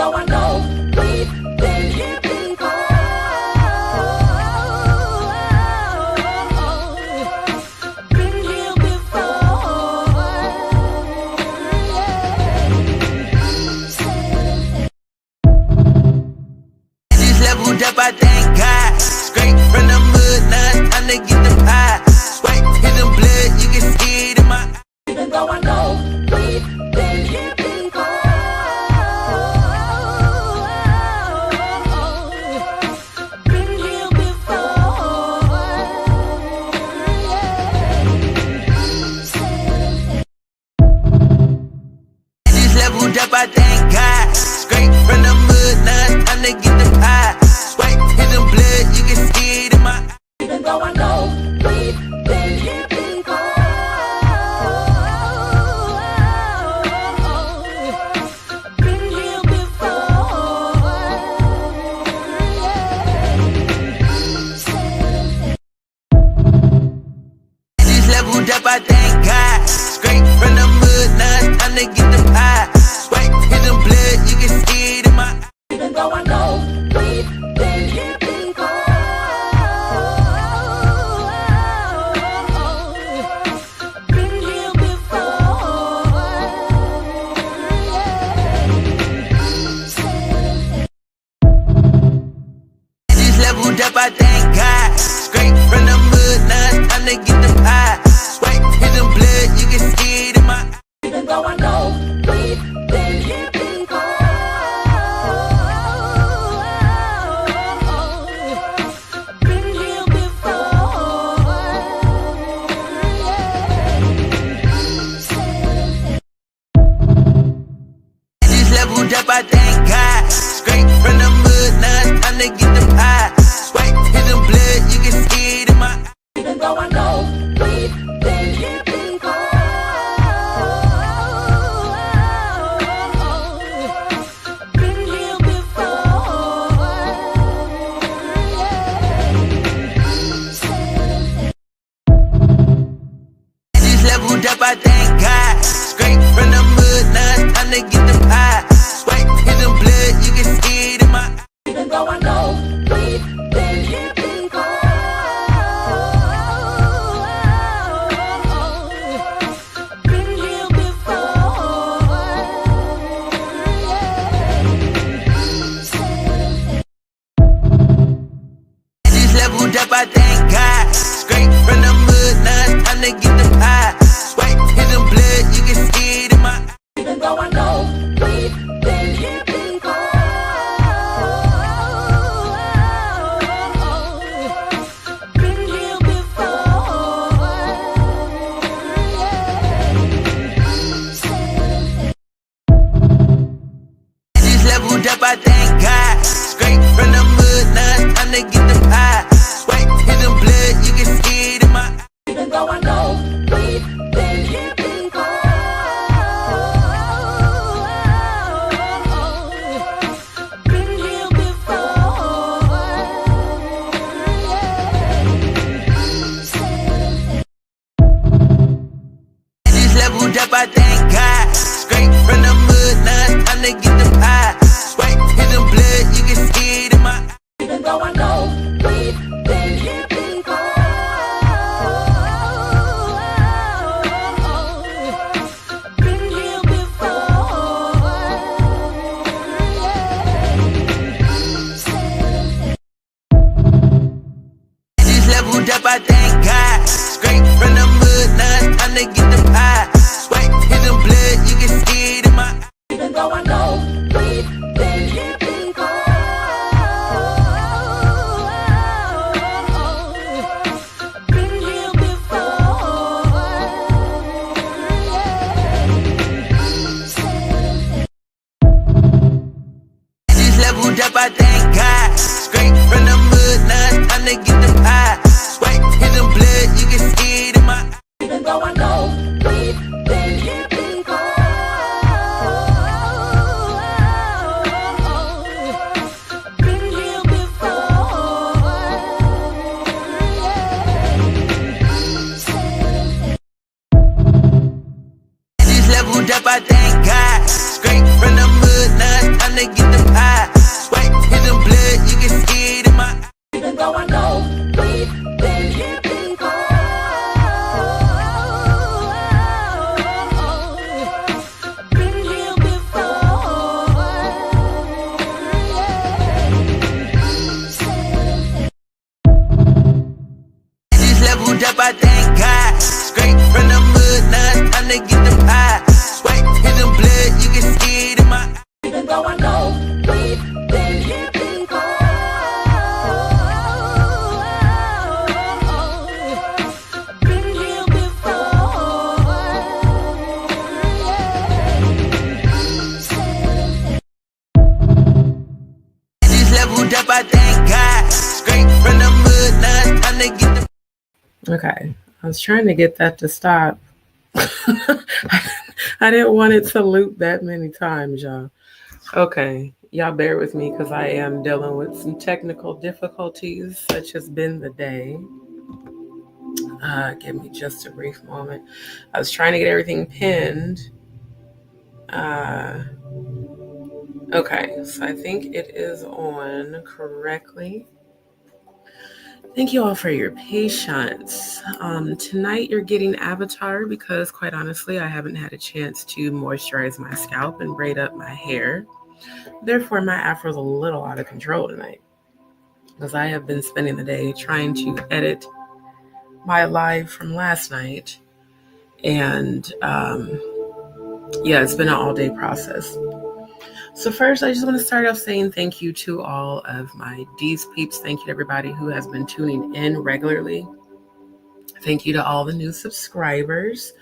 though I know we've been here before. Been here before. Just leveled up, I thank God. Straight from the mud, now it's time to get the pie. Swipe to the blood, you can see it in my eyes. Even though I know we've been here before. Been here before. Just leveled up, I thank God. Straight from the mud, now it's time to get the pie. Swipe to the blood, you can see it in my eyes. Even though I know we've been here before. Been here before. Just leveled up, I thank God. Straight from the mud, now it's time to get the pie. Swipe to the blood, you can see it in my eyes. Even though I know we've been here before. Been here before. Just leveled up, I thank God. Straight from the mud, now it's time to get the pie. Swipe to the blood, you can see it in my eyes. Even though I know we've been here before. Been here before. Just leveled up, I thank God. Straight from the mud, now it's time to get the pie. Swipe to the blood, you can see it in my eyes. Even though I know we've been here before. Been here before. Just leveled up, I thank God. Straight from the mud, now it's time to get the pie. Swipe to the blood, you can see it in my eyes. Even though I know we've been here before. Been here before. Just leveled up, I thank God. Straight from the mud, now it's time to get the pie. Swipe to the blood, you can see it in my eyes. Even though I know we've been here before. Been here before. Just leveled up, I thank God. Straight from the mud, now it's time to get the pie. Swipe to the blood, you can see it in my eyes. Even though I know we've been here before. Been here before. Just leveled up, I thank God. Straight from the mud, now it's time to get the pie. Swipe to the blood, you can see it in my eyes. Even though I know we've been here before. Been here before. Just leveled up, I thank God. Straight from the mud, now it's time to get the pie. Swipe to the blood, you can see it in my eyes. Even though I know we've been here before. Been here before. Just leveled up, I thank God. Straight from the mud, now it's time to get the pie. Swipe to the blood, you can see it in my eyes. Even though I know we've been here before. Been here before. Just leveled up, I thank God. Straight from the mud, now it's time to get the I thank God. Straight from the mud, now it's time to get the. Okay, I was trying to get that to stop. I didn't want it to loop that many times, y'all. Okay, y'all bear with me because I am dealing with some technical difficulties. Such has been the day. Give me just a brief moment. I was trying to get everything pinned. Okay, so I think it is on correctly. Thank you all for your patience. Tonight you're getting Avatar because, quite honestly, I haven't had a chance to moisturize my scalp and braid up my hair. Therefore, my afro is a little out of control tonight because I have been spending the day trying to edit my live from last night. And yeah, it's been an all-day process. So first, I just want to start off saying thank you to all of my DzPeepz. Thank you to everybody who has been tuning in regularly. Thank you to all the new subscribers.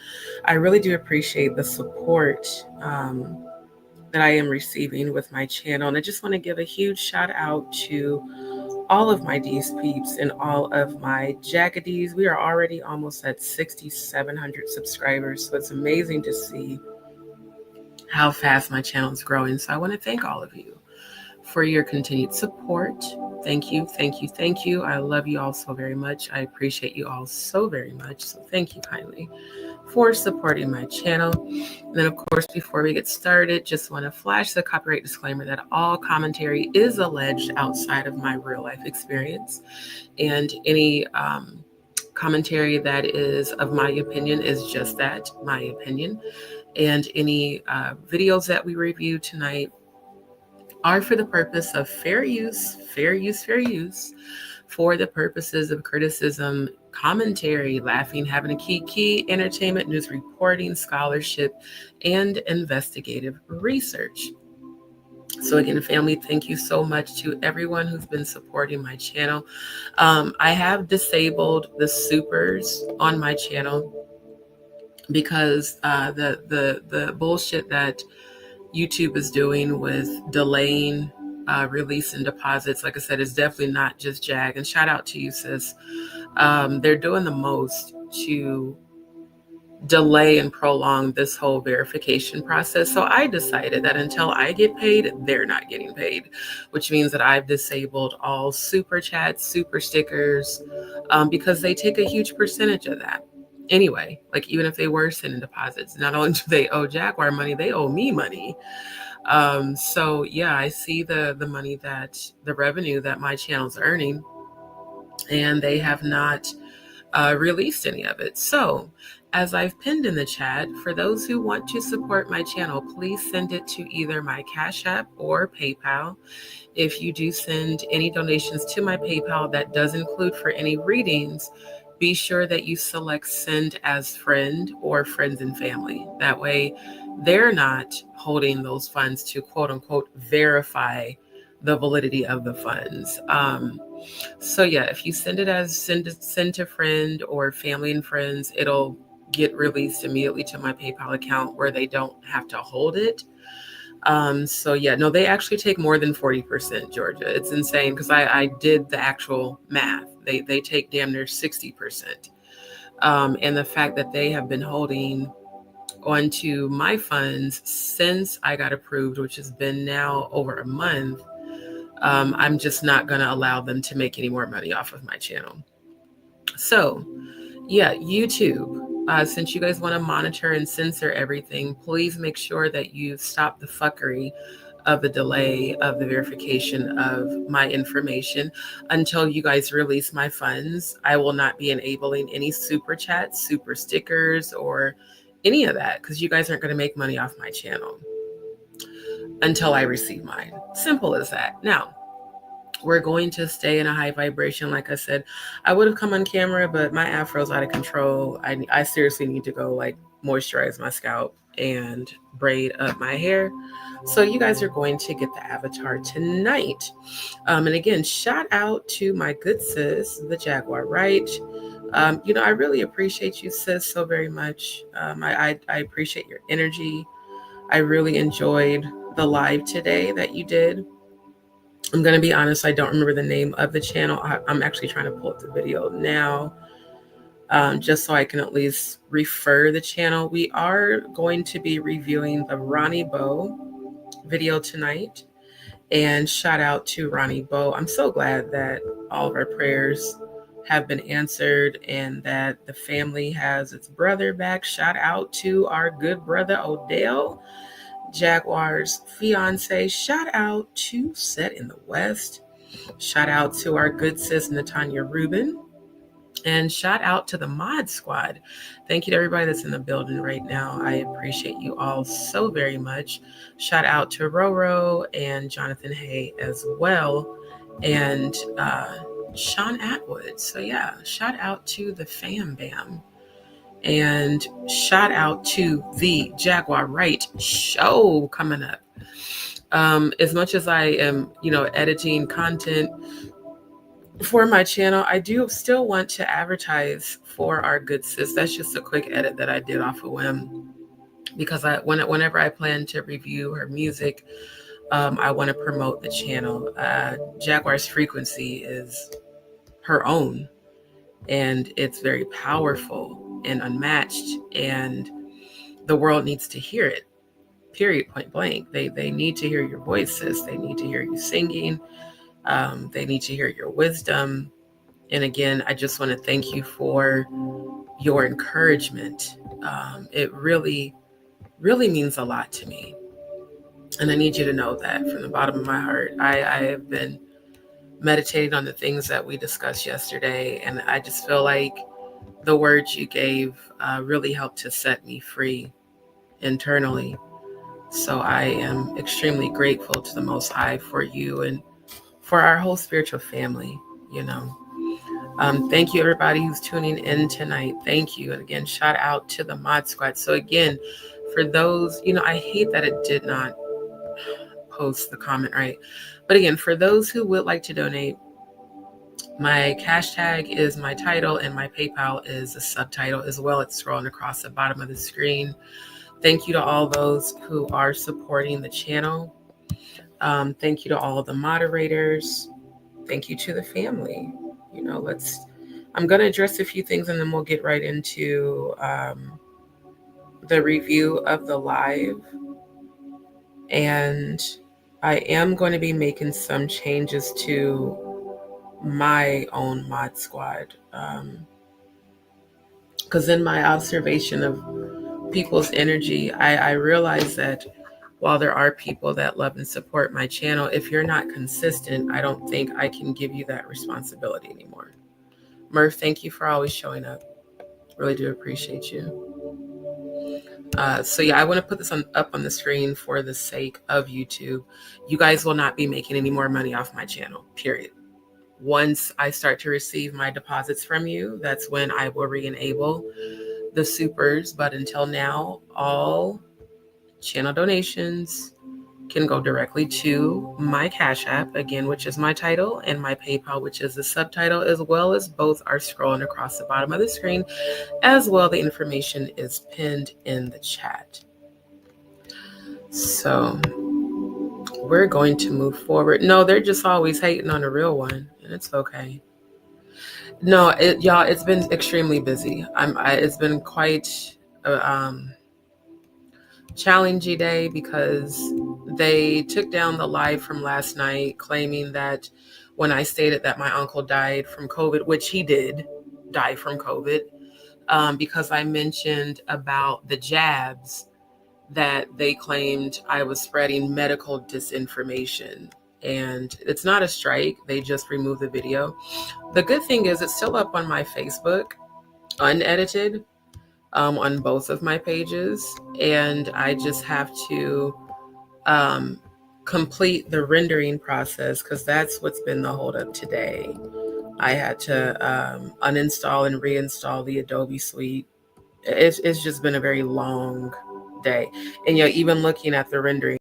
I really do appreciate the support that I am receiving with my channel. And I just want to give a huge shout out to all of my DzPeepz and all of my JagaDz. We are already almost at 6,700 subscribers. So it's amazing to see how fast my channel is growing. So I want to thank all of you for your continued support. Thank you, thank you, thank you. I love you all so very much. I appreciate you all so very much. So thank you kindly for supporting my channel. And then, of course, before we get started, just want to flash the copyright disclaimer that all commentary is alleged outside of my real life experience. And any commentary that is of my opinion is just that, my opinion. And any videos that we review tonight are for the purpose of fair use, for the purposes of criticism, commentary, laughing, having a kiki, entertainment, news reporting, scholarship, and investigative research. So again, family, thank you so much to everyone who's been supporting my channel. I have disabled the supers on my channel because the bullshit that YouTube is doing with delaying release and deposits, like I said, is definitely not just Jag. And shout out to you, sis. They're doing the most to delay and prolong this whole verification process. So I decided that until I get paid, they're not getting paid, which means that I've disabled all super chats, super stickers, because they take a huge percentage of that. Anyway, like even if they were sending deposits, not only do they owe Jaguar money, they owe me money. So yeah, I see the money that the revenue that my channel's earning, and they have not released any of it. So as I've pinned in the chat, for those who want to support my channel, please send it to either my Cash App or PayPal. If you do send any donations to my PayPal that does include for any readings, be sure that you select send as friend or friends and family. That way they're not holding those funds to quote unquote verify the validity of the funds. So yeah, if you send it as send to friend or family and friends, it'll get released immediately to my PayPal account where they don't have to hold it. So yeah, no, they actually take more than 40%, Georgia. It's insane because I did the actual math. They take damn near 60%. And the fact that they have been holding onto my funds since I got approved, which has been now over a month, I'm just not going to allow them to make any more money off of my channel. So yeah, YouTube, since you guys want to monitor and censor everything, please make sure that you stop the fuckery of the delay of the verification of my information until you guys release my funds. I will not be enabling any super chats, super stickers, or any of that because you guys aren't going to make money off my channel until I receive mine. Simple as that. Now, we're going to stay in a high vibration. Like I said, I would have come on camera, but my afro's out of control. I seriously need to go like moisturize my scalp and braid up my hair. So you guys are going to get the avatar tonight. And again, shout out to my good sis, the Jaguar Wright. I really appreciate you, sis, so very much. I appreciate your energy. I really enjoyed the live today that you did. I'm going to be honest, I don't remember the name of the channel. I'm actually trying to pull up the video now, just so I can at least refer the channel. We are going to be reviewing the Ronnie video tonight. And shout out to Ronnie. I'm so glad that all of our prayers have been answered and that the family has its brother back. Shout out to our good brother Odell, Jaguar's fiance. Shout out to Set in the West. Shout out to our good sis Natanya Rubin. And shout out to the Mod Squad. Thank you to everybody that's in the building right now. I appreciate you all so very much. Shout out to RoRo and Jonathan Hay as well. And Sean Atwood. So yeah, shout out to the Fam Bam. And shout out to the Jaguar Wright show coming up. As much as I am, editing content for my channel, I do still want to advertise for our good sis. That's just a quick edit that I did off a whim, because whenever I plan to review her music, I want to promote the channel. Jaguar's frequency is her own, and it's very powerful and unmatched, and the world needs to hear it, period, point blank. They need to hear your voice, sis. They need to hear you singing. They need to hear your wisdom. And again, I just want to thank you for your encouragement. It really, really means a lot to me. And I need you to know that from the bottom of my heart. I have been meditating on the things that we discussed yesterday, and I just feel like the words you gave really helped to set me free internally. So I am extremely grateful to the Most High for you and for our whole spiritual family, Thank you, everybody who's tuning in tonight. Thank you. And again, shout out to the Mod Squad. So again, for those, I hate that it did not post the comment right. But again, for those who would like to donate, my cash tag is my title and my PayPal is a subtitle as well. It's scrolling across the bottom of the screen. Thank you to all those who are supporting the channel. Thank you to all of the moderators. Thank you to the family. I'm going to address a few things and then we'll get right into the review of the live. And I am going to be making some changes to my own mod squad. Because in my observation of people's energy, I realize that while there are people that love and support my channel, if you're not consistent, I don't think I can give you that responsibility anymore. Murph, thank you for always showing up. Really do appreciate you. So yeah, I want to put this up on the screen for the sake of YouTube. You guys will not be making any more money off my channel, period. Once I start to receive my deposits from you, that's when I will re-enable the supers. But until now, all channel donations can go directly to my Cash App, again, which is my title, and my PayPal, which is the subtitle, as well as both are scrolling across the bottom of the screen. As well, the information is pinned in the chat. So we're going to move forward. No, they're just always hating on the real one, and it's okay. No, y'all, it's been extremely busy. It's been quite challenging day because they took down the live from last night, claiming that when I stated that my uncle died from COVID, which he did die from COVID, because I mentioned about the jabs, that they claimed I was spreading medical disinformation. And it's not a strike. They just removed the video. The good thing is it's still up on my Facebook, unedited, on both of my pages. And I just have to complete the rendering process, because that's what's been the holdup today. I had to uninstall and reinstall the Adobe suite. It's just been a very long day. And even looking at the rendering,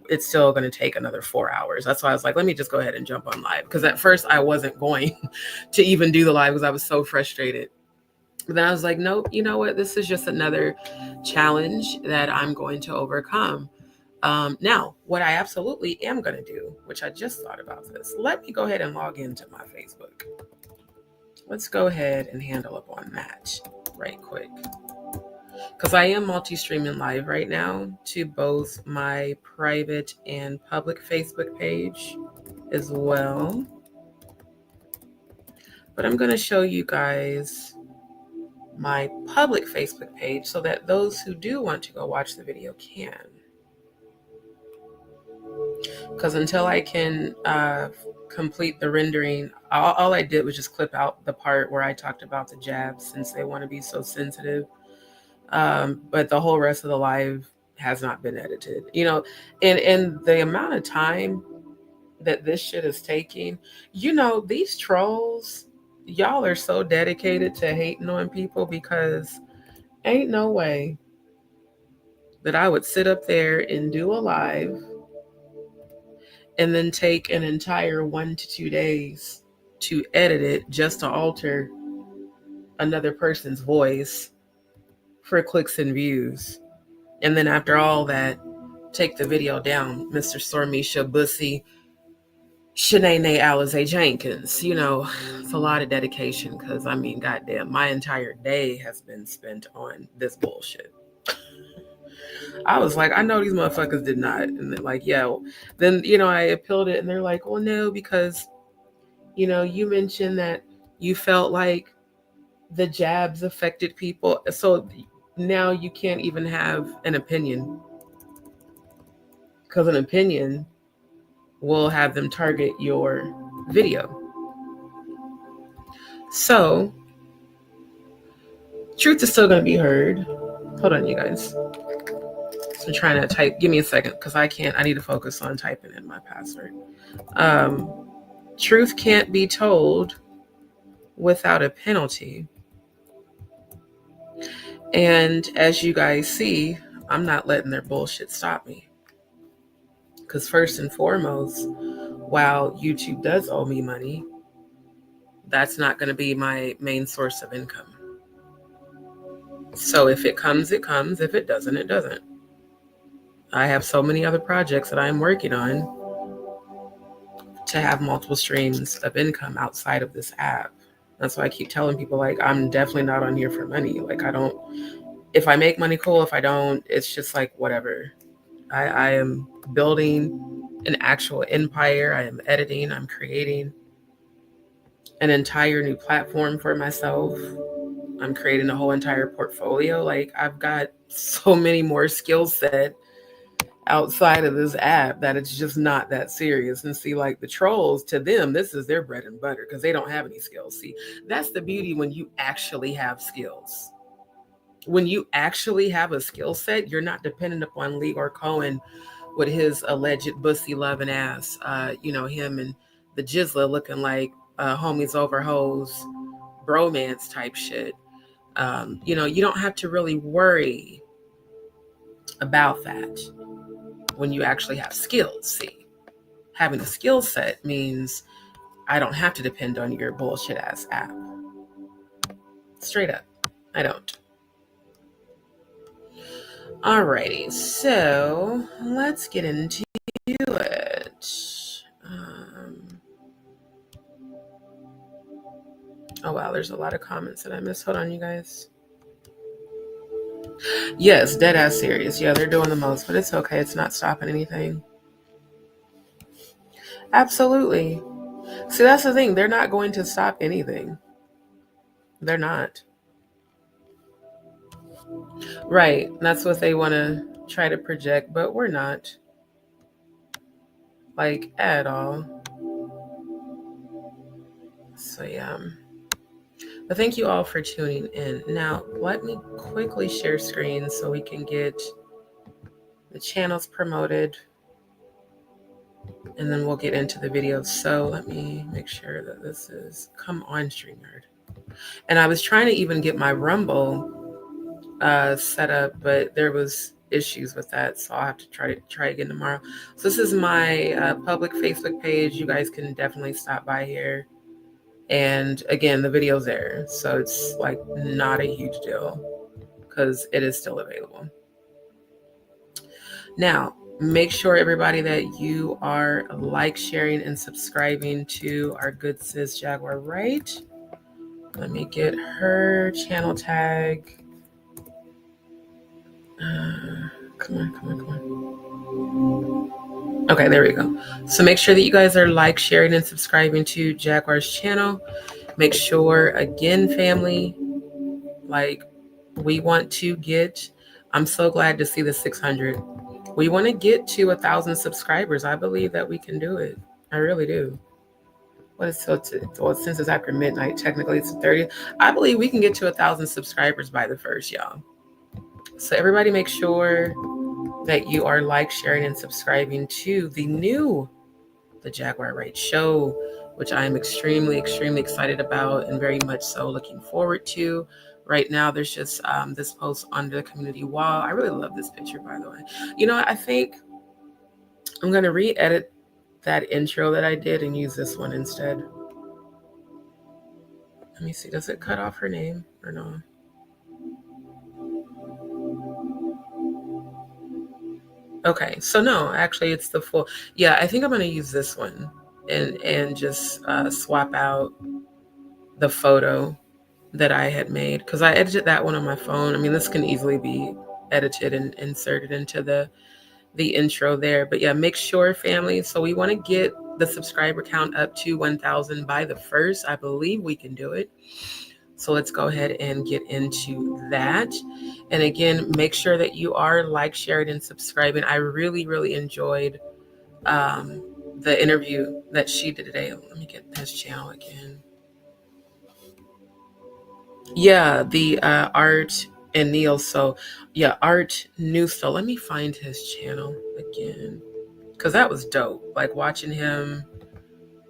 it's still going to take another 4 hours. That's why I was like, let me just go ahead and jump on live. Because at first I wasn't going to even do the live because I was so frustrated. But then I was like, nope, you know what? This is just another challenge that I'm going to overcome. Now, what I absolutely am going to do, which I just thought about this, let me go ahead and log into my Facebook. Let's go ahead and handle up on that right quick. Because I am multi-streaming live right now to both my private and public Facebook page as well. But I'm going to show you guys my public Facebook page so that those who do want to go watch the video can. Because until I can complete the rendering, all I did was just clip out the part where I talked about the jabs since they want to be so sensitive. But the whole rest of the live has not been edited, you know, and the amount of time that this shit is taking, you know, these trolls, y'all are so dedicated to hating on people, because ain't no way that I would sit up there and do a live and then take an entire 1 to 2 days to edit it just to alter another person's voice for clicks and views. And then after all that, take the video down, Mr. Stormisha Bussy, Shanae Alize Jenkins. You know, it's a lot of dedication, because I mean, goddamn, my entire day has been spent on this bullshit. I was like, I know these motherfuckers did not. And they're like, yeah. Then, you know, I appealed it and they're like, well, no, because, you know, you mentioned that you felt like the jabs affected people. So now you can't even have an opinion, because an opinion will have them target your video. So truth is still going to be heard. Hold on, you guys. I'm trying to type. Give me a second, because I need to focus on typing in my password. Truth can't be told without a penalty. And as you guys see, I'm not letting their bullshit stop me. Because first and foremost, while YouTube does owe me money, that's not going to be my main source of income. So if it comes, it comes. If it doesn't, it doesn't. I have so many other projects that I'm working on to have multiple streams of income outside of this app. That's why I keep telling people, like, I'm definitely not on here for money. Like, I don't, if I make money, cool. If I don't, it's just like, whatever. I am building an actual empire. I am editing. I'm creating an entire new platform for myself. I'm creating a whole entire portfolio. Like, I've got so many more skill set outside of this app that it's just not that serious. And see, like, the trolls, to them, this is their bread and butter, because they don't have any skills. See, that's the beauty when you actually have skills. When you actually have a skill set, you're not dependent upon Lee or Cohen with his alleged bussy loving ass. You know, him and the Jizzla looking like homies over hoes, bromance type shit. You know, you don't have to really worry about that when you actually have skills. See, having a skill set means I don't have to depend on your bullshit ass app. Straight up, I don't. Alrighty, so let's get into it. Oh wow, there's a lot of comments that I missed. Hold on, you guys. Yes, dead ass serious. Yeah, they're doing the most, but it's okay. It's not stopping anything. Absolutely. See, that's the thing. They're not going to stop anything. They're not. Right. That's what they want to try to project, but we're not. Like, at all. So, yeah. But thank you all for tuning in. Now, let me quickly share screen so we can get the channels promoted. And then we'll get into the video. So let me make sure that this is, come on, StreamYard. And I was trying to even get my Rumble set up, but there was issues with that. So I'll have to try again tomorrow. So this is my public Facebook page. You guys can definitely stop by here. And again, the video's there. So it's like not a huge deal because it is still available. Now, Make sure, everybody, that you are like, sharing, and subscribing to our good sis Jaguar Wright. Let me get her channel tag. Come on. Okay, there we go. So make sure that you guys are like, sharing, and subscribing to Jaguar's channel. Make sure, again, family, like, we want to get, I'm so glad to see the 600. We want to get to 1,000 subscribers. I believe that we can do it. I really do. What is so? Well, since it's after midnight, technically it's the 30th. I believe we can get to 1,000 subscribers by the 1st, y'all. So everybody, make sure that you are like, sharing, and subscribing to the Jaguar Wright show, which I am extremely, extremely excited about and very much so looking forward to. Right now, there's just this post under the community wall. I really love this picture, by the way. You know, I think I'm going to re-edit that intro that I did and use this one instead. Let me see. Does it cut off her name or no? Okay, so no, actually it's the full. Yeah, I think I'm going to use this one and just swap out the photo that I had made, because I edited that one on my phone. I mean, this can easily be edited and inserted into the intro there. But yeah, make sure, family. So we want to get the subscriber count up to 1,000 by the 1st. I believe we can do it. So let's go ahead and get into that. And again, make sure that you are like, sharing, and subscribing. I really, really enjoyed the interview that she did today. Let me get his channel again. Yeah, the Art and Neil. So yeah, Art New. So let me find his channel again, because that was dope. Like watching him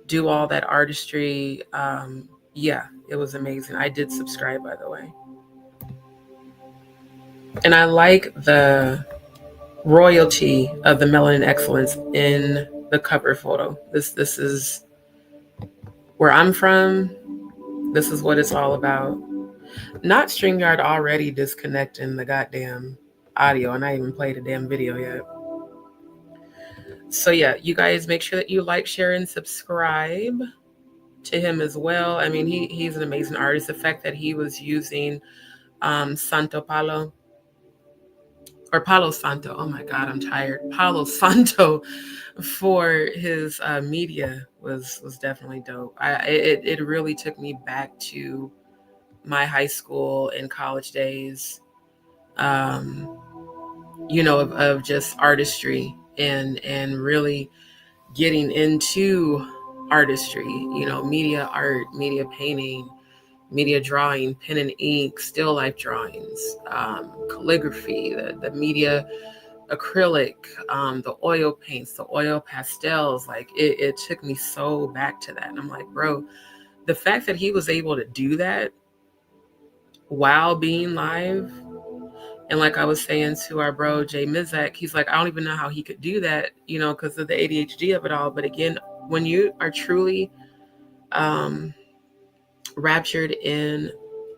do all that artistry. Yeah, it was amazing. I did subscribe, by the way. And I like the royalty of the Melanin Excellence in the cover photo. This is where I'm from. This is what it's all about. Not StreamYard already disconnecting the goddamn audio, and I even played a damn video yet. So yeah, you guys make sure that you like, share, and subscribe to him as well. I mean, he's an amazing artist. The fact that he was using Santo Palo or Palo Santo, oh my God, I'm tired. Palo Santo for his media was definitely dope. It really took me back to my high school and college days, you know, of just artistry and really getting into artistry, you know, media art, media painting, media drawing, pen and ink, still life drawings, calligraphy, the media acrylic, the oil paints, the oil pastels. Like it took me so back to that. And I'm like, bro, the fact that he was able to do that while being live. And like I was saying to our bro, Jay Mizak, he's like, I don't even know how he could do that, you know, because of the ADHD of it all. But again, when you are truly raptured in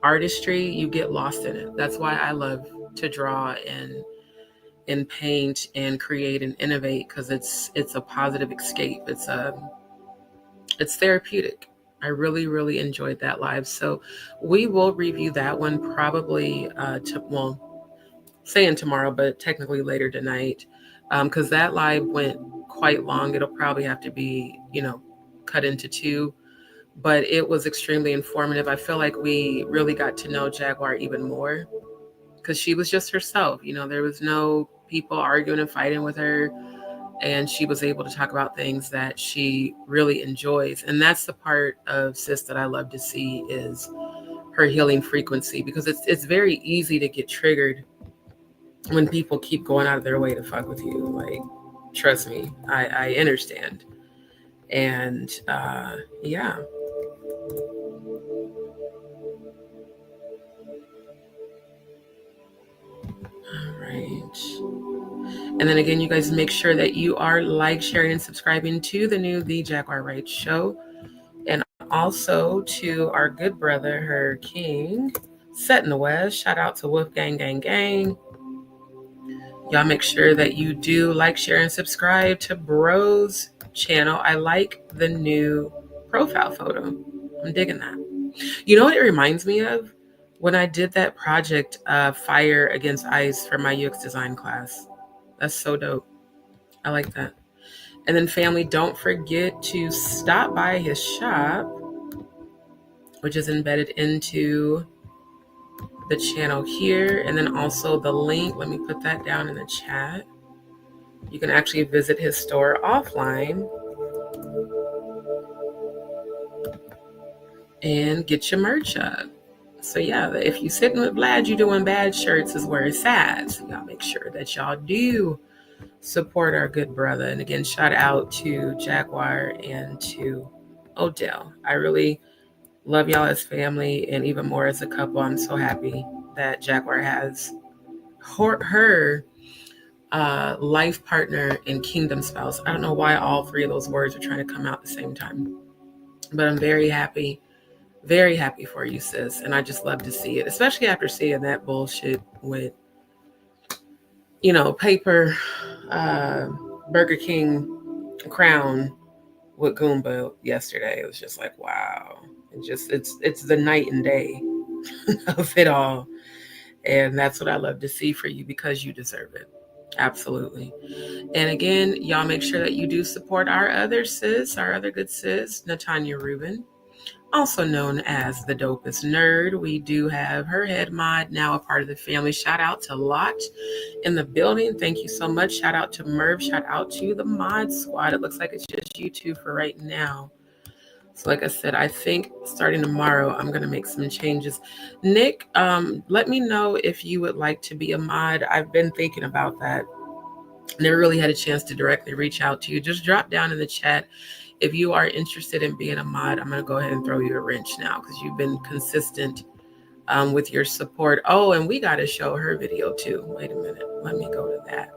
artistry, you get lost in it. That's why I love to draw and paint and create and innovate, because it's a positive escape. It's therapeutic. I really, really enjoyed that live. So we will review that one probably saying tomorrow, but technically later tonight, because that live went quite long. It'll probably have to be, you know, cut into 2, but it was extremely informative. I feel like we really got to know Jaguar even more, because she was just herself. You know, there was no people arguing and fighting with her, and she was able to talk about things that she really enjoys. And that's the part of sis that I love to see, is her healing frequency, because it's very easy to get triggered when people keep going out of their way to fuck with you. Like, trust me, I understand. And yeah. All right. And then again, you guys make sure that you are like, sharing, and subscribing to the Jaguar Wright show. And also to our good brother, her king, Set in the West. Shout out to Wolf Gang Gang Gang. Y'all make sure that you do like, share, and subscribe to Bro's channel. I like the new profile photo. I'm digging that. You know what it reminds me of? When I did that project, Fire Against Ice, for my UX design class. That's so dope. I like that. And then family, don't forget to stop by his shop, which is embedded into the channel here. And then also the link, let me put that down in the chat. You can actually visit his store offline and get your merch up. So yeah, if you sitting with Vlad, you doing bad shirts is where it's at. So y'all make sure that y'all do support our good brother. And again, shout out to Jaguar and to Odell. I really love y'all as family and even more as a couple. I'm so happy that Jaguar has her life partner and kingdom spouse. I don't know why all three of those words are trying to come out at the same time, but I'm very happy for you, sis. And I just love to see it, especially after seeing that bullshit with, paper Burger King crown with Goomba yesterday. It was just like, wow. It's the night and day of it all. And that's what I love to see for you, because you deserve it. Absolutely. And again, y'all make sure that you do support our other good sis, Natanya Rubin, also known as the Dopest Nerd. We do have her head mod, now a part of the family. Shout out to Lot in the building. Thank you so much. Shout out to Merv. Shout out to the mod squad. It looks like it's just you two for right now. So like I said, I think starting tomorrow, I'm going to make some changes. Nick, let me know if you would like to be a mod. I've been thinking about that. Never really had a chance to directly reach out to you. Just drop down in the chat if you are interested in being a mod. I'm going to go ahead and throw you a wrench now, because you've been consistent with your support. Oh, and we got to show her video too. Wait a minute. Let me go to that.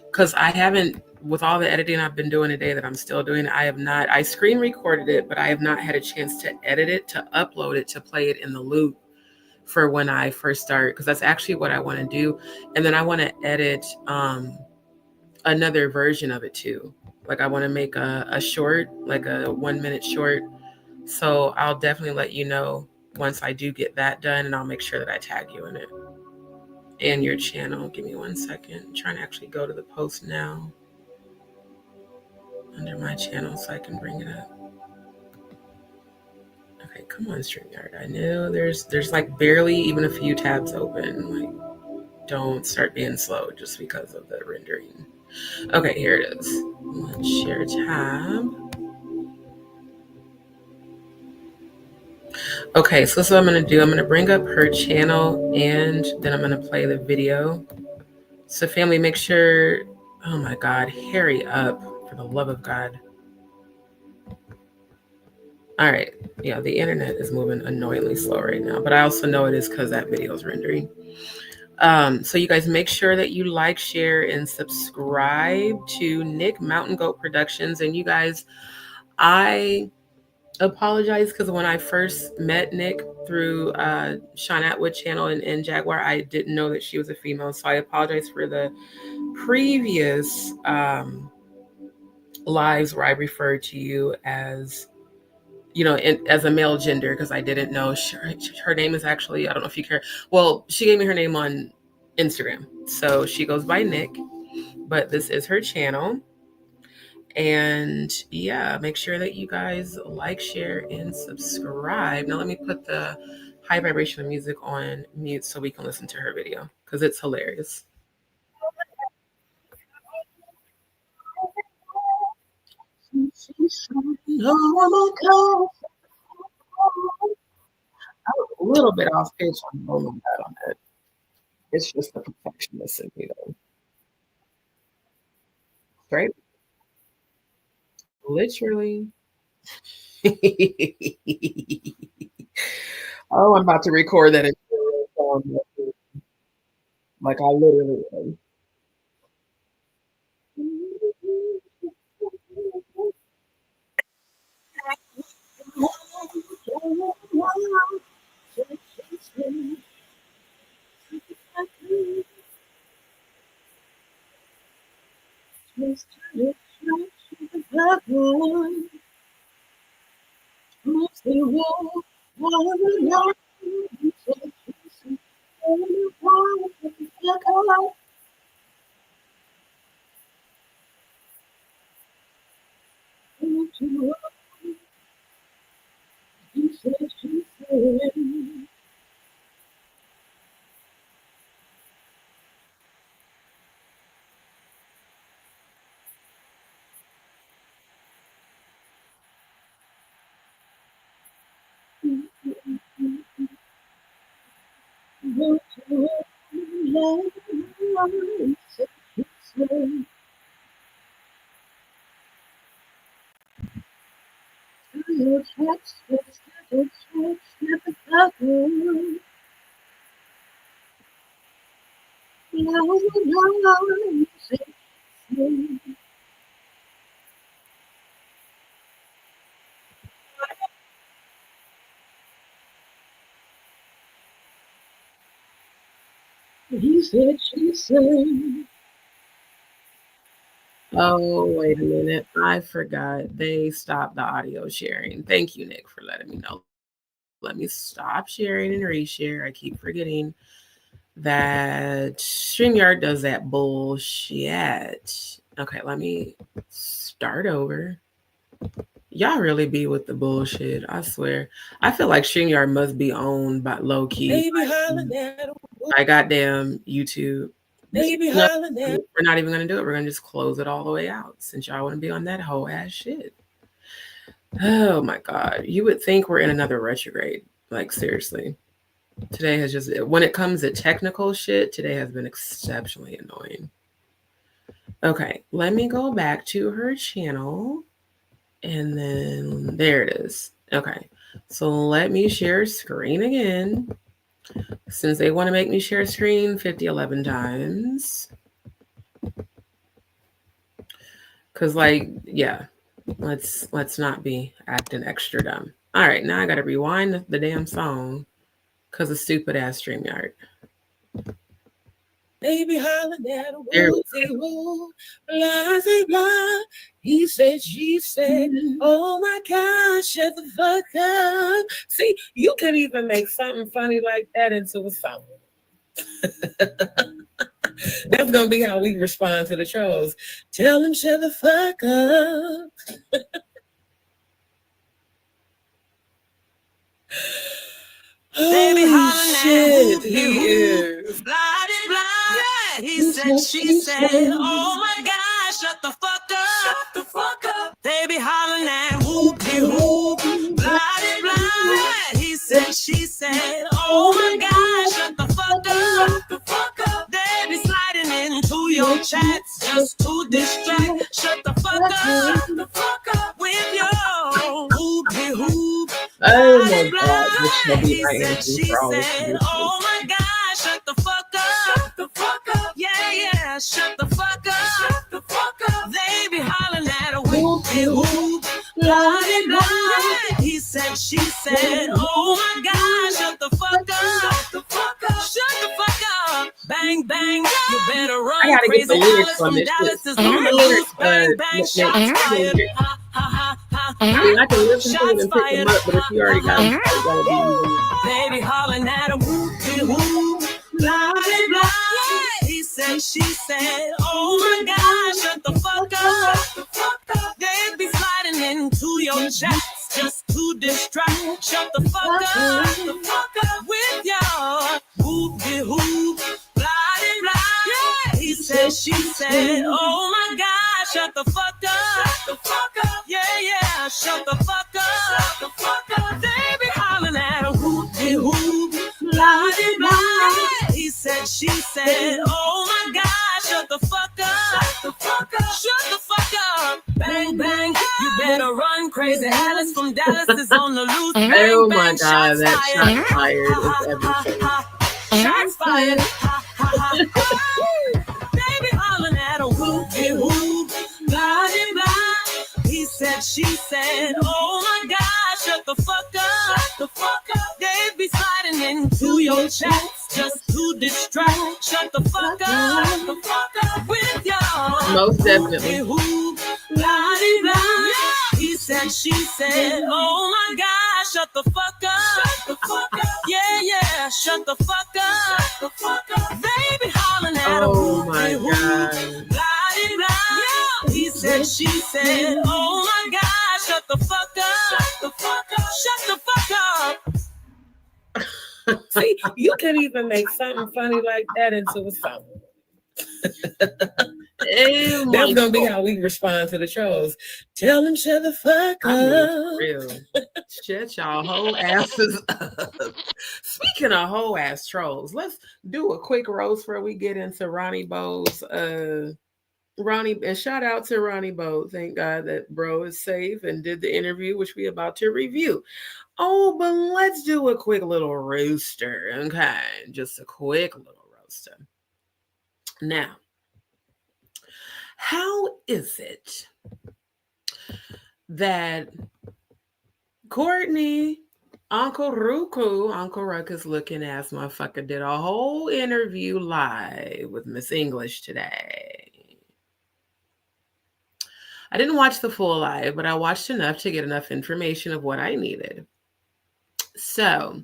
Because I haven't, with all the editing I've been doing today that I'm still doing, I screen recorded it, but I have not had a chance to edit it, to upload it, to play it in the loop for when I first start, because that's actually what I want to do. And then I want to edit another version of it too. Like I want to make a short, like a 1 minute short. So I'll definitely let you know once I do get that done, and I'll make sure that I tag you in it. And your channel. Give me 1 second. I'm trying to actually go to the post now under my channel so I can bring it up. Okay, come on, StreamYard. I know there's like barely even a few tabs open. Like, don't start being slow just because of the rendering. Okay, here it is. Let's share tab. Okay, so what I'm going to do, I'm going to bring up her channel, and then I'm going to play the video. So family, make sure, oh my God, hurry up, for the love of God. All right, yeah, the internet is moving annoyingly slow right now, but I also know it is because that video is rendering. So you guys make sure that you like, share, and subscribe to Nick Mountain Goat Productions. And you guys, I apologize because when I first met Nick through Sean Atwood channel and Jaguar, I didn't know that she was a female. So I apologize for the previous lives where I referred to you as, as a male gender, because I didn't know her name is actually, I don't know if you care. Well, she gave me her name on Instagram. So she goes by Nick, but this is her channel. And yeah, make sure that you guys like, share, and subscribe. Now let me put the high vibration of music on mute so we can listen to her video, because it's hilarious. I was a little bit off pitch on that. It's just the perfectionist in me, though. Right? Literally. Oh, I'm about to record that. Like I literally am. Oh, wait a minute. I forgot. They stopped the audio sharing. Thank you, Nick, for letting me know. Let me stop sharing and reshare. I keep forgetting that StreamYard does that bullshit. Okay, let me start over. Y'all really be with the bullshit. I swear. I feel like StreamYard must be owned by low key by goddamn YouTube. We're not even gonna do it. We're gonna just close it all the way out since y'all want to be on that whole ass shit. Oh my god. You would think we're in another retrograde. Like seriously. Today has just, when it comes to technical shit, today has been exceptionally annoying. Okay, let me go back to her channel. And then there it is. Okay, so let me share screen again. Since they want to make me share screen 11 times. Cause like, yeah, let's not be acting extra dumb. All right, now I gotta rewind the damn song because of stupid ass StreamYard. Baby hollering at a woo, blah. He said, she said, oh my gosh, shut the fuck up. See, you can even make something funny like that into a song. That's gonna be how we respond to the trolls. Tell them shut the fuck up. Baby hollering shit, at he is. Blah, blah. He said, she said, oh my gosh, shut the fuck up. Shut the fuck up. Baby hollering at whoop, blah, blah. He said, she said, oh my gosh, shut the fuck up. Shut the fuck up. They be sliding into your chats just to distract. Shut the fuck up. Shut the fuck up with your hoop. Oh my god, this should be my He answer she for all this said, shit. oh my god, shut the fuck up. Shut the fuck up. Yeah, shut the fuck up. Shut the fuck up. They be hollering at a whoop, blah, blah. He said, she said, oh my god, shut the fuck up. Shut the fuck up. Shut the fuck up. Bang, bang. You better run. I gotta get Crazy the lyrics Alice from from this Dallas shit. is on the loose. Bang, bang. Shots fired. I Ha, ha, ha. mean, I can listen to it and pick them up, but if you already got them, you gotta be using it. Baby hollering at a whoop, blah, blah. He said, she said, oh my gosh, shut the fuck up. Shut the fuck up. They be sliding into your chats just to distract. Shut the fuck up. Shut the fuck up with your hoop, blah, blah. He said, she said, oh my gosh, shut the fuck up. Shut the fuck up. Yeah, shut the fuck up. Shut the fuck up. They be hollering at a whoop, blah, blah. He said, she said, oh my gosh, shut the fuck up. Shut the fuck up. Shut the fuck up. Bang, bang. You better run. Crazy Alice from Dallas is on the loose. Bang, Oh my bang, god, shots that fired. shot fired is everything. Shots fired. Baby hollering at a whoop, blah, blah. He said, she said, oh my God, shut the fuck up. Shut the fuck up. They be sliding into your chats just to distract. Shut the fuck up. Shut the fuck up with your Most definitely. blah, blah. she said, oh my God, shut the fuck up. Shut the fuck up. Yeah, shut the fuck up. Shut the fuck up. They be hollering at her. Oh my God. Yeah, he said, she said, oh my God, shut the fuck up. Shut the fuck up. Shut the fuck up. See, you can even make something funny like that into a song. That's gonna be how we respond to the trolls. Tell them shut the fuck up. Real. Shut y'all whole asses up. Speaking of whole ass trolls, let's do a quick roast before we get into Ronnie Bo's Ronnie, and shout out to Ronnie Bo. Thank God that bro is safe and did the interview, which we about to review. Oh, but let's do a quick little roaster, okay? Just a quick little roaster. Now, how is it that Courtney, Uncle Ruckus looking ass motherfucker, did a whole interview live with Miss English today? I didn't watch the full live, but I watched enough to get enough information of what I needed. So,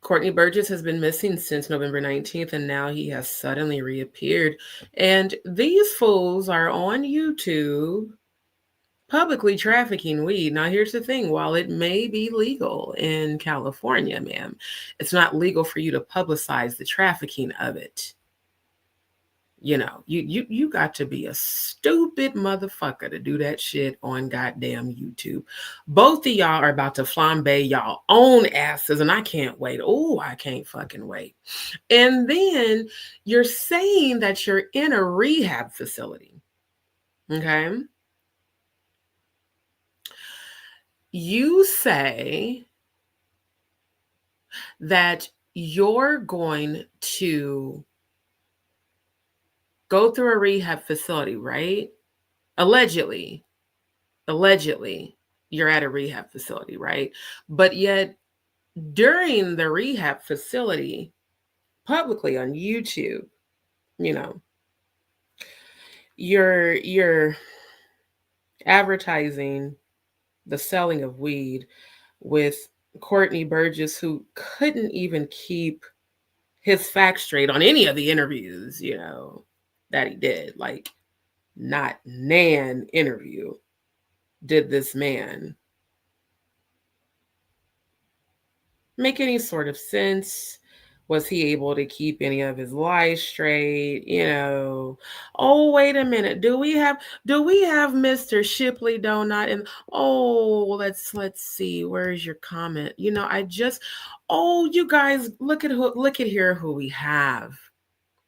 Courtney Burgess has been missing since November 19th, and now he has suddenly reappeared. And these fools are on YouTube publicly trafficking weed. Now, here's the thing. While it may be legal in California, ma'am, it's not legal for you to publicize the trafficking of it. You know, you got to be a stupid motherfucker to do that shit on goddamn YouTube. Both of y'all are about to flambe y'all own asses, and I can't wait. Oh, I can't fucking wait. And then you're saying that you're in a rehab facility. Okay. You say that you're going to go through a rehab facility, right? Allegedly, you're at a rehab facility, right? But yet, during the rehab facility, publicly on YouTube, you know, you're advertising the selling of weed with Courtney Burgess, who couldn't even keep his facts straight on any of the interviews, you know, that he did. Like, not nan interview did this man make any sort of sense. Was he able to keep any of his lies straight? You know, oh, wait a minute. Do we have Mr. Shipley Donut? And oh, let's see. Where's your comment? You know, you guys, look at here who we have.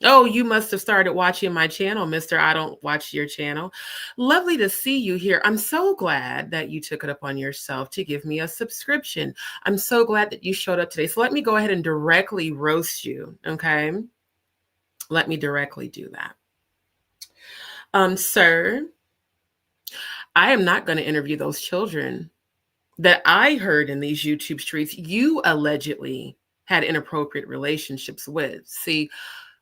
Oh, you must have started watching my channel, Mr. I don't watch your channel. Lovely to see you here. I'm so glad that you took it upon yourself to give me a subscription. I'm so glad that you showed up today. So let me go ahead and directly roast you, okay? Let me directly do that. Sir, I am not going to interview those children that I heard in these YouTube streets you allegedly had inappropriate relationships with. See,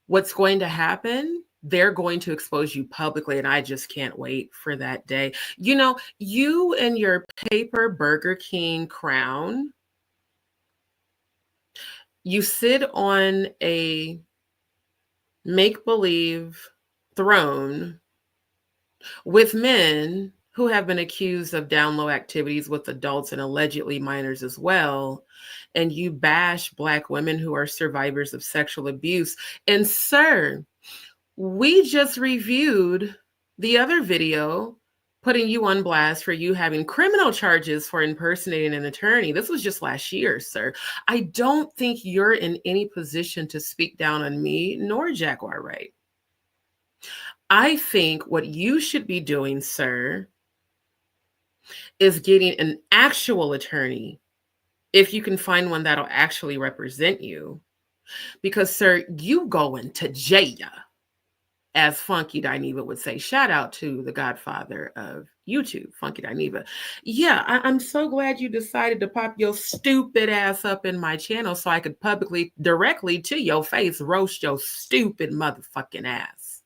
what's going to happen, they're going to expose you publicly, and I just can't wait for that day. You know, you and your paper Burger King crown, you sit on a make-believe throne with men who have been accused of down low activities with adults and allegedly minors as well. And you bash Black women who are survivors of sexual abuse. And sir, we just reviewed the other video putting you on blast for you having criminal charges for impersonating an attorney. This was just last year, sir. I don't think you're in any position to speak down on me nor Jaguar Wright. I think what you should be doing, sir, is getting an actual attorney, if you can find one that'll actually represent you. Because, sir, you going to jail, as Funky Dineva would say. Shout out to the godfather of YouTube, Funky Dineva. Yeah, I'm so glad you decided to pop your stupid ass up in my channel so I could publicly, directly to your face, roast your stupid motherfucking ass.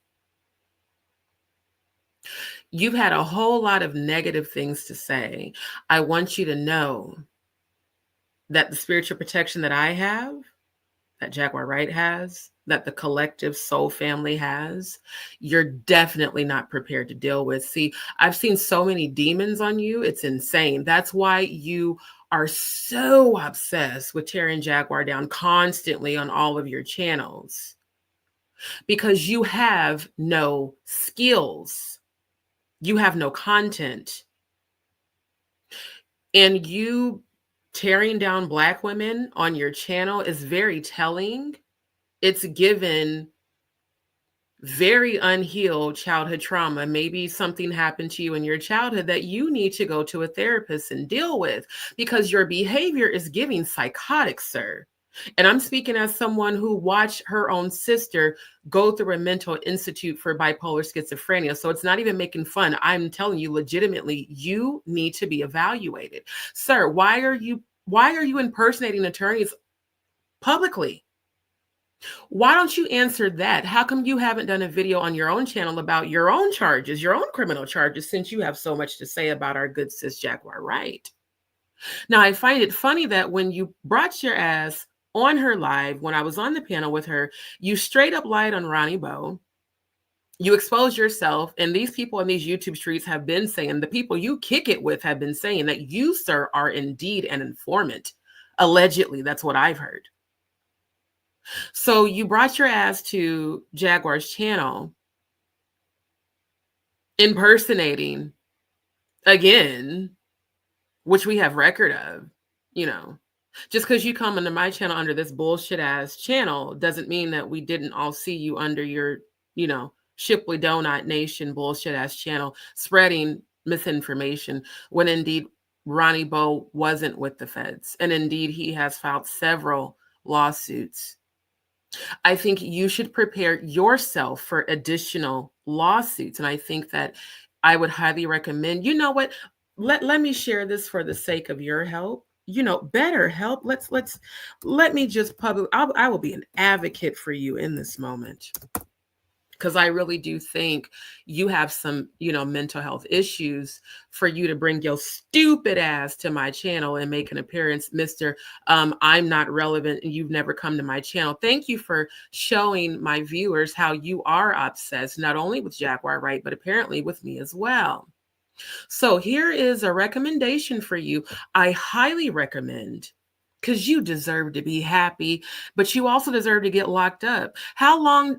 You've had a whole lot of negative things to say. I want you to know that the spiritual protection that I have, that Jaguar Wright has, that the collective soul family has, you're definitely not prepared to deal with. See, I've seen so many demons on you. It's insane. That's why you are so obsessed with tearing Jaguar down constantly on all of your channels, because you have no skills. You have no content. And you tearing down Black women on your channel is very telling. It's given very unhealed childhood trauma. Maybe something happened to you in your childhood that you need to go to a therapist and deal with, because your behavior is giving psychotic, sir. And I'm speaking as someone who watched her own sister go through a mental institute for bipolar schizophrenia. So it's not even making fun. I'm telling you, legitimately, you need to be evaluated. Sir, why are you impersonating attorneys publicly? Why don't you answer that? How come you haven't done a video on your own channel about your own charges, your own criminal charges, since you have so much to say about our good sis Jaguar Wright? Now, I find it funny that when you brought your ass on her live, when I was on the panel with her, you straight up lied on Ronnie Bo. You exposed yourself, and these people in these YouTube streets have been saying, the people you kick it with have been saying that you, sir, are indeed an informant. Allegedly, that's what I've heard. So you brought your ass to Jaguar's channel, impersonating again, which we have record of. Just because you come into my channel under this bullshit ass channel doesn't mean that we didn't all see you under your, Shipley Donut Nation bullshit ass channel spreading misinformation, when indeed Ronnie Bo wasn't with the feds. And indeed he has filed several lawsuits. I think you should prepare yourself for additional lawsuits. And I think that I would highly recommend, you know what, let me share this for the sake of your help. Better help. Let me just I will be an advocate for you in this moment, because I really do think you have some, mental health issues for you to bring your stupid ass to my channel and make an appearance, Mr. I'm not relevant and you've never come to my channel. Thank you for showing my viewers how you are obsessed, not only with Jaguar Wright, but apparently with me as well. So here is a recommendation for you. I highly recommend, because you deserve to be happy, but you also deserve to get locked up. How long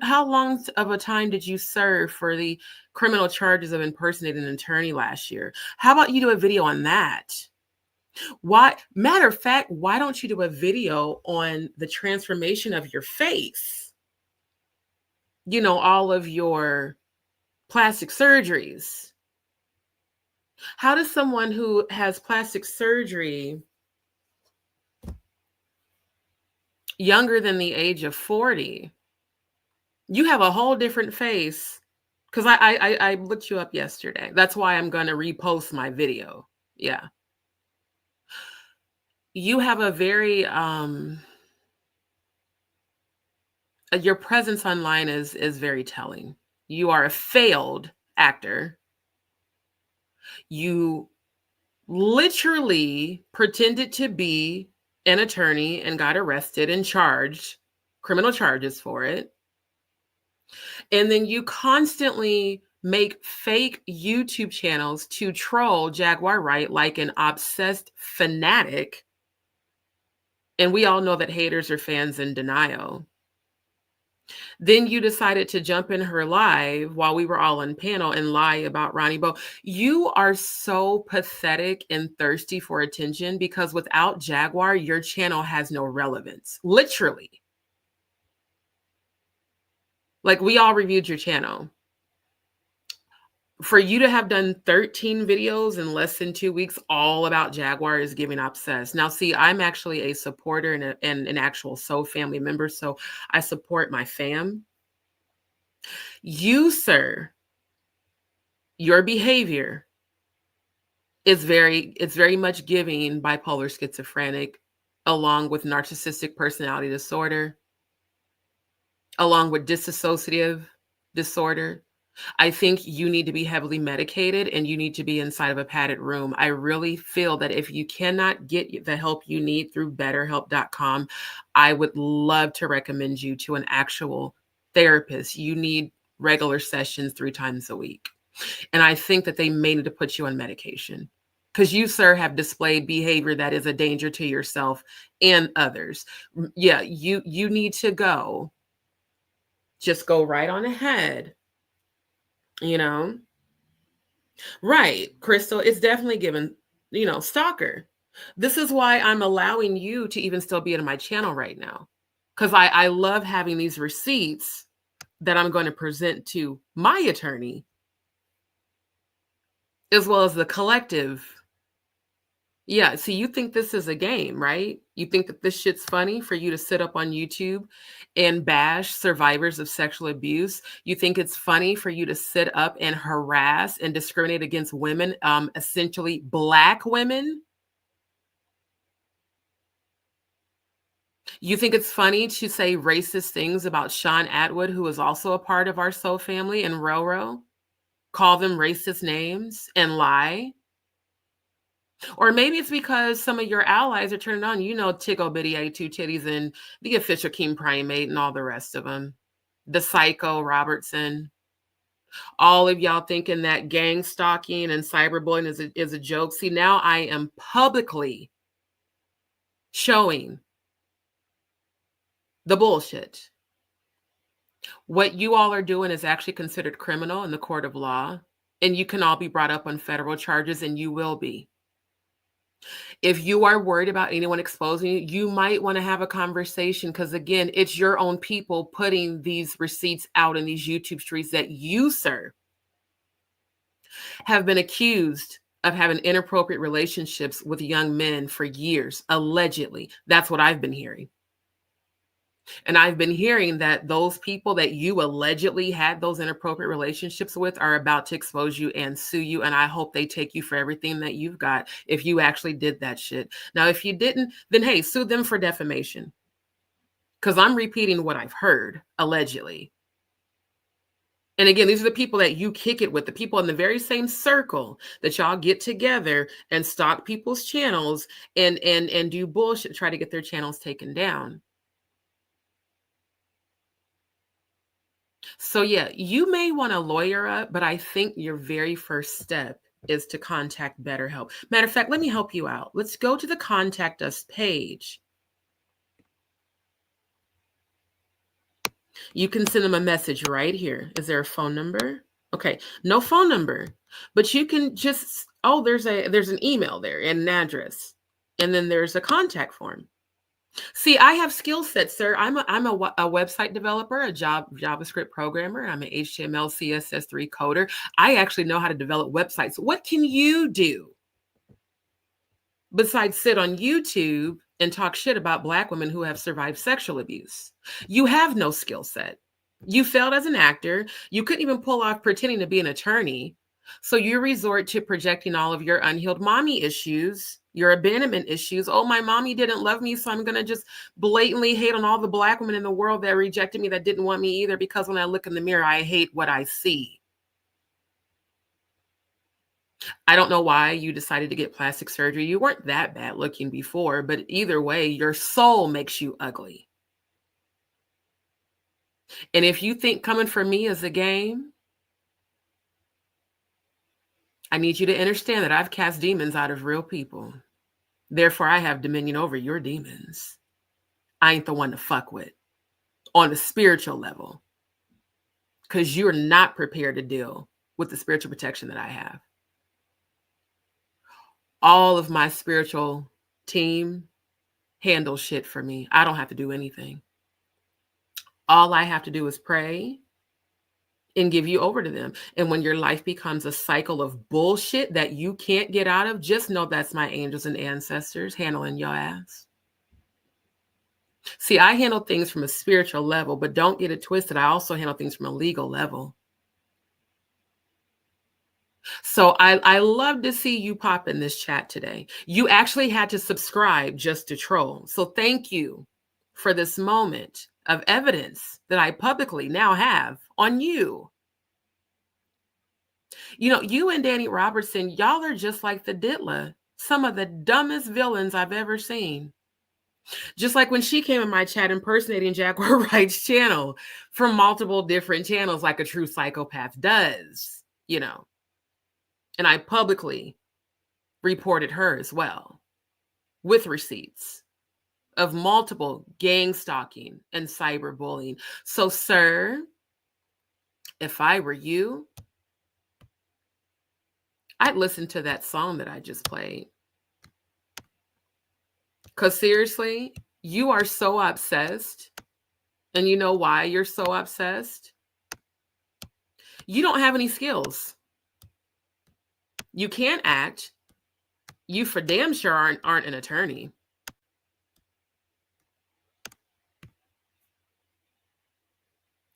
of a time did you serve for the criminal charges of impersonating an attorney last year? How about you do a video on that? Matter of fact, why don't you do a video on the transformation of your face? All of your plastic surgeries. How does someone who has plastic surgery younger than the age of 40, you have a whole different face? Because I looked you up yesterday. That's why I'm going to repost my video. Yeah. You have a very, your presence online is very telling. You are a failed actor. You literally pretended to be an attorney and got arrested and charged criminal charges for it. And then you constantly make fake YouTube channels to troll Jaguar Wright like an obsessed fanatic. And we all know that haters are fans in denial. Then you decided to jump in her live while we were all on panel and lie about Ronnie Bo. You are so pathetic and thirsty for attention, because without Jaguar, your channel has no relevance. Literally. Like, we all reviewed your channel. For you to have done 13 videos in less than 2 weeks, all about Jaguar, is giving obsessed. Now, see, I'm actually a supporter and an actual soul family member, so I support my fam. You, sir, your behavior is very much giving bipolar schizophrenic, along with narcissistic personality disorder, along with dissociative disorder. I think you need to be heavily medicated and you need to be inside of a padded room. I really feel that if you cannot get the help you need through betterhelp.com, I would love to recommend you to an actual therapist. You need regular sessions 3 times a week. And I think that they may need to put you on medication because you, sir, have displayed behavior that is a danger to yourself and others. Yeah, you need to go. Just go right on ahead. You know, right, Crystal, it's definitely given, stalker. This is why I'm allowing you to even still be in my channel right now. Because I love having these receipts that I'm going to present to my attorney, as well as the collective. Yeah, see, you think this is a game, right? You think that this shit's funny for you to sit up on YouTube and bash survivors of sexual abuse? You think it's funny for you to sit up and harass and discriminate against women, essentially Black women? You think it's funny to say racist things about Sean Atwood, who is also a part of our soul family, and RoRo? Call them racist names and lie? Or maybe it's because some of your allies are turning on, Tickle Bitty A2 Titties and the official King Primate and all the rest of them. The Psycho Robertson. All of y'all thinking that gang stalking and cyberbullying is a joke. See, now I am publicly showing the bullshit. What you all are doing is actually considered criminal in the court of law, and you can all be brought up on federal charges, and you will be. If you are worried about anyone exposing you, you might want to have a conversation because, again, it's your own people putting these receipts out in these YouTube streets that you, sir, have been accused of having inappropriate relationships with young men for years, allegedly. That's what I've been hearing. And I've been hearing that those people that you allegedly had those inappropriate relationships with are about to expose you and sue you. And I hope they take you for everything that you've got if you actually did that shit. Now, if you didn't, then hey, sue them for defamation. Because I'm repeating what I've heard, allegedly. And again, these are the people that you kick it with, the people in the very same circle that y'all get together and stalk people's channels and do bullshit, try to get their channels taken down. So yeah, you may want to lawyer up, but I think your very first step is to contact BetterHelp. Matter of fact, let me help you out. Let's go to the Contact Us page. You can send them a message right here. Is there a phone number? Okay, no phone number, but you can just, there's an email there and an address, and then there's a contact form. See, I have skill sets, sir. I'm a website developer, a JavaScript programmer. I'm an HTML, CSS3 coder. I actually know how to develop websites. What can you do besides sit on YouTube and talk shit about Black women who have survived sexual abuse? You have no skill set. You failed as an actor. You couldn't even pull off pretending to be an attorney. So you resort to projecting all of your unhealed mommy issues, your abandonment issues. Oh, my mommy didn't love me, so I'm going to just blatantly hate on all the Black women in the world that rejected me, that didn't want me either, because when I look in the mirror, I hate what I see. I don't know why you decided to get plastic surgery. You weren't that bad looking before, but either way, your soul makes you ugly. And if you think coming for me is a game, I need you to understand that I've cast demons out of real people. Therefore, I have dominion over your demons. I ain't the one to fuck with on the spiritual level, because you're not prepared to deal with the spiritual protection that I have. All of my spiritual team handles shit for me. I don't have to do anything. All I have to do is pray and give you over to them. And when your life becomes a cycle of bullshit that you can't get out of, just know that's my angels and ancestors handling your ass. See, I handle things from a spiritual level, but don't get it twisted. I also handle things from a legal level. So I love to see you pop in this chat today. You actually had to subscribe just to troll. So thank you for this moment of evidence that I publicly now have on you. You know, you and Danny Robertson, y'all are just like the Ditla, some of the dumbest villains I've ever seen. Just like when she came in my chat impersonating Jaguar Wright's channel from multiple different channels, like a true psychopath does, you know. And I publicly reported her as well with receipts of multiple gang stalking and cyberbullying. So, sir, if I were you, I'd listen to that song that I just played. Because seriously, you are so obsessed. And you know why you're so obsessed? You don't have any skills. You can't act. You for damn sure aren't an attorney.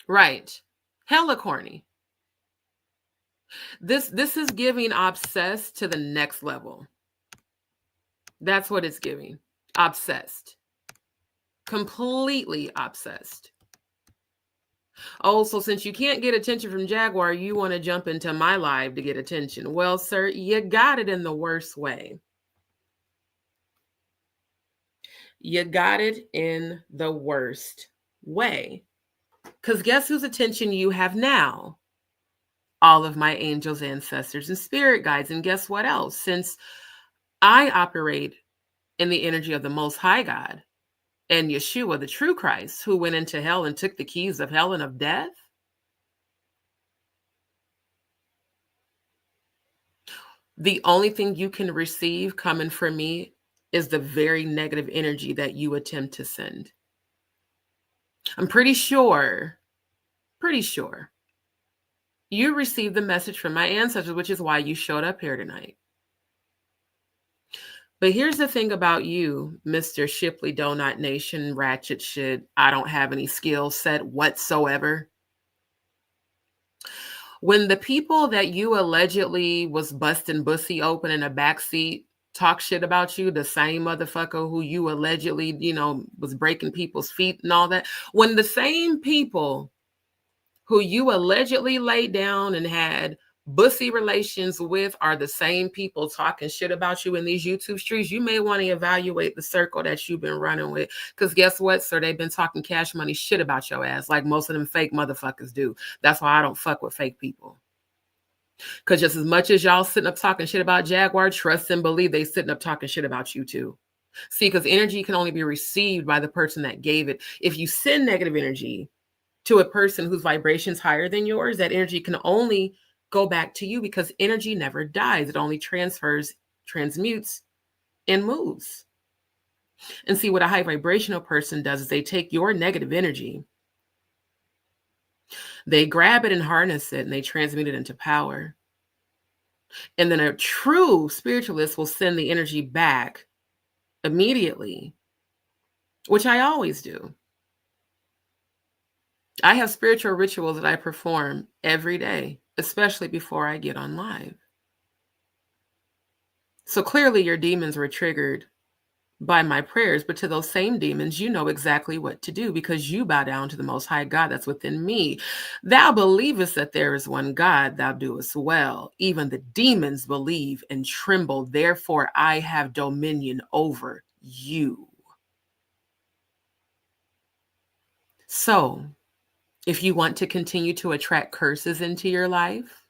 Right. Hella corny. This is giving obsessed to the next level. That's what it's giving. Obsessed. Completely obsessed. Oh, so since you can't get attention from Jaguar, you want to jump into my live to get attention. Well, sir, you got it in the worst way. You got it in the worst way. Because guess whose attention you have now? All of my angels, ancestors, and spirit guides. And guess what else? Since I operate in the energy of the Most High God and Yeshua, the true Christ, who went into hell and took the keys of hell and of death, the only thing you can receive coming from me is the very negative energy that you attempt to send. I'm pretty sure you received the message from my ancestors, which is why you showed up here tonight. But here's the thing about you, Mr. Shipley Donut Nation, ratchet shit, I don't have any skill set whatsoever. When the people that you allegedly was busting bussy open in a backseat talk shit about you, the same motherfucker who you allegedly, you know, was breaking people's feet and all that, when the same people who you allegedly laid down and had bussy relations with are the same people talking shit about you in these YouTube streets, you may want to evaluate the circle that you've been running with. Because guess what, sir? They've been talking cash money shit about your ass like most of them fake motherfuckers do. That's why I don't fuck with fake people. Because just as much as y'all sitting up talking shit about Jaguar, trust and believe they sitting up talking shit about you too. See, because energy can only be received by the person that gave it. If you send negative energy to a person whose vibration's higher than yours, that energy can only go back to you because energy never dies. It only transfers, transmutes, and moves. And see, what a high vibrational person does is they take your negative energy, they grab it and harness it, and they transmute it into power. And then a true spiritualist will send the energy back immediately, which I always do. I have spiritual rituals that I perform every day, especially before I get on live. So clearly your demons were triggered by my prayers, but to those same demons, you know exactly what to do because you bow down to the Most High God that's within me. Thou believest that there is one God, thou doest well. Even the demons believe and tremble. Therefore, I have dominion over you. So, if you want to continue to attract curses into your life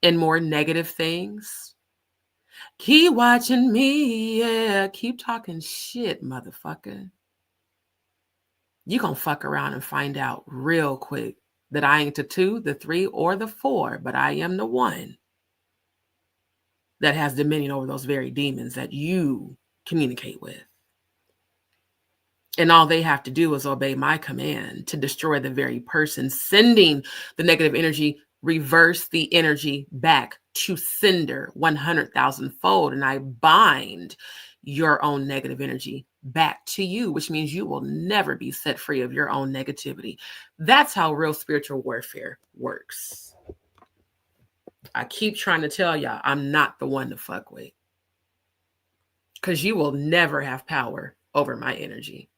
and more negative things, keep watching me, yeah. Keep talking shit, motherfucker. You're going to fuck around and find out real quick that I ain't the 2, the 3, or the 4, but I am the one that has dominion over those very demons that you communicate with. And all they have to do is obey my command to destroy the very person sending the negative energy, reverse the energy back to sender 100,000-fold. And I bind your own negative energy back to you, which means you will never be set free of your own negativity. That's how real spiritual warfare works. I keep trying to tell y'all, I'm not the one to fuck with. Because you will never have power over my energy.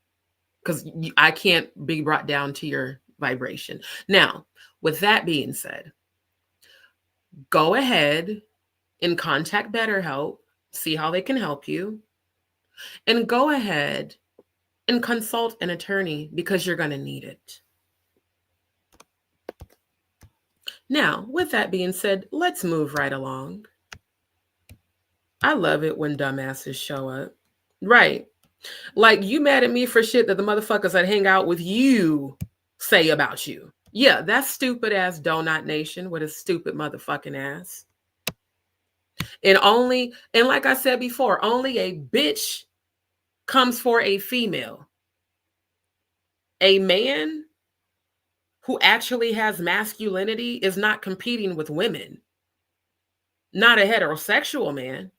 Because I can't be brought down to your vibration. Now, with that being said, go ahead and contact BetterHelp, see how they can help you, and go ahead and consult an attorney because you're going to need it. Now, with that being said, let's move right along. I love it when dumbasses show up. Right. Like, you mad at me for shit that the motherfuckers that hang out with you say about you. Yeah, that's stupid ass Donut Nation with a stupid motherfucking ass. And like I said before, only a bitch comes for a female. A man who actually has masculinity is not competing with women. Not a heterosexual man.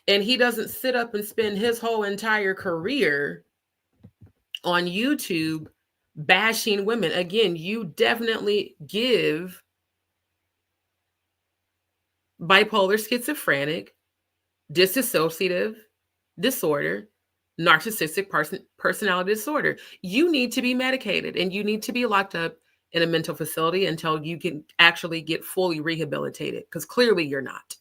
And he doesn't sit up and spend his whole entire career on YouTube bashing women. Again, you definitely give bipolar schizophrenic, dissociative disorder, narcissistic personality disorder. You need to be medicated and you need to be locked up in a mental facility until you can actually get fully rehabilitated, because clearly you're not.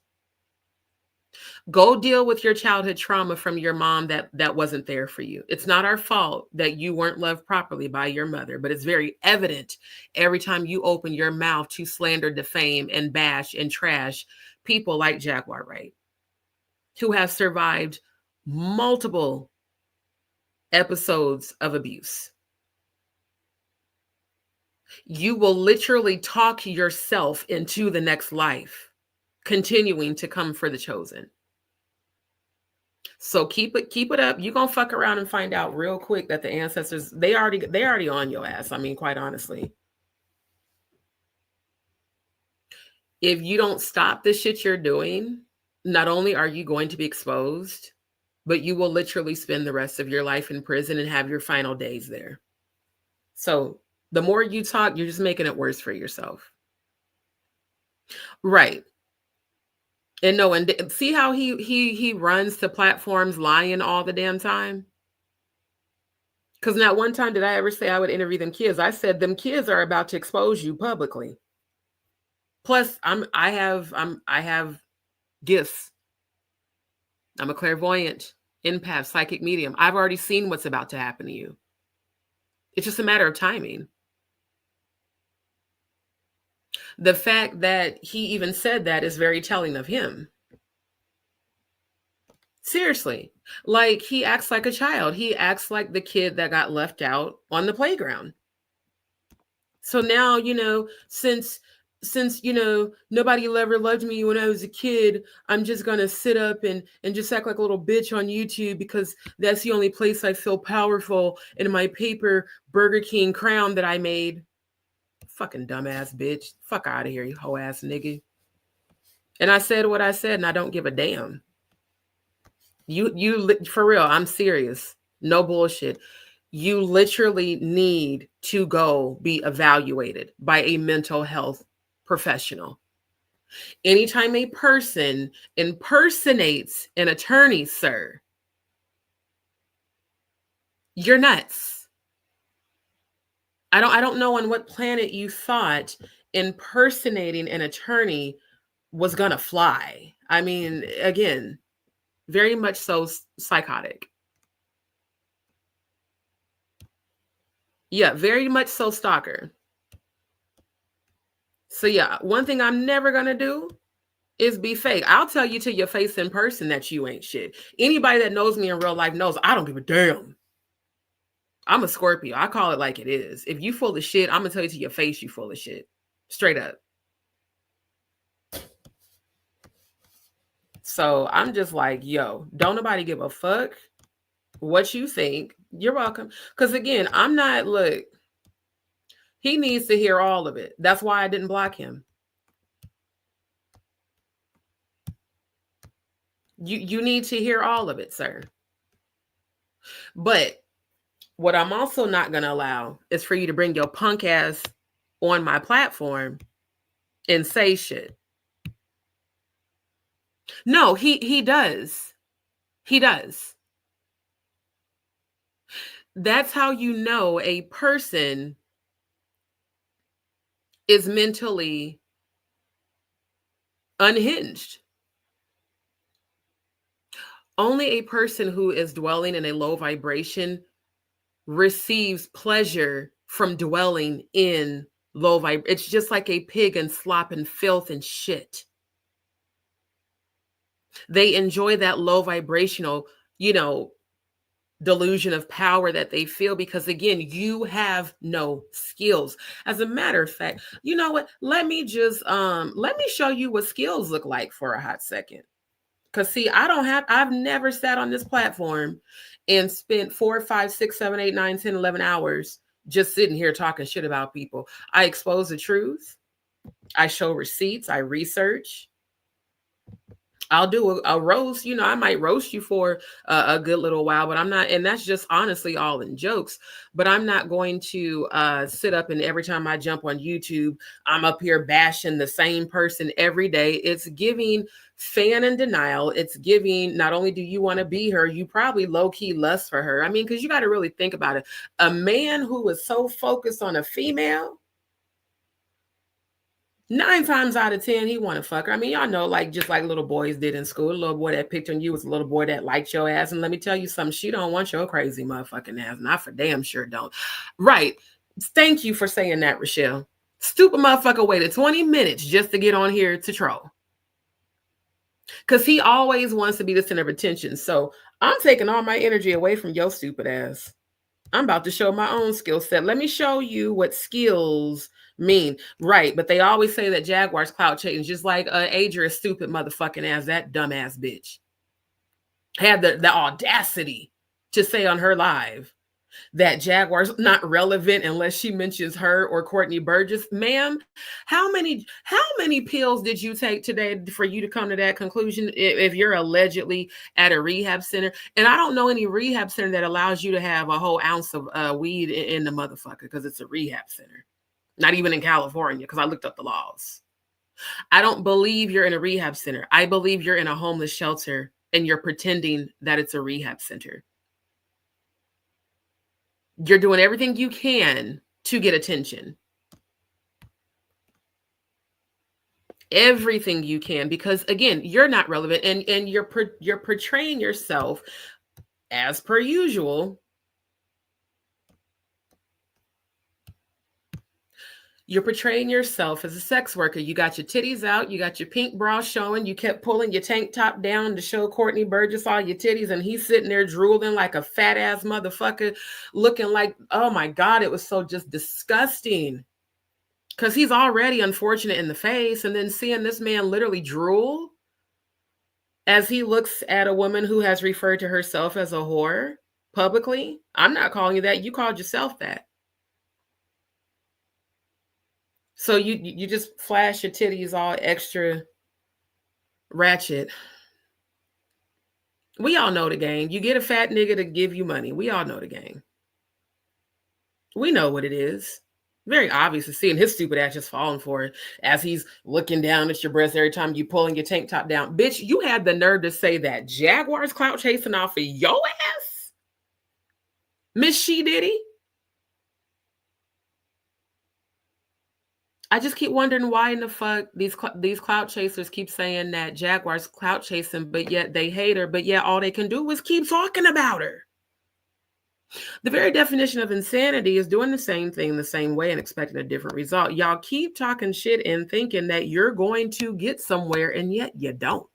Go deal with your childhood trauma from your mom that wasn't there for you. It's not our fault that you weren't loved properly by your mother, but it's very evident every time you open your mouth to slander, defame, and bash and trash people like Jaguar Wright, who have survived multiple episodes of abuse. You will literally talk yourself into the next life, continuing to come for the chosen. So keep it up. You're gonna fuck around and find out real quick that the ancestors, they already on your ass. I mean, quite honestly. If you don't stop the shit you're doing, not only are you going to be exposed, but you will literally spend the rest of your life in prison and have your final days there. So the more you talk, you're just making it worse for yourself. Right. And no, and see how he runs to platforms lying all the damn time? Because not one time did I ever say I would interview them kids. I said them kids are about to expose you publicly. Plus, I have gifts. I'm a clairvoyant, empath, psychic medium. I've already seen what's about to happen to you. It's just a matter of timing. The fact that he even said that is very telling of him. Seriously. Like, he acts like a child. He acts like the kid that got left out on the playground. So now, since nobody ever loved me when I was a kid, I'm just gonna sit up and just act like a little bitch on YouTube because that's the only place I feel powerful in my paper Burger King crown that I made. Fucking dumbass bitch. Fuck out of here, you hoe ass nigga. And I said what I said, and I don't give a damn. You for real, I'm serious. No bullshit. You literally need to go be evaluated by a mental health professional. Anytime a person impersonates an attorney, sir, you're nuts. I don't know on what planet you thought impersonating an attorney was gonna fly. I mean, again, very much so psychotic. Yeah, very much so stalker. So yeah, one thing I'm never gonna do is be fake. I'll tell you to your face in person that you ain't shit. Anybody that knows me in real life knows I don't give a damn. I'm a Scorpio. I call it like it is. If you full of shit, I'm gonna tell you to your face you full of shit. Straight up. So I'm just like, yo, don't nobody give a fuck what you think. You're welcome. Because again, look, he needs to hear all of it. That's why I didn't block him. You need to hear all of it, sir. But what I'm also not going to allow is for you to bring your punk ass on my platform and say shit. No, he does. He does. That's how you know a person is mentally unhinged. Only a person who is dwelling in a low vibration receives pleasure from dwelling in low vibration. It's just like a pig in slop and filth and shit. They enjoy that low vibrational, delusion of power that they feel because, again, you have no skills. As a matter of fact, you know what? Let me show you what skills look like for a hot second. Because see, I've never sat on this platform and spent 4, 5, 6, 7, 8, 9, 10, 11 hours just sitting here talking shit about people. I expose the truth. I show receipts. I research. I'll do a roast. I might roast you for a good little while, but I'm not, and that's just honestly all in jokes, but I'm not going to sit up and every time I jump on YouTube, I'm up here bashing the same person every day. It's giving fan and denial. It's giving, not only do you want to be her, you probably low-key lust for her. I mean, because you got to really think about it. A man who is so focused on a female, 9 times out of 10, he want to fuck her. I mean, y'all know, just like little boys did in school. The little boy that picked on you was a little boy that liked your ass. And let me tell you something, she don't want your crazy motherfucking ass. And I for damn sure don't. Right. Thank you for saying that, Rochelle. Stupid motherfucker waited 20 minutes just to get on here to troll. Because he always wants to be the center of attention. So I'm taking all my energy away from your stupid ass. I'm about to show my own skill set. Let me show you what skills mean. Right. But they always say that Jaguar's clout chasing, just like Adria's stupid motherfucking ass, that dumbass bitch had the audacity to say on her live that Jaguar's not relevant unless she mentions her or Courtney Burgess. Ma'am, how many pills did you take today for you to come to that conclusion if you're allegedly at a rehab center? And I don't know any rehab center that allows you to have a whole ounce of weed in the motherfucker because it's a rehab center. Not even in California, because I looked up the laws. I don't believe you're in a rehab center. I believe you're in a homeless shelter and you're pretending that it's a rehab center. You're doing everything you can to get attention. Everything you can, because again, you're not relevant and you're portraying yourself as per usual. You're portraying yourself as a sex worker. You got your titties out. You got your pink bra showing. You kept pulling your tank top down to show Courtney Burgess all your titties. And he's sitting there drooling like a fat ass motherfucker looking like, oh my God, it was so just disgusting. Because he's already unfortunate in the face. And then seeing this man literally drool as he looks at a woman who has referred to herself as a whore publicly. I'm not calling you that. You called yourself that. So you just flash your titties all extra ratchet. We all know the game. You get a fat nigga to give you money. We all know the game. We know what it is. Very obvious to see, and his stupid ass just falling for it as he's looking down at your breast every time you pulling your tank top down. Bitch, you had the nerve to say that Jaguar's clout chasing off of your ass? Miss She Diddy? I just keep wondering why in the fuck these clout chasers keep saying that Jaguar's clout chasing, but yet they hate her, but yet all they can do is keep talking about her. The very definition of insanity is doing the same thing the same way and expecting a different result. Y'all keep talking shit and thinking that you're going to get somewhere, and yet you don't.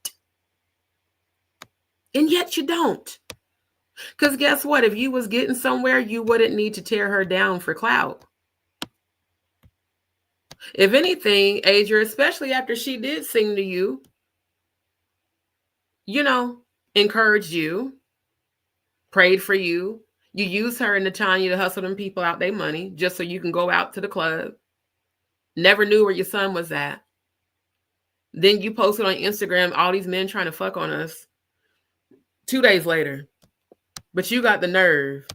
And yet you don't. Because guess what? If you was getting somewhere, you wouldn't need to tear her down for clout. If anything, Adria, especially after she did sing to you, encouraged you, prayed for you. You used her and Natanya to hustle them people out their money just so you can go out to the club. Never knew where your son was at. Then you posted on Instagram, all these men trying to fuck on us 2 days later. But you got the nerve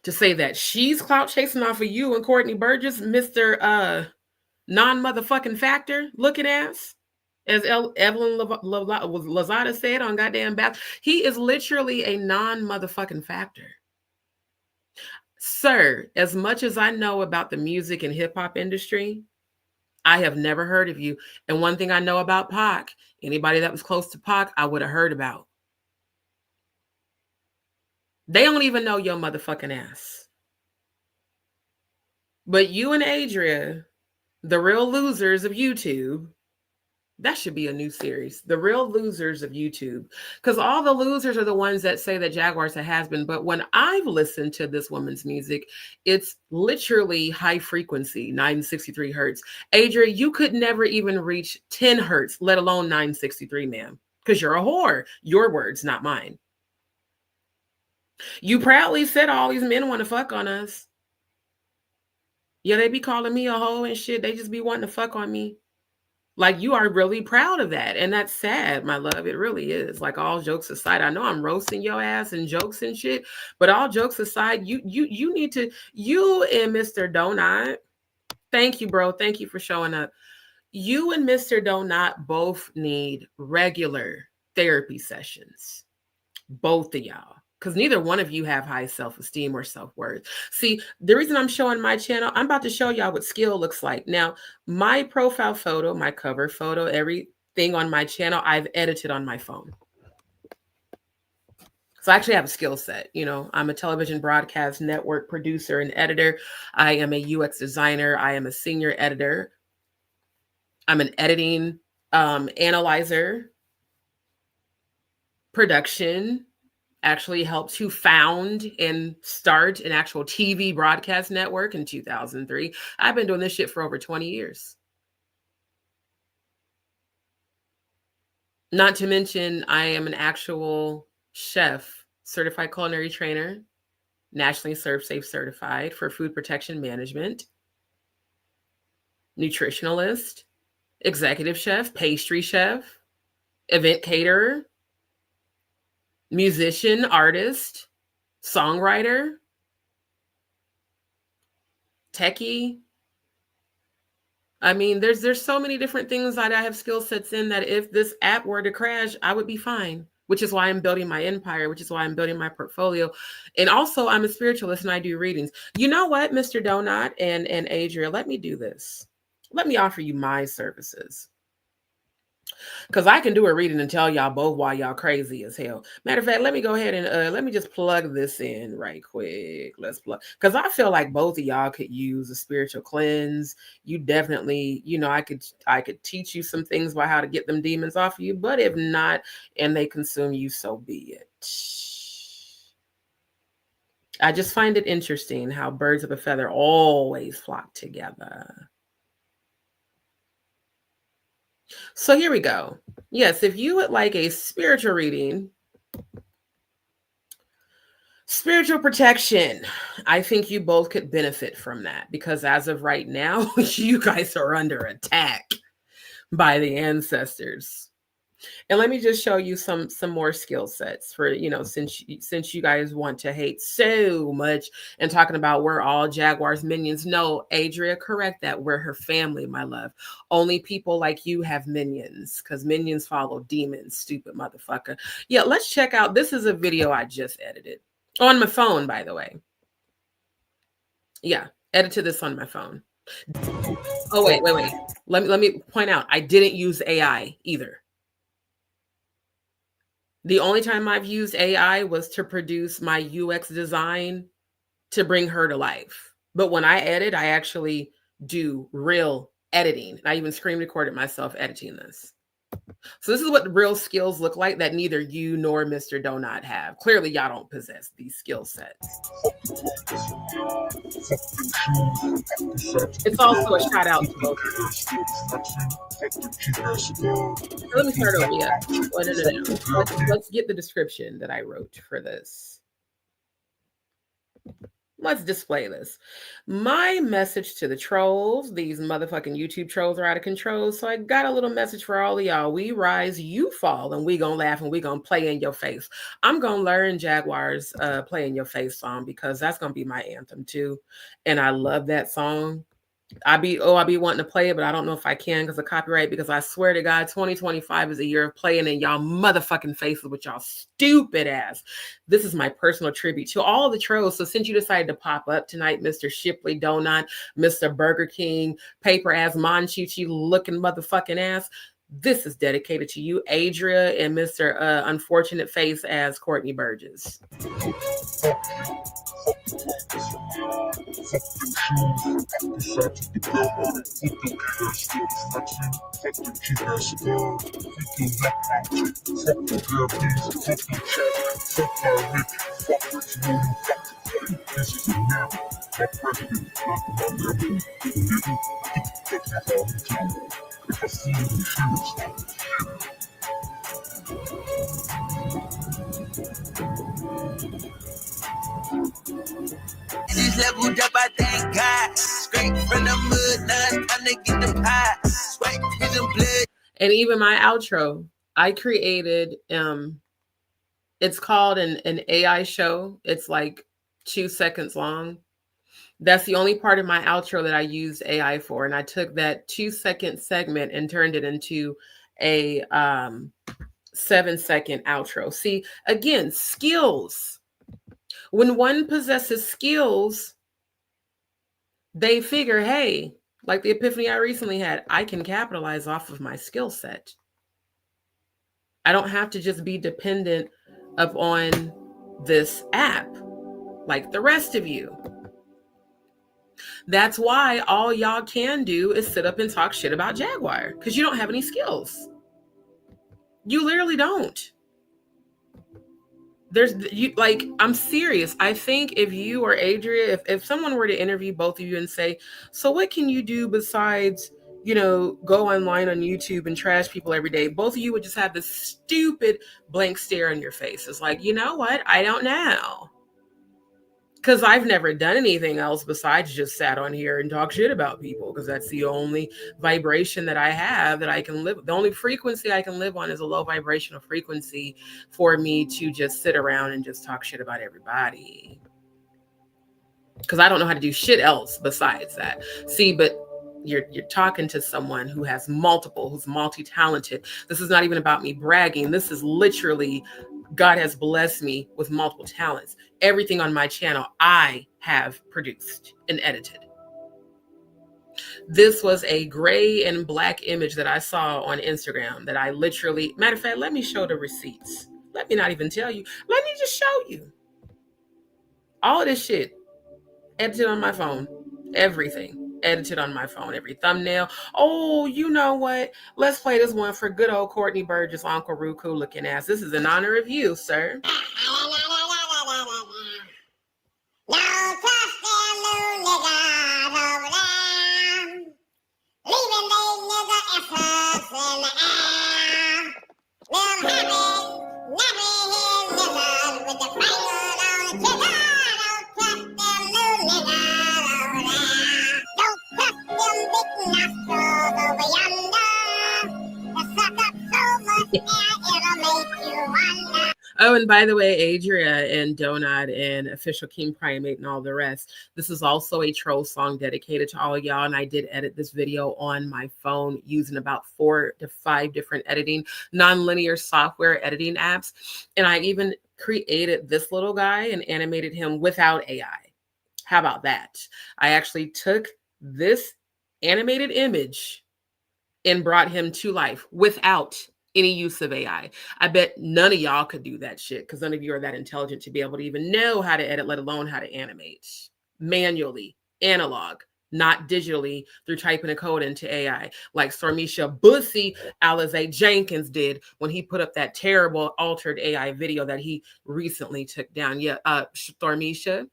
to say that she's clout chasing off of you and Courtney Burgess, Mr. Non-motherfucking factor looking ass, as Evelyn Lozada said on goddamn Bath. He is literally a non-motherfucking factor. Sir, as much as I know about the music and hip hop industry, I have never heard of you. And one thing I know about Pac, anybody that was close to Pac, I would have heard about. They don't even know your motherfucking ass. But you and Adria, the real losers of YouTube, that should be a new series. The real losers of YouTube. Because all the losers are the ones that say that Jaguar's a has-been. But when I've listened to this woman's music, it's literally high frequency, 963 hertz. Adria, you could never even reach 10 hertz, let alone 963, ma'am. Because you're a whore. Your words, not mine. You proudly said all these men want to fuck on us. Yeah, they be calling me a hoe and shit. They just be wanting to fuck on me. Like, you are really proud of that. And that's sad, my love. It really is. Like, all jokes aside, I know I'm roasting your ass and jokes and shit, but all jokes aside, you need to, you and Mr. Donut, thank you, bro. Thank you for showing up. You and Mr. Donut both need regular therapy sessions. Both of y'all. Because neither one of you have high self-esteem or self-worth. See, the reason I'm showing my channel, I'm about to show y'all what skill looks like. Now, my profile photo, my cover photo, everything on my channel, I've edited on my phone. So I actually have a skill set. You know, I'm a television broadcast network producer and editor. I am a UX designer. I am a senior editor. I'm an editing analyzer, production, actually helped to found and start an actual TV broadcast network in 2003. I've been doing this shit for over 20 years. Not to mention, I am an actual chef, certified culinary trainer, nationally ServSafe certified for food protection management, nutritionalist, executive chef, pastry chef, event caterer, musician, artist, songwriter, techie. I mean, there's so many different things that I have skill sets in that if this app were to crash, I would be fine, which is why I'm building my empire, which is why I'm building my portfolio. And also, I'm a spiritualist and I do readings. You know what, Mr. Donut and Adria, let me do this. Let me offer you my services. Because I can do a reading and tell y'all both why y'all crazy as hell. Matter of fact, let me go ahead and let me just plug this in right quick. Let's plug, because I feel like both of y'all could use a spiritual cleanse. You definitely, you know, I could teach you some things about how to get them demons off of you. But if not, and they consume you, so be it. I just find it interesting how birds of a feather always flock together. So here we go. Yes, if you would like a spiritual reading, spiritual protection, I think you both could benefit from that because as of right now, you guys are under attack by the ancestors. And let me just show you some more skill sets for, you know, since you guys want to hate so much and talking about we're all Jaguar's minions. No, Adria, correct that. We're her family, my love. Only people like you have minions because minions follow demons, stupid motherfucker. Yeah, let's check out. This is a video I just edited on my phone, by the way. Yeah, edited this on my phone. Oh, wait. Let me point out, I didn't use AI either. The only time I've used AI was to produce my UX design to bring her to life. But when I edit, I actually do real editing. I even screen recorded myself editing this. So this is what the real skills look like that neither you nor Mr. Donut have. Clearly, y'all don't possess these skill sets. It's also a shout out to both of you. Let me start over. Yeah. No. Let's get the description that I wrote for this. Let's display this. My message to the trolls, these motherfucking YouTube trolls are out of control. So I got a little message for all of y'all. We rise, you fall, and we gonna laugh and we gonna play in your face. I'm gonna learn Jaguar's play in your face song because that's gonna be my anthem too. And I love that song. I be wanting to play it, but I don't know if I can because of copyright, because I swear to God, 2025 is a year of playing in y'all motherfucking faces with y'all stupid ass. This is my personal tribute to all the trolls. So since you decided to pop up tonight, Mr. Shipley Donut, Mr. Burger King, paper ass Monchichi looking motherfucking ass, this is dedicated to you, Adria, and Mr. Unfortunate Face as Courtney Burgess. These leveled up, I thank God. Straight from the mud, now it's time to get the pie. Sweat, tears, and blood. And even my outro, I created, it's called an AI show. It's like 2 seconds long. That's the only part of my outro that I used AI for. And I took that 2-second segment and turned it into a 7-second outro. See, again, skills. When one possesses skills, they figure, hey, like the epiphany I recently had, I can capitalize off of my skill set. I don't have to just be dependent upon this app like the rest of you. That's why all y'all can do is sit up and talk shit about Jaguar, because you don't have any skills. You literally don't. I'm serious. I think if you or Adria, if someone were to interview both of you and say, so what can you do besides, go online on YouTube and trash people every day? Both of you would just have this stupid blank stare on your face. It's like, you know what? I don't know. Because I've never done anything else besides just sat on here and talk shit about people, because that's the only vibration that I have that I can live. The only frequency I can live on is a low vibrational frequency for me to just sit around and just talk shit about everybody. Because I don't know how to do shit else besides that. See, but you're talking to someone who has multiple, who's multi-talented. This is not even about me bragging. This is literally, God has blessed me with multiple talents. Everything on my channel, I have produced and edited. This was a gray and black image that I saw on Instagram that I literally, matter of fact, let me show the receipts. Let me not even tell you. Let me just show you. All of this shit, edited on my phone. Everything. Edited on my phone, every thumbnail. Oh, you know what? Let's play this one for good old Courtney Burgess, Uncle Ruku looking ass. This is in honor of you, sir. Oh, and by the way, Adria and Donut and Official King Primate and all the rest, this is also a troll song dedicated to all of y'all. And I did edit this video on my phone using about 4 to 5 different editing, non-linear software editing apps. And I even created this little guy and animated him without AI. How about that? I actually took this animated image and brought him to life without any use of AI. I bet none of y'all could do that shit, because none of you are that intelligent to be able to even know how to edit, let alone how to animate. Manually, analog, not digitally through typing a code into AI, like Stormisha Bussy Alize Jenkins did when he put up that terrible altered AI video that he recently took down. Yeah, Stormisha,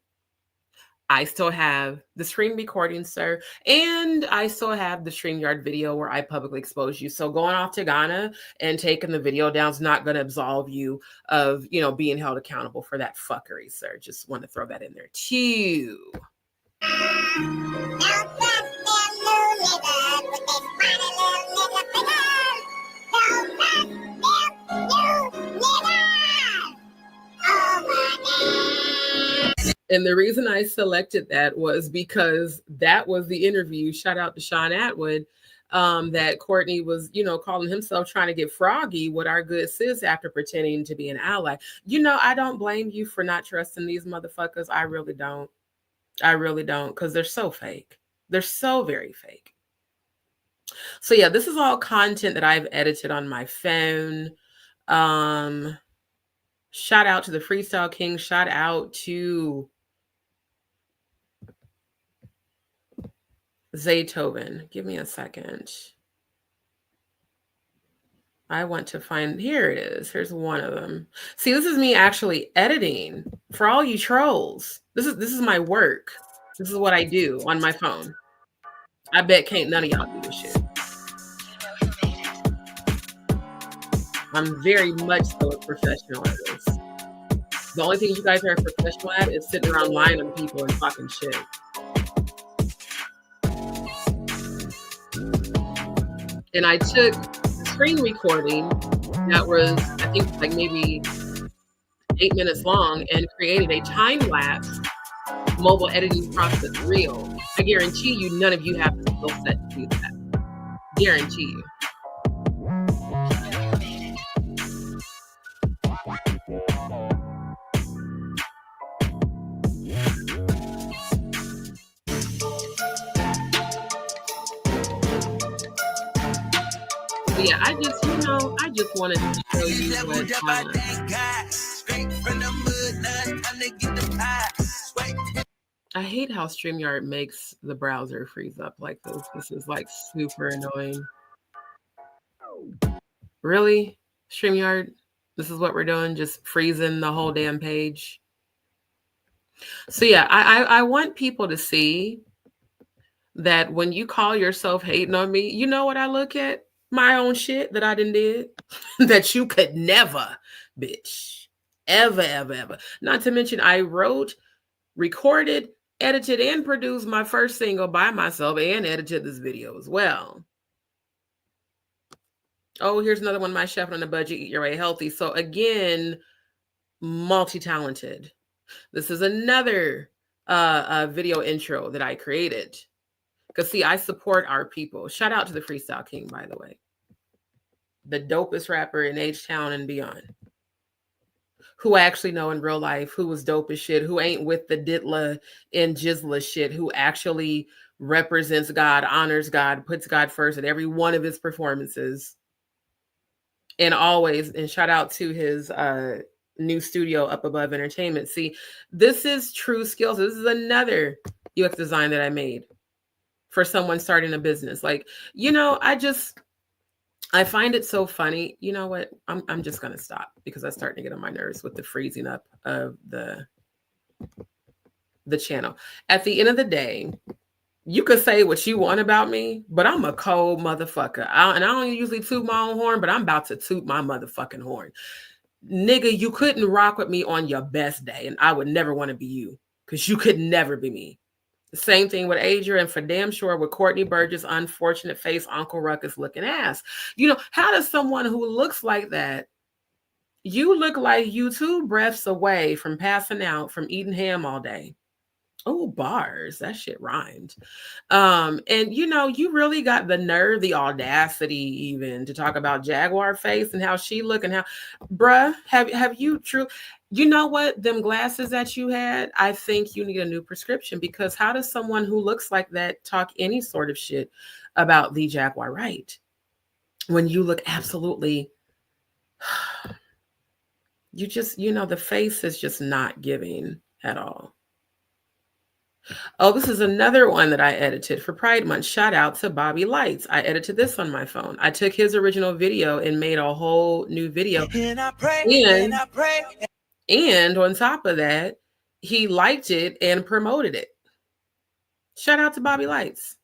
I still have the screen recording, sir, and I still have the StreamYard video where I publicly expose you. So going off to Ghana and taking the video down is not going to absolve you of, being held accountable for that fuckery, sir. Just want to throw that in there too. And the reason I selected that was because that was the interview. Shout out to Sean Atwood. That Courtney was, calling himself trying to get froggy with our good sis after pretending to be an ally. I don't blame you for not trusting these motherfuckers. I really don't. Because they're so fake. They're so very fake. So yeah, this is all content that I've edited on my phone. Shout out to the Freestyle King. Shout out to Zaytoven. Give me a second. I want to find, here it is. Here's one of them. See, this is me actually editing for all you trolls. This is my work. This is what I do on my phone. I bet can't none of y'all do this shit. I'm very much so a professional at this. The only thing you guys are professional at is sitting around lying to people and talking shit. And I took screen recording that was, I think, like maybe 8 minutes long and created a time-lapse mobile editing process reel. I guarantee you none of you have the skill set to do that. Guarantee you. Yeah, I just wanted to show you what I hate how StreamYard makes the browser freeze up like this. This is like super annoying. Really? StreamYard? This is what we're doing? Just freezing the whole damn page? So yeah, I want people to see that when you call yourself hating on me, you know what I look at? My own shit that I did that you could never, bitch, ever. Not to mention I wrote, recorded, edited, and produced my first single by myself and edited this video as well. Oh, here's another one, My Chef on a Budget, Eat Your Way Healthy. So again, multi-talented. This is another video intro that I created. Because see, I support our people. Shout out to the Freestyle King, by the way. The dopest rapper in H-Town and beyond. Who I actually know in real life, who was dope as shit, who ain't with the Ditla and Jizla shit, who actually represents God, honors God, puts God first at every one of his performances. And always, and shout out to his new studio, Up Above Entertainment. See, this is true skills. This is another UX design that I made for someone starting a business. Like, I find it so funny. You know what? I'm just going to stop because I'm starting to get on my nerves with the freezing up of the channel. At the end of the day, you could say what you want about me, but I'm a cold motherfucker. I don't usually toot my own horn, but I'm about to toot my motherfucking horn. Nigga, you couldn't rock with me on your best day, and I would never want to be you because you could never be me. Same thing with Adria, and for damn sure with Courtney Burgess' unfortunate face, Uncle Ruckus looking ass. How does someone who looks like that, you look like you 2 breaths away from passing out from eating ham all day. Oh, bars. That shit rhymed. And you really got the nerve, the audacity even to talk about Jaguar face and how she look and how, bruh, have you true? You know what? Them glasses that you had, I think you need a new prescription because how does someone who looks like that talk any sort of shit about the Jaguar Wright when you look absolutely, you just, the face is just not giving at all. Oh, this is another one that I edited for Pride Month. Shout out to Bobby Lights. I edited this on my phone. I took his original video and made a whole new video. And on top of that, he liked it and promoted it. Shout out to Bobby Lights.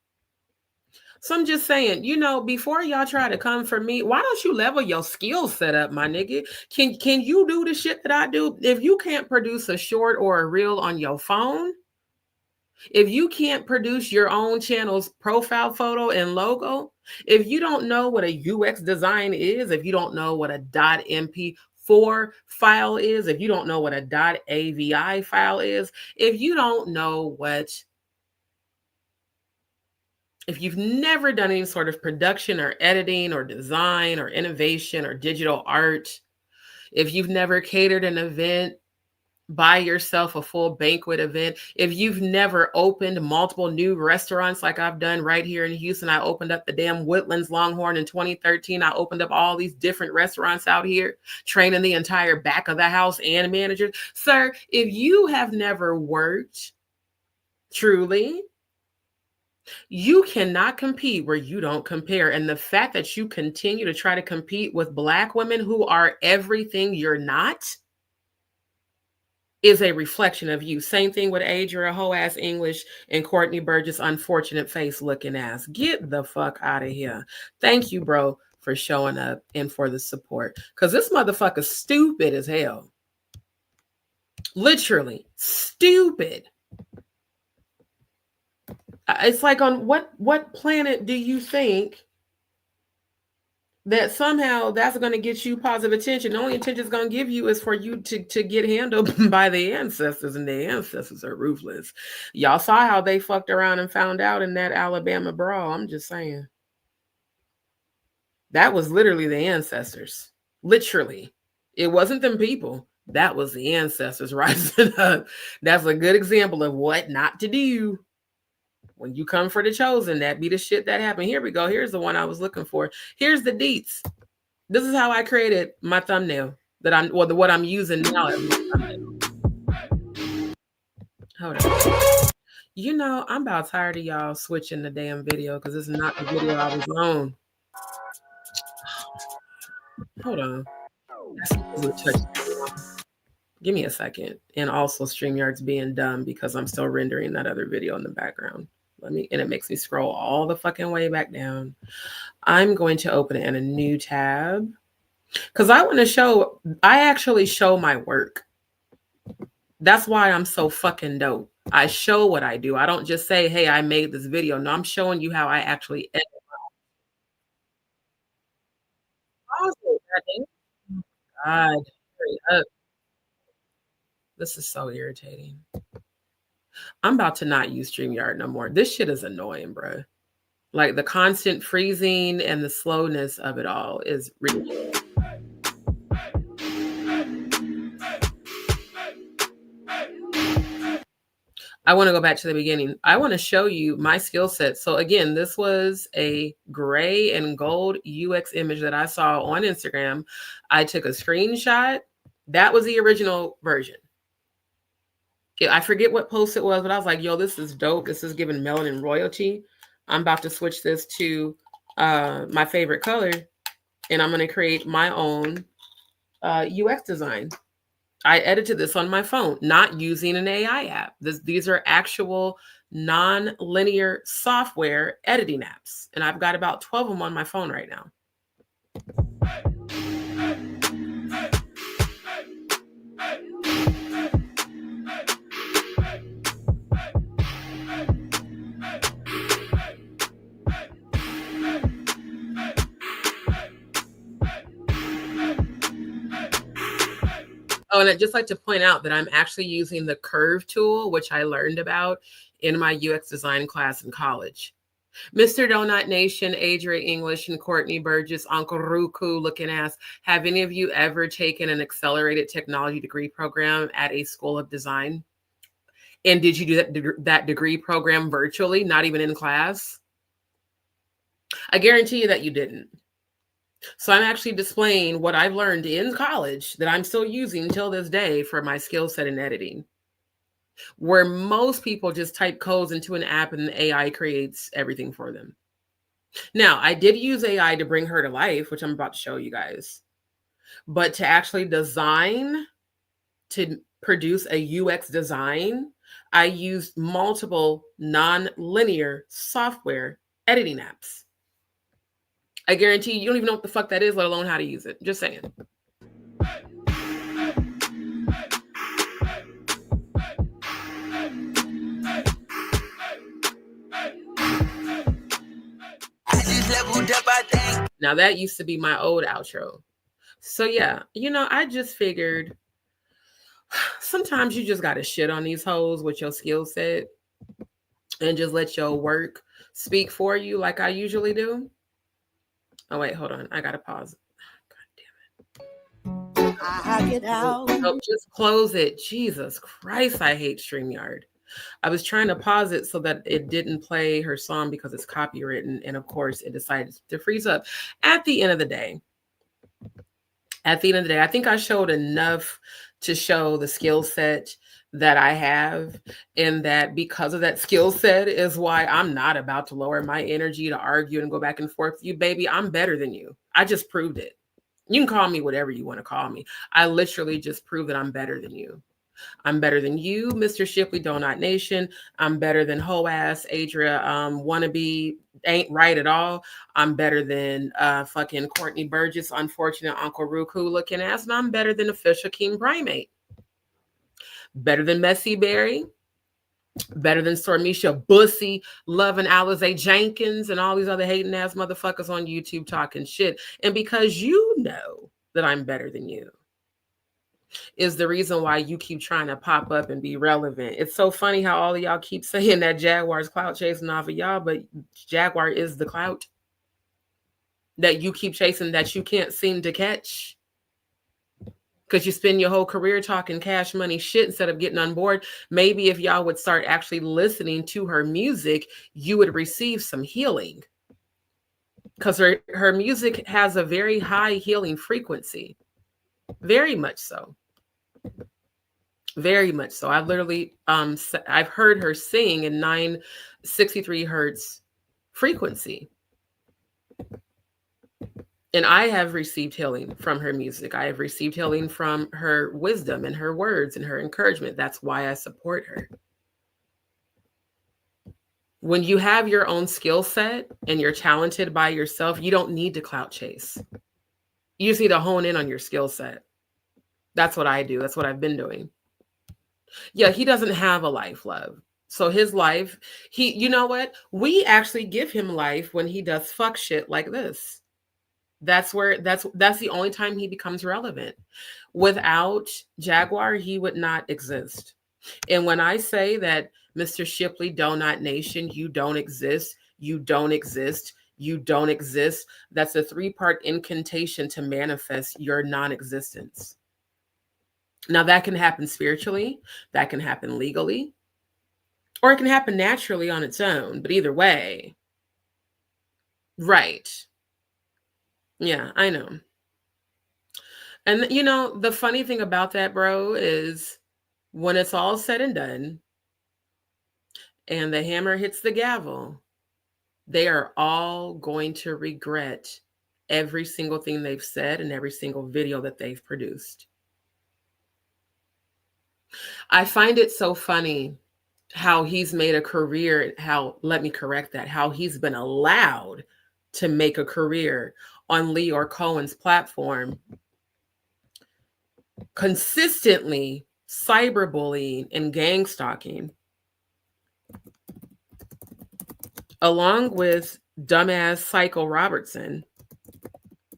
So I'm just saying, before y'all try to come for me, why don't you level your skill set up, my nigga? Can you do the shit that I do? If you can't produce a short or a reel on your phone, if you can't produce your own channel's profile photo and logo, if you don't know what a UX design is, if you don't know what a .mp .4 file is, if you don't know what a .avi file is, if you don't know if you've never done any sort of production or editing or design or innovation or digital art, if you've never catered an event by yourself, a full banquet event, if you've never opened multiple new restaurants like I've done right here in Houston, I opened up the damn Woodlands Longhorn in 2013. I opened up all these different restaurants out here, training the entire back of the house and managers. Sir, if you have never worked truly, you cannot compete where you don't compare. And the fact that you continue to try to compete with Black women who are everything you're not is a reflection of you. Same thing with Adria, hoe ass English, and Courtney Burgess, unfortunate face looking ass. Get the fuck out of here. Thank you, bro, for showing up and for the support. Because this motherfucker's stupid as hell. Literally stupid. It's like, on what planet do you think that somehow that's going to get you positive attention? The only attention it's going to give you is for you to get handled by the ancestors, and the ancestors are ruthless. Y'all saw how they fucked around and found out in that Alabama brawl. I'm just saying. That was literally the ancestors. Literally. It wasn't them people. That was the ancestors rising up. That's a good example of what not to do. When you come for the chosen, that be the shit that happened. Here we go. Here's the one I was looking for. Here's the deets. This is how I created my thumbnail what I'm using now. Hold on. You know, I'm about tired of y'all switching the damn video because this is not the video I was on. Hold on. Give me a second. And also StreamYard's being dumb because I'm still rendering that other video in the background. And it makes me scroll all the fucking way back down. I'm going to open it in a new tab because I actually show my work. That's why I'm so fucking dope. I show what I do. I don't just say, hey, I made this video. No, I'm showing you how I actually edit. God, hurry up. This is so irritating. I'm about to not use StreamYard no more. This shit is annoying, bro. Like the constant freezing and the slowness of it all is ridiculous. I want to go back to the beginning. I want to show you my skill set. So again, this was a gray and gold UX image that I saw on Instagram. I took a screenshot. That was the original version. I forget what post it was, but I was like, yo, this is dope. This is giving melanin royalty. I'm about to switch this to my favorite color, and I'm going to create my own UX design. I edited this on my phone, not using an AI app. These are actual non-linear software editing apps, and I've got about 12 of them on my phone right now. Oh, and I'd just like to point out that I'm actually using the curve tool, which I learned about in my UX design class in college. Mr. Donut Nation, Adria English, and Courtney Burgess, Uncle Ruku looking ass. Have any of you ever taken an accelerated technology degree program at a school of design? And did you do that degree program virtually, not even in class? I guarantee you that you didn't. So I'm actually displaying what I've learned in college that I'm still using till this day for my skill set in editing, where most people just type codes into an app and the AI creates everything for them. Now, I did use AI to bring her to life, which I'm about to show you guys, but to actually design, to produce a UX design, I used multiple non-linear software editing apps. I guarantee you don't even know what the fuck that is, let alone how to use it. Just saying. Now that used to be my old outro. So yeah, I just figured sometimes you just gotta shit on these hoes with your skill set and just let your work speak for you like I usually do. Oh wait, hold on. I gotta pause. God damn it. I get out. Oh, just close it. Jesus Christ, I hate StreamYard. I was trying to pause it so that it didn't play her song because it's copywritten. And of course, it decided to freeze up. At the end of the day, I think I showed enough to show the skill set that I have, and that because of that skill set is why I'm not about to lower my energy to argue and go back and forth with you, baby. I'm better than you. I just proved it. You can call me whatever you want to call me. I literally just proved that I'm better than you. I'm better than you, Mr. Shipley Donut Nation. I'm better than hoe-ass Adria wannabe ain't right at all. I'm better than fucking Courtney Burgess, unfortunate Uncle Ruku looking ass. And I'm better than official King Primate. Better than Messy Berry. Better than Stormisha Bussy, loving Alize Jenkins, and all these other hating ass motherfuckers on YouTube talking shit. And because you know that I'm better than you is the reason why you keep trying to pop up and be relevant. It's so funny how all of y'all keep saying that Jaguar's clout chasing off of y'all, but Jaguar is the clout that you keep chasing that you can't seem to catch. Because you spend your whole career talking cash money shit instead of getting on board. Maybe if y'all would start actually listening to her music, you would receive some healing. Because her music has a very high healing frequency. Very much so. Very much so. I've literally, I've heard her sing in 963 hertz frequency. And I have received healing from her music. I have received healing from her wisdom and her words and her encouragement. That's why I support her. When you have your own skill set and you're talented by yourself, you don't need to clout chase. You just need to hone in on your skill set. That's what I do. That's what I've been doing. Yeah, he doesn't have a life, love. So his life, you know what? We actually give him life when he does fuck shit like this. That's the only time he becomes relevant. Without Jaguar, he would not exist. And when I say that, Mr. Shipley Donut Nation, you don't exist, you don't exist, you don't exist, that's a 3-part incantation to manifest your non-existence. Now that can happen spiritually, that can happen legally, or it can happen naturally on its own, but either way. Right. Yeah, I know. And the funny thing about that, bro, is when it's all said and done and the hammer hits the gavel, they are all going to regret every single thing they've said and every single video that they've produced. I find it so funny how he's made a career, let me correct that, how he's been allowed to make a career on Leor Cohen's platform, consistently cyberbullying and gang stalking, along with dumbass Psycho Robertson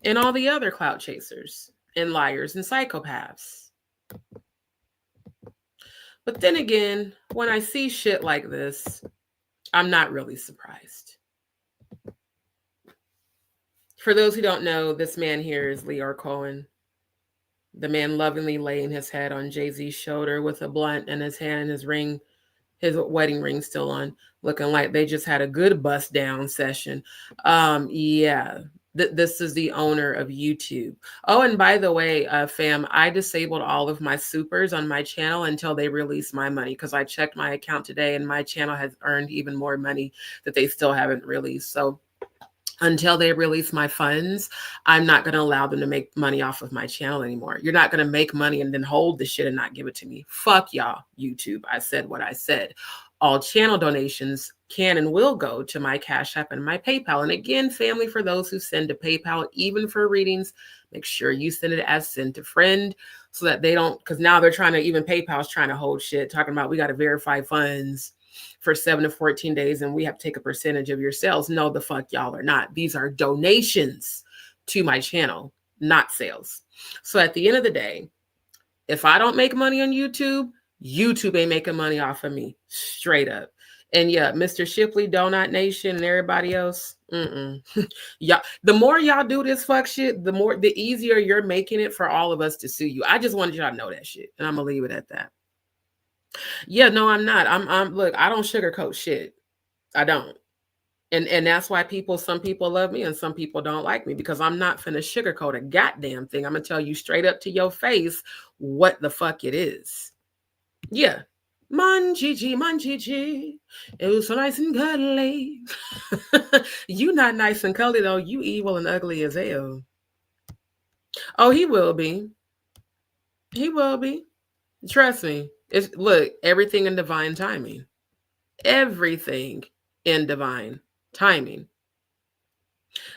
and all the other clout chasers and liars and psychopaths. But then again, when I see shit like this, I'm not really surprised. For those who don't know, this man here is Leor Cohen, the man lovingly laying his head on Jay-Z's shoulder with a blunt in his hand and his ring, his wedding ring still on, looking like they just had a good bust down session. This is the owner of YouTube. Oh, and by the way, fam, I disabled all of my supers on my channel until they release my money, because I checked my account today and my channel has earned even more money that they still haven't released. So until they release my funds, I'm not going to allow them to make money off of my channel anymore. You're not going to make money and then hold the shit and not give it to me. Fuck y'all, YouTube. I said what I said. All channel donations can and will go to my Cash App and my PayPal. And again, family, for those who send to PayPal, even for readings, make sure you send it as send to friend so that they don't, because now they're trying to, even PayPal's trying to hold shit, talking about we got to verify funds for 7 to 14 days and we have to take a percentage of your sales. No, the fuck y'all are not. These are donations to my channel. not sales. So at the end of the day, if I don't make money on YouTube, YouTube ain't making money off of me, straight up. And yeah, Mr. Shipley, Donut Nation, and everybody else, yeah, the more y'all do this fuck shit, the easier you're making it for all of us to sue you. I just wanted y'all to know that shit, and I'm gonna leave it at that. Yeah, no, I'm not. I'm look, I don't sugarcoat shit. I don't. And that's why some people love me and some people don't like me, because I'm not finna sugarcoat a goddamn thing. I'm gonna tell you straight up to your face what the fuck it is. Yeah. Manjiji. It was so nice and cuddly. You not nice and cuddly though. You evil and ugly as hell. Oh, he will be. He will be. Trust me. Look, everything in divine timing. Everything in divine timing.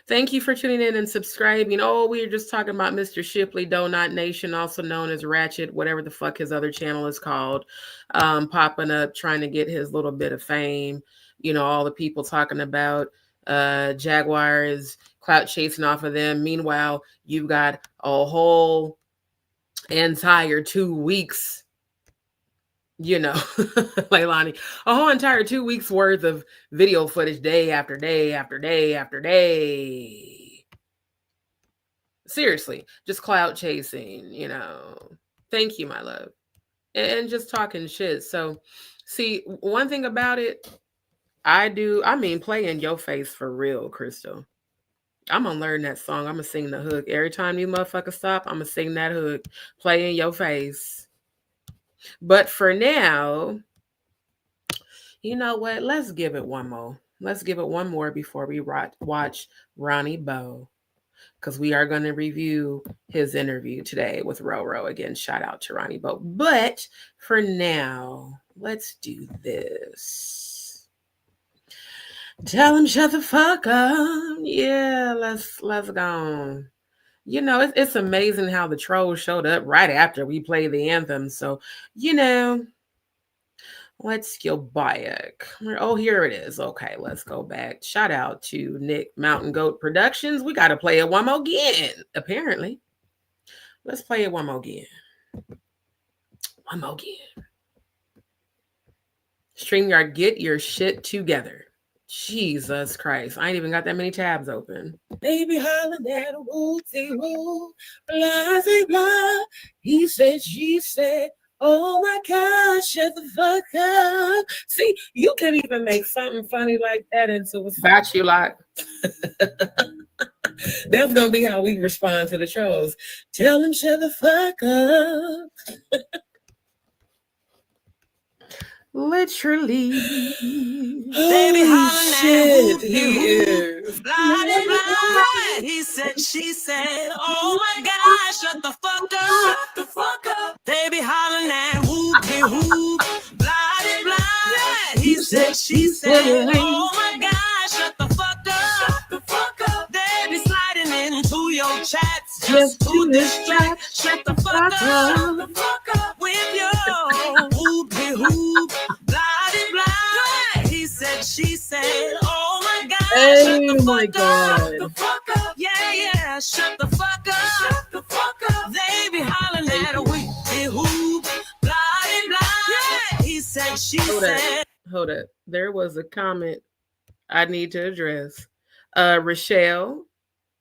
Thank you for tuning in and subscribing. Oh, we were just talking about Mr. Shipley, Donut Nation, also known as Ratchet, whatever the fuck his other channel is called, popping up, trying to get his little bit of fame. You know, all the people talking about Jaguar is clout chasing off of them. Meanwhile, you've got a whole entire 2 weeks, you know, Leilani, a whole entire 2 weeks worth of video footage, day after day after day after day. Seriously, just clout chasing, you know. Thank you, my love. And just talking shit. So, see, one thing about it, play in your face for real, Crystal. I'm gonna learn that song. I'm gonna sing the hook. Every time you motherfuckers stop, I'm gonna sing that hook. Play in your face. But for now, you know what? Let's give it one more. Let's give it one more before we watch Ronnie Bow, because we are going to review his interview today with RoRo. Again, shout out to Ronnie Bow. But for now, let's do this. Tell him shut the fuck up. Yeah, let's go. You know, it's amazing how the trolls showed up right after we played the anthem. So, you know, let's go back. Oh, here it is. Okay, let's go back. Shout out to Nick Mountain Goat Productions. We got to play it one more again, apparently. Let's play it one more again. One more again. StreamYard, get your shit together. Jesus Christ. I ain't even got that many tabs open. Baby hollering at a woo-dee-woo, blah, blah. He said, she said, oh my gosh, shut the fuck up. See, you can even make something funny like that into a song. Got you, like. That's going to be how we respond to the trolls. Tell him shut the fuck up. Literally. Baby hollering shit, at he is. Blah, blah, blah. He said, she said, oh my gosh, shut the fuck up. Shut the fuck up. Baby hollering at whoop-de-whoop. Blah, blah. He said, she said, oh my gosh, shut the fuck up. Shut the fuck up. They be sliding into your chats just to distract. Shut the fuck up. Shut the fuck up. With your whoop-de-whoop. Blah, blah. He said, she said, oh my God. Oh my God. Shut the fuck up. Yeah. Shut the fuck up. Shut the fuck up. They be hollering at a whoop-de-whoop. Blah, blah. He said, she said. Hold up. There was a comment I need to address. Rochelle,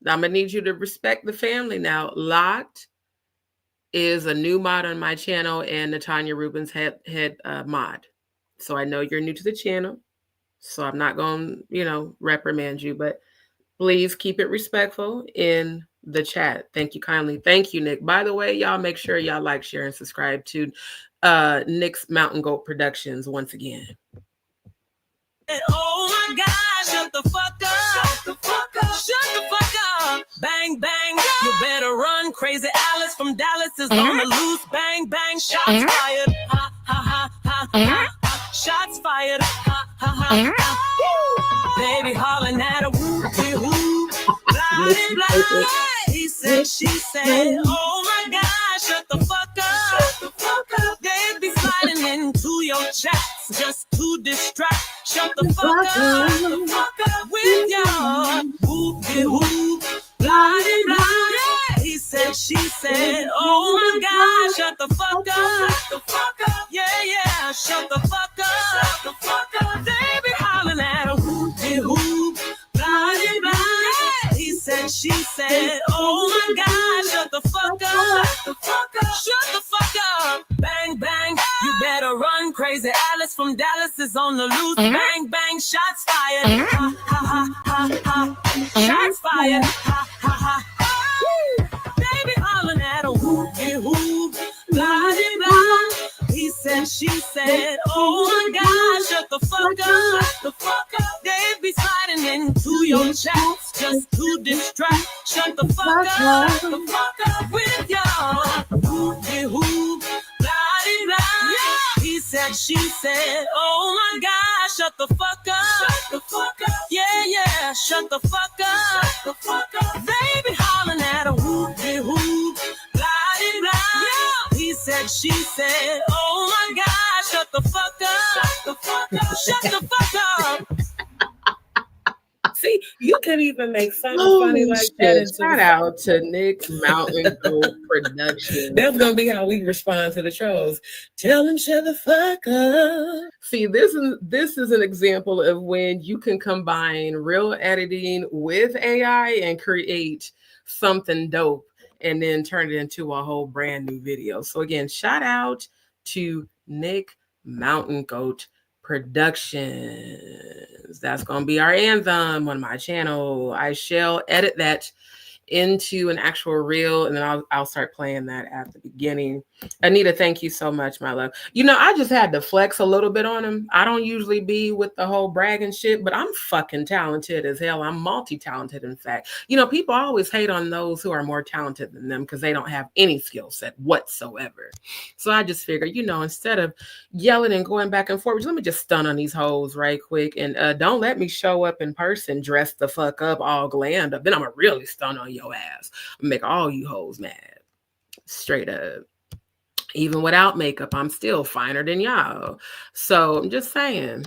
I'm going to need you to respect the family now. Locked is a new mod on my channel, and Natanya Rubin's head mod. So I know you're new to the channel, so I'm not going to, reprimand you, but please keep it respectful in the chat. Thank you kindly. Thank you, Nick. By the way, y'all make sure y'all like, share, and subscribe to Nick's Mountain Goat Productions once again. Oh my God, shut the fuck up. Shut the fuck up. Shut the fuck up. Bang, bang. You better run. Crazy Alice from Dallas is on the loose. Bang, bang. Shots fired. Ha, ha, ha, ha. Shots fired. Ha, ha, ha, ha. Baby hollering at a whoop-de-whoop. Blah, blah. He said, she said, oh my God, shut the fuck up. Shut the fuck up. They be sliding into your chats just to distract. Shut the fuck up with your whoop-de-whoop. Blah, blah. He said, oh my God, shut the fuck up. Yeah, yeah, shut the fuck up. They be hollering at him, whoop, blah, blah. He said, she said, oh my God, shut the fuck up. Shut the fuck up. Bang, bang, you better run. Crazy Alice from Dallas is on the loose. Bang, bang, shots fired. Ha, ha, ha, ha, ha. Shots fired. Ha, ha, ha. Baby hollering at a whoop, blah, blah. He said, she said, oh my God, shut the fuck up. They be sliding into your chats just to distract. Shut the fuck up with your whoop, blah, blah. He said, she said, oh my God, shut the fuck up. Yeah, yeah, shut the fuck up. They be hollering at a whoop, blah, blah. He said, she said, oh my God, shut the fuck up. Shut the fuck up. See, you can even make something funny like that. Shout out to Nick Mountain Goat Production. That's gonna be how we respond to the trolls. Tell them shut the fuck up. See, this is an example of when you can combine real editing with AI and create something dope and then turn it into a whole brand new video. So again, shout out to Nick Mountain Goat Productions. That's going to be our anthem on my channel. I shall edit that into an actual reel, and then I'll start playing that at the beginning. Anita, thank you so much, my love. You know, I just had to flex a little bit on him. I don't usually be with the whole bragging shit, but I'm fucking talented as hell. I'm multi-talented, in fact. You know, people always hate on those who are more talented than them because they don't have any skill set whatsoever. So I just figured, you know, instead of yelling and going back and forth, let me just stun on these hoes right quick. And don't let me show up in person dressed the fuck up, all glammed up. Then I'm going to really stun on your ass. Make all you hoes mad. Straight up. Even without makeup, I'm still finer than y'all. So I'm just saying,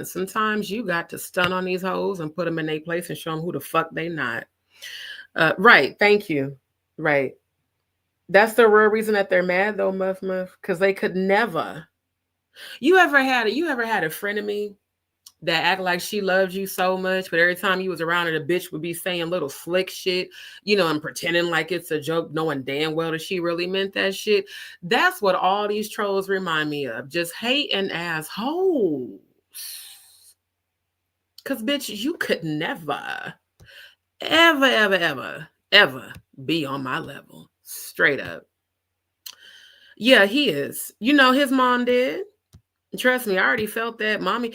sometimes you got to stun on these hoes and put them in their place and show them who the fuck they not. Right. Thank you. Right. That's the real reason that they're mad though, Muff, because they could never. You ever had a friend of me that act like she loves you so much, but every time you was around her, the bitch would be saying little slick shit, you know, and pretending like it's a joke, knowing damn well that she really meant that shit. That's what all these trolls remind me of. Just hating assholes. Because, bitch, you could never, ever be on my level. Straight up. Yeah, he is. You know, his mom did. Trust me, I already felt that. Mommy,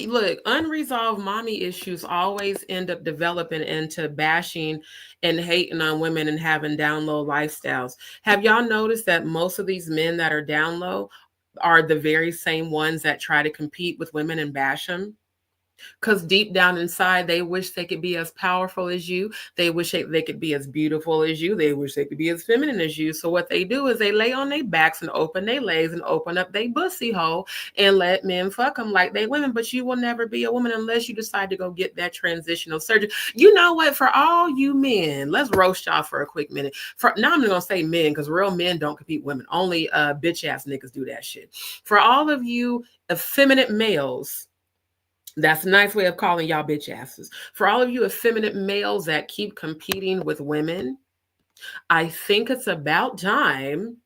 look, unresolved mommy issues always end up developing into bashing and hating on women and having down low lifestyles. Have y'all noticed that most of these men that are down low are the very same ones that try to compete with women and bash them? Because deep down inside, they wish they could be as powerful as you. They wish they could be as beautiful as you. They wish they could be as feminine as you. So what they do is they lay on their backs and open their legs and open up their pussy hole and let men fuck them like they women. But you will never be a woman unless you decide to go get that transitional surgery. You know what? For all you men, let's roast y'all for a quick minute. Now I'm going to say men because real men don't compete with women. Only bitch ass niggas do that shit. For all of you effeminate males, that's a nice way of calling y'all bitch asses. For all of you effeminate males that keep competing with women, I think it's about time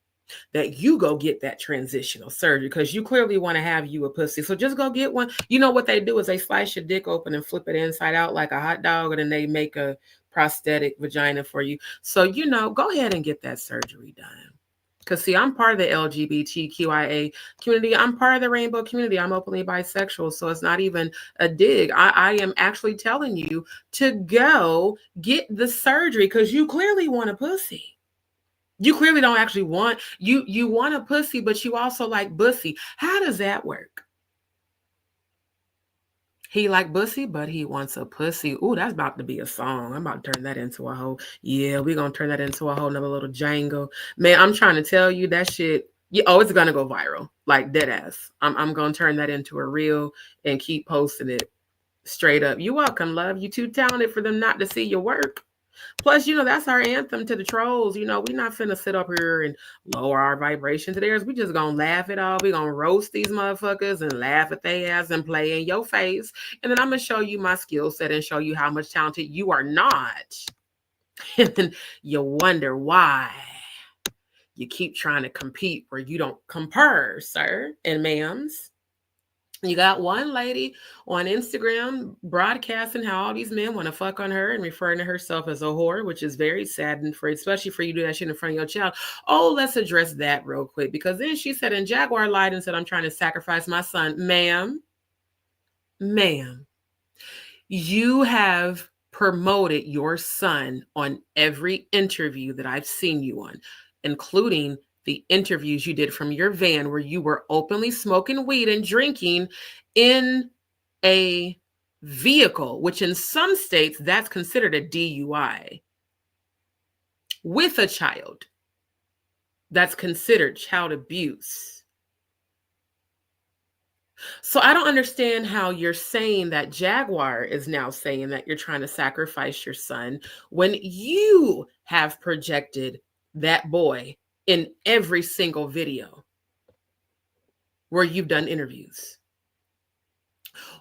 that you go get that transitional surgery because you clearly want to have you a pussy. So just go get one. You know what they do is they slice your dick open and flip it inside out like a hot dog, and then they make a prosthetic vagina for you. So, you know, go ahead and get that surgery done. Because, see, I'm part of the LGBTQIA community. I'm part of the rainbow community. I'm openly bisexual. So it's not even a dig. I am actually telling you to go get the surgery because you clearly want a pussy. You clearly don't actually want, you want a pussy, but you also like bussy. How does that work? He like bussy, but he wants a pussy. Ooh, that's about to be a song. I'm about to turn that into a whole, yeah, we're going to turn that into a whole nother little jangle. Man, I'm trying to tell you that shit, yeah, oh, it's going to go viral, like dead ass. I'm going to turn that into a reel and keep posting it straight up. You're welcome, love. You too talented for them not to see your work. Plus, that's our anthem to the trolls. We not finna sit up here and lower our vibration to theirs. We just gonna laugh it all. We gonna roast these motherfuckers and laugh at their ass and play in your face. And then I'm gonna show you my skill set and show you how much talented you are not. And then you wonder why you keep trying to compete where you don't compare, sir and ma'ams. You got one lady on Instagram broadcasting how all these men want to fuck on her and referring to herself as a whore, which is very sad, and especially for you to do that shit in front of your child. Oh, let's address that real quick, because then she said, and Jaguar lied and said, I'm trying to sacrifice my son. Ma'am, you have promoted your son on every interview that I've seen you on, including the interviews you did from your van where you were openly smoking weed and drinking in a vehicle, which in some states, that's considered a DUI. With a child, that's considered child abuse. So I don't understand how you're saying that Jaguar is now saying that you're trying to sacrifice your son when you have projected that boy in every single video where you've done interviews.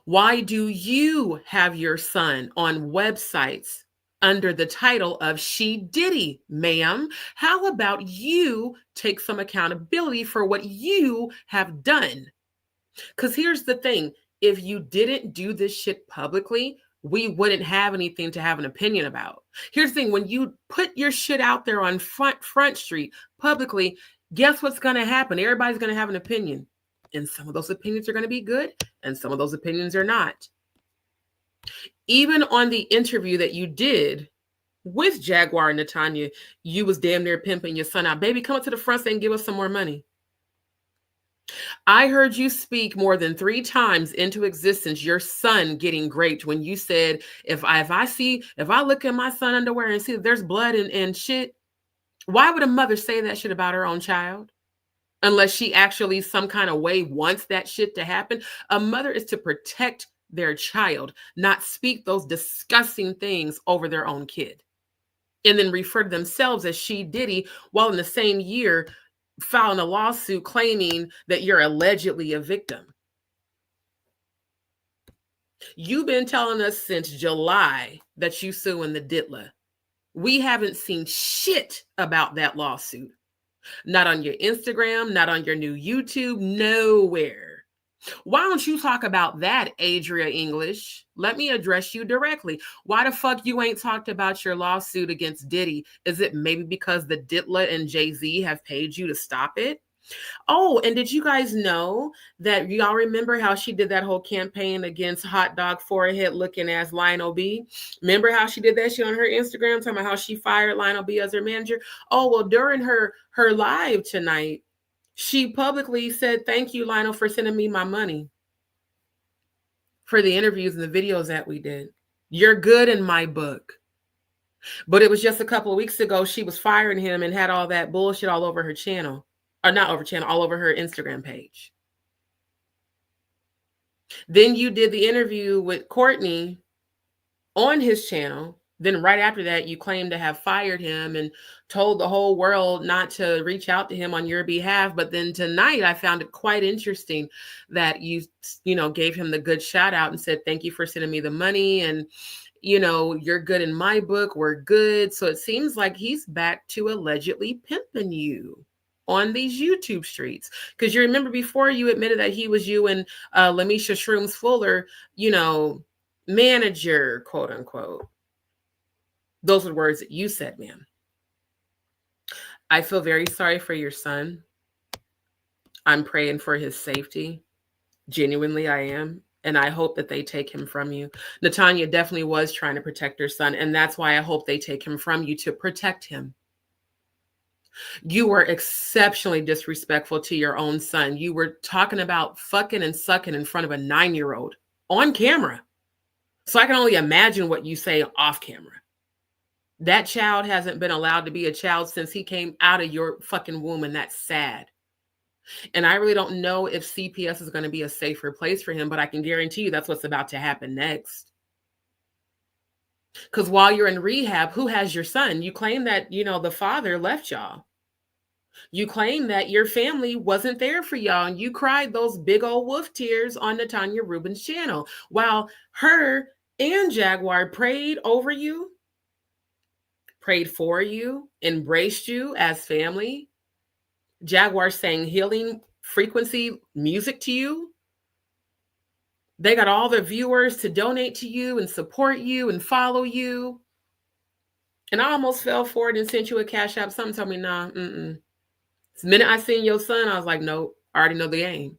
Why do you have your son on websites under the title of She Diddy, ma'am? How about you take some accountability for what you have done? Because here's the thing. If you didn't do this shit publicly, we wouldn't have anything to have an opinion about. Here's the thing. When you put your shit out there on Front Street publicly, guess what's going to happen? Everybody's going to have an opinion. And some of those opinions are going to be good, and some of those opinions are not. Even on the interview that you did with Jaguar and Natanya, you was damn near pimping your son out. Baby, come up to the front and give us some more money. I heard you speak more than 3 times into existence your son getting raped when you said, if I look at my son underwear and see that there's blood and shit, why would a mother say that shit about her own child? Unless she actually some kind of way wants that shit to happen. A mother is to protect their child, not speak those disgusting things over their own kid. And then refer to themselves as She Diddy, while in the same year filing a lawsuit claiming that you're allegedly a victim. You've been telling us since July that you suing the Diddler. We haven't seen shit about that lawsuit. Not on your Instagram, not on your new YouTube, nowhere. Why don't you talk about that, Adria English? Let me address you directly. Why the fuck you ain't talked about your lawsuit against Diddy? Is it maybe because the Diddler and Jay-Z have paid you to stop it? Oh, and did you guys know that y'all remember how she did that whole campaign against hot dog forehead looking ass Lionel B? Remember how she did that shit on her Instagram, talking about how she fired Lionel B as her manager? Oh, well, during her live tonight, she publicly said, thank you, Lionel, for sending me my money for the interviews and the videos that we did. You're good in my book. But it was just a couple of weeks ago, she was firing him and had all that bullshit all over her channel. Or not over channel, all over her Instagram page. Then you did the interview with Courtney on his channel. Then right after that, you claimed to have fired him and told the whole world not to reach out to him on your behalf. But then tonight, I found it quite interesting that you gave him the good shout out and said, thank you for sending me the money. And, you're good in my book. We're good. So it seems like he's back to allegedly pimping you on these YouTube streets. Because you remember before you admitted that he was you and Lamisha Shrooms Fuller, manager, quote unquote. Those were words that you said, ma'am. I feel very sorry for your son. I'm praying for his safety. Genuinely, I am. And I hope that they take him from you. Natanya definitely was trying to protect her son. And that's why I hope they take him from you to protect him. You were exceptionally disrespectful to your own son. You were talking about fucking and sucking in front of a 9-year-old on camera. So I can only imagine what you say off camera. That child hasn't been allowed to be a child since he came out of your fucking womb, and that's sad. And I really don't know if CPS is going to be a safer place for him, but I can guarantee you that's what's about to happen next. Because while you're in rehab, who has your son? You claim that, the father left y'all. You claim that your family wasn't there for y'all, and you cried those big old wolf tears on Natanya Rubin's channel while her and Jaguar prayed over you, prayed for you, embraced you as family. Jaguar sang healing frequency music to you. They got all the viewers to donate to you and support you and follow you. And I almost fell for it and sent you a cash app. Something told me, nah, The minute I seen your son, I was like, nope, I already know the game.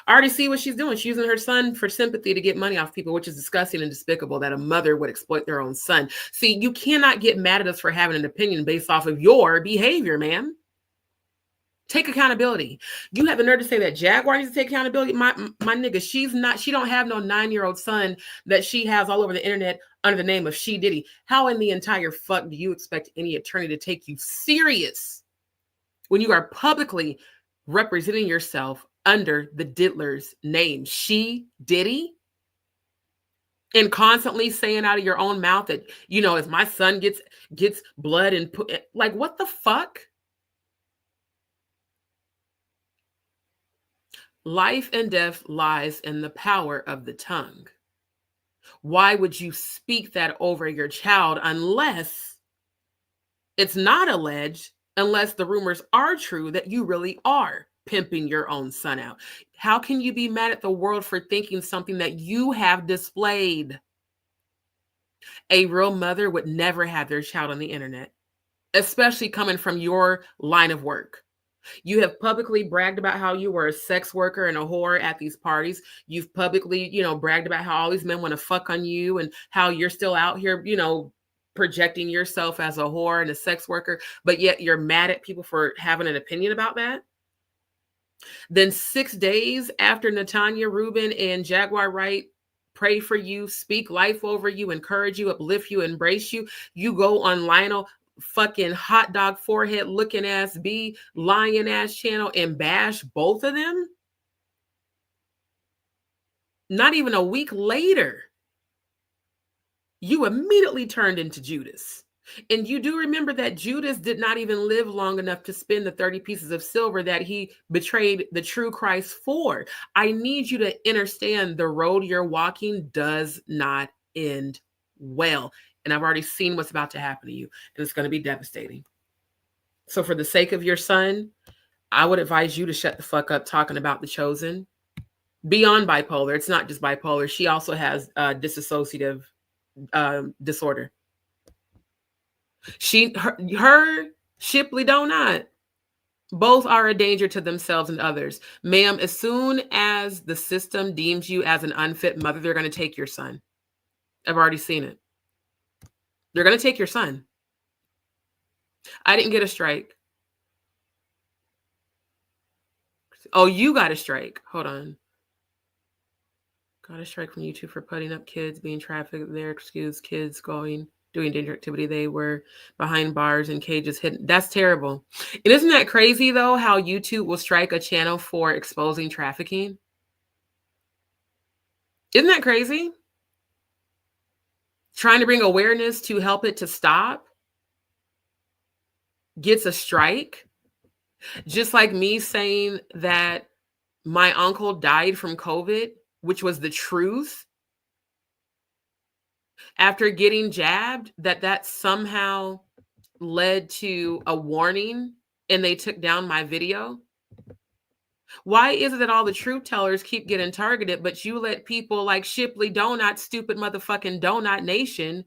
I already see what she's doing. She's using her son for sympathy to get money off people, which is disgusting and despicable that a mother would exploit their own son. See, you cannot get mad at us for having an opinion based off of your behavior, ma'am. Take accountability. You have the nerve to say that Jaguar needs to take accountability. My nigga, she don't have no 9-year-old son that she has all over the internet under the name of She Diddy. How in the entire fuck do you expect any attorney to take you serious when you are publicly representing yourself under the diddler's name, She Diddy? And constantly saying out of your own mouth that, if my son gets blood and like, what the fuck? Life and death lies in the power of the tongue. Why would you speak that over your child unless it's not alleged, unless the rumors are true that you really are pimping your own son out? How can you be mad at the world for thinking something that you have displayed? A real mother would never have their child on the internet, especially coming from your line of work. You have publicly bragged about how you were a sex worker and a whore at these parties. You've publicly, bragged about how all these men want to fuck on you and how you're still out here, projecting yourself as a whore and a sex worker, but yet you're mad at people for having an opinion about that. Then 6 days after Natanya Rubin and Jaguar Wright pray for you, speak life over you, encourage you, uplift you, embrace you, you go on Lionel fucking hot dog forehead looking ass B lion ass channel and bash both of them. Not even a week later, you immediately turned into Judas. And you do remember that Judas did not even live long enough to spend the 30 pieces of silver that he betrayed the true Christ for. I need you to understand the road you're walking does not end well. And I've already seen what's about to happen to you, and it's going to be devastating. So for the sake of your son, I would advise you to shut the fuck up talking about The Chosen. Beyond bipolar, it's not just bipolar. She also has dissociative disorder. Her Shipley Donut, both are a danger to themselves and others. Ma'am, as soon as the system deems you as an unfit mother, they're going to take your son. I've already seen it. They're going to take your son. I didn't get a strike. Oh, you got a strike. Hold on. Got a strike from YouTube for putting up kids being trafficked. Their excuse, kids doing dangerous activity. They were behind bars and cages hidden. That's terrible. And isn't that crazy, though, how YouTube will strike a channel for exposing trafficking? Isn't that crazy? Trying to bring awareness to help it to stop gets a strike. Just like me saying that my uncle died from COVID, which was the truth, after getting jabbed, that somehow led to a warning and they took down my video. Why is it that all the truth tellers keep getting targeted, but you let people like Shipley Donut, stupid motherfucking Donut Nation,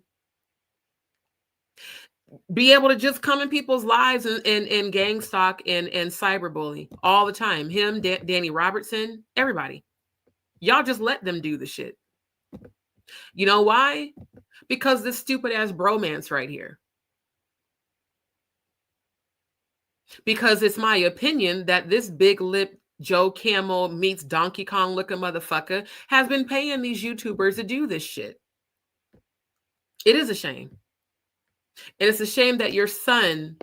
be able to just come in people's lives and gang stalk and cyberbully all the time? Him, Danny Robertson, everybody. Y'all just let them do the shit. You know why? Because this stupid ass bromance right here. Because it's my opinion that this big lip Joe Camel meets Donkey Kong looking motherfucker has been paying these YouTubers to do this shit. It is a shame. And it's a shame that your son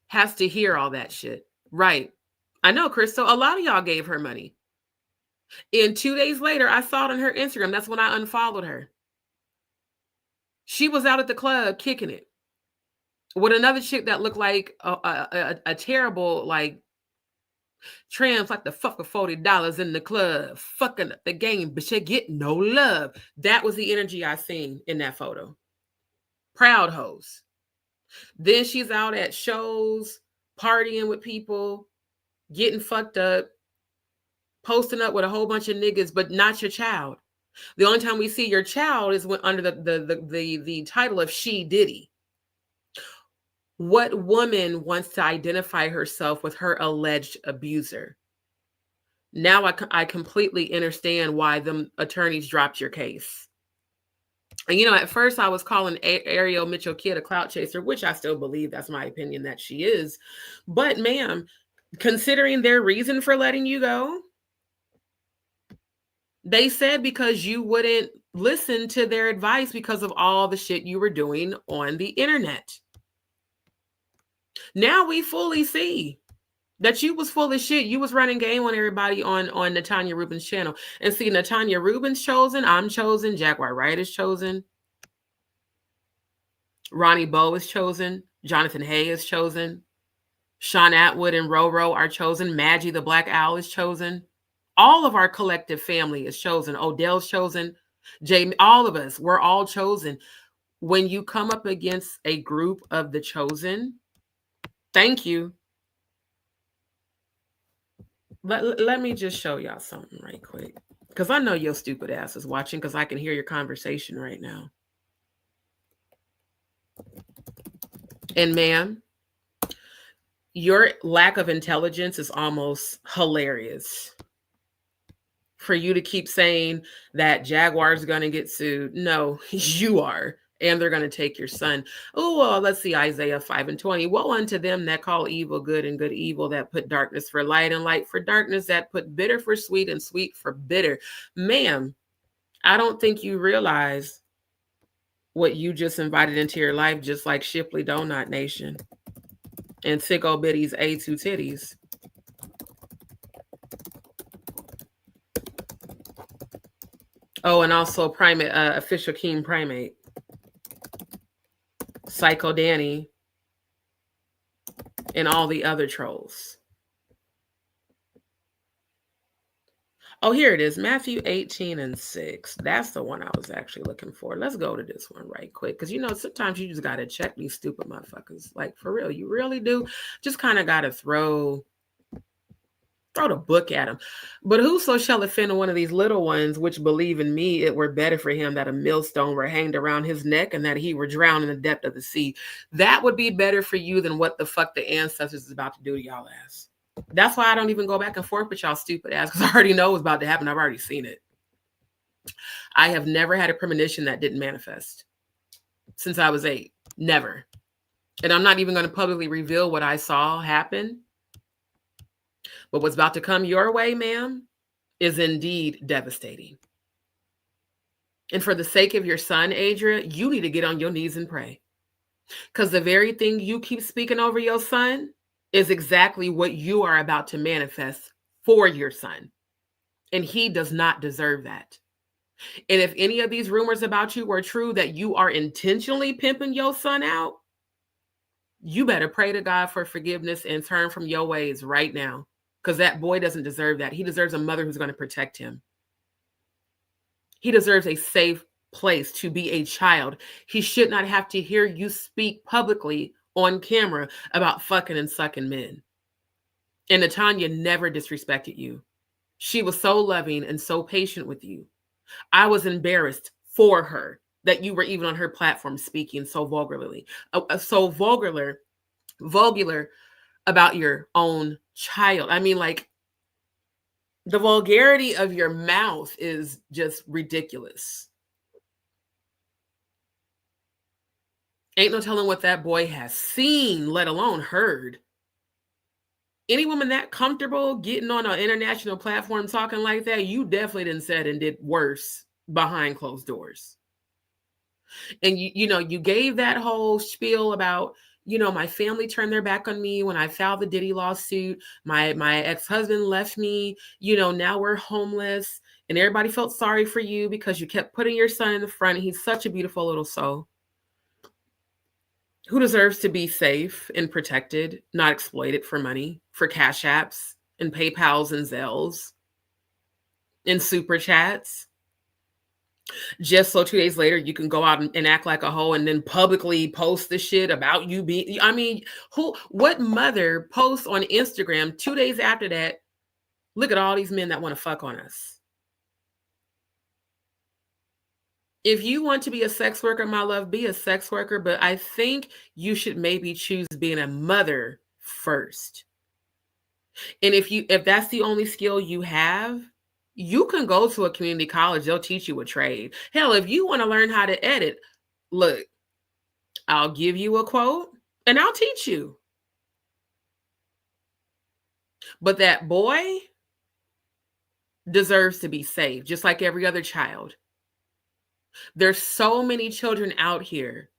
has to hear all that shit. Right. I know, Crystal, a lot of y'all gave her money. And 2 days later, I saw it on her Instagram. That's when I unfollowed her. She was out at the club kicking it with another chick that looked like a terrible, like, trans, like the fuck with $40 in the club, fucking up the game, but she get no love. That was the energy I seen in that photo. Proud hoes. Then she's out at shows, partying with people, getting fucked up, posting up with a whole bunch of niggas, but not your child. The only time we see your child is when under the title of She Diddy. What woman wants to identify herself with her alleged abuser? Now I completely understand why the attorneys dropped your case. And, at first I was calling Ariel Mitchell Kidd a clout chaser, which I still believe, that's my opinion, that she is. But ma'am, considering their reason for letting you go, they said because you wouldn't listen to their advice because of all the shit you were doing on the internet. Now we fully see that you was full of shit. You was running game on everybody on Natanya Rubin's channel. And see, Natanya Rubin's chosen. I'm chosen. Jaguar Wright is chosen. Ronnie Bowe is chosen. Jonathan Hay is chosen. Sean Atwood and RoRo are chosen. Maggie the Black Owl is chosen. All of our collective family is chosen. Odell's chosen. Jamie, all of us, we're all chosen. When you come up against a group of the chosen, thank you. Let me just show y'all something right quick. Because I know your stupid ass is watching because I can hear your conversation right now. And ma'am, your lack of intelligence is almost hilarious. For you to keep saying that Jaguar's going to get sued. No, you are. And they're going to take your son. Oh, well, let's see, Isaiah 5:20. Woe unto them that call evil good and good evil, that put darkness for light and light for darkness, that put bitter for sweet and sweet for bitter. Ma'am, I don't think you realize what you just invited into your life, just like Shipley Donut Nation and Sicko Bitty's A2 Titties. Oh, and also Primate, Official Keen Primate. Psycho Danny, and all the other trolls. Oh, here it is. Matthew 18:6. That's the one I was actually looking for. Let's go to this one right quick. Because, sometimes you just got to check these stupid motherfuckers. Like, for real. You really do. Just kind of got to throw the book at him. But whoso shall offend one of these little ones, which believe in me, it were better for him that a millstone were hanged around his neck and that he were drowned in the depth of the sea. That would be better for you than what the fuck the ancestors is about to do to y'all ass. That's why I don't even go back and forth with y'all stupid ass, because I already know what's about to happen. I've already seen it. I have never had a premonition that didn't manifest since I was 8. Never. And I'm not even going to publicly reveal what I saw happen. But what's about to come your way, ma'am, is indeed devastating. And for the sake of your son, Adria, you need to get on your knees and pray. Because the very thing you keep speaking over your son is exactly what you are about to manifest for your son. And he does not deserve that. And if any of these rumors about you were true, that you are intentionally pimping your son out, you better pray to God for forgiveness and turn from your ways right now. Because that boy doesn't deserve that. He deserves a mother who's going to protect him. He deserves a safe place to be a child. He should not have to hear you speak publicly on camera about fucking and sucking men. And Natanya never disrespected you. She was so loving and so patient with you. I was embarrassed for her that you were even on her platform speaking so vulgarly, vulgar about your own child. I mean, like, the vulgarity of your mouth is just ridiculous. Ain't no telling what that boy has seen, let alone heard. Any woman that comfortable getting on an international platform talking like that, you definitely done said and did worse behind closed doors. And you gave that whole spiel about, my family turned their back on me when I filed the Diddy lawsuit. My ex-husband left me. Now we're homeless. And everybody felt sorry for you because you kept putting your son in the front. He's such a beautiful little soul. who deserves to be safe and protected, not exploited for money, for cash apps and PayPals and Zelles and super chats. Just so 2 days later you can go out and act like a hoe and then publicly post the shit about you being, I mean, what mother posts on Instagram 2 days after that, look at all these men that want to fuck on us? If you want to be a sex worker, my love, be a sex worker, but I think you should maybe choose being a mother first. And if that's the only skill you have, you can go to a community college. They'll teach you a trade. Hell, if you want to learn how to edit, look, I'll give you a quote and I'll teach you. But that boy deserves to be saved, just like every other child. There's so many children out here.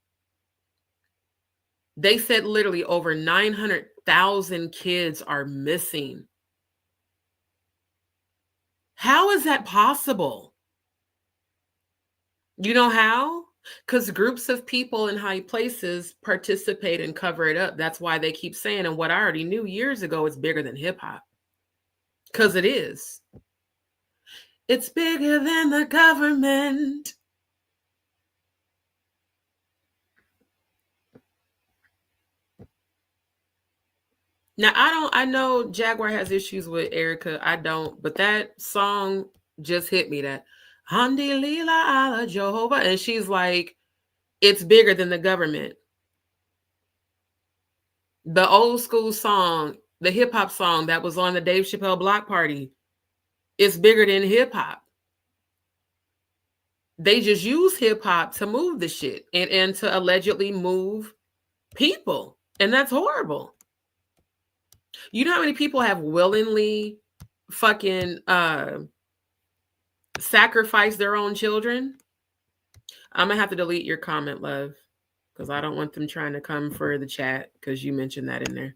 They said literally over 900,000 kids are missing. How is that possible? You know how? Because groups of people in high places participate and cover it up. That's why they keep saying, and what I already knew years ago, it's bigger than hip hop. Because it is. It's bigger than the government. Now, I know Jaguar has issues with Erica. I don't, but that song just hit me, that Handi Lila Ala Jehovah. And she's like, it's bigger than the government. The old school song, the hip hop song that was on the Dave Chappelle Block Party, it's bigger than hip hop. They just use hip hop to move the shit and to allegedly move people. And that's horrible. You know how many people have willingly fucking sacrificed their own children? I'm going to have to delete your comment, love, because I don't want them trying to come for the chat because you mentioned that in there.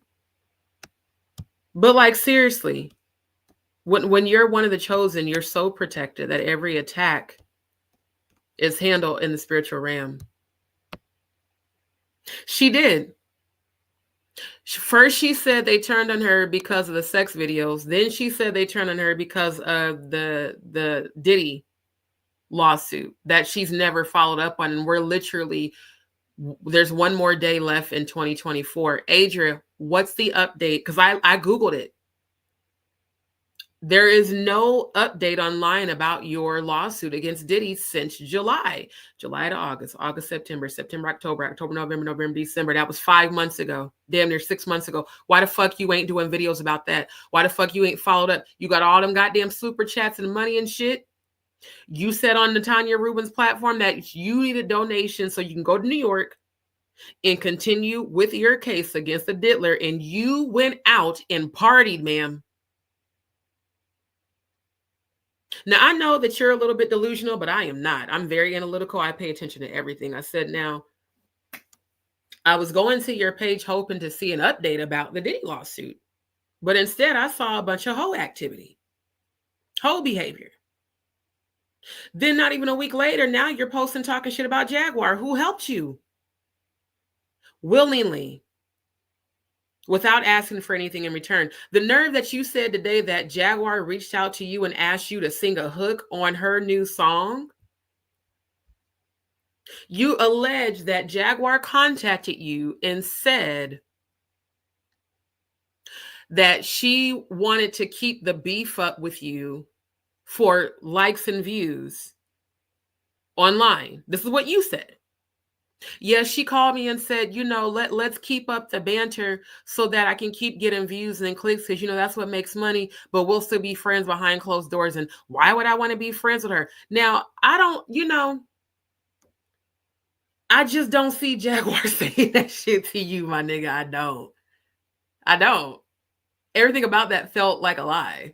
But like, seriously, when you're one of the chosen, you're so protected that every attack is handled in the spiritual realm. She did. First, she said they turned on her because of the sex videos. Then she said they turned on her because of the Diddy lawsuit that she's never followed up on. And we're literally, there's one more day left in 2024. Adria, what's the update? Because I Googled it. There is no update online about your lawsuit against Diddy since July to August, September, October, November, December. That was 5 months ago, damn near 6 months ago. Why the fuck you ain't doing videos about that? Why the fuck you ain't followed up? You got all them goddamn super chats and money and shit. You said on Natanya Rubin's platform that you needed donations so you can go to New York and continue with your case against the diddler, and you went out and partied, ma'am. Now, I know that you're a little bit delusional, but I am not. I'm very analytical. I pay attention to everything. I said, now, I was going to your page hoping to see an update about the Diddy lawsuit, but instead I saw a bunch of hoe activity, hoe behavior. Then not even a week later, now you're posting talking shit about Jaguar, who helped you willingly, without asking for anything in return. The nerve that you said today that Jaguar reached out to you and asked you to sing a hook on her new song. You allege that Jaguar contacted you and said that she wanted to keep the beef up with you for likes and views online. This is what you said. Yes, she called me and said, let's keep up the banter so that I can keep getting views and clicks because, that's what makes money, but we'll still be friends behind closed doors. And why would I want to be friends with her? Now, I don't, I just don't see Jaguar saying that shit to you, my nigga. I don't. Everything about that felt like a lie.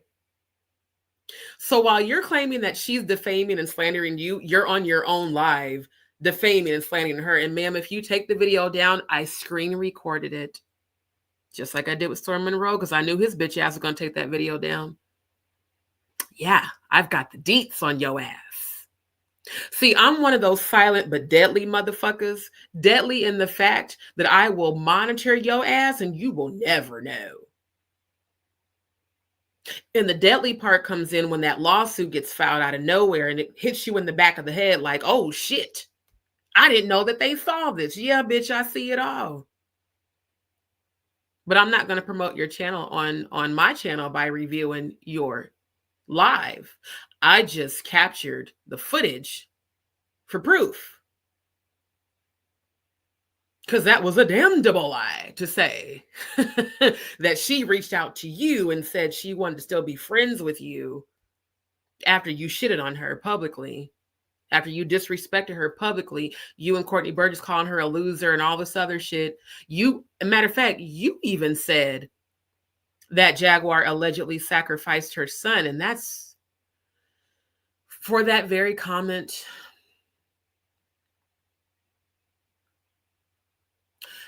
So while you're claiming that she's defaming and slandering you, you're on your own live defaming and slandering her. And ma'am, if you take the video down, I screen recorded it. Just like I did with Storm Monroe, because I knew his bitch ass was going to take that video down. Yeah, I've got the deets on your ass. See, I'm one of those silent but deadly motherfuckers. Deadly in the fact that I will monitor your ass and you will never know. And the deadly part comes in when that lawsuit gets filed out of nowhere and it hits you in the back of the head like, oh shit, I didn't know that they saw this. Yeah, bitch, I see it all. But I'm not going to promote your channel on my channel by reviewing your live. I just captured the footage for proof. Because that was a damnable lie to say that she reached out to you and said she wanted to still be friends with you after you shitted on her publicly, after you disrespected her publicly, you and Courtney Burgess calling her a loser and all this other shit. A matter of fact, you even said that Jaguar allegedly sacrificed her son. And that's for that very comment.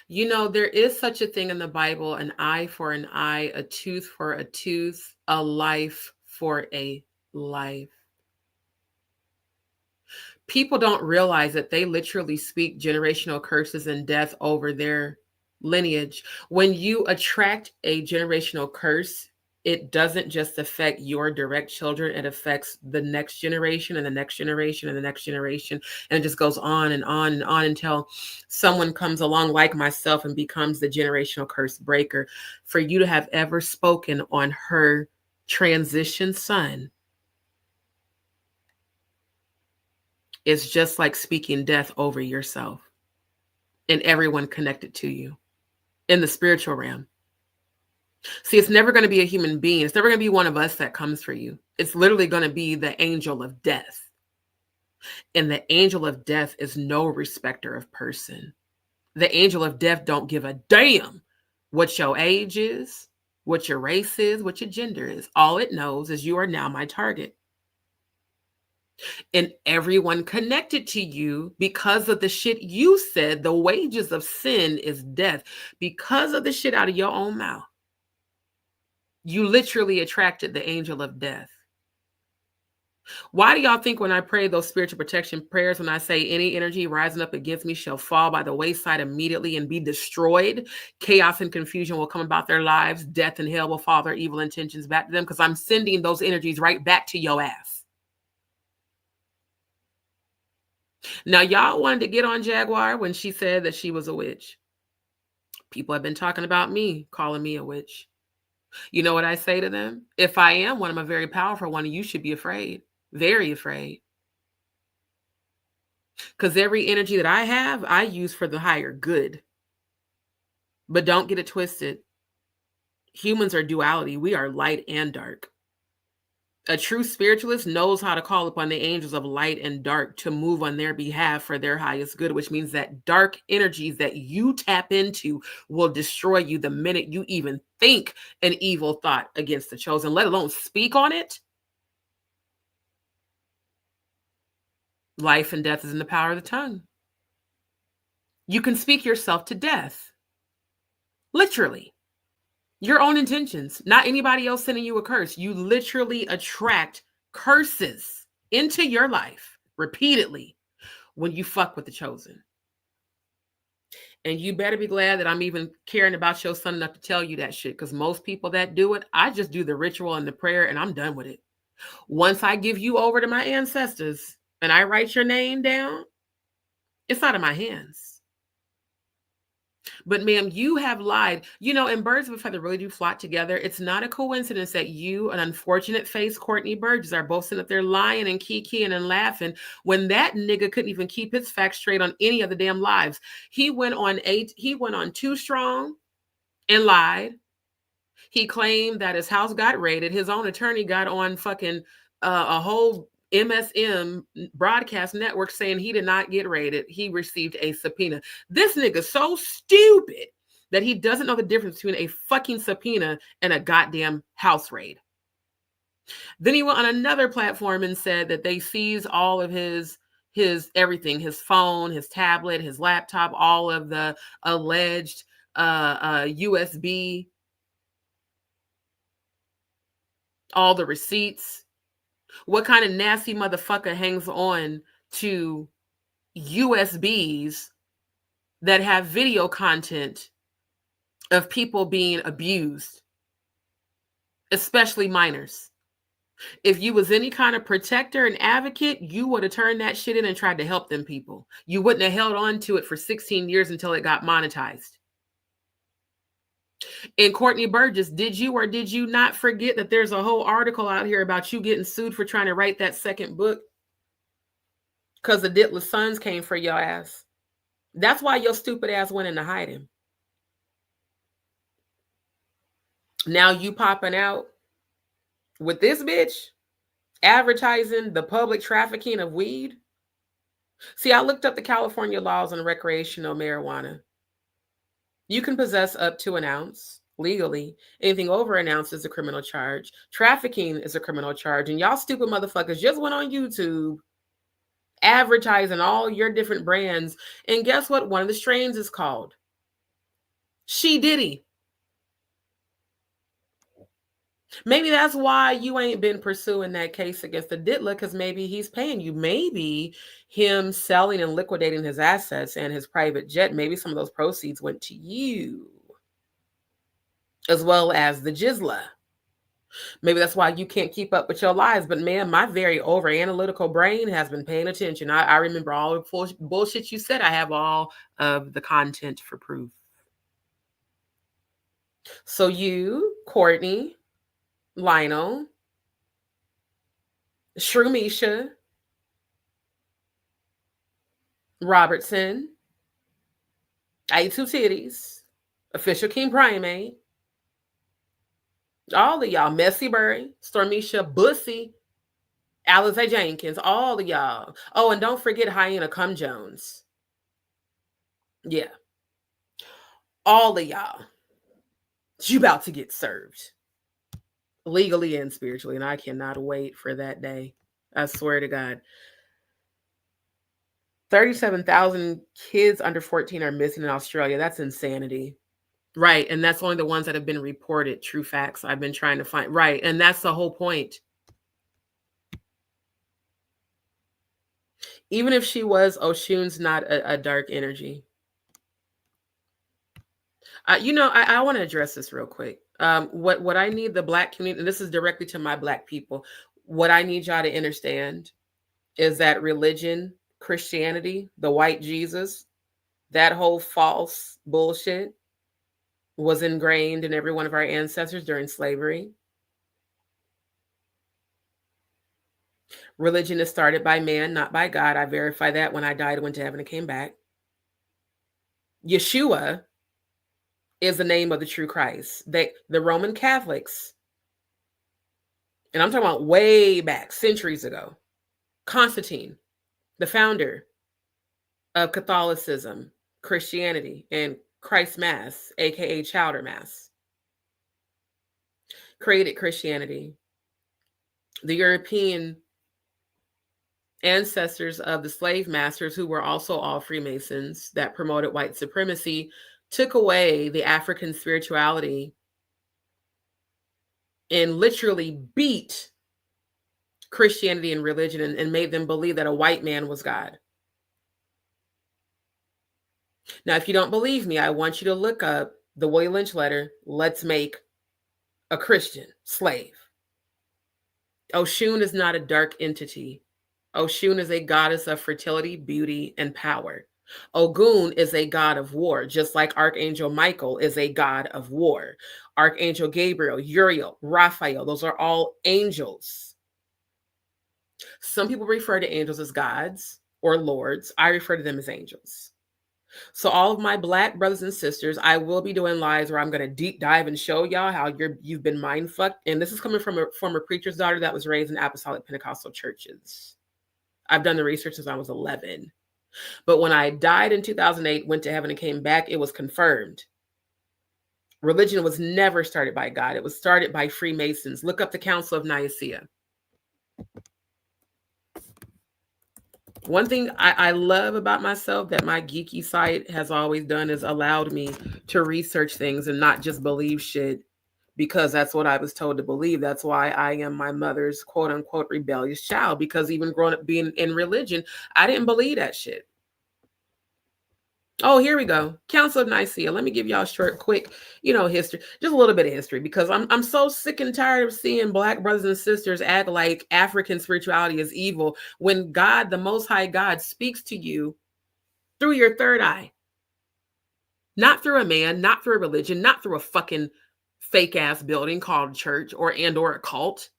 You know, there is such a thing in the Bible, an eye for an eye, a tooth for a tooth, a life for a life. People don't realize that they literally speak generational curses and death over their lineage. When you attract a generational curse, it doesn't just affect your direct children, it affects the next generation and the next generation and the next generation. And it just goes on and on and on until someone comes along like myself and becomes the generational curse breaker. For you to have ever spoken on her transition son is just like speaking death over yourself and everyone connected to you in the spiritual realm. See, it's never going to be a human being. It's never going to be one of us that comes for you. It's literally going to be the angel of death. And the angel of death is no respecter of person. The angel of death don't give a damn what your age is, what your race is, what your gender is. All it knows is you are now my target. And everyone connected to you because of the shit you said, the wages of sin is death. Because of the shit out of your own mouth, you literally attracted the angel of death. Why do y'all think when I pray those spiritual protection prayers, when I say any energy rising up against me shall fall by the wayside immediately and be destroyed, chaos and confusion will come about their lives, death and hell will fall their evil intentions back to them, because I'm sending those energies right back to your ass. Now, y'all wanted to get on Jaguar when she said that she was a witch. People have been talking about me, calling me a witch. You know what I say to them? If I am one, I'm a very powerful one, you should be afraid. Very afraid. Because every energy that I have, I use for the higher good. But don't get it twisted. Humans are duality. We are light and dark. A true spiritualist knows how to call upon the angels of light and dark to move on their behalf for their highest good, which means that dark energies that you tap into will destroy you the minute you even think an evil thought against the chosen, let alone speak on it. Life and death is in the power of the tongue. You can speak yourself to death. Literally. Your own intentions, not anybody else sending you a curse. You literally attract curses into your life repeatedly when you fuck with the chosen. And you better be glad that I'm even caring about your son enough to tell you that shit, because most people that do it, I just do the ritual and the prayer and I'm done with it. Once I give you over to my ancestors and I write your name down, it's out of my hands. But ma'am, you have lied. You know, and birds of a feather really do flock together. It's not a coincidence that you, an unfortunate face, Courtney Burgess, are both sitting up there lying and kikiing and laughing when that nigga couldn't even keep his facts straight on any of the damn lives. He went on Too Strong and lied. He claimed that his house got raided. His own attorney got on fucking a whole MSM broadcast network saying he did not get raided. He received a subpoena. This nigga's so stupid that he doesn't know the difference between a fucking subpoena and a goddamn house raid. Then he went on another platform and said that they seized all of his everything, his phone, his tablet, his laptop, all of the alleged USB, all the receipts. What kind of nasty motherfucker hangs on to USBs that have video content of people being abused, especially minors. If you was any kind of protector and advocate, you would have turned that shit in and tried to help them people. You wouldn't have held on to it for 16 years until it got monetized. And Courtney Burgess, did you or did you not forget that there's a whole article out here about you getting sued for trying to write that second book? Because the Ditless sons came for your ass. That's why your stupid ass went into hiding. Now you popping out with this bitch advertising the public trafficking of weed. See, I looked up the California laws on recreational marijuana. You can possess up to an ounce legally. Anything over an ounce is a criminal charge. Trafficking is a criminal charge. And y'all stupid motherfuckers just went on YouTube advertising all your different brands. And guess what? One of the strains is called She Diddy. Maybe that's why you ain't been pursuing that case against the Diddler, because maybe he's paying you. Maybe him selling and liquidating his assets and his private jet, maybe some of those proceeds went to you, as well as the Jizzla. Maybe that's why you can't keep up with your lies. But man, my very over-analytical brain has been paying attention. I remember all the bullshit you said. I have all of the content for proof. So you, Courtney, Lionel, Shroomisha, Robertson, A2 Titties, Official King Primate, all of y'all, Messy Burry, Stormisha Bussy, Alize Jenkins, all of y'all. Oh, and don't forget Hyena Cum Jones. Yeah. All of y'all. You about to get served. Legally and spiritually, and I cannot wait for that day. I swear to God. 37,000 kids under 14 are missing in Australia. That's insanity. Right, and that's only the ones that have been reported. True facts. I've been trying to find. Right, and that's the whole point. Even if she was, Oshun's not a dark energy. I want to address this real quick. What I need the Black community, and this is directly to my Black people, what I need y'all to understand is that religion, Christianity, the white Jesus, that whole false bullshit was ingrained in every one of our ancestors during slavery. Religion is started by man, not by God. I verified that when I died, went to heaven, and came back. Yeshua is the name of the true Christ. The Roman Catholics, and I'm talking about way back, centuries ago, Constantine, the founder of Catholicism, Christianity, and Christ Mass, aka Chowder Mass, created Christianity. The European ancestors of the slave masters, who were also all Freemasons that promoted white supremacy, took away the African spirituality and literally beat Christianity and religion and made them believe that a white man was God. Now, if you don't believe me, I want you to look up the William Lynch letter, "Let's make a Christian slave." Oshun is not a dark entity. Oshun is a goddess of fertility, beauty, and power. Ogun is a god of war, just like Archangel Michael is a god of war. Archangel Gabriel, Uriel, Raphael, those are all angels. Some people refer to angels as gods or lords. I refer to them as angels. So all of my Black brothers and sisters, I will be doing lives where I'm going to deep dive and show y'all how you've been mind fucked. And this is coming from a former preacher's daughter that was raised in apostolic Pentecostal churches. I've done the research since I was 11. But when I died in 2008, went to heaven and came back, it was confirmed. Religion was never started by God. It was started by Freemasons. Look up the Council of Nicaea. One thing I love about myself that my geeky side has always done is allowed me to research things and not just believe shit because that's what I was told to believe. That's why I am my mother's quote unquote rebellious child, because even growing up being in religion, I didn't believe that shit. Oh, here we go. Council of Nicaea. Let me give y'all a short, quick, history, just a little bit of history, because I'm so sick and tired of seeing Black brothers and sisters act like African spirituality is evil when God, the Most High God, speaks to you through your third eye. Not through a man, not through a religion, not through a fucking fake ass building called church or a cult.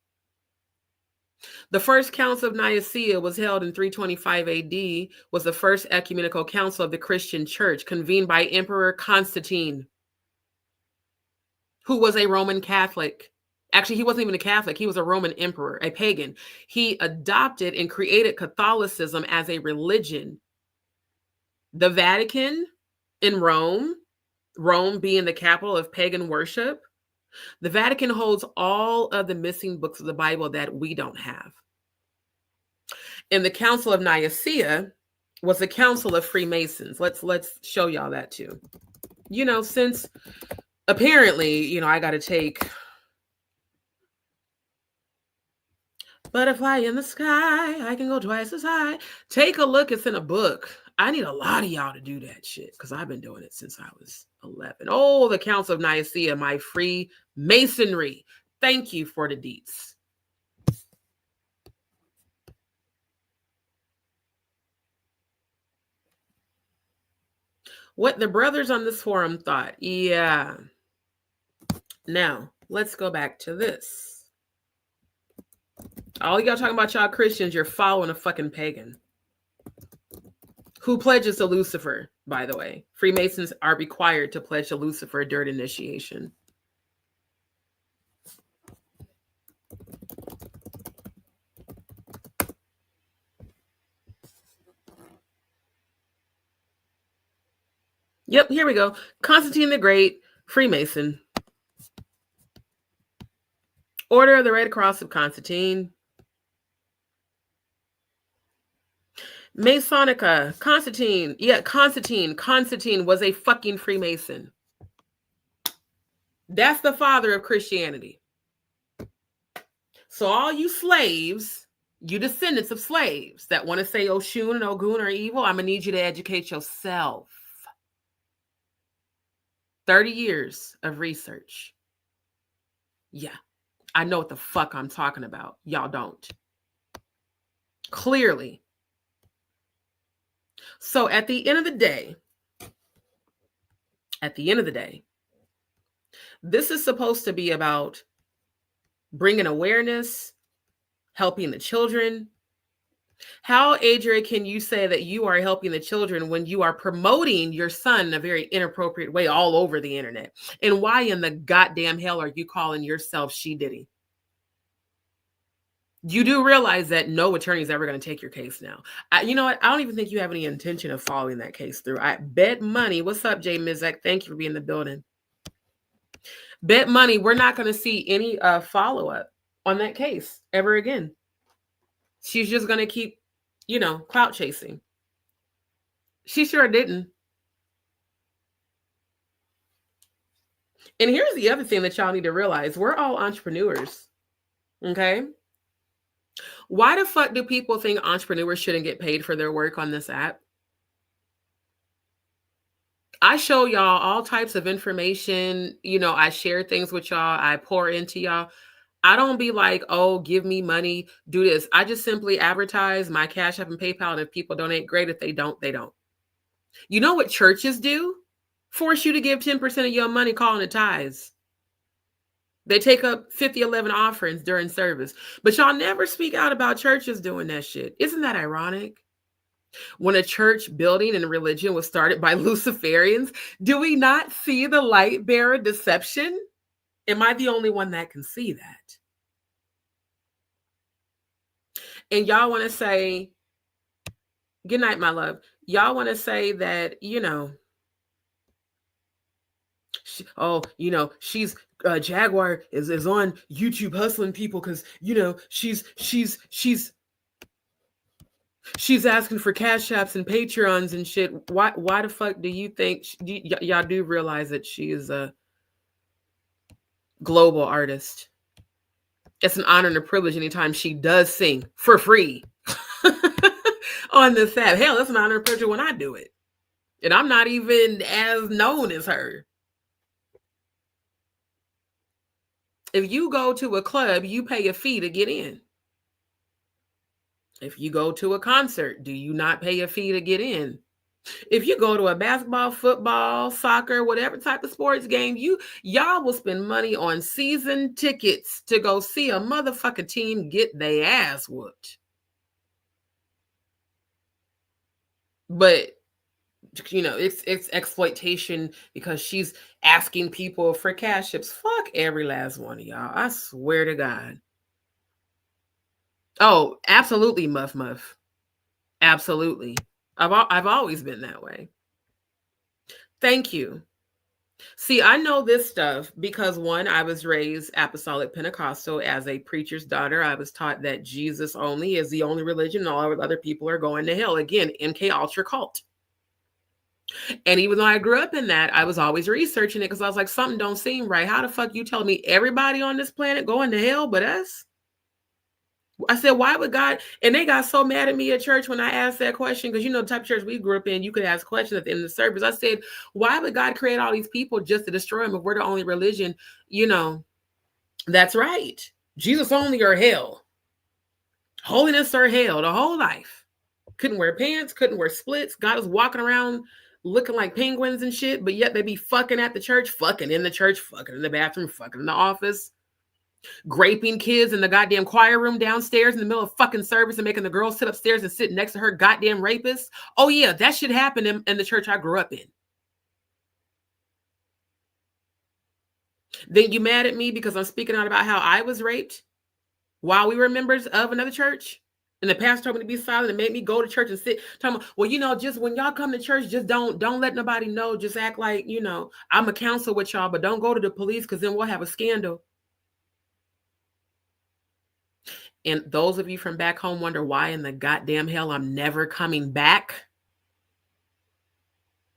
The first council of Nicaea was held in 325 AD, was the first ecumenical council of the Christian church, convened by Emperor Constantine, who was a Roman Catholic. Actually, he wasn't even a Catholic. He was a Roman emperor, a pagan. He adopted and created Catholicism as a religion. The Vatican in Rome being the capital of pagan worship, the Vatican holds all of the missing books of the Bible that we don't have. And the Council of Nicaea was a council of Freemasons. Let's show y'all that too. Since apparently, I got to take butterfly in the sky, I can go twice as high. Take a look, it's in a book. I need a lot of y'all to do that shit because I've been doing it since I was 11. Oh, the Council of Nicaea, my Freemasonry. Thank you for the deets. What the brothers on this forum thought. Yeah. Now, let's go back to this. All y'all talking about y'all Christians, you're following a fucking pagan. Who pledges to Lucifer, by the way. Freemasons are required to pledge to Lucifer during initiation. Yep, here we go. Constantine the Great, Freemason. Order of the Red Cross of Constantine. Masonica, Constantine. Yeah, Constantine was a fucking Freemason. That's the father of Christianity. So all you slaves, you descendants of slaves that want to say Oshun and Ogun are evil, I'm going to need you to educate yourself. 30 years of research. Yeah, I know what the fuck I'm talking about. Y'all don't. Clearly. So at the end of the day, this is supposed to be about bringing awareness, helping the children. How, Adria, can you say that you are helping the children when you are promoting your son in a very inappropriate way all over the internet? And why in the goddamn hell are you calling yourself She Diddy? You do realize that no attorney is ever going to take your case now. You know what? I don't even think you have any intention of following that case through. I bet money. What's up, Jay Mizek? Thank you for being in the building. Bet money we're not going to see any follow-up on that case ever again. She's just going to keep, clout chasing. She sure didn't. And here's the other thing that y'all need to realize. We're all entrepreneurs. Okay? Why the fuck do people think entrepreneurs shouldn't get paid for their work on this app? I show y'all all types of information. I share things with y'all. I pour into y'all. I don't be like, oh, give me money, do this. I just simply advertise my Cash App and PayPal. And if people donate, great. If they don't, they don't. You know what churches do? Force you to give 10% of your money, calling it tithes. They take up 50-11 offerings during service. But y'all never speak out about churches doing that shit. Isn't that ironic? When a church building and religion was started by Luciferians, do we not see the light bearer deception? Am I the only one that can see that? And y'all want to say, good night, my love. Y'all want to say that, she's Jaguar is on YouTube hustling people because she's asking for Cash Apps and Patreons and shit. Why the fuck do you think y'all do realize that she is global artist. It's an honor and a privilege anytime she does sing for free on this app. Hell, it's an honor and privilege when I do it. And I'm not even as known as her. If you go to a club, you pay a fee to get in. If you go to a concert, do you not pay a fee to get in? If you go to a basketball, football, soccer, whatever type of sports game, y'all will spend money on season tickets to go see a motherfucking team get their ass whooped. But it's exploitation because she's asking people for cash tips. Fuck every last one of y'all. I swear to God. Oh, absolutely, Muff. Absolutely. I've always been that way. Thank you. See, I know this stuff because one, I was raised apostolic Pentecostal as a preacher's daughter. I was taught that Jesus only is the only religion and all other people are going to hell. Again, MK Ultra cult. And even though I grew up in that, I was always researching it because I was like, something don't seem right. How the fuck you telling me everybody on this planet going to hell but us? I said, why would God? And they got so mad at me at church when I asked that question, because the type of church we grew up in, you could ask questions at the end of the service. I said, why would God create all these people just to destroy them if we're the only religion? That's right. Jesus only or hell. Holiness or hell, the whole life. Couldn't wear pants, couldn't wear splits. God was walking around looking like penguins and shit, but yet they be fucking at the church, fucking in the church, fucking in the bathroom, fucking in the office. Graping kids in the goddamn choir room downstairs in the middle of fucking service and making the girls sit upstairs and sit next to her goddamn rapist. Oh yeah, that shit happened in the church I grew up in. Then you mad at me because I'm speaking out about how I was raped while we were members of another church? And the pastor told me to be silent and made me go to church and sit. Talking about, well, just when y'all come to church, just don't let nobody know. Just act like, I'm a counsel with y'all, but don't go to the police because then we'll have a scandal. And those of you from back home wonder why in the goddamn hell I'm never coming back.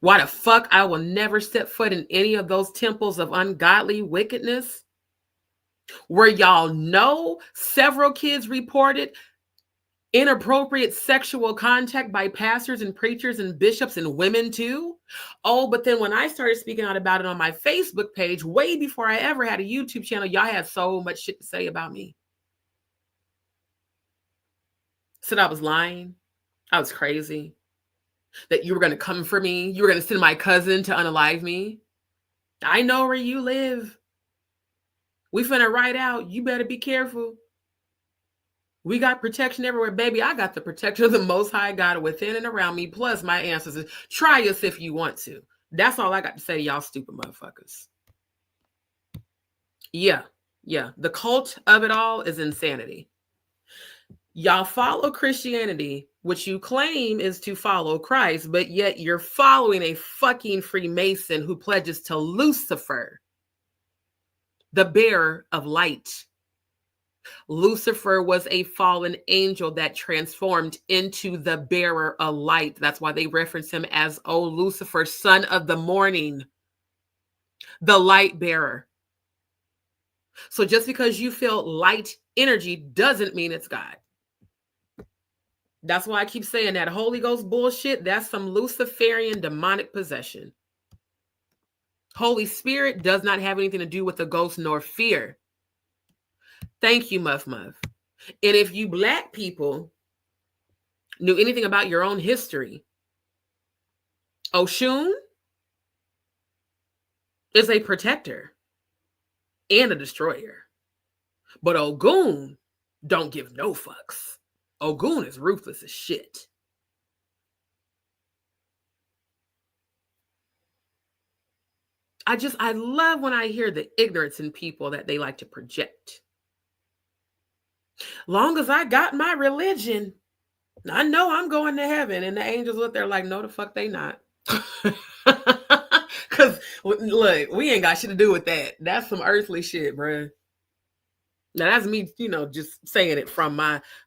Why the fuck I will never step foot in any of those temples of ungodly wickedness where y'all know several kids reported inappropriate sexual contact by pastors and preachers and bishops and women too. Oh, but then when I started speaking out about it on my Facebook page, way before I ever had a YouTube channel, y'all had so much shit to say about me. Said I was lying. I was crazy. That you were going to come for me. You were going to send my cousin to unalive me. I know where you live. We finna ride out. You better be careful. We got protection everywhere, baby. I got the protection of the Most High God within and around me, plus my ancestors. Try us if you want to. That's all I got to say to y'all stupid motherfuckers. Yeah. The cult of it all is insanity. Y'all follow Christianity, which you claim is to follow Christ, but yet you're following a fucking Freemason who pledges to Lucifer, the bearer of light. Lucifer was a fallen angel that transformed into the bearer of light. That's why they reference him as, oh, Lucifer, son of the morning, the light bearer. So just because you feel light energy doesn't mean it's God. That's why I keep saying that Holy Ghost bullshit. That's some Luciferian demonic possession. Holy Spirit does not have anything to do with the ghost nor fear. Thank you, Muff. And if you Black people knew anything about your own history, Oshun is a protector and a destroyer. But Ogun don't give no fucks. Ogun is ruthless as shit. I love when I hear the ignorance in people that they like to project. Long as I got my religion, I know I'm going to heaven. And the angels look there like, no, the fuck they not. Because, look, we ain't got shit to do with that. That's some earthly shit, bruh. Now, that's me, just saying it from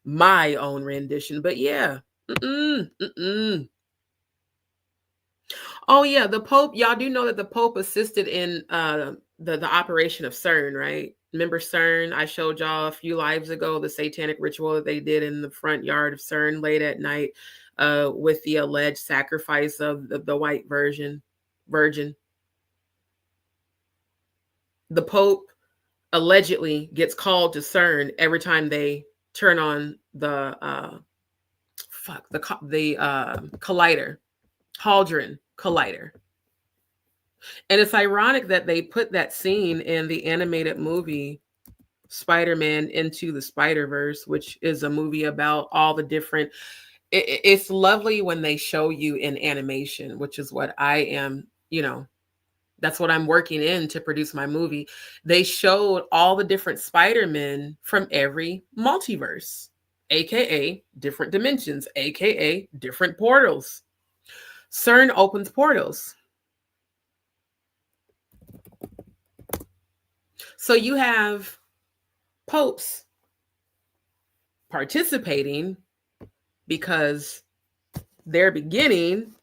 my own rendition. But yeah. Oh, yeah, the Pope. Y'all do know that the Pope assisted in the operation of CERN, right? Remember CERN? I showed y'all a few lives ago the satanic ritual that they did in the front yard of CERN late at night, with the alleged sacrifice of the white virgin. The Pope allegedly gets called to CERN every time they turn on the collider, Hadron Collider. And it's ironic that they put that scene in the animated movie Spider-Man Into the Spider-Verse, which is a movie about all the different. It's lovely when they show you in animation, which is what I am, that's what I'm working in to produce my movie. They showed all the different Spider-Men from every multiverse, aka different dimensions, aka different portals. CERN opens portals. So you have popes participating because their beginning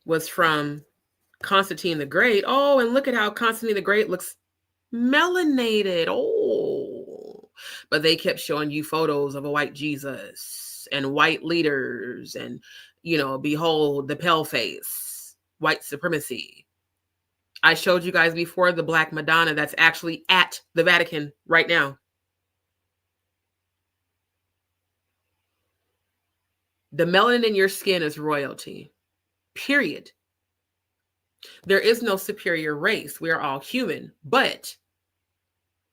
was from Constantine the Great. Oh, and look at how Constantine the Great looks melanated. Oh, but they kept showing you photos of a white Jesus and white leaders and, behold the pale face, white supremacy. I showed you guys before the Black Madonna that's actually at the Vatican right now. The melanin in your skin is royalty, period. There is no superior race. We are all human, but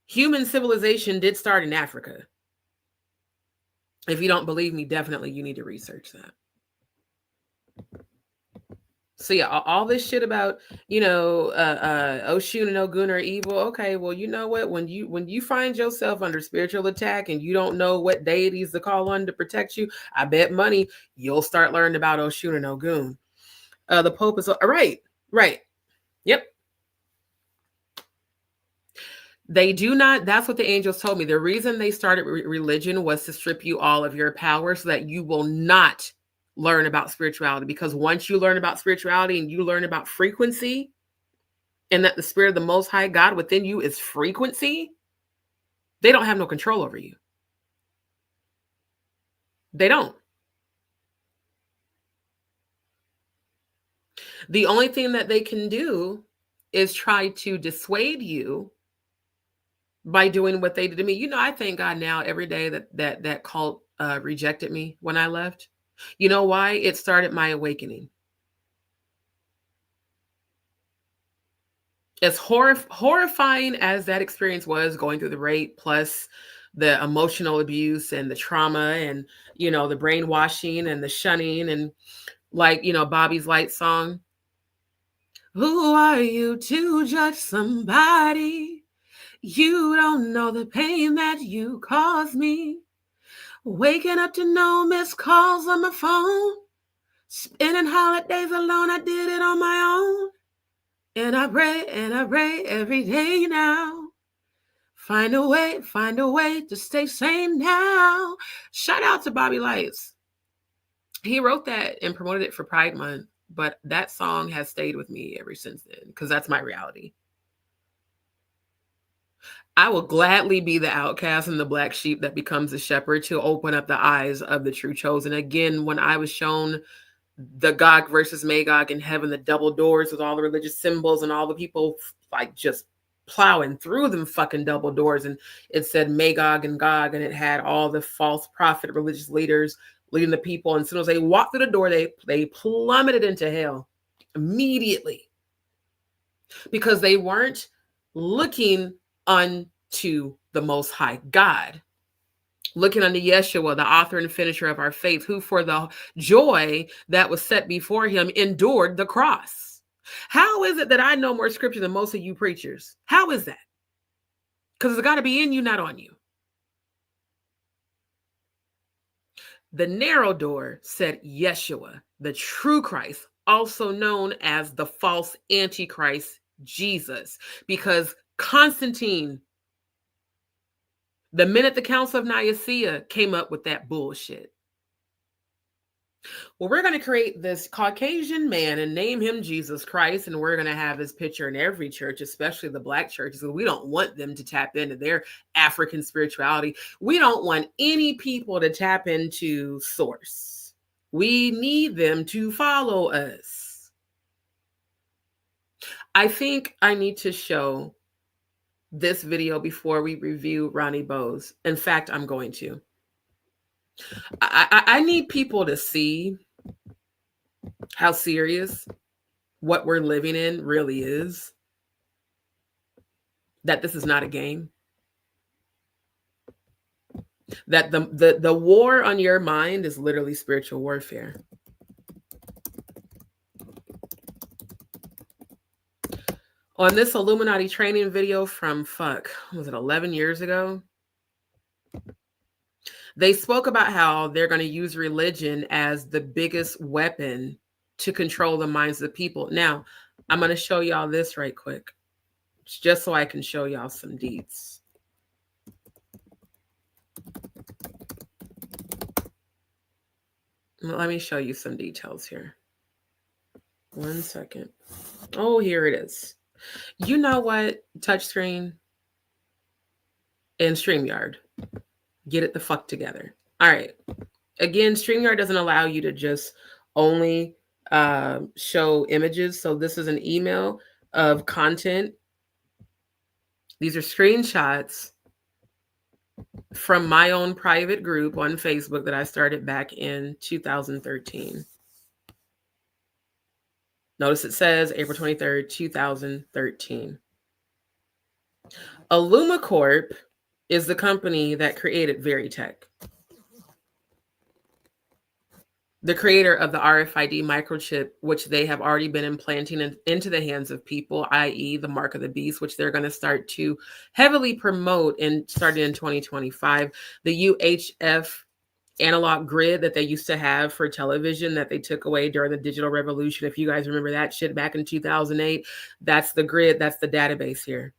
human civilization did start in Africa. If you don't believe me, definitely you need to research that. So yeah, all this shit about, Oshun and Ogun are evil. Okay, well, you know what? When you find yourself under spiritual attack and you don't know what deities to call on to protect you, I bet money you'll start learning about Oshun and Ogun. The Pope is right. Yep. They do not. That's what the angels told me. The reason they started religion was to strip you all of your power so that you will not learn about spirituality, because once you learn about spirituality and you learn about frequency and that the spirit of the Most High God within you is frequency, they don't have no control over you. They don't. The only thing that they can do is try to dissuade you by doing what they did to me. I thank God now every day that cult rejected me when I left. You know why? It started my awakening. As horrifying as that experience was, going through the rape, plus the emotional abuse and the trauma and, the brainwashing and the shunning and Bobby's Light song. Who are you to judge somebody? You don't know the pain that you caused me. Waking up to no missed calls on my phone. Spending holidays alone, I did it on my own. And I pray every day now. Find a way to stay sane now. Shout out to Bobby Lights. He wrote that and promoted it for Pride Month, but that song has stayed with me ever since then, because that's my reality. I will gladly be the outcast and the black sheep that becomes a shepherd to open up the eyes of the true chosen. Again, when I was shown the Gog versus Magog in heaven, the double doors with all the religious symbols and all the people just plowing through them fucking double doors, and it said Magog and Gog, and it had all the false prophet religious leaders leading the people. And as soon as they walked through the door, they plummeted into hell immediately, because they weren't looking unto the Most High God, looking unto Yeshua, the author and finisher of our faith, who for the joy that was set before him endured the cross. How is it that I know more scripture than most of you preachers? How is that? Because it's got to be in you, not on you. The narrow door said Yeshua, the true Christ, also known as the false Antichrist Jesus, because Constantine, the minute the Council of Nicaea came up with that bullshit. Well, we're going to create this Caucasian man and name him Jesus Christ. And we're going to have his picture in every church, especially the Black churches. We don't want them to tap into their African spirituality. We don't want any people to tap into source. We need them to follow us. I think I need to show this video before we review Ronnie Bose. In fact, I'm going to. I need people to see how serious what we're living in really is. That this is not a game. That the war on your mind is literally spiritual warfare. On this Illuminati training video from, was it 11 years ago? They spoke about how they're going to use religion as the biggest weapon to control the minds of the people. Now, I'm going to show y'all this right quick, just so I can show y'all some deeds. Let me show you some details here. 1 second. Oh, here it is. You know what? Touchscreen and StreamYard. Get it the fuck together. All right. Again, StreamYard doesn't allow you to just only show images. So this is an email of content. These are screenshots from my own private group on Facebook that I started back in 2013. Notice it says April 23rd, 2013. Illumacorp is the company that created Veritech, the creator of the RFID microchip, which they have already been implanting into the hands of people, i.e. the mark of the beast, which they're going to start to heavily promote and starting in 2025. The UHF analog grid that they used to have for television that they took away during the digital revolution. If you guys remember that shit back in 2008, that's the grid. That's the database here.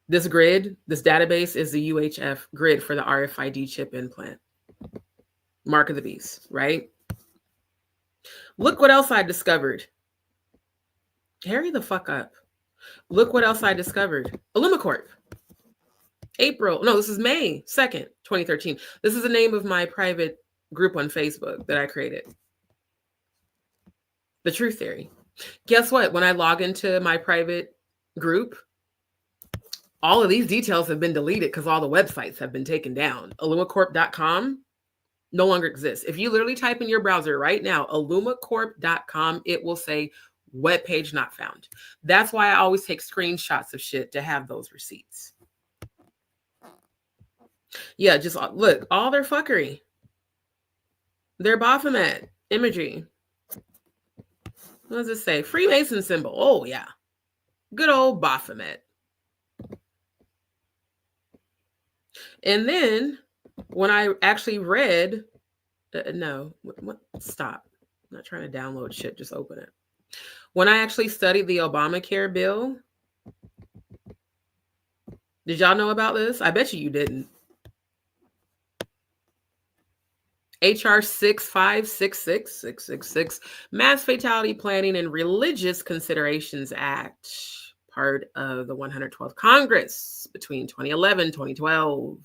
This grid, this database is the UHF grid for the RFID chip implant. Mark of the beast, right? Look what else I discovered. Hurry the fuck up. Look what else I discovered. Illumacorp. This is May 2nd, 2013. This is the name of my private group on Facebook that I created. The Truth Theory. Guess what? When I log into my private group, all of these details have been deleted because all the websites have been taken down. Illumacorp.com no longer exists. If you literally type in your browser right now, illumacorp.com, it will say web page not found. That's why I always take screenshots of shit to have those receipts. Yeah, just look, all their fuckery. Their Baphomet imagery. What does it say? Freemason symbol. Oh, yeah. Good old Baphomet. And then when I actually read, stop. I'm not trying to download shit, just open it. When I actually studied the Obamacare bill, did y'all know about this? I bet you didn't. HR 6566666, Mass Fatality Planning and Religious Considerations Act, part of the 112th Congress between 2011 and 2012.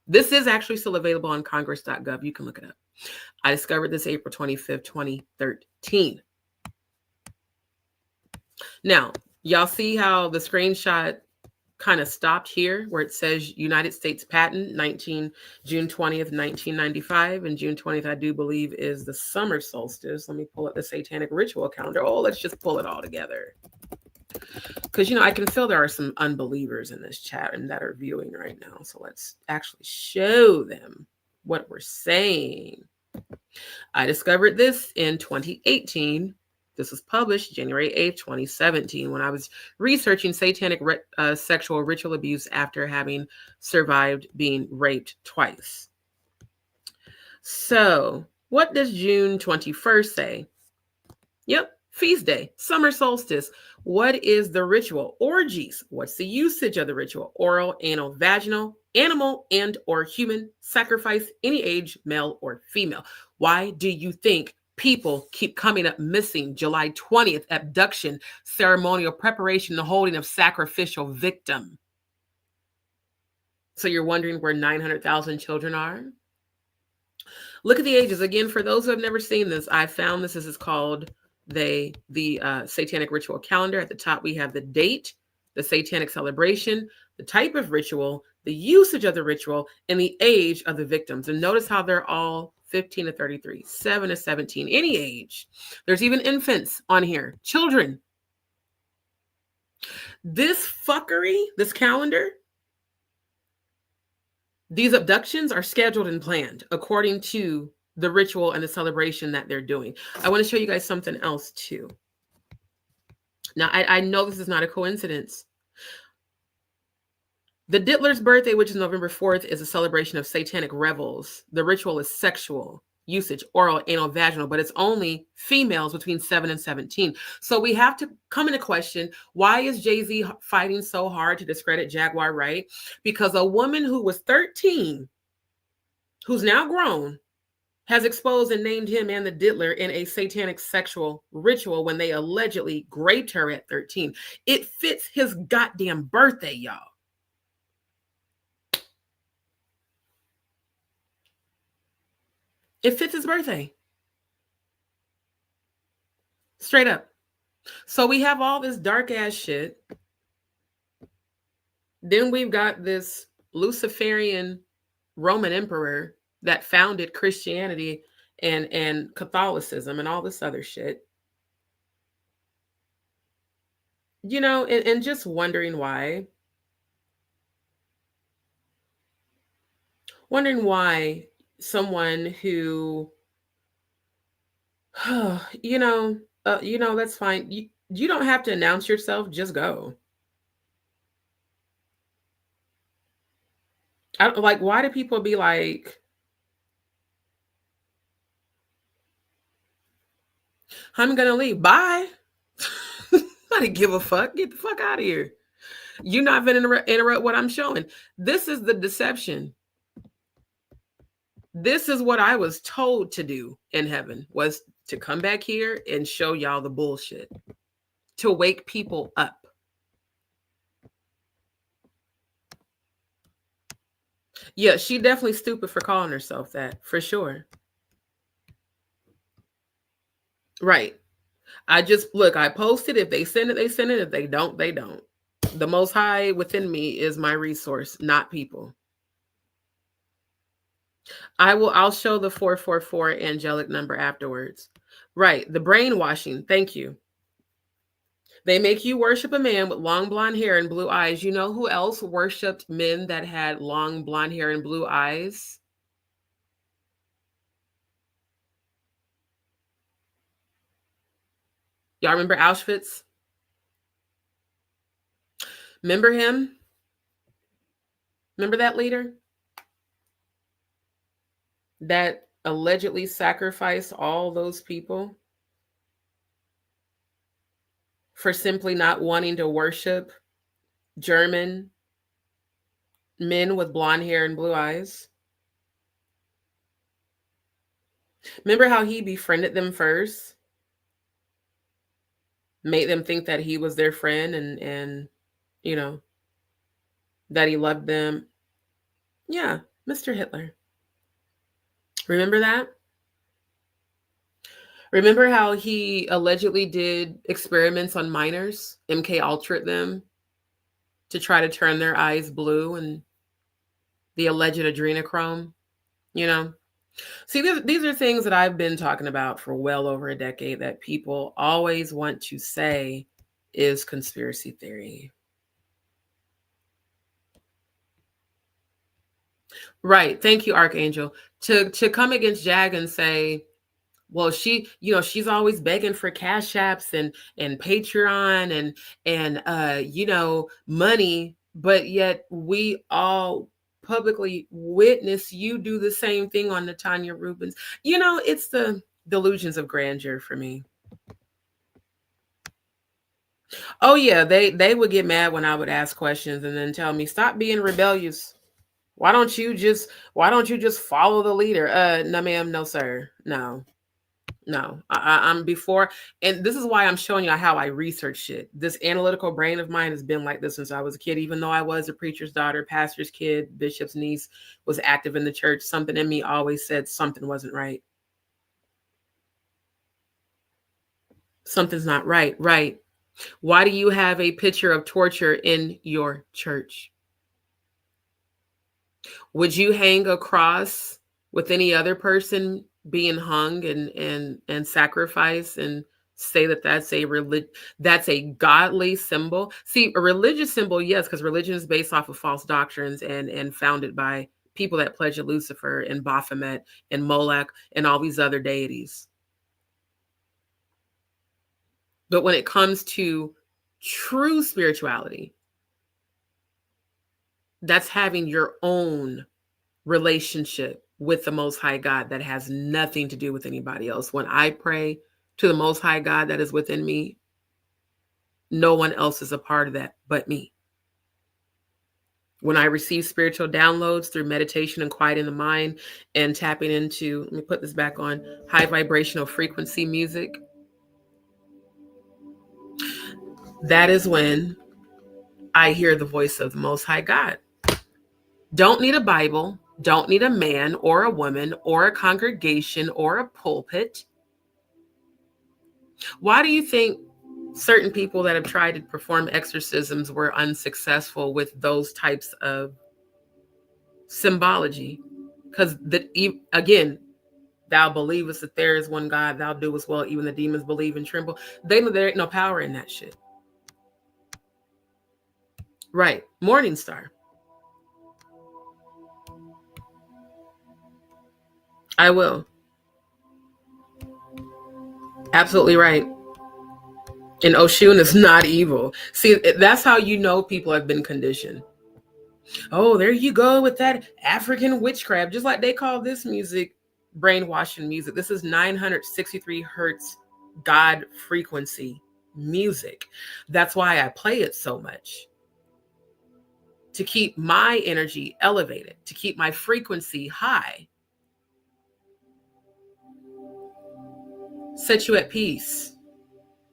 This is actually still available on congress.gov. You can look it up. I discovered this April 25th, 2013. Now, y'all see how the screenshot kind of stopped here where it says United States patent, June 20th, 1995. And June 20th, I do believe, is the summer solstice. Let me pull up the satanic ritual calendar. Oh, let's just pull it all together. Because, I can feel there are some unbelievers in this chat and that are viewing right now. So let's actually show them what we're saying. I discovered this in 2018. This was published January 8th, 2017, when I was researching satanic sexual ritual abuse after having survived being raped twice. So what does June 21st say? Yep, feast day, summer solstice. What is the ritual? Orgies. What's the usage of the ritual? Oral, anal, vaginal, animal and or human sacrifice, any age, male or female. Why do you think people keep coming up missing? July 20th, abduction, ceremonial preparation, the holding of sacrificial victim. So you're wondering where 900,000 children are? Look at the ages. Again, for those who have never seen this, I found this. This is called the Satanic Ritual Calendar. At the top, we have the date, the satanic celebration, the type of ritual, the usage of the ritual, and the age of the victims. And notice how they're all 15 to 33, 7 to 17, any age. There's even infants on here, children. This fuckery, this calendar, these abductions are scheduled and planned according to the ritual and the celebration that they're doing. I want to show you guys something else too. Now, I know this is not a coincidence. The Diddler's birthday, which is November 4th, is a celebration of satanic revels. The ritual is sexual usage, oral, anal, vaginal, but it's only females between 7 and 17. So we have to come into question, why is Jay-Z fighting so hard to discredit Jaguar Wright? Because a woman who was 13, who's now grown, has exposed and named him and the Diddler in a satanic sexual ritual when they allegedly raped her at 13. It fits his goddamn birthday, y'all. It fits his birthday. Straight up. So we have all this dark ass shit. Then we've got this Luciferian Roman emperor that founded Christianity and Catholicism and all this other shit. You know, and just wondering why. Wondering why someone who, that's fine. You don't have to announce yourself, just go. Why do people be like, I'm gonna leave, bye. I didn't give a fuck. Get the fuck out of here. You're not gonna interrupt what I'm showing. This is the deception. This is what I was told to do in heaven, was to come back here and show y'all the bullshit, to wake people up. Yeah, she definitely stupid for calling herself that, for sure. Right. I posted. If they send it, they send it. If they don't, they don't. The Most High within me is my resource, not people. I'll show the 444 angelic number afterwards. Right. The brainwashing. Thank you. They make you worship a man with long blonde hair and blue eyes. You know who else worshiped men that had long blonde hair and blue eyes? Y'all remember Auschwitz? Remember him? Remember that leader that allegedly sacrificed all those people for simply not wanting to worship German men with blonde hair and blue eyes? Remember how he befriended them first? Made them think that he was their friend and that he loved them. Yeah, Mr. Hitler. Remember that? Remember how he allegedly did experiments on minors, MK Ultra'd them to try to turn their eyes blue, and the alleged adrenochrome, See, these are things that I've been talking about for well over a decade that people always want to say is conspiracy theory. Right. Thank you, Archangel. To come against Jag and say, well, she's always begging for cash apps and Patreon and money, but yet we all publicly witness you do the same thing on Natanya Rubens. It's the delusions of grandeur for me. Oh yeah, they would get mad when I would ask questions and then tell me, stop being rebellious. Why don't you just follow the leader? No, ma'am, no, sir. No. I'm before, and this is why I'm showing you how I research shit. This analytical brain of mine has been like this since I was a kid. Even though I was a preacher's daughter, pastor's kid, bishop's niece, was active in the church, something in me always said something wasn't right. Something's not right. Right. Why do you have a picture of torture in your church? Would you hang a cross with any other person being hung and sacrificed and say that that's a godly symbol? See, a religious symbol, yes, because religion is based off of false doctrines and founded by people that pledge to Lucifer and Baphomet and Moloch and all these other deities. But when it comes to true spirituality, that's having your own relationship with the Most High God that has nothing to do with anybody else. When I pray to the Most High God that is within me, no one else is a part of that but me. When I receive spiritual downloads through meditation and quieting the mind and tapping into, let me put this back on, high vibrational frequency music, that is when I hear the voice of the Most High God. Don't need a Bible, don't need a man or a woman or a congregation or a pulpit. Why do you think certain people that have tried to perform exorcisms were unsuccessful with those types of symbology? Because again, thou believest that there is one God, thou doest well, even the demons believe and tremble. They know there ain't no power in that shit. Right. Morning Star. I will. Absolutely right. And Oshun is not evil. See, that's how you know people have been conditioned. Oh, there you go with that African witchcraft. Just like they call this music brainwashing music. This is 963 hertz God frequency music. That's why I play it so much. To keep my energy elevated, to keep my frequency high. Set you at peace.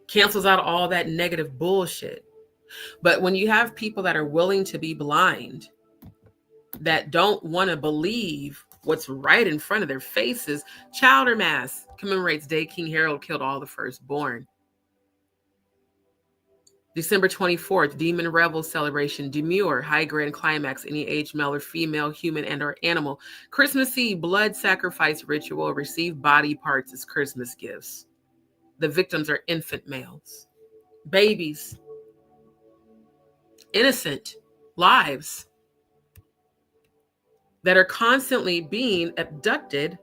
Cancels out all that negative bullshit. But when you have people that are willing to be blind, that don't want to believe what's right in front of their faces, Chowder Mass commemorates Day King Harold killed all the firstborn. December 24th, Demon Revel celebration, Demure, high grand climax, any age, male or female, human and or animal. Christmas Eve, blood sacrifice ritual, receive body parts as Christmas gifts. The victims are infant males, babies, innocent lives that are constantly being abducted,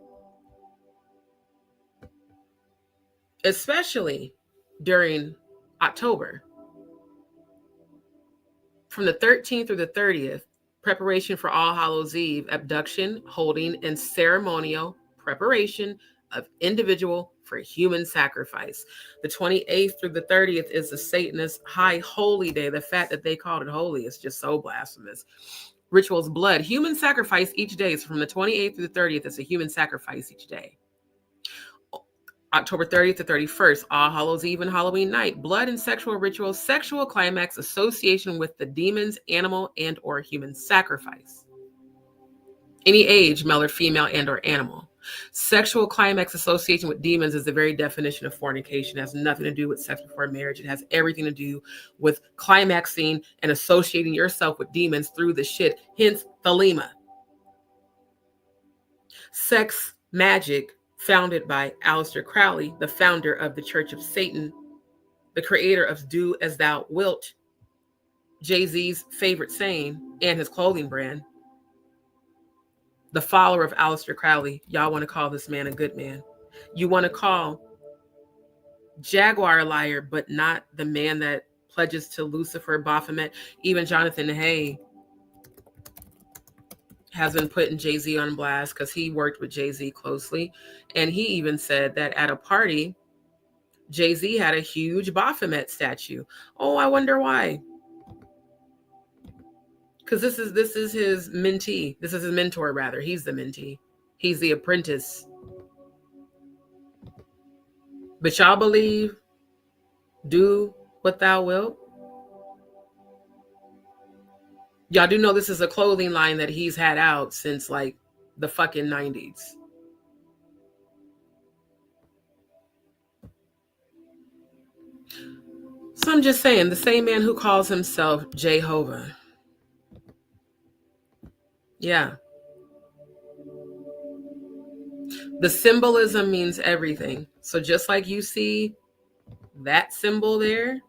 especially during October. From the 13th through the 30th, preparation for All Hallows Eve, abduction, holding, and ceremonial preparation of individual for human sacrifice. The 28th through the 30th is the Satanist High Holy Day. The fact that they called it holy is just so blasphemous. Rituals, blood, human sacrifice each day. So from the 28th through the 30th, it's a human sacrifice each day. October 30th to 31st, All Hallows Eve and Halloween night, blood and sexual rituals, sexual climax, association with the demons, animal, and or human sacrifice. Any age, male or female, and or animal. Sexual climax association with demons is the very definition of fornication. It has nothing to do with sex before marriage. It has everything to do with climaxing and associating yourself with demons through the shit, hence Thelema. Sex magic, founded by Aleister Crowley, the founder of the Church of Satan, the creator of Do As Thou Wilt, Jay-Z's favorite saying, and his clothing brand. The follower of Aleister Crowley, y'all want to call this man a good man. You want to call Jaguar a liar, but not the man that pledges to Lucifer, Baphomet. Even Jonathan Hay has been putting Jay-Z on blast because he worked with Jay-Z closely. And he even said that at a party, Jay-Z had a huge Baphomet statue. Oh, I wonder why. Because this is his mentee. This is his mentor, rather. He's the mentee. He's the apprentice. But y'all believe, do what thou wilt. Y'all do know this is a clothing line that he's had out since like the fucking 90s. So I'm just saying, the same man who calls himself Jehovah. Yeah. The symbolism means everything. So just like you see that symbol there,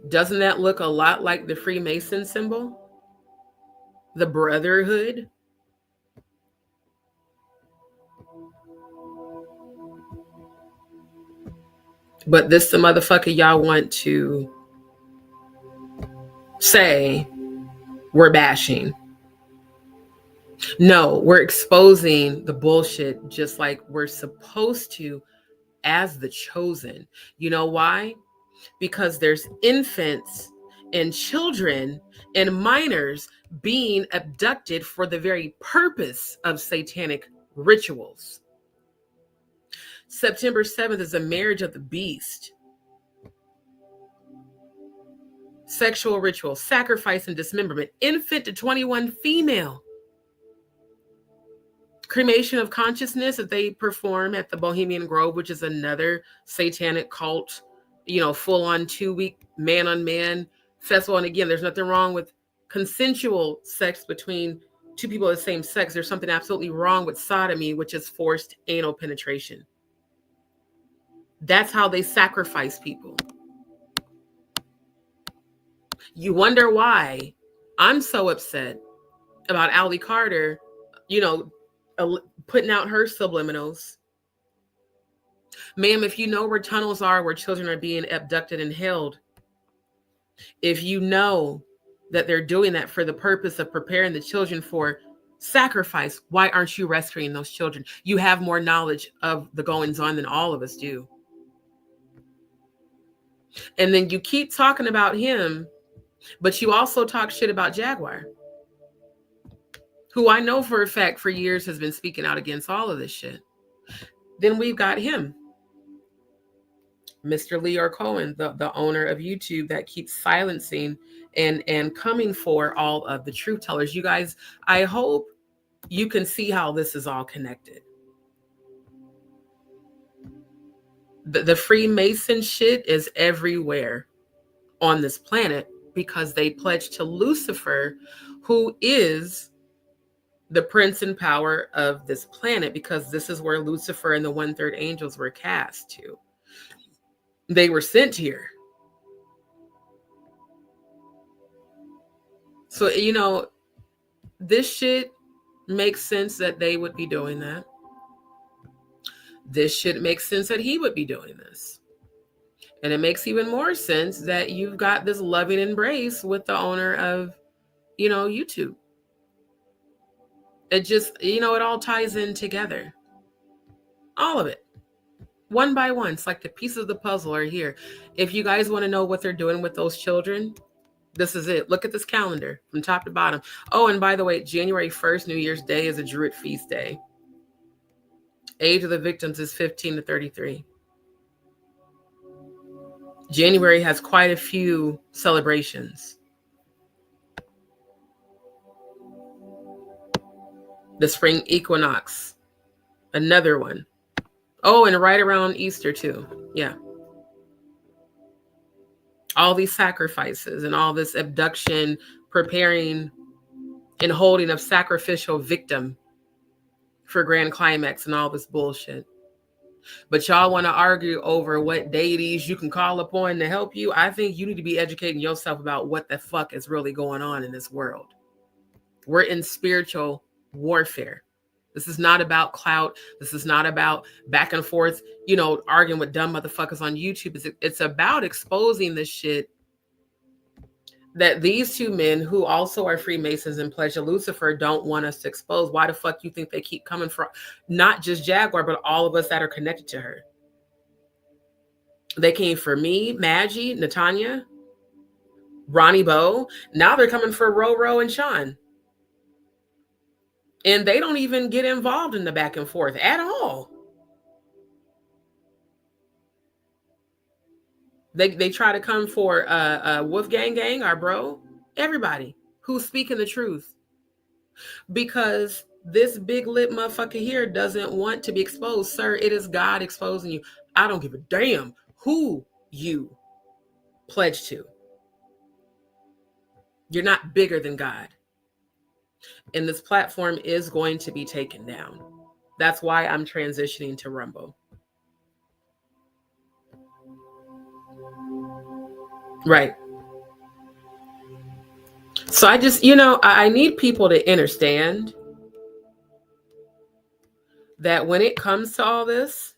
doesn't that look a lot like the Freemason symbol? The Brotherhood? But this the motherfucker y'all want to say we're bashing. No, we're exposing the bullshit just like we're supposed to as the chosen. You know why? Because there's infants and children and minors being abducted for the very purpose of satanic rituals. September 7th is a marriage of the beast. Sexual ritual, sacrifice and dismemberment, infant to 21 female. Cremation of consciousness that they perform at the Bohemian Grove, which is another satanic cult, full on 2-week man on man festival. And again, there's nothing wrong with consensual sex between two people of the same sex. There's something absolutely wrong with sodomy, which is forced anal penetration. That's how they sacrifice people. You wonder why I'm so upset about Allie Carter, putting out her subliminals. Ma'am, if you know where tunnels are where children are being abducted and held, if you know that they're doing that for the purpose of preparing the children for sacrifice, why aren't you rescuing those children? You have more knowledge of the goings on than all of us do. And then you keep talking about him, but you also talk shit about Jaguar, who I know for a fact for years has been speaking out against all of this shit. Then we've got him, Mr. Leo Cohen, the owner of YouTube, that keeps silencing and coming for all of the truth tellers. You guys, I hope you can see how this is all connected. The Freemason shit is everywhere on this planet because they pledge to Lucifer, who is the prince and power of this planet, because this is where Lucifer and the 1/3 angels were cast to. They were sent here. So, this shit makes sense that they would be doing that. This shit makes sense that he would be doing this. And it makes even more sense that you've got this loving embrace with the owner of, YouTube. It just, it all ties in together. All of it. One by one. It's like the pieces of the puzzle are here. If you guys want to know what they're doing with those children, this is it. Look at this calendar from top to bottom. Oh, and by the way, January 1st, New Year's Day, is a Druid feast day. Age of the victims is 15 to 33. January has quite a few celebrations. The spring equinox, another one. Oh, and right around Easter too. Yeah. All these sacrifices and all this abduction, preparing and holding of sacrificial victim for grand climax and all this bullshit. But y'all want to argue over what deities you can call upon to help you. I think you need to be educating yourself about what the fuck is really going on in this world. We're in spiritual warfare. This is not about clout. This is not about back and forth, arguing with dumb motherfuckers on YouTube. It's about exposing this shit that these two men, who also are Freemasons and pledge to Lucifer, don't want us to expose. Why the fuck you think they keep coming from? Not just Jaguar, but all of us that are connected to her. They came for me, Maggie, Natanya, Ronnie Bo. Now they're coming for RoRo and Sean. And they don't even get involved in the back and forth at all. They try to come for Wolfgang Gang, our bro, everybody who's speaking the truth. Because this big lip motherfucker here doesn't want to be exposed. Sir, it is God exposing you. I don't give a damn who you pledge to. You're not bigger than God. And this platform is going to be taken down. That's why I'm transitioning to Rumble. Right. So I just, I need people to understand that when it comes to all this,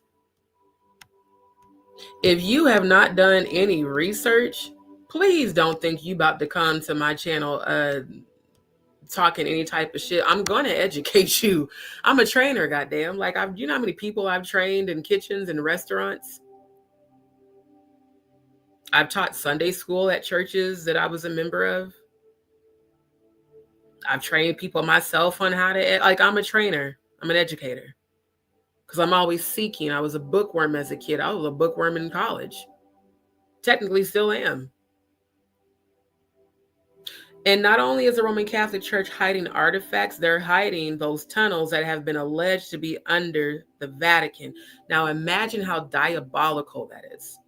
if you have not done any research, please don't think you about to come to my channel talking any type of shit. I'm going to educate you. I'm a trainer, goddamn. Like, you know how many people I've trained in kitchens and restaurants? I've taught Sunday school at churches that I was a member of. I've trained people myself on how to, I'm a trainer. I'm an educator. Because I'm always seeking. I was a bookworm as a kid. I was a bookworm in college. Technically still am. And not only is the Roman Catholic Church hiding artifacts, they're hiding those tunnels that have been alleged to be under the Vatican. Now imagine how diabolical that is.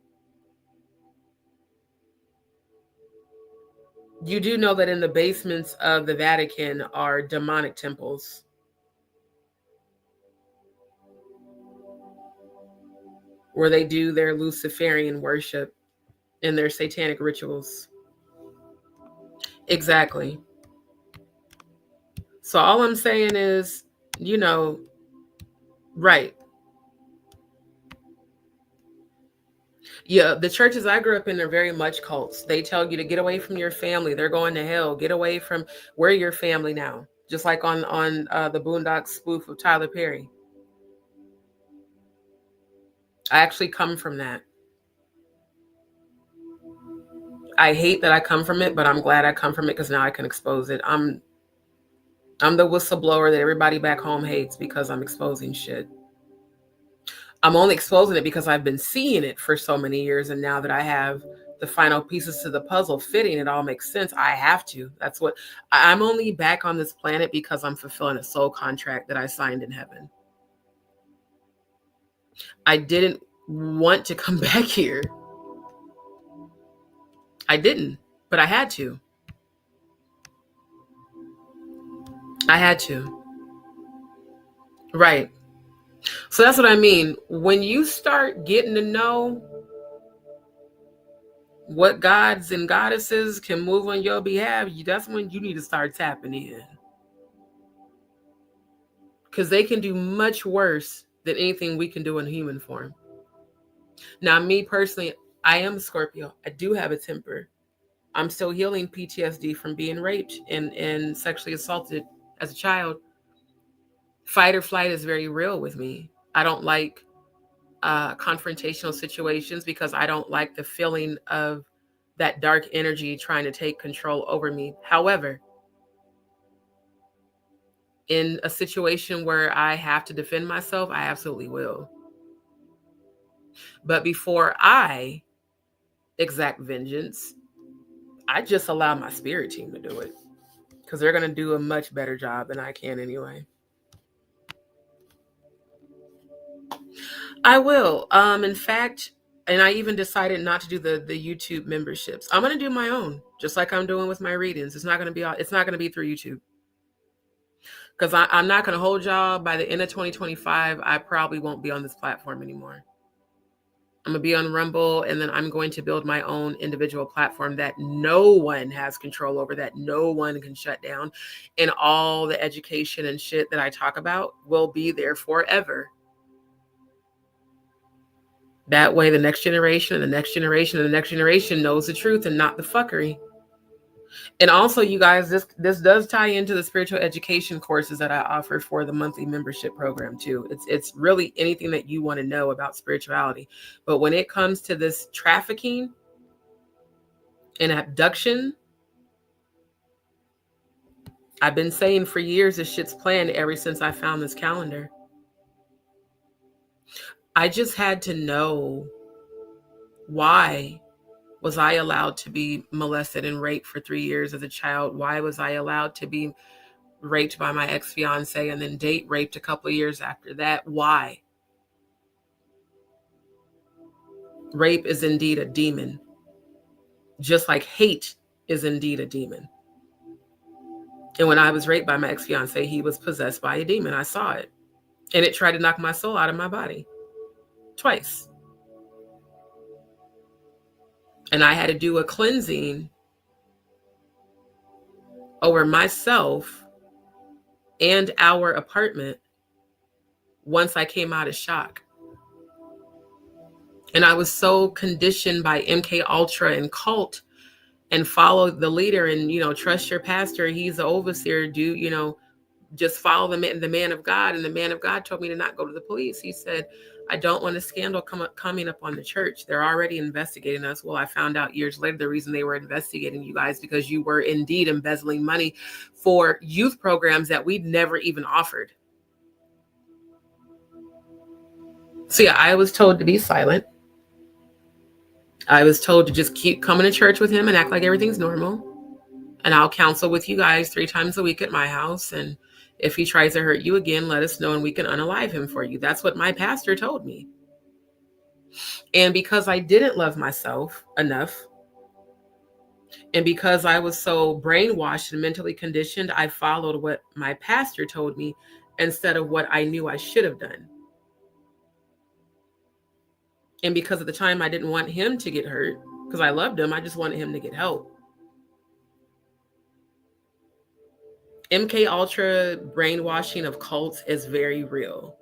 You do know that in the basements of the Vatican are demonic temples. Where they do their Luciferian worship and their satanic rituals. Exactly. So all I'm saying is, right. Yeah, the churches I grew up in are very much cults. They tell you to get away from your family. They're going to hell. Get away from, we're your family now. Just like on the Boondocks spoof of Tyler Perry. I actually come from that. I hate that I come from it, but I'm glad I come from it because now I can expose it. I'm the whistleblower that everybody back home hates because I'm exposing shit. I'm only exposing it because I've been seeing it for so many years. And now that I have the final pieces to the puzzle fitting, it all makes sense. I have to. That's what I'm only back on this planet because I'm fulfilling a soul contract that I signed in heaven. I didn't want to come back here. I didn't, but I had to. I had to. Right. So that's what I mean. When you start getting to know what gods and goddesses can move on your behalf, that's when you need to start tapping in. Because they can do much worse than anything we can do in human form. Now, me personally, I am a Scorpio. I do have a temper. I'm still healing PTSD from being raped and sexually assaulted as a child. Fight or flight is very real with me. I don't like confrontational situations because I don't like the feeling of that dark energy trying to take control over me. However, in a situation where I have to defend myself, I absolutely will. But before I exact vengeance, I just allow my spirit team to do it because they're going to do a much better job than I can anyway. I will. In fact, and I even decided not to do the YouTube memberships. I'm going to do my own, just like I'm doing with my readings. It's not going to be through YouTube. Because I'm not going to hold y'all. By the end of 2025, I probably won't be on this platform anymore. I'm going to be on Rumble, and then I'm going to build my own individual platform that no one has control over, that no one can shut down. And all the education and shit that I talk about will be there forever. That way, the next generation and the next generation and the next generation knows the truth and not the fuckery. And also, you guys, this does tie into the spiritual education courses that I offer for the monthly membership program too. It's really anything that you want to know about spirituality. But when it comes to this trafficking and abduction, I've been saying for years this shit's planned ever since I found this calendar. I just had to know, why was I allowed to be molested and raped for 3 years as a child? Why was I allowed to be raped by my ex-fiance and then date raped a couple of years after that? Why? Rape is indeed a demon, just like hate is indeed a demon. And when I was raped by my ex-fiance, he was possessed by a demon. I saw it. And it tried to knock my soul out of my body. Twice. And I had to do a cleansing over myself and our apartment once I came out of shock. And I was so conditioned by MK Ultra and cult and follow the leader and, trust your pastor. He's the overseer. Just follow the man of God. And the man of God told me to not go to the police. He said, I don't want a scandal coming up on the church. They're already investigating us. Well, I found out years later the reason they were investigating you guys because you were indeed embezzling money for youth programs that we'd never even offered. So yeah, I was told to be silent. I was told to just keep coming to church with him and act like everything's normal. And I'll counsel with you guys 3 times a week at my house. And if he tries to hurt you again, let us know and we can unalive him for you. That's what my pastor told me. And because I didn't love myself enough, and because I was so brainwashed and mentally conditioned, I followed what my pastor told me instead of what I knew I should have done. And because at the time I didn't want him to get hurt, because I loved him, I just wanted him to get help. MK Ultra brainwashing of cults is very real.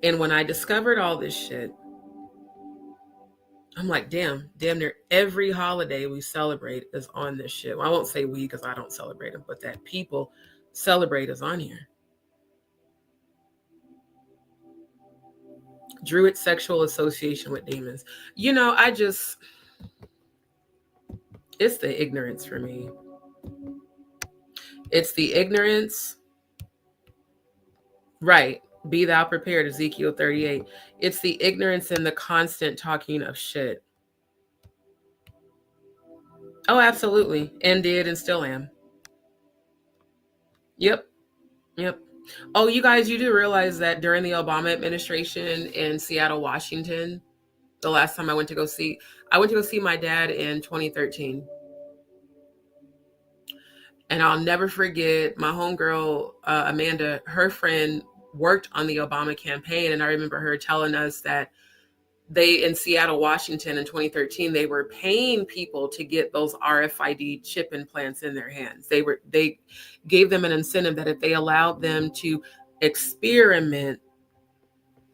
And when I discovered all this shit, I'm like, damn near every holiday we celebrate is on this shit. Well, I won't say we because I don't celebrate them, but that people celebrate is on here. Druid sexual association with demons. It's the ignorance for me. It's the ignorance. Right. Be thou prepared, Ezekiel 38. It's the ignorance and the constant talking of shit. Oh, absolutely. And did and still am. Yep. Oh, you guys, you do realize that during the Obama administration in Seattle, Washington, the last time I went to go see my dad in 2013. And I'll never forget my homegirl, Amanda, her friend worked on the Obama campaign. And I remember her telling us that they, in Seattle, Washington in 2013, they were paying people to get those RFID chip implants in their hands. They gave them an incentive that if they allowed them to experiment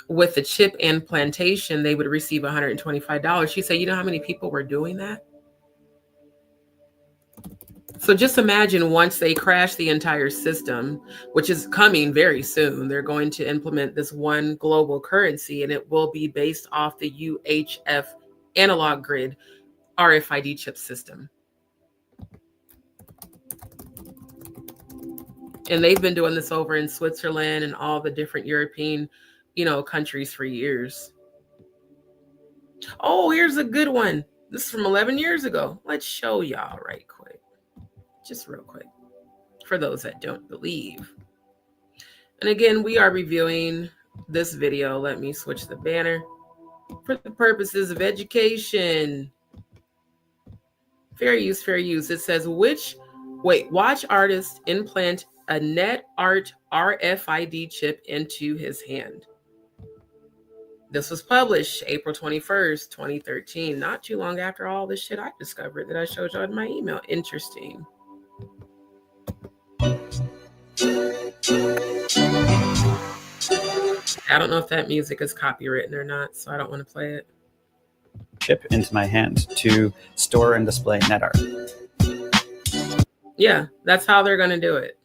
with the chip implantation, they would receive $125. She said, you know how many people were doing that? So just imagine once they crash the entire system, which is coming very soon, they're going to implement this one global currency, and it will be based off the UHF analog grid RFID chip system. And they've been doing this over in Switzerland and all the different European, countries for years. Oh, here's a good one. This is from 11 years ago. Let's show y'all right quick. Just real quick, for those that don't believe. And again, we are reviewing this video. Let me switch the banner. For the purposes of education. Fair use, fair use. It says, watch artist implant a net art RFID chip into his hand. This was published April 21st, 2013. Not too long after all this shit I discovered that I showed y'all in my email. Interesting. I don't know if that music is copywritten or not, so I don't want to play it. chip into my hand to store and display net art. Yeah, that's how they're going to do it.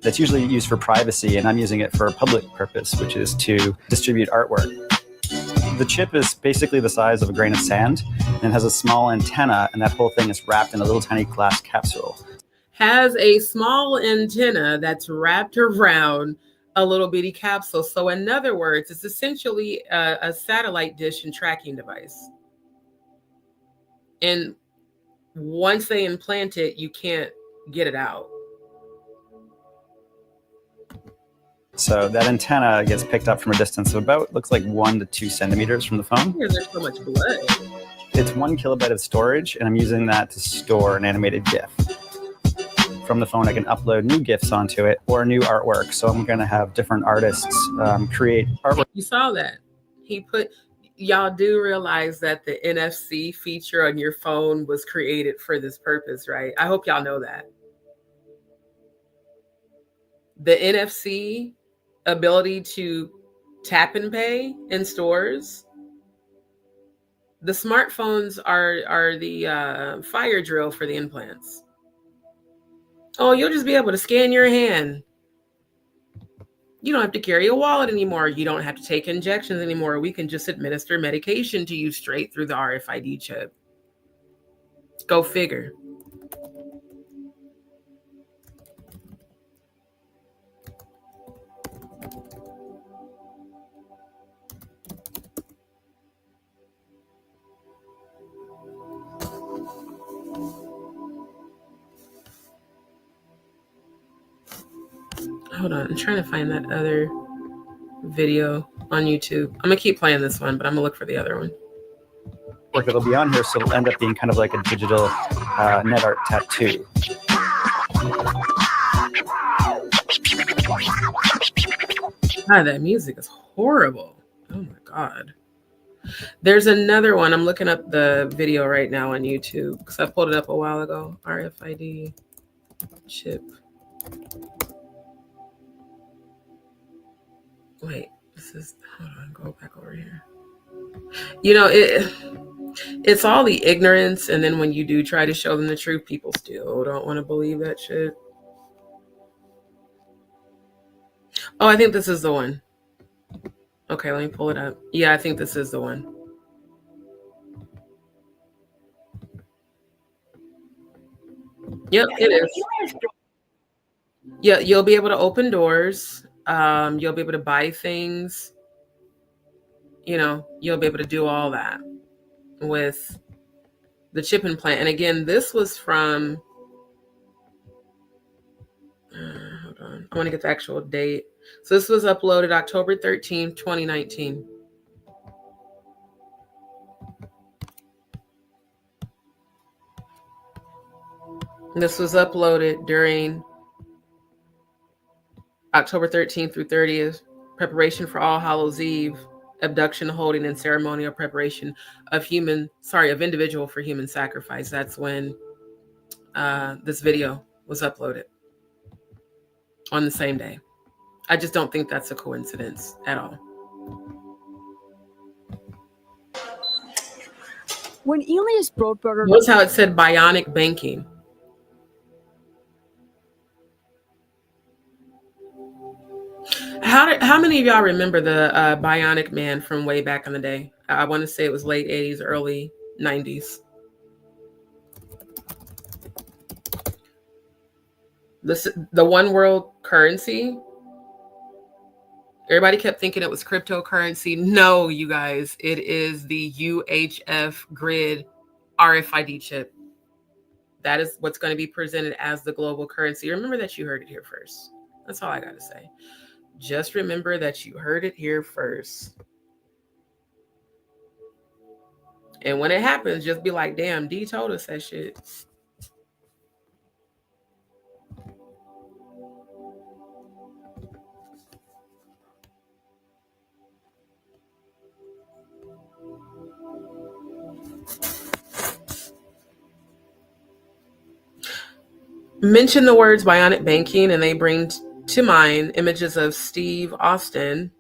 That's usually used for privacy, and I'm using it for a public purpose, which is to distribute artwork. The chip is basically the size of a grain of sand and has a small antenna, and that whole thing is wrapped in a little tiny glass capsule. Has a small antenna that's wrapped around a little bitty capsule. So in other words, it's essentially a satellite dish and tracking device. And once they implant it, you can't get it out. So that antenna gets picked up from a distance of about, looks like 1 to 2 centimeters from the phone. There's so much blood. It's 1 kilobyte of storage, and I'm using that to store an animated GIF. From the phone, I can upload new GIFs onto it or new artwork. So I'm going to have different artists create artwork. You saw that. Y'all do realize that the NFC feature on your phone was created for this purpose, right? I hope y'all know that. The NFC ability to tap and pay in stores. The smartphones are the fire drill for the implants. Oh, you'll just be able to scan your hand. You don't have to carry a wallet anymore. You don't have to take injections anymore. We can just administer medication to you straight through the RFID chip. Go figure. Hold on, I'm trying to find that other video on YouTube. I'm gonna keep playing this one, but I'm gonna look for the other one. Work that'll be on here, so it'll end up being kind of like a digital net art tattoo. God, that music is horrible. Oh my God. There's another one. I'm looking up the video right now on YouTube because I pulled it up a while ago. RFID chip. Wait, hold on, go back over here. You know, it's all the ignorance, and then when you do try to show them the truth, people still don't want to believe that shit. Oh, I think this is the one. Okay, let me pull it up. Yeah, I think this is the one. Yep, it is. Yeah, you'll be able to open doors. You'll be able to buy things. You know, you'll be able to do all that with the chip implant. And again, this was from, hold on, I want to get the actual date. So this was uploaded October 13th, 2019. This was uploaded during October 13th through 30th, preparation for All Hallows Eve, abduction, holding, and ceremonial preparation of individual for human sacrifice. That's when this video was uploaded on the same day. I just don't think that's a coincidence at all. When Elias Brotberger... Notice how it said bionic banking. How many of y'all remember the Bionic Man from way back in the day? I want to say it was late 80s, early 90s. The one world currency. Everybody kept thinking it was cryptocurrency. No, you guys, it is the UHF grid RFID chip. That is what's going to be presented as the global currency. Remember that you heard it here first. That's all I got to say. Just remember that you heard it here first. And when it happens, just be like, damn, D told us that shit. Mention the words bionic banking and they bring to mind images of Steve Austin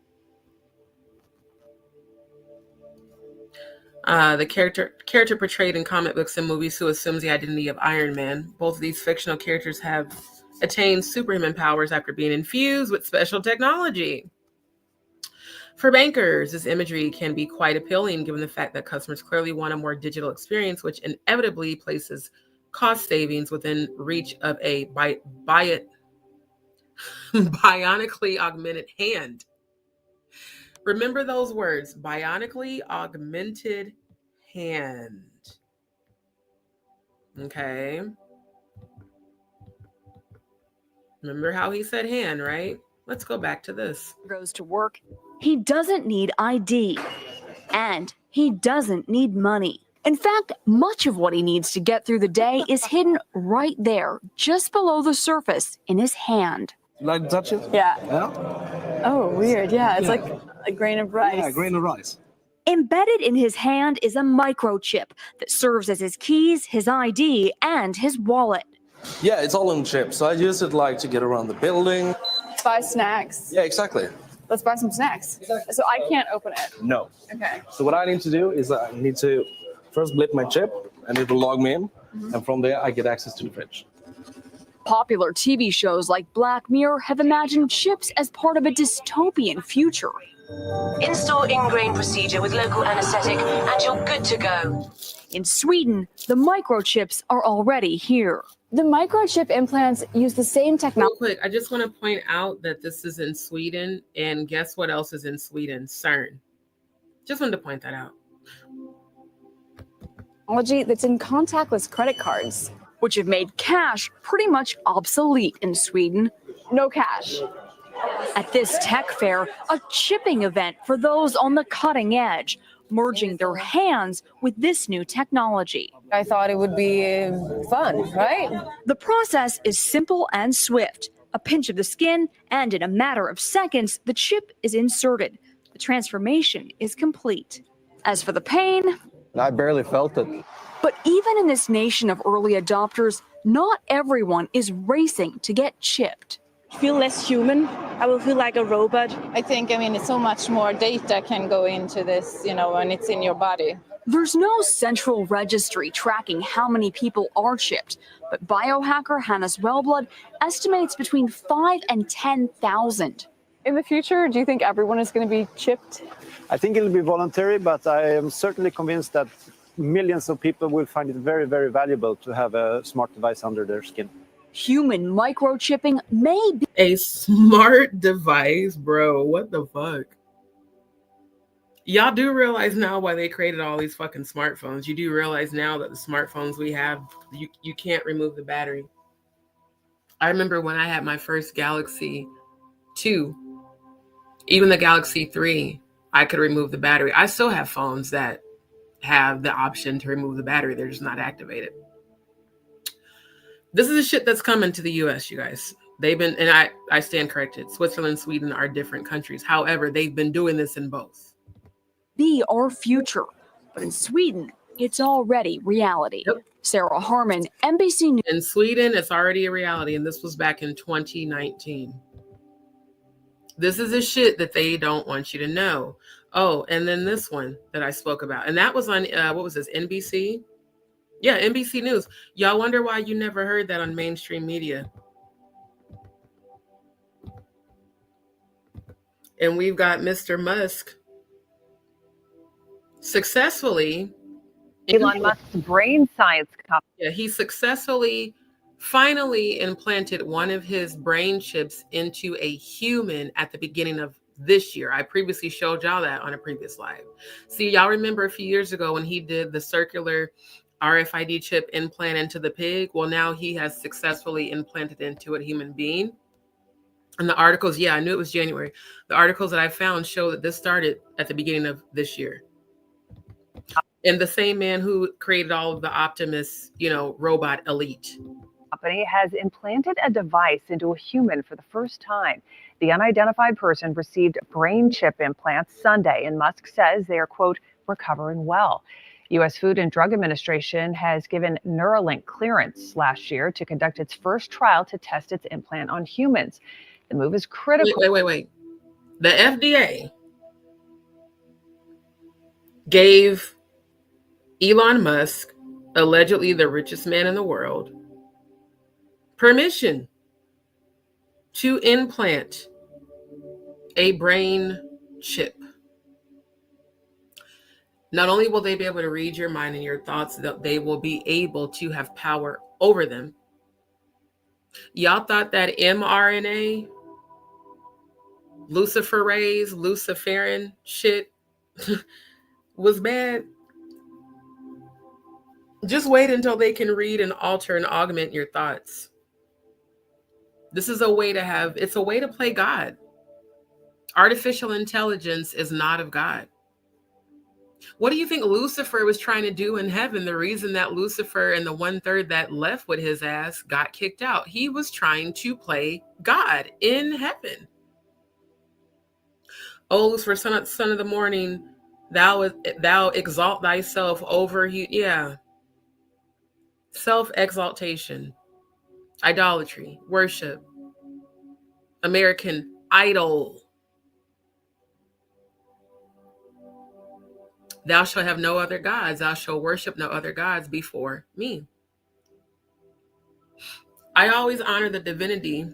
The character portrayed in comic books and movies who assumes the identity of Iron Man. Both of these fictional characters have attained superhuman powers after being infused with special technology. For bankers, this imagery can be quite appealing given the fact that customers clearly want a more digital experience, which inevitably places cost savings within reach of a bionically augmented hand. Remember those words, bionically augmented hand. Okay. Remember how he said hand, right? Let's go back to this. Goes to work. He doesn't need ID. And he doesn't need money. In fact, much of what he needs to get through the day is hidden right there, just below the surface in his hand. Like to touch it? Yeah. Yeah? Oh, weird. Yeah, it's like a grain of rice. Yeah, a grain of rice. Embedded in his hand is a microchip that serves as his keys, his ID, and his wallet. Yeah, it's all in chip. So I use it like to get around the building. Buy snacks. Yeah, exactly. Let's buy some snacks. So I can't open it. No. Okay. So what I need to do is I need to first blip my chip and it will log me in. And from there I get access to the fridge. Popular TV shows like Black Mirror have imagined chips as part of a dystopian future. Install in-grain procedure with local anesthetic and you're good to go. In Sweden, the microchips are already here. The microchip implants use the same technology. Real quick, I just want to point out that this is in Sweden, and guess what else is in Sweden? CERN. Just wanted to point that out. Technology that's in contactless credit cards. Which have made cash pretty much obsolete in Sweden. No cash. At this tech fair, a chipping event for those on the cutting edge, merging their hands with this new technology. I thought it would be fun, right? The process is simple and swift. A pinch of the skin, and in a matter of seconds, the chip is inserted. The transformation is complete. As for the pain, I barely felt it. but even in this nation of early adopters, not everyone is racing to get chipped. Feel less human. I will feel like a robot. I think, it's so much more data can go into this, when it's in your body. There's no central registry tracking how many people are chipped, but biohacker Hannes Wellblood estimates between 5 and 10,000. In the future, do you think everyone is going to be chipped? I think it'll be voluntary, but I am certainly convinced that millions of people will find it very, very valuable to have a smart device under their skin. Human microchipping may be A smart device, bro. What the fuck? Y'all do realize now why they created all these fucking smartphones. You do realize now that the smartphones we have, you can't remove the battery. I remember when I had my first Galaxy 2, even the Galaxy 3, I could remove the battery. I still have phones that have the option to remove the battery. They're just not activated. This is the shit that's coming to the US, you guys. They've been, and I stand corrected, Switzerland, Sweden are different countries. However, they've been doing this in both. Be our future, but in Sweden, it's already reality. Yep. Sarah Harmon, NBC News. In Sweden, it's already a reality, and this was back in 2019. This is the shit that they don't want you to know. Oh, and then this one that I spoke about, and that was on, what was this, NBC? Yeah, NBC News. Y'all wonder why you never heard that on mainstream media. And we've got Mr. Musk successfully. Elon Musk's brain science company. Yeah, he successfully finally implanted one of his brain chips into a human at the beginning of this year. I previously showed y'all that on a previous live. See, y'all remember a few years ago when he did the circular RFID chip implant into the pig? Well, now he has successfully implanted into a human being. And the articles, yeah, I knew it was January. The articles that I found show that this started at the beginning of this year. And the same man who created all of the Optimus, robot elite. Company has implanted a device into a human for the first time. The unidentified person received brain chip implants Sunday, and Musk says they are, quote, recovering well. U.S. Food and Drug Administration has given Neuralink clearance last year to conduct its first trial to test its implant on humans. The move is critical. Wait. The FDA gave Elon Musk, allegedly the richest man in the world, permission to implant a brain chip. Not only will they be able to read your mind and your thoughts, they will be able to have power over them. Y'all thought that mRNA, luciferase, luciferin shit was bad? Just wait until they can read and alter and augment your thoughts. This is a way to it's a way to play God. Artificial intelligence is not of God. What do you think Lucifer was trying to do in heaven? The reason that Lucifer and the 1/3 that left with his ass got kicked out, he was trying to play God in heaven. Oh, Lucifer, son of the morning, thou exalt thyself over self-exaltation, idolatry, worship, American Idol. Thou shalt have no other gods. Thou shalt worship no other gods before me. I always honor the divinity.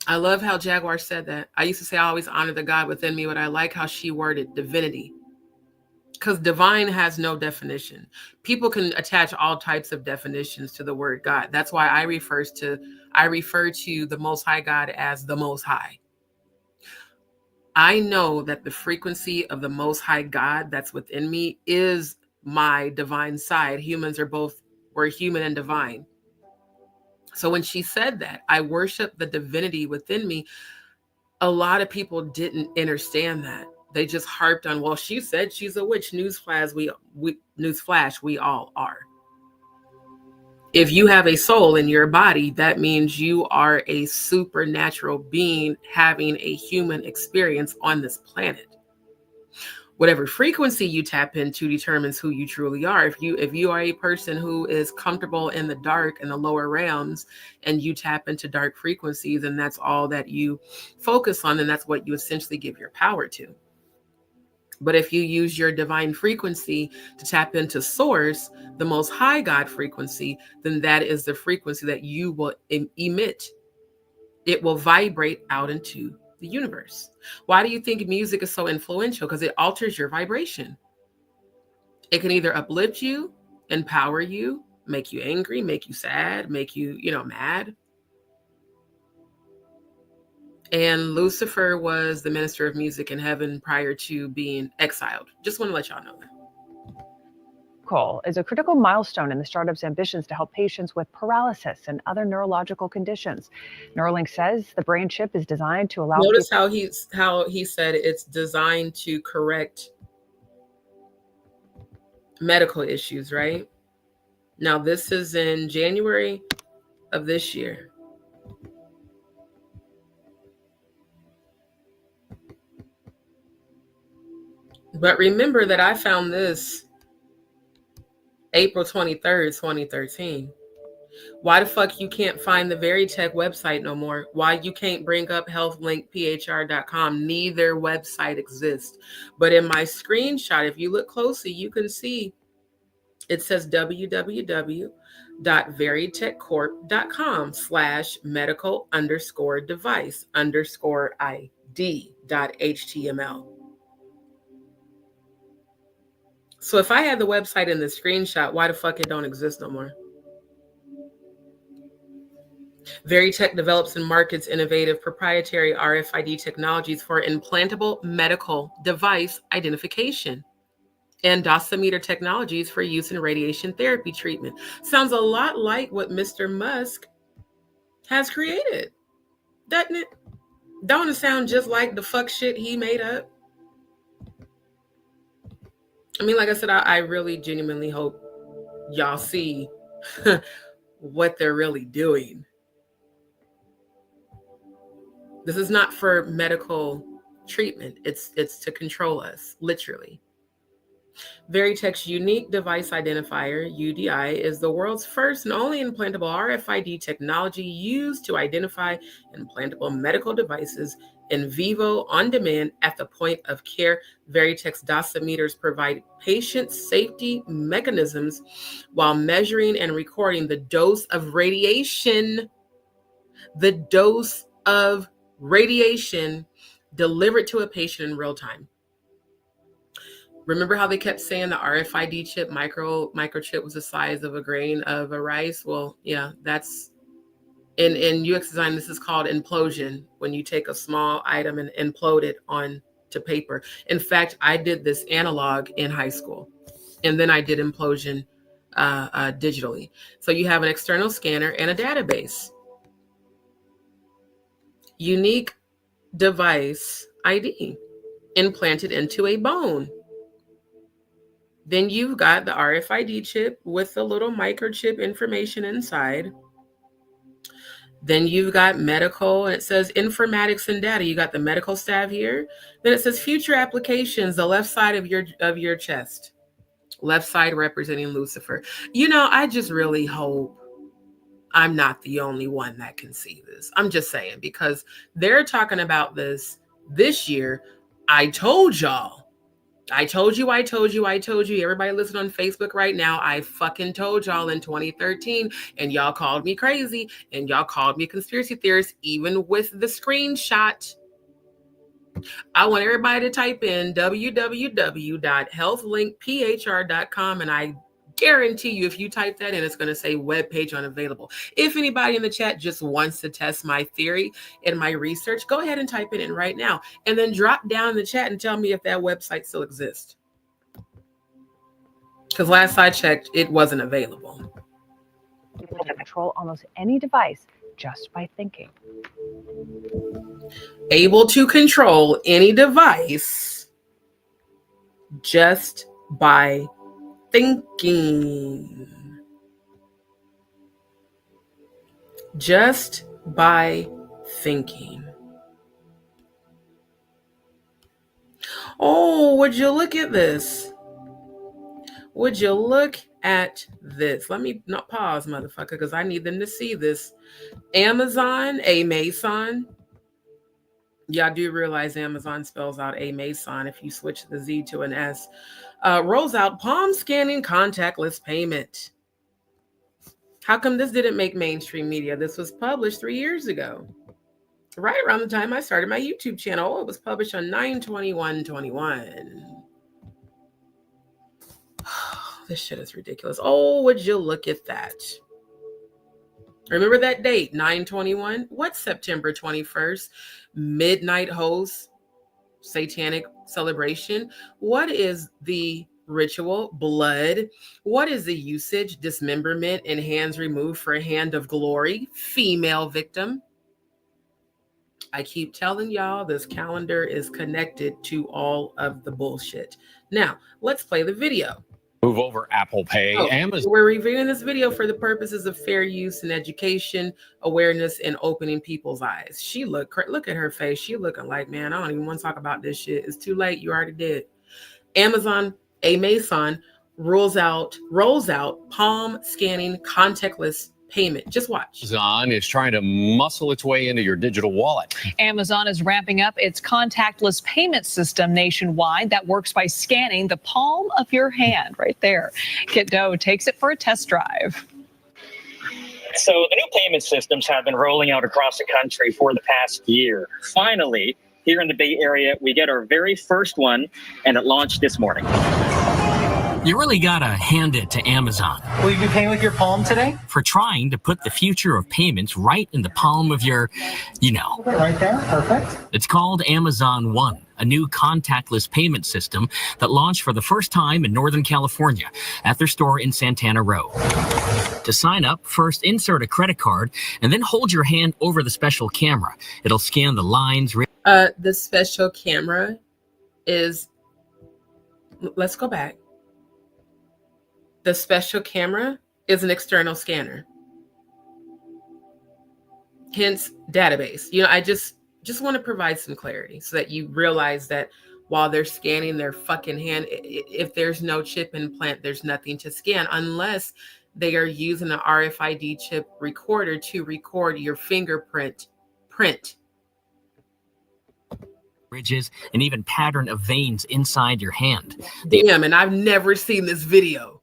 I love how Jaguar said that. I used to say I always honor the God within me, but I like how she worded divinity. Because divine has no definition. People can attach all types of definitions to the word God. That's why I refer to the Most High God as the Most High. I know that the frequency of the Most High God that's within me is my divine side. We're human and divine. So when she said that, I worship the divinity within me, a lot of people didn't understand that. They just harped on, well, she said she's a witch. Newsflash, we all are. If you have a soul in your body, that means you are a supernatural being having a human experience on this planet. Whatever frequency you tap into determines who you truly are. If you are a person who is comfortable in the dark and the lower realms and you tap into dark frequencies and that's all that you focus on, then that's what you essentially give your power to. But if you use your divine frequency to tap into source, the Most High God frequency, then that is the frequency that you will emit. It will vibrate out into the universe. Why do you think music is so influential? Because it alters your vibration. It can either uplift you, empower you, make you angry, make you sad, make you, mad. And Lucifer was the minister of music in heaven prior to being exiled. Just want to let y'all know that. Is a critical milestone in the startup's ambitions to help patients with paralysis and other neurological conditions. Neuralink says the brain chip is designed to allow. Notice how he said it's designed to correct medical issues, right? Now this is in January of this year. But remember that I found this April 23rd, 2013. Why the fuck you can't find the Veritech website no more? Why you can't bring up healthlinkphr.com? Neither website exists. But in my screenshot, if you look closely, you can see it says www.veritechcorp.com/medical_device_ID.html. So if I had the website in the screenshot, why the fuck it don't exist no more? Veritech develops and markets innovative proprietary RFID technologies for implantable medical device identification and dosimeter technologies for use in radiation therapy treatment. Sounds a lot like what Mr. Musk has created, doesn't it? Don't it sound just like the fuck shit he made up? I mean, like I said, I really genuinely hope y'all see what they're really doing. This is not for medical treatment. It's to control us, literally. Veritech's unique device identifier, UDI, is the world's first and only implantable RFID technology used to identify implantable medical devices in vivo on demand at the point of care. Veritech's dosimeters provide patient safety mechanisms while measuring and recording the dose of radiation. The dose of radiation delivered to a patient in real time. Remember how they kept saying the RFID chip, microchip was the size of a grain of a rice? Well, yeah, that's in UX design, this is called implosion, when you take a small item and implode it onto paper. In fact, I did this analog in high school, and then I did implosion digitally. So you have an external scanner and a database. Unique device ID implanted into a bone. Then you've got the RFID chip with the little microchip information inside. Then you've got medical, and it says informatics and data. You got the medical staff here. Then it says future applications, the left side of your chest. Left side representing Lucifer. You know, I just really hope I'm not the only one that can see this. I'm just saying, because they're talking about this year. I told y'all. I told you. Everybody listen on Facebook right now. I fucking told y'all in 2013, and y'all called me crazy, and y'all called me conspiracy theorist, even with the screenshot. I want everybody to type in www.healthlinkphr.com, and I guarantee you, if you type that in, it's going to say web page unavailable. If anybody in the chat just wants to test my theory and my research, go ahead and type it in right now, and then drop down in the chat and tell me if that website still exists. Because last I checked, it wasn't available. Able to control almost any device just by thinking. Able to control any device just by thinking. Just by thinking. Oh, would you look at this? Would you look at this? Let me not pause, motherfucker, because I need them to see this. Amazon, Amazon. Y'all do realize Amazon spells out Amazon if you switch the Z to an S. Rolls out palm scanning contactless payment. How come this didn't make mainstream media? This was published 3 years ago, right around the time I started my YouTube channel. Oh, it was published on 9/21/21. This shit is ridiculous. Oh, would you look at that? Remember that date, 9/21? What's September 21st? Midnight Host, satanic celebration. What is the ritual? Blood. What is the usage? Dismemberment and hands removed for a hand of glory. Female victim. I keep telling y'all this calendar is connected to all of the bullshit. Now, let's play the video. Move over Apple Pay. Amazon. We're reviewing this video for the purposes of fair use and education, awareness, and opening people's eyes. Look at her face. She looking like, man, I don't even want to talk about this shit. It's too late. You already did. Amazon rolls out palm scanning contactless payment. Just watch. Amazon is trying to muscle its way into your digital wallet. Amazon is ramping up its contactless payment system nationwide that works by scanning the palm of your hand right there. Kit Doe takes it for a test drive. So the new payment systems have been rolling out across the country for the past year. Finally, here in the Bay Area, we get our very first one, and it launched this morning. You really gotta hand it to Amazon. Will you be paying with your palm today? For trying to put the future of payments right in the palm of your, Right there, perfect. It's called Amazon One, a new contactless payment system that launched for the first time in Northern California at their store in Santana Row. To sign up, first insert a credit card and then hold your hand over the special camera. It'll scan the lines. The special camera is, let's go back. The special camera is an external scanner. Hence database. I just want to provide some clarity so that you realize that while they're scanning their fucking hand. If there's no chip implant, there's nothing to scan unless they are using an RFID chip recorder to record your fingerprint print. Ridges, and even pattern of veins inside your hand. Damn, and I've never seen this video.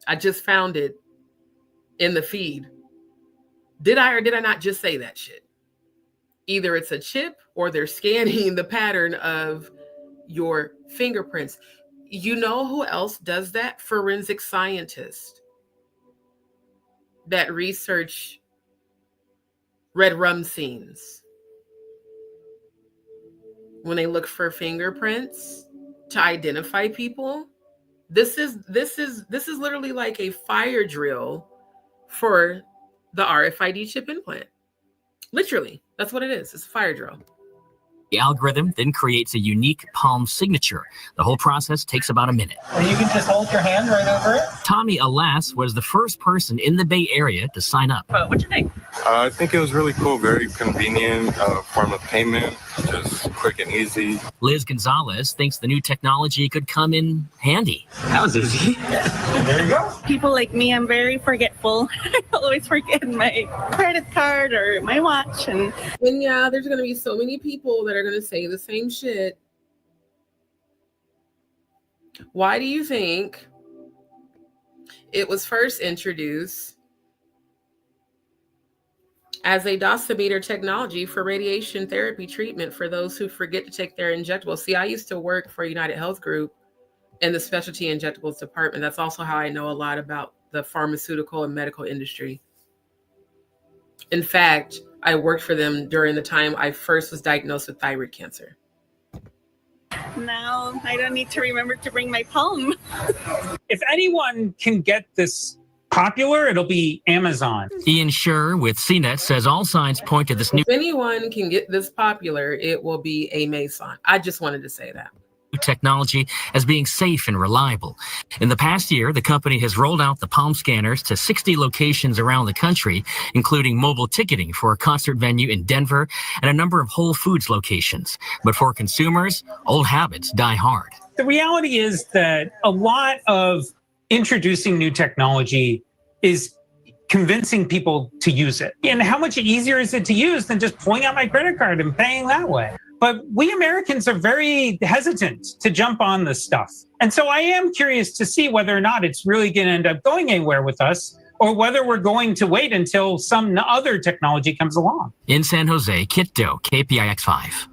I just found it in the feed. Did I or did I not just say that shit? Either it's a chip or they're scanning the pattern of your fingerprints. You know who else does that? Forensic scientists that research red rum scenes. When they look for fingerprints to identify people, this is literally like a fire drill for the RFID chip implant. Literally, that's what it is. It's a fire drill. The algorithm then creates a unique palm signature. The whole process takes about a minute. Or you can just hold your hand right over it. Tommy, alas, was the first person in the Bay Area to sign up. What'd you think? I think it was really cool, very convenient form of payment, just quick and easy. Liz Gonzalez thinks the new technology could come in handy. That was easy. There you go. People like me, I'm very forgetful. I always forget my credit card or my watch. And yeah, there's going to be so many people that are going to say the same shit. Why do you think it was first introduced as a dosimeter technology for radiation therapy treatment for those who forget to take their injectables? See, I used to work for United Health Group in the specialty injectables department. That's also how I know a lot about the pharmaceutical and medical industry. In fact, I worked for them during the time I first was diagnosed with thyroid cancer. now I don't need to remember to bring my palm. If anyone can get this popular, it'll be Amazon. Ian Scher with CNET says all signs point to this new If anyone can get this popular, it will be a Mason. I just wanted to say that. technology as being safe and reliable. In the past year, the company has rolled out the palm scanners to 60 locations around the country, including mobile ticketing for a concert venue in Denver and a number of Whole Foods locations. But for consumers, old habits die hard. The reality is that a lot of introducing new technology is convincing people to use it. And how much easier is it to use than just pulling out my credit card and paying that way? But we Americans are very hesitant to jump on this stuff. And so I am curious to see whether or not it's really going to end up going anywhere with us, or whether we're going to wait until some other technology comes along. In San Jose, Kit Doe, KPIX5.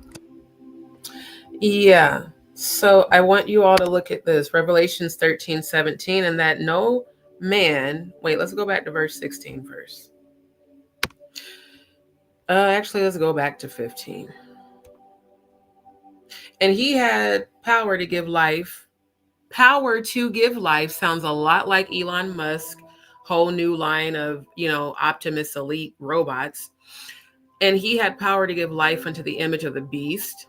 Yeah. So I want you all to look at this. Revelations 13:17, and that no man, wait, let's go back to verse 16 first. Actually, let's go back to 15. And he had power to give life. Power to give life sounds a lot like Elon Musk, whole new line of, Optimus Elite robots. And he had power to give life unto the image of the beast.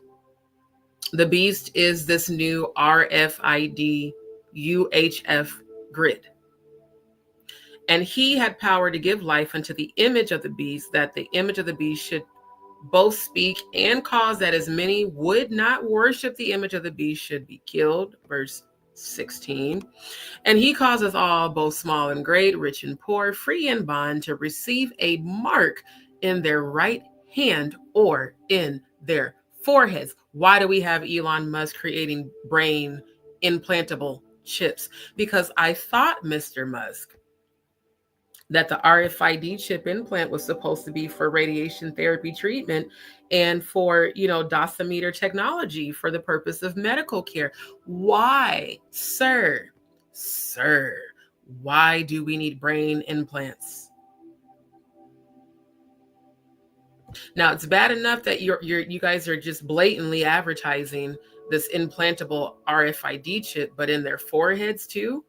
The beast is this new RFID UHF grid. And he had power to give life unto the image of the beast, that the image of the beast should both speak and cause that as many would not worship the image of the beast should be killed. Verse 16. And he causeth all, both small and great, rich and poor, free and bond, to receive a mark in their right hand or in their foreheads. Why do we have Elon Musk creating brain implantable chips? Because I thought, Mr. Musk, that the RFID chip implant was supposed to be for radiation therapy treatment and for, dosimeter technology for the purpose of medical care. Why, sir, why do we need brain implants? Now, it's bad enough that you guys are just blatantly advertising this implantable RFID chip, but in their foreheads too.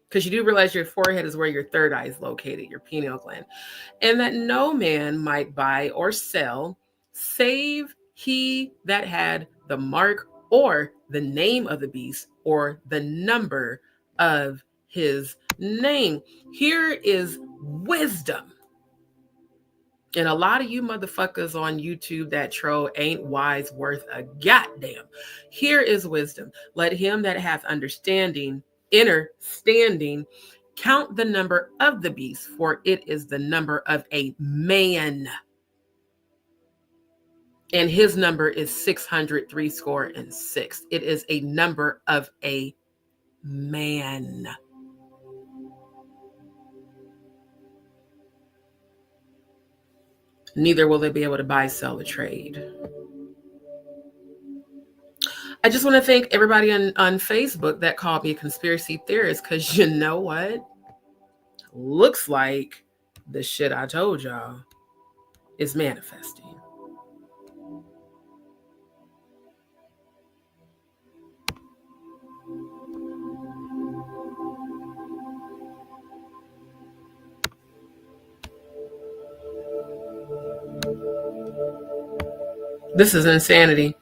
Because you do realize your forehead is where your third eye is located, your pineal gland. And that no man might buy or sell, save he that had the mark or the name of the beast or the number of his name. Here is wisdom. And a lot of you motherfuckers on YouTube that troll ain't wise worth a goddamn. Here is wisdom. Let him that hath understanding, inner standing, count the number of the beast, for it is the number of a man. And his number is 636. It is a number of a man. Neither will they be able to buy, sell, or trade. I just want to thank everybody on Facebook that called me a conspiracy theorist, because you know what? Looks like the shit I told y'all is manifesting. This is insanity.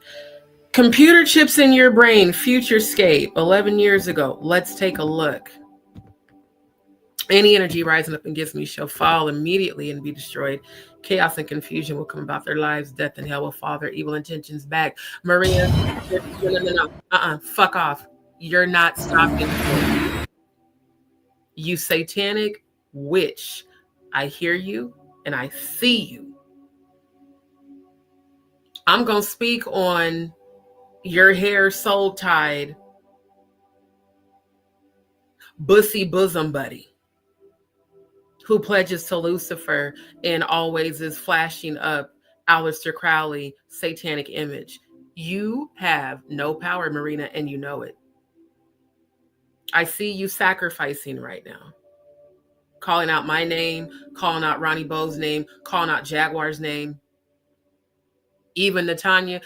Computer chips in your brain, futurescape, 11 years ago. Let's take a look. Any energy rising up against me shall fall immediately and be destroyed. Chaos and confusion will come about their lives. Death and hell will fall their evil intentions back. Maria, no. Fuck off. You're not stopping. You satanic witch. I hear you and I see you. I'm going to speak on your hair soul tied bussy bosom buddy who pledges to Lucifer and always is flashing up Aleister Crowley satanic image. You have no power, Marina, and you know it. I see you sacrificing right now. Calling out my name, calling out Ronnie Bo's name, calling out Jaguar's name. Even Natanya,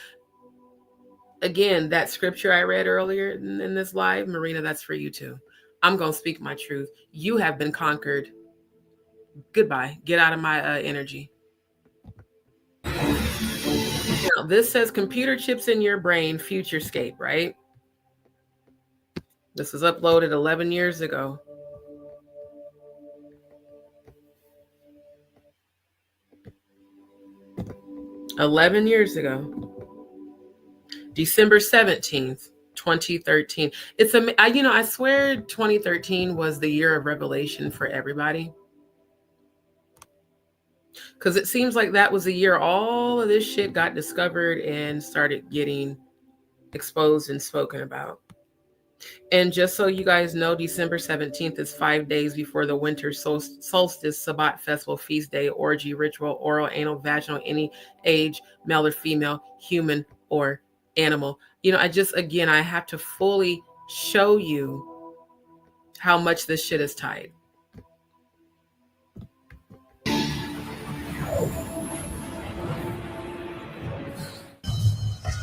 again, that scripture I read earlier in this live, Marina, that's for you too. I'm going to speak my truth. You have been conquered. Goodbye. Get out of my energy. Now, this says computer chips in your brain, futurescape, right? This was uploaded 11 years ago. December 17th, 2013. I swear 2013 was the year of revelation for everybody. Because it seems like that was the year all of this shit got discovered and started getting exposed and spoken about. And just so you guys know, December 17th is 5 days before the winter solstice Sabbat festival feast day, orgy, ritual, oral, anal, vaginal, any age, male or female, human or animal. I have to fully show you how much this shit is tied.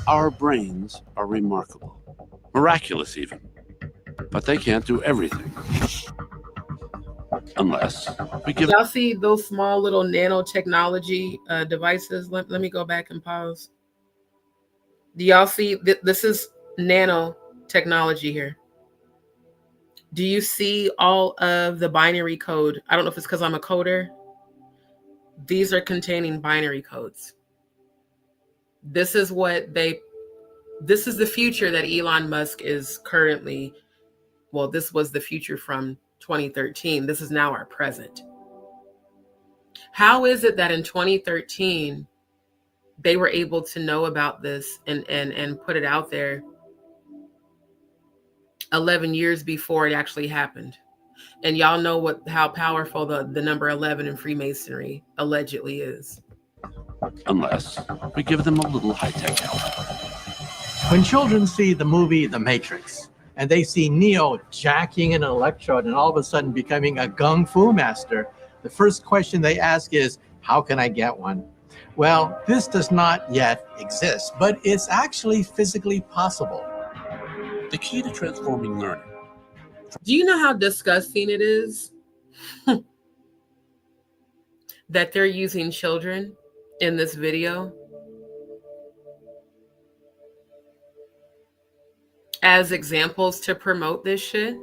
Our brains are remarkable, miraculous even, but they can't do everything. Unless we give... Y'all see those small little nanotechnology devices? Let me go back and pause. Do y'all see? This is nanotechnology here. Do you see all of the binary code? I don't know if it's because I'm a coder. These are containing binary codes. This is the future that Elon Musk is currently, this was the future from 2013. This is now our present. How is it that in 2013, they were able to know about this and put it out there 11 years before it actually happened? And y'all know how powerful the number 11 in Freemasonry allegedly is. Unless we give them a little high-tech help. When children see the movie The Matrix, and they see Neo jacking an electrode and all of a sudden becoming a gung fu master, the first question they ask is, how can I get one? Well, this does not yet exist, but it's actually physically possible. The key to transforming learning. Do you know how disgusting it is that they're using children in this video as examples to promote this shit?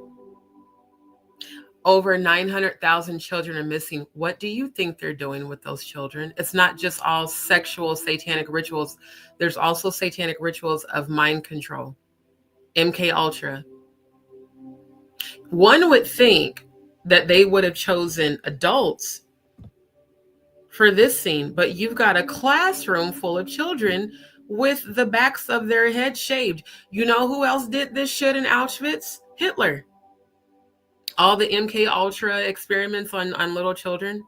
Over 900,000 children are missing. What do you think they're doing with those children? It's not just all sexual satanic rituals. There's also satanic rituals of mind control. MK Ultra. One would think that they would have chosen adults for this scene, but you've got a classroom full of children with the backs of their heads shaved. You know who else did this shit in Auschwitz? Hitler. All the MK Ultra experiments on little children.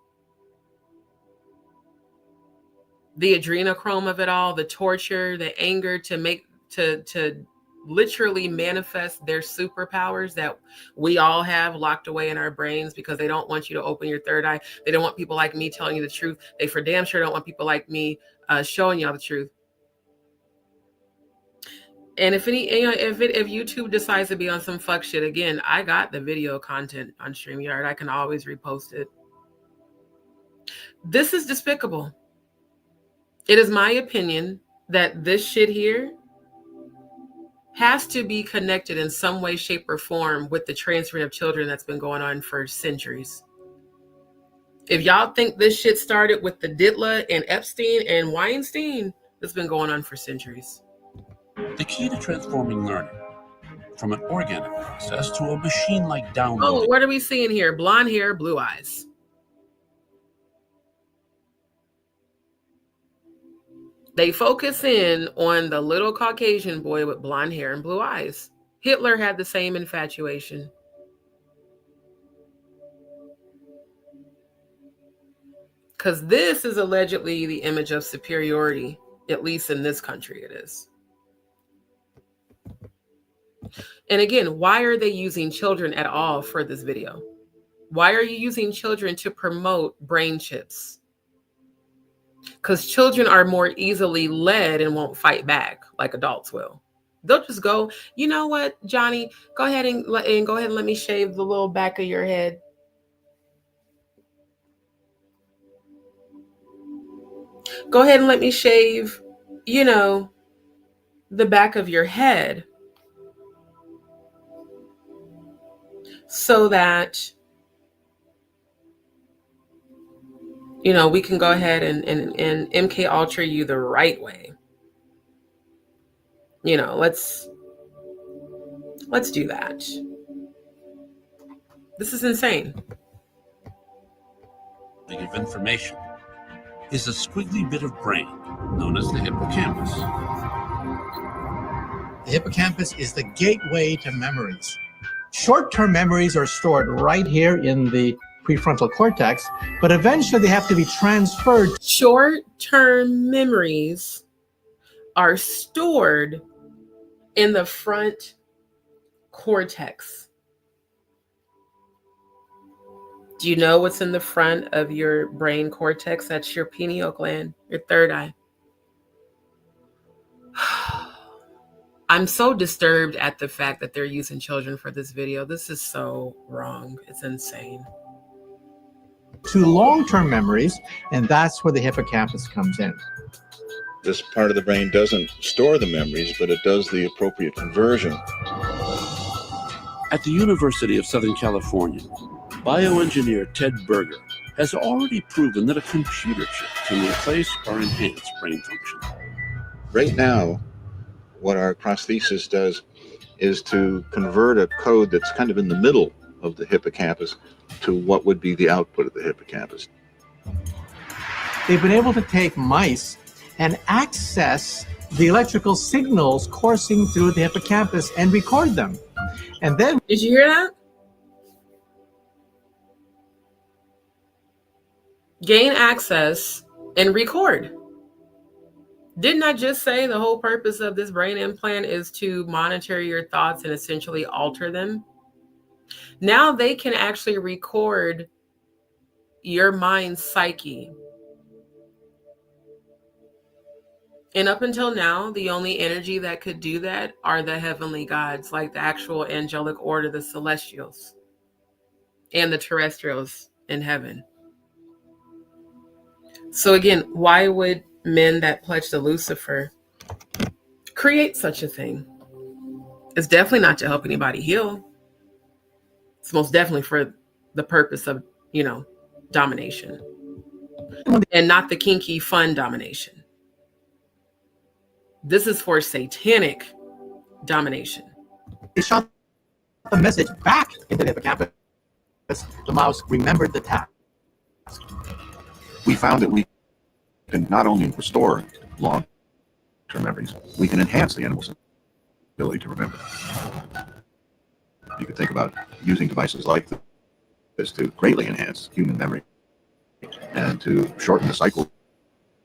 The adrenochrome of it all, the torture, the anger to literally manifest their superpowers that we all have locked away in our brains because they don't want you to open your third eye. They don't want people like me telling you the truth. They for damn sure don't want people like me showing y'all the truth. And if YouTube decides to be on some fuck shit again, I got the video content on StreamYard. I can always repost it. This is despicable. It is my opinion that this shit here has to be connected in some way, shape, or form with the transferring of children that's been going on for centuries. If y'all think this shit started with the Dittler and Epstein and Weinstein, it's been going on for centuries. The key to transforming learning from an organic process to a machine-like downloading. Oh, what are we seeing here? Blonde hair, blue eyes. They focus in on the little Caucasian boy with blonde hair and blue eyes. Hitler had the same infatuation. Because this is allegedly the image of superiority, at least in this country it is. And again, why are they using children at all for this video? Why are you using children to promote brain chips? Because children are more easily led and won't fight back like adults will. They'll just go, you know what, Johnny, go ahead and let me shave the little back of your head. Go ahead and let me shave, the back of your head. So that, we can go ahead and MK Ultra you the right way. Let's do that. This is insane. Of information is a squiggly bit of brain known as the hippocampus. The hippocampus is the gateway to memories. Short-term memories are stored right here in the prefrontal cortex, but eventually they have to be transferred. Short-term memories are stored in the front cortex. Do you know what's in the front of your brain cortex? That's your pineal gland, your third eye. I'm so disturbed at the fact that they're using children for this video. This is so wrong. It's insane. To long-term memories, and that's where the hippocampus comes in. This part of the brain doesn't store the memories, but it does the appropriate conversion. At the University of Southern California, bioengineer Ted Berger has already proven that a computer chip can replace or enhance brain function. Right now, what our prosthesis does is to convert a code that's kind of in the middle of the hippocampus to what would be the output of the hippocampus. They've been able to take mice and access the electrical signals coursing through the hippocampus and record them. And then... Did you hear that? Gain access and record. Didn't I just say the whole purpose of this brain implant is to monitor your thoughts and essentially alter them? Now they can actually record your mind's psyche. And up until now, the only energy that could do that are the heavenly gods, like the actual angelic order, the celestials, and the terrestrials in heaven. So again, why would men that pledge to Lucifer create such a thing? It's definitely not to help anybody heal. It's most definitely for the purpose of, domination, and not the kinky fun domination. This is for satanic domination. They shot the message back into the hippocampus. The mouse remembered the task. We found that we can not only restore long-term memories, we can enhance the animal's ability to remember. You could think about using devices like this to greatly enhance human memory and to shorten the cycle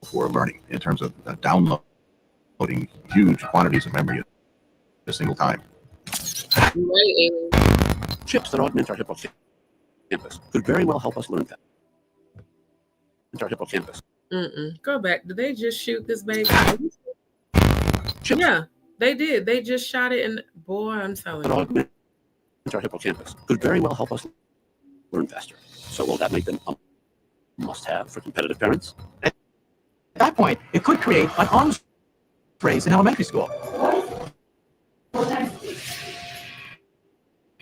for learning in terms of downloading huge quantities of memory at a single time. Chips that augment our hippocampus could very well help us learn that. Our hippocampus. Go back. Did they just shoot this baby? Yeah, they did. They just shot it, and boy, I'm telling you. Augment our hippocampus could very well help us learn faster. So will that make them a must-have for competitive parents? At that point, it could create an arms race in elementary school.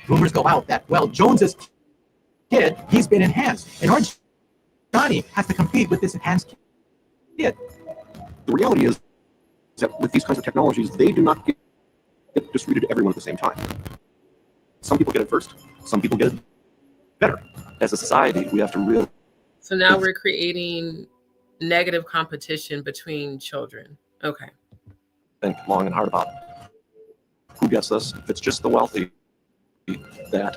Rumors go out that, well, Jones's kid, he's been enhanced, and our Johnny has to compete with this enhanced kid. The reality is that with these kinds of technologies, they do not get distributed to everyone at the same time. Some people get it first, some people get it better. As a society, we have to really... So now we're creating negative competition between children. Okay. Think long and hard about who gets this. If it's just the wealthy, that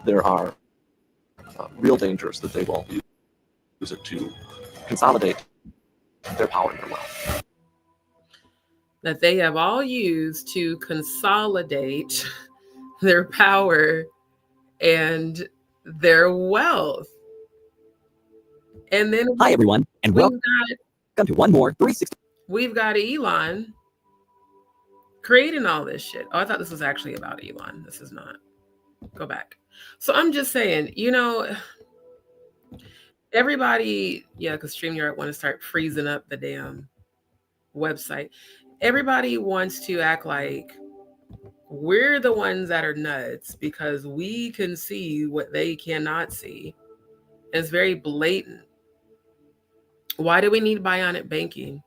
there are real dangers that they will use it to consolidate their power and their wealth. That they have all used to consolidate their power and their wealth. And then hi everyone, and welcome to one more 360. We've got Elon creating all this shit. Oh, I thought this was actually about Elon. This is not. Go back. So I'm just saying, everybody, because StreamYard want to start freezing up the damn website. Everybody wants to act like we're the ones that are nuts because we can see what they cannot see. It's very blatant. Why do we need bionic banking?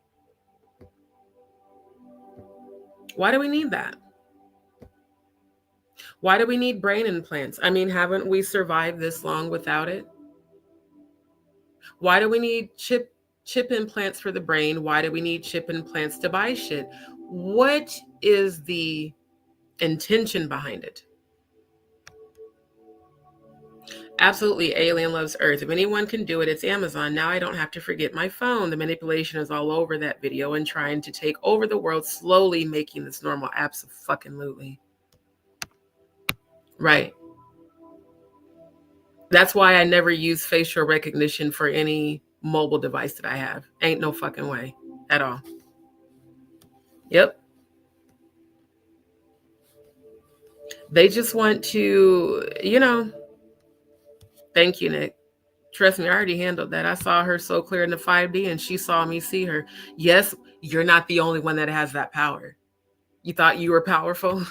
Why do we need that? Why do we need brain implants? I mean, haven't we survived this long without it? Why do we need chip implants for the brain? Why do we need chip implants to buy shit? What is the intention behind it? Absolutely, Alien Loves Earth. If anyone can do it, it's Amazon. Now I don't have to forget my phone. The manipulation is all over that video and trying to take over the world, slowly making this normal. Abso-fucking-lutely. Right. That's why I never use facial recognition for any mobile device that I have. Ain't no fucking way at all. Yep. They just want to, thank you, Nick. Trust me, I already handled that. I saw her so clear in the 5D and she saw me see her. Yes, you're not the only one that has that power. You thought you were powerful?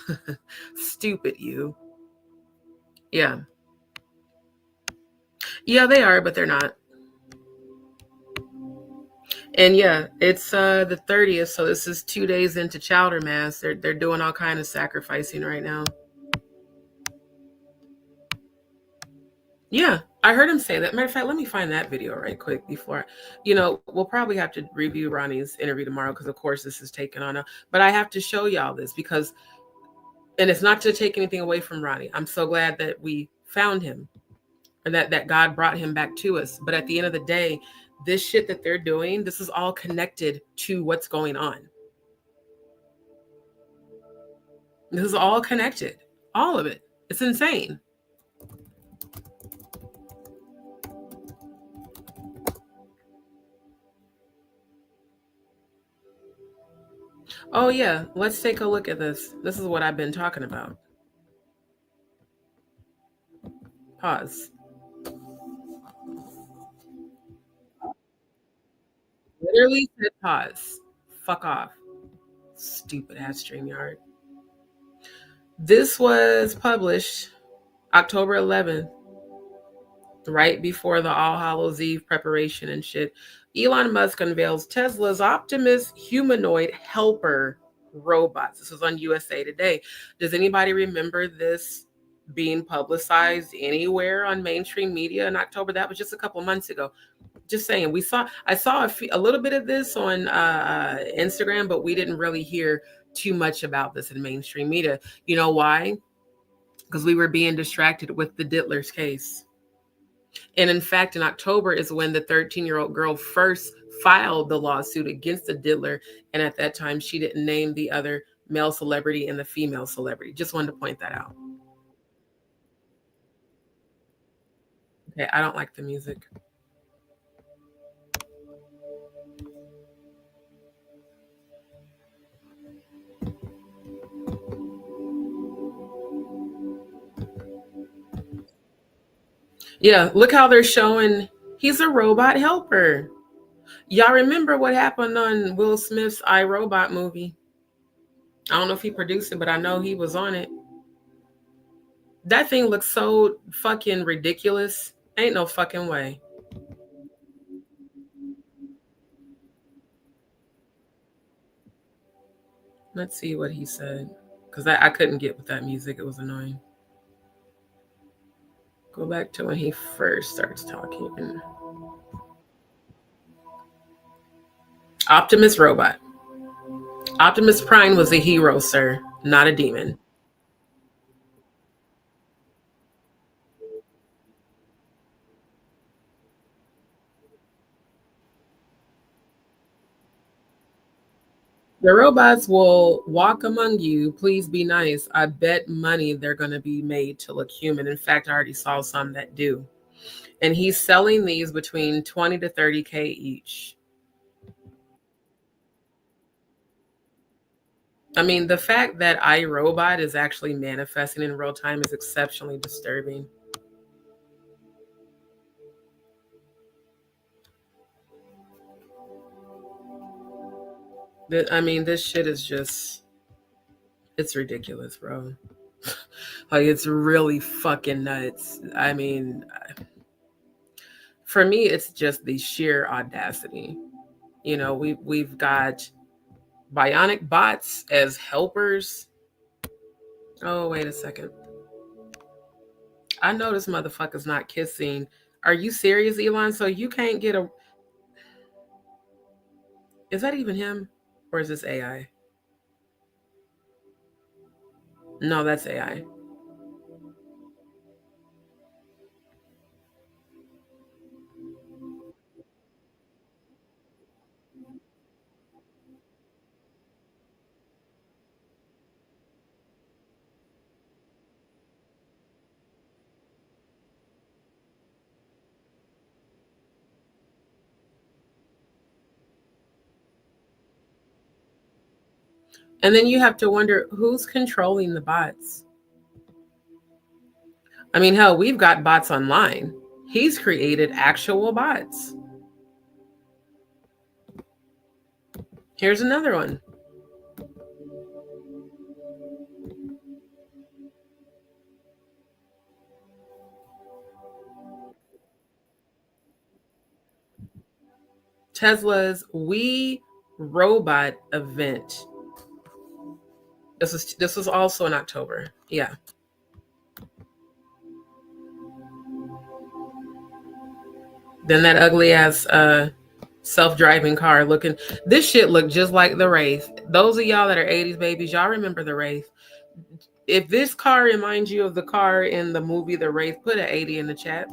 Stupid you. Yeah. Yeah, they are, but they're not. And yeah, it's the 30th, so this is 2 days into Chowder Mass. They're doing all kind of sacrificing right now. Yeah, I heard him say that. Matter of fact, let me find that video right quick before, we'll probably have to review Ronnie's interview tomorrow because, of course, this is taken on. But I have to show y'all this because, and it's not to take anything away from Ronnie. I'm so glad that we found him and that God brought him back to us. But at the end of the day, this shit that they're doing, this is all connected to what's going on. This is all connected. All of it. It's insane. Oh, yeah. Let's take a look at this. This is what I've been talking about. Pause. Literally said pause. Fuck off. Stupid ass StreamYard. This was published October 11th. right before the All Hallows Eve preparation and shit, Elon Musk unveils Tesla's Optimus humanoid helper robots. This was on USA Today. Does anybody remember this being publicized anywhere on mainstream media in October? That was just a couple months ago. Just saying, I saw a little bit of this on Instagram, but we didn't really hear too much about this in mainstream media. You know why? Because we were being distracted with the Diddler's case. And in fact, in October is when the 13-year-old girl first filed the lawsuit against the Diddler. And at that time, she didn't name the other male celebrity and the female celebrity. Just wanted to point that out. Okay, I don't like the music. Yeah, look how they're showing he's a robot helper. Y'all remember what happened on Will Smith's iRobot movie? I don't know if he produced it, but I know he was on it. That thing looks so fucking ridiculous. Ain't no fucking way. Let's see what he said. Because I couldn't get with that music. It was annoying. Go back to when he first starts talking. Optimus robot. Optimus Prime was a hero, sir, not a demon. The robots will walk among you. Please be nice. I bet money they're going to be made to look human. In fact, I already saw some that do. And he's selling these between 20 to 30K each. I mean, the fact that iRobot is actually manifesting in real time is exceptionally disturbing. I mean, this shit is just, it's ridiculous, bro. Like, it's really fucking nuts. I mean, for me, it's just the sheer audacity. You know, we've got bionic bots as helpers. Oh, wait a second. I know this motherfucker's not kissing. Are you serious, Elon? So you can't get a... Is that even him? Or is this AI? No, that's AI. And then you have to wonder who's controlling the bots. I mean, hell, we've got bots online. He's created actual bots. Here's another one. Tesla's We Robot event. This was also in October. Yeah. Then that ugly ass self-driving car looking. This shit looked just like the Wraith. Those of y'all that are 80s babies, y'all remember the Wraith. If this car reminds you of the car in the movie The Wraith, put an 80 in the chat.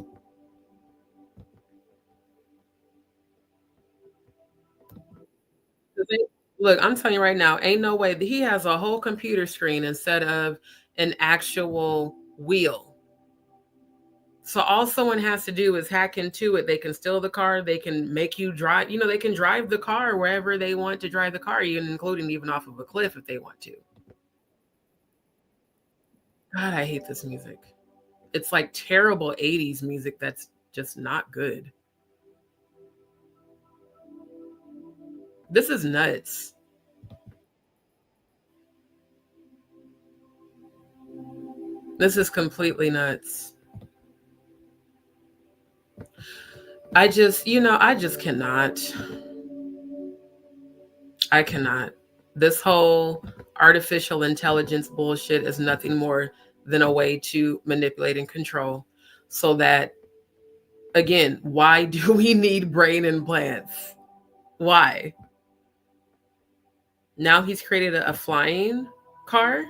Look, I'm telling you right now, ain't no way that he has a whole computer screen instead of an actual wheel. So all someone has to do is hack into it. They can steal the car. They can make you drive. You know, they can drive the car wherever they want to drive the car, including even off of a cliff if they want to. God, I hate this music. It's like terrible 80s music that's just not good. This is nuts. This is completely nuts. I just, I just cannot. I cannot. This whole artificial intelligence bullshit is nothing more than a way to manipulate and control. So that, again, why do we need brain implants? Why? Now he's created a flying car.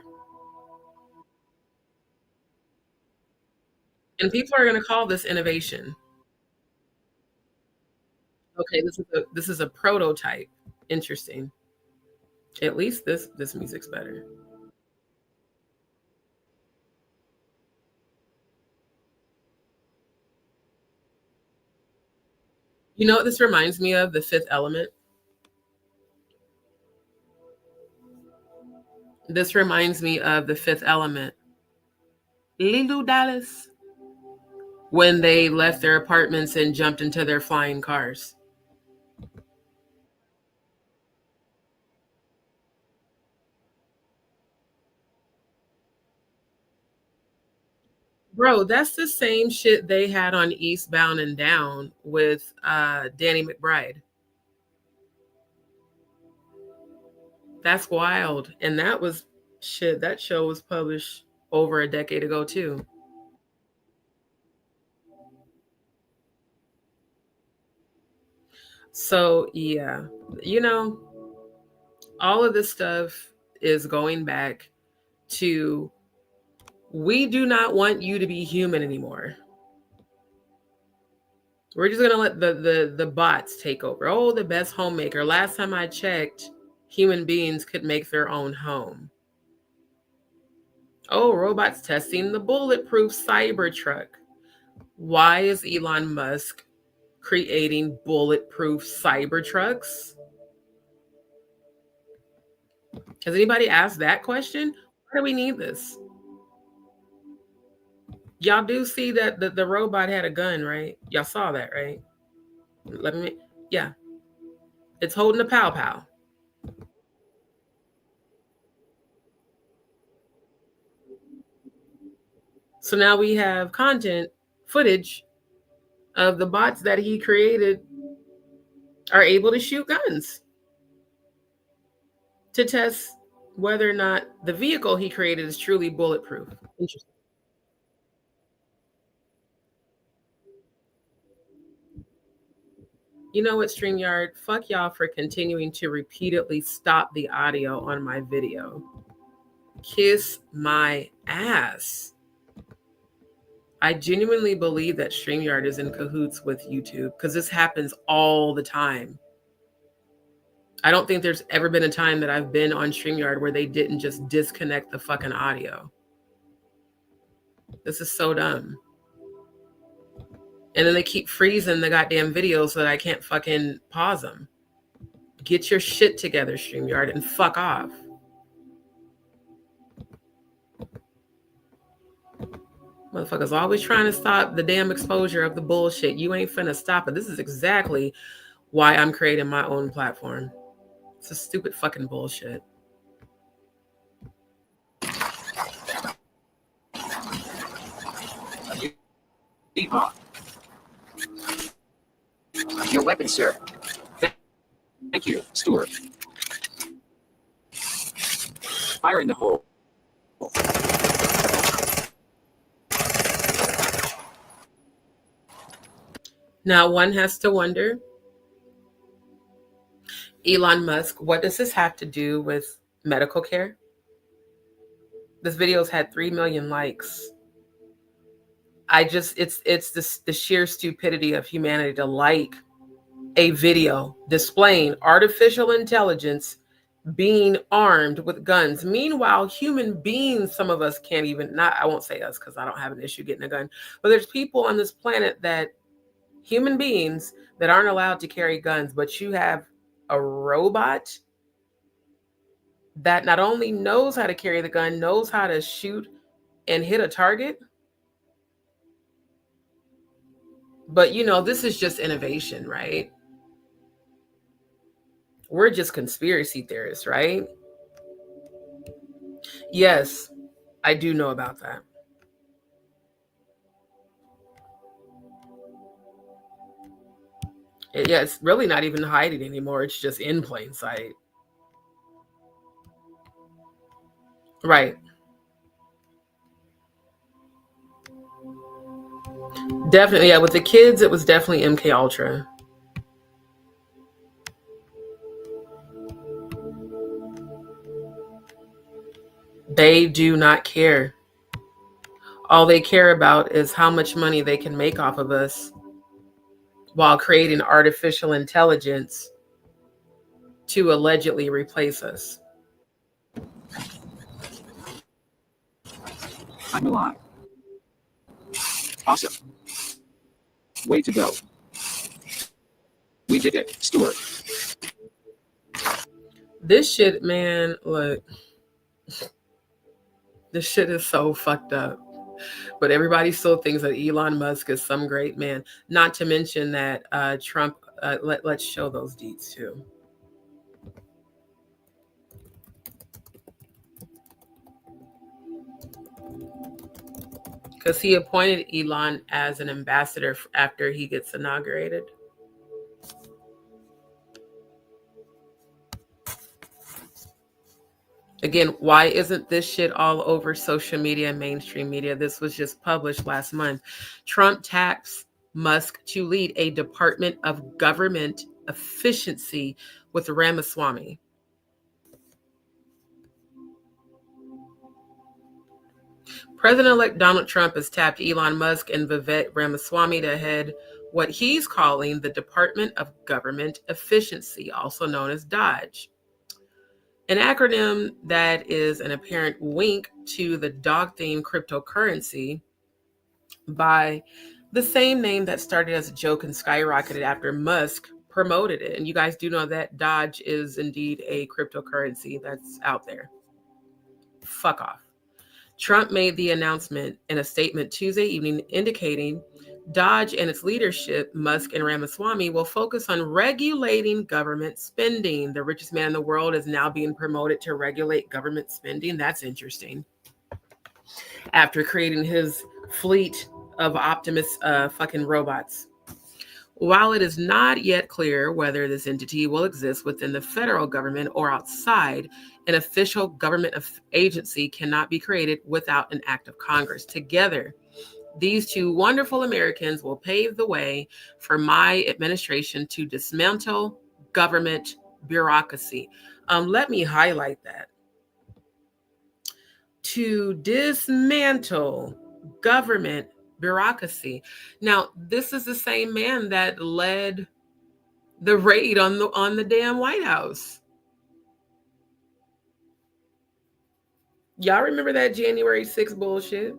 And people are going to call this innovation. Okay, this is a prototype. Interesting. At least this music's better. You know what this reminds me of? The Fifth Element. This reminds me of The Fifth Element. Lulu Dallas. When they left their apartments and jumped into their flying cars. Bro, that's the same shit they had on Eastbound and Down with Danny McBride. That's wild. And that was shit. That show was published over a decade ago too. So yeah, all of this stuff is going back to, we do not want you to be human anymore. We're just gonna let the bots take over. Oh, the best homemaker. Last time I checked, human beings could make their own home. Oh, robots testing the bulletproof Cybertruck. Why is Elon Musk creating bulletproof Cybertrucks? Has anybody asked that question? Why do we need this? Y'all do see that the robot had a gun, right? Y'all saw that, right? Yeah. It's holding a pow-pow. So now we have content, footage of the bots that he created are able to shoot guns to test whether or not the vehicle he created is truly bulletproof. Interesting. You know what, StreamYard? Fuck y'all for continuing to repeatedly stop the audio on my video. Kiss my ass. I genuinely believe that StreamYard is in cahoots with YouTube because this happens all the time. I don't think there's ever been a time that I've been on StreamYard where they didn't just disconnect the fucking audio. This is so dumb. And then they keep freezing the goddamn videos so that I can't fucking pause them. Get your shit together, StreamYard, and fuck off. Motherfuckers always trying to stop the damn exposure of the bullshit. You ain't finna stop it. This is exactly why I'm creating my own platform. It's a stupid fucking bullshit. Your weapon, sir. Thank you, Stuart. Fire in the hole. Now, one has to wonder, Elon Musk, what does this have to do with medical care? This video's had 3 million likes. It's the sheer stupidity of humanity to like a video displaying artificial intelligence being armed with guns. Meanwhile, human beings, some of us can't even, I won't say us because I don't have an issue getting a gun, but there's people on this planet that, human beings that aren't allowed to carry guns, but you have a robot that not only knows how to carry the gun, knows how to shoot and hit a target. But this is just innovation, right? We're just conspiracy theorists, right? Yes, I do know about that. Yeah, it's really not even hiding anymore. It's just in plain sight. Right. Definitely, yeah. With the kids, it was definitely MK Ultra. They do not care. All they care about is how much money they can make off of us while creating artificial intelligence to allegedly replace us. I'm alive. Awesome. Way to go. We did it, Stuart. This shit, man, look. This shit is so fucked up. But everybody still thinks that Elon Musk is some great man. Not to mention that Trump, let's show those deeds too. Because he appointed Elon as an ambassador after he gets inaugurated. Again, why isn't this shit all over social media and mainstream media? This was just published last month. Trump taps Musk to lead a Department of Government Efficiency with Ramaswamy. President-elect Donald Trump has tapped Elon Musk and Vivek Ramaswamy to head what he's calling the Department of Government Efficiency, also known as DOGE. An acronym that is an apparent wink to the dog-themed cryptocurrency by the same name that started as a joke and skyrocketed after Musk promoted it. And you guys do know that Doge is indeed a cryptocurrency that's out there. Fuck off. Trump made the announcement in a statement Tuesday evening indicating Doge and its leadership, Musk and Ramaswamy, will focus on regulating government spending. The richest man in the world is now being promoted to regulate government spending. That's interesting. After creating his fleet of Optimus fucking robots. While it is not yet clear whether this entity will exist within the federal government or outside, an official government agency cannot be created without an act of Congress. Together, these two wonderful Americans will pave the way for my administration to dismantle government bureaucracy. Let me highlight that. To dismantle government bureaucracy. Now, this is the same man that led the raid on the damn White House. Y'all remember that January 6th bullshit?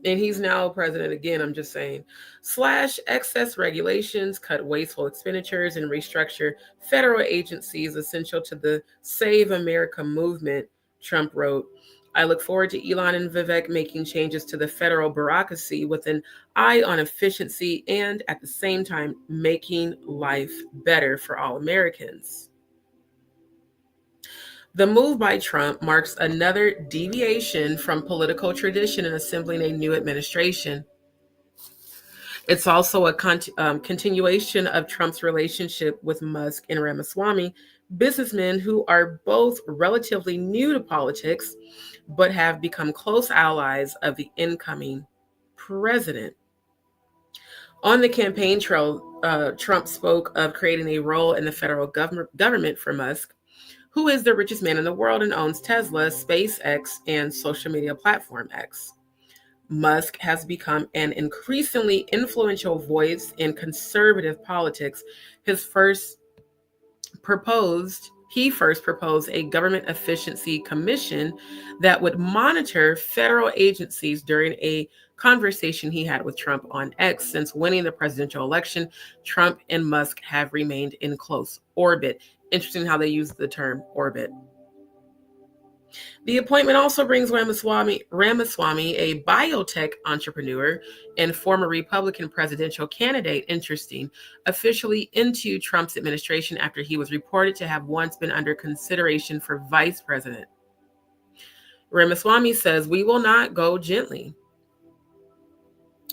And he's now president again, I'm just saying. Slash excess regulations, cut wasteful expenditures, and restructure federal agencies essential to the Save America movement, Trump wrote. I look forward to Elon and Vivek making changes to the federal bureaucracy with an eye on efficiency and at the same time making life better for all Americans. The move by Trump marks another deviation from political tradition in assembling a new administration. It's also a continuation of Trump's relationship with Musk and Ramaswamy, businessmen who are both relatively new to politics, but have become close allies of the incoming president. On the campaign trail, Trump spoke of creating a role in the federal government for Musk, who is the richest man in the world and owns Tesla, SpaceX, and social media platform X. Musk has become an increasingly influential voice in conservative politics. He first proposed a government efficiency commission that would monitor federal agencies during a conversation he had with Trump on X. Since winning the presidential election, Trump and Musk have remained in close orbit. Interesting how they use the term orbit. The appointment also brings Ramaswamy, a biotech entrepreneur and former Republican presidential candidate, officially into Trump's administration after he was reported to have once been under consideration for vice president. Ramaswamy says, "We will not go gently."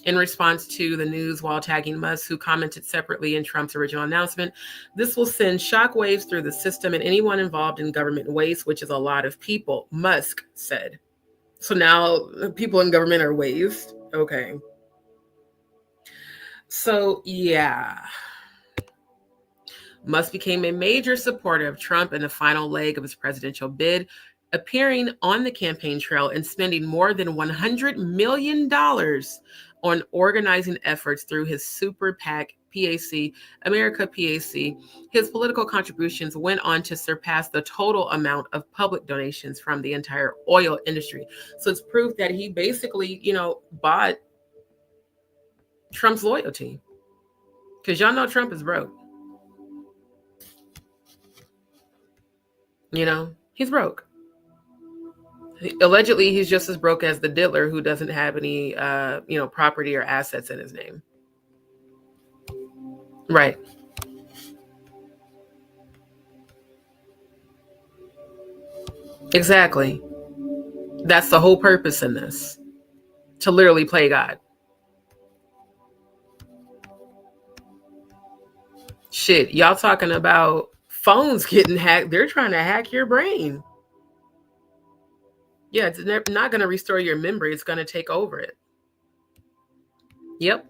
In response to the news while tagging Musk, who commented separately in Trump's original announcement, this will send shockwaves through the system and anyone involved in government waste, which is a lot of people, Musk said. So now people in government are waste. Okay. So, yeah. Musk became a major supporter of Trump in the final leg of his presidential bid, appearing on the campaign trail and spending more than $100 million on organizing efforts through his super PAC, PAC, America PAC. His political contributions went on to surpass the total amount of public donations from the entire oil industry. So it's proof that he basically, bought Trump's loyalty. Because y'all know Trump is broke. He's broke. Allegedly, he's just as broke as the diddler who doesn't have any, property or assets in his name. Right. Exactly. That's the whole purpose in this. To literally play God. Shit, y'all talking about phones getting hacked. They're trying to hack your brain. Yeah, it's not going to restore your memory. It's going to take over it. Yep.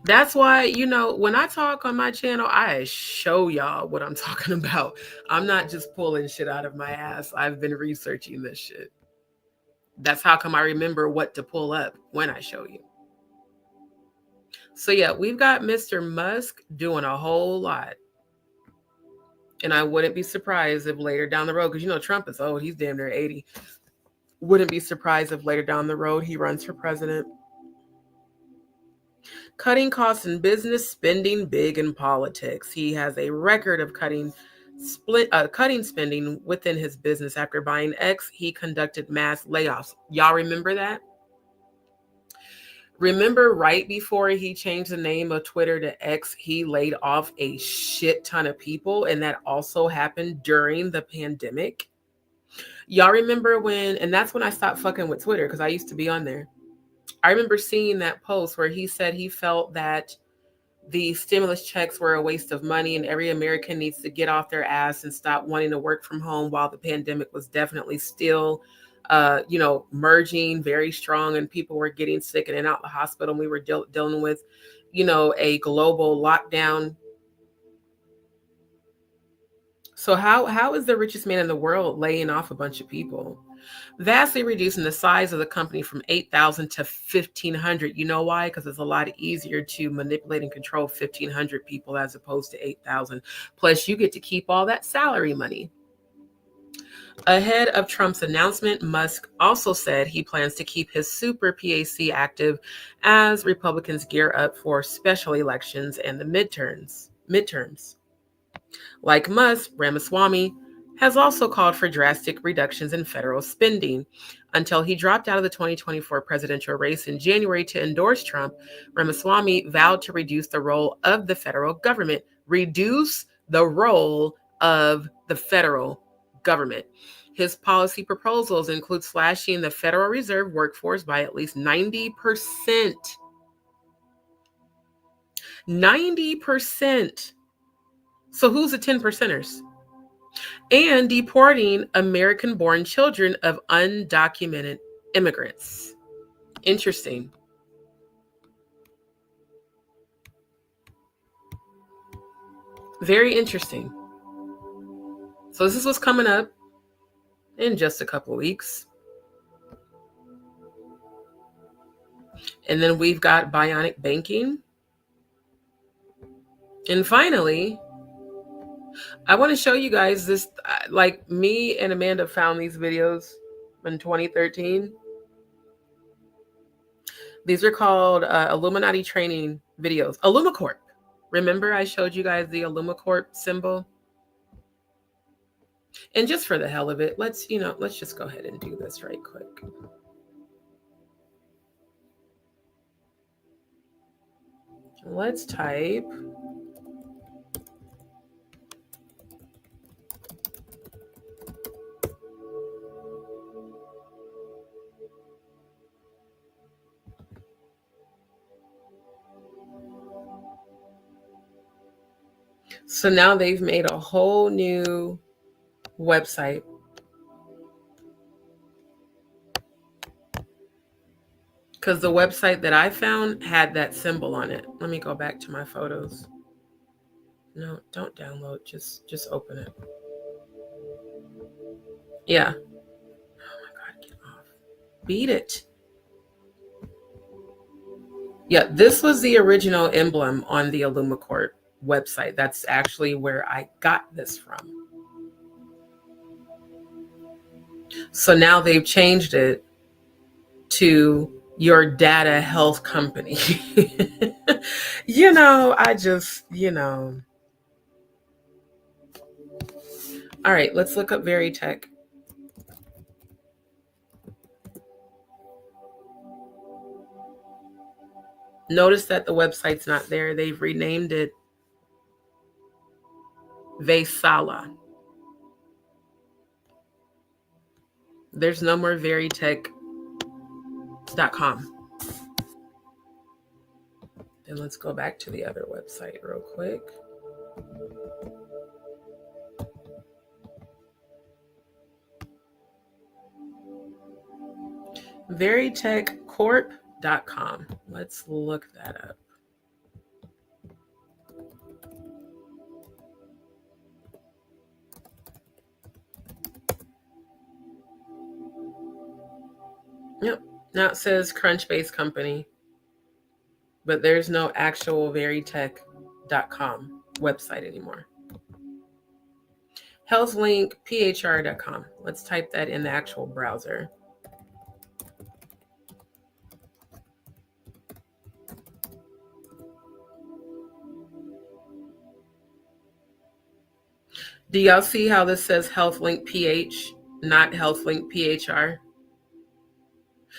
That's why, when I talk on my channel, I show y'all what I'm talking about. I'm not just pulling shit out of my ass. I've been researching this shit. That's how come I remember what to pull up when I show you. So yeah, we've got Mr. Musk doing a whole lot. And I wouldn't be surprised if later down the road, because Trump is old, he's damn near 80. Wouldn't be surprised if later down the road he runs for president. Cutting costs in business, spending big in politics. He has a record of cutting spending within his business. After buying X, he conducted mass layoffs. Y'all remember that? Remember right before he changed the name of Twitter to X, he laid off a shit ton of people, and that also happened during the pandemic. Y'all remember and that's when I stopped fucking with Twitter, because I used to be on there. I remember seeing that post where he said he felt that the stimulus checks were a waste of money and every American needs to get off their ass and stop wanting to work from home, while the pandemic was definitely still merging very strong and people were getting sick and in out the hospital. And we were dealing with, a global lockdown. So how is the richest man in the world laying off a bunch of people? Vastly reducing the size of the company from 8,000 to 1,500. You know why? Because it's a lot easier to manipulate and control 1,500 people as opposed to 8,000. Plus, you get to keep all that salary money. Ahead of Trump's announcement, Musk also said he plans to keep his super PAC active as Republicans gear up for special elections and the midterms. Like Musk, Ramaswamy has also called for drastic reductions in federal spending. Until he dropped out of the 2024 presidential race in January to endorse Trump, Ramaswamy vowed to reduce the role of the federal government. Reduce the role of the federal government. His policy proposals include slashing the Federal Reserve workforce by at least 90%. 90%. So who's the 10%ers? And deporting American-born children of undocumented immigrants. Interesting. Very interesting. So this is what's coming up in just a couple of weeks. And then we've got bionic banking. And finally, I want to show you guys this, like me and Amanda found these videos in 2013. These are called Illuminati training videos. Illumicorp. Remember I showed you guys the Illumicorp symbol? And just for the hell of it, let's just go ahead and do this right quick. Let's type So now they've made a whole new website. Because the website that I found had that symbol on it. Let me go back to my photos. No, don't download. Just open it. Yeah. Oh my God, get off. Beat it. Yeah, this was the original emblem on the Illumicorp website. That's actually where I got this from. So now they've changed it to your data health company. I just. All right, let's look up Veritech. Notice that the website's not there. They've renamed it Vaisala. There's no more Veritech.com. And let's go back to the other website real quick. VeritechCorp.com. Let's look that up. Yep. Now it says Crunchbase Company, but there's no actual Veritech.com website anymore. HealthLinkPHR.com. Let's type that in the actual browser. Do y'all see how this says HealthLinkPH, not HealthLinkPHR?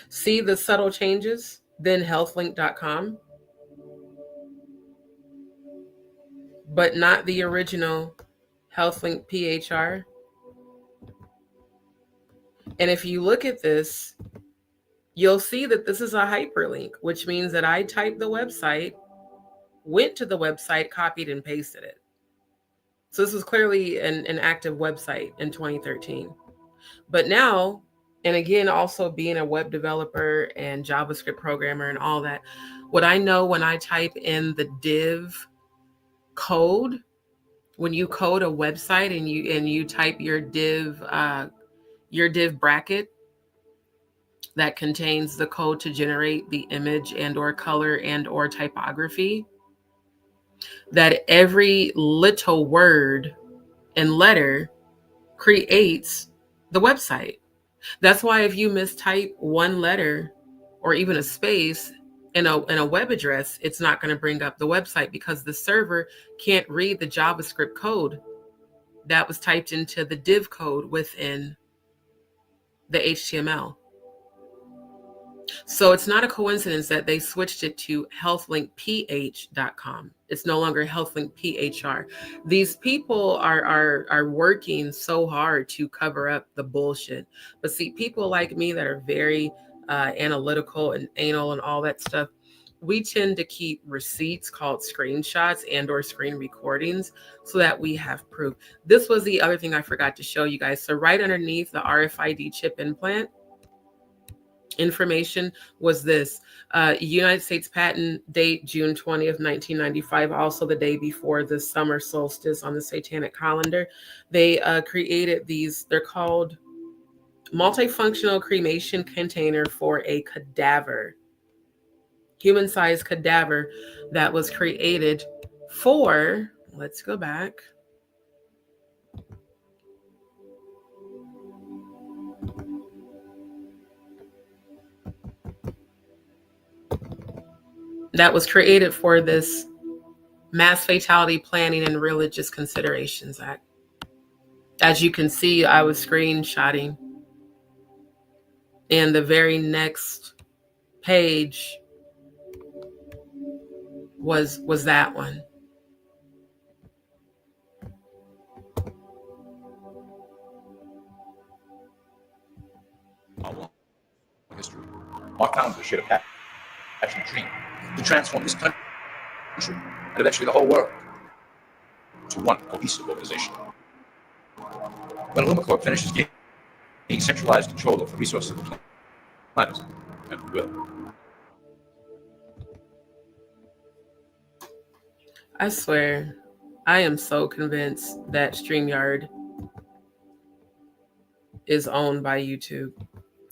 See the subtle changes? Then HealthLink.com, but not the original HealthLinkPHR. And if you look at this, you'll see that this is a hyperlink, which means that I typed the website, went to the website, copied and pasted it. So this was clearly an active website in 2013. But now, and again, also being a web developer and JavaScript programmer and all that, what I know when I type in the div code, when you code a website and you type your div bracket that contains the code to generate the image and or color and or typography, that every little word and letter creates the website. That's why if you mistype one letter or even a space in a web address, it's not going to bring up the website because the server can't read the JavaScript code that was typed into the div code within the HTML. So it's not a coincidence that they switched it to healthlinkph.com. It's no longer healthlinkphr. These people are working so hard to cover up the bullshit. But see, people like me that are very analytical and anal and all that stuff, we tend to keep receipts called screenshots and or screen recordings so that we have proof. This was the other thing I forgot to show you guys. So right underneath the RFID chip implant information was this United States patent date June 20th, 1995, also the day before the summer solstice on the satanic calendar. They created these, they're called multifunctional cremation container for a cadaver, human-sized cadaver that was created for, let's go back. That was created for this Mass Fatality Planning and Religious Considerations Act. As you can see, I was screenshotting. And the very next page was that one. History. Our founders shared a passionate dream to transform this country and eventually the whole world. to one cohesive organization. When Lumacorp finishes gaining centralized control of the resources of the planet, and we will. I swear, I am so convinced that StreamYard is owned by YouTube.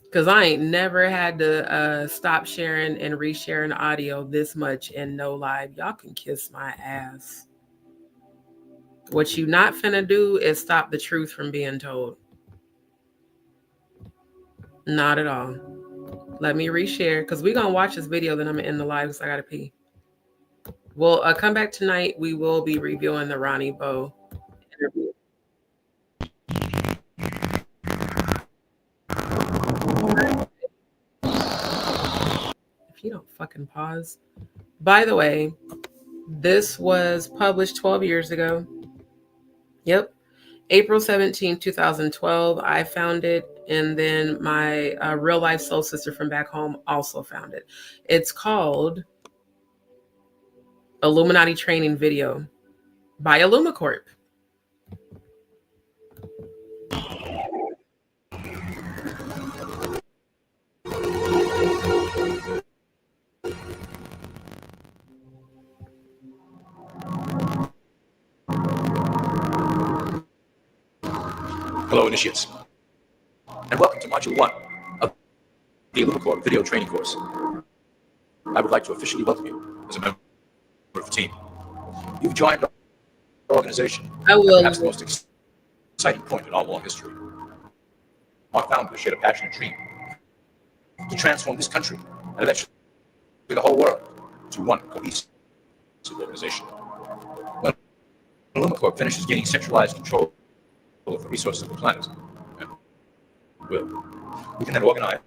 Because I ain't never had to stop sharing and resharing audio this much and no live. Y'all can kiss my ass. What you not finna do is stop the truth from being told. Not at all. Let me reshare, because we're going to watch this video, then I'm going to end the live because I got to pee. Well, come back tonight. We will be reviewing the Ronnie Bo interview. If you don't fucking pause. By the way, this was published 12 years ago. Yep. April 17, 2012, I found it. And then my real life soul sister from back home also found it. It's called Illuminati Training Video by Illumacorp. Hello, initiates, and welcome to Module 1 of the Illumacorp Video Training Course. I would like to officially welcome you as a member of the team. You've joined our organization, perhaps the most exciting point in all long history. Our founders shared a passionate dream to transform this country and eventually the whole world to one cohesive organization. When Illumacorp finishes gaining centralized control of the resources of the planet, and we can then organize,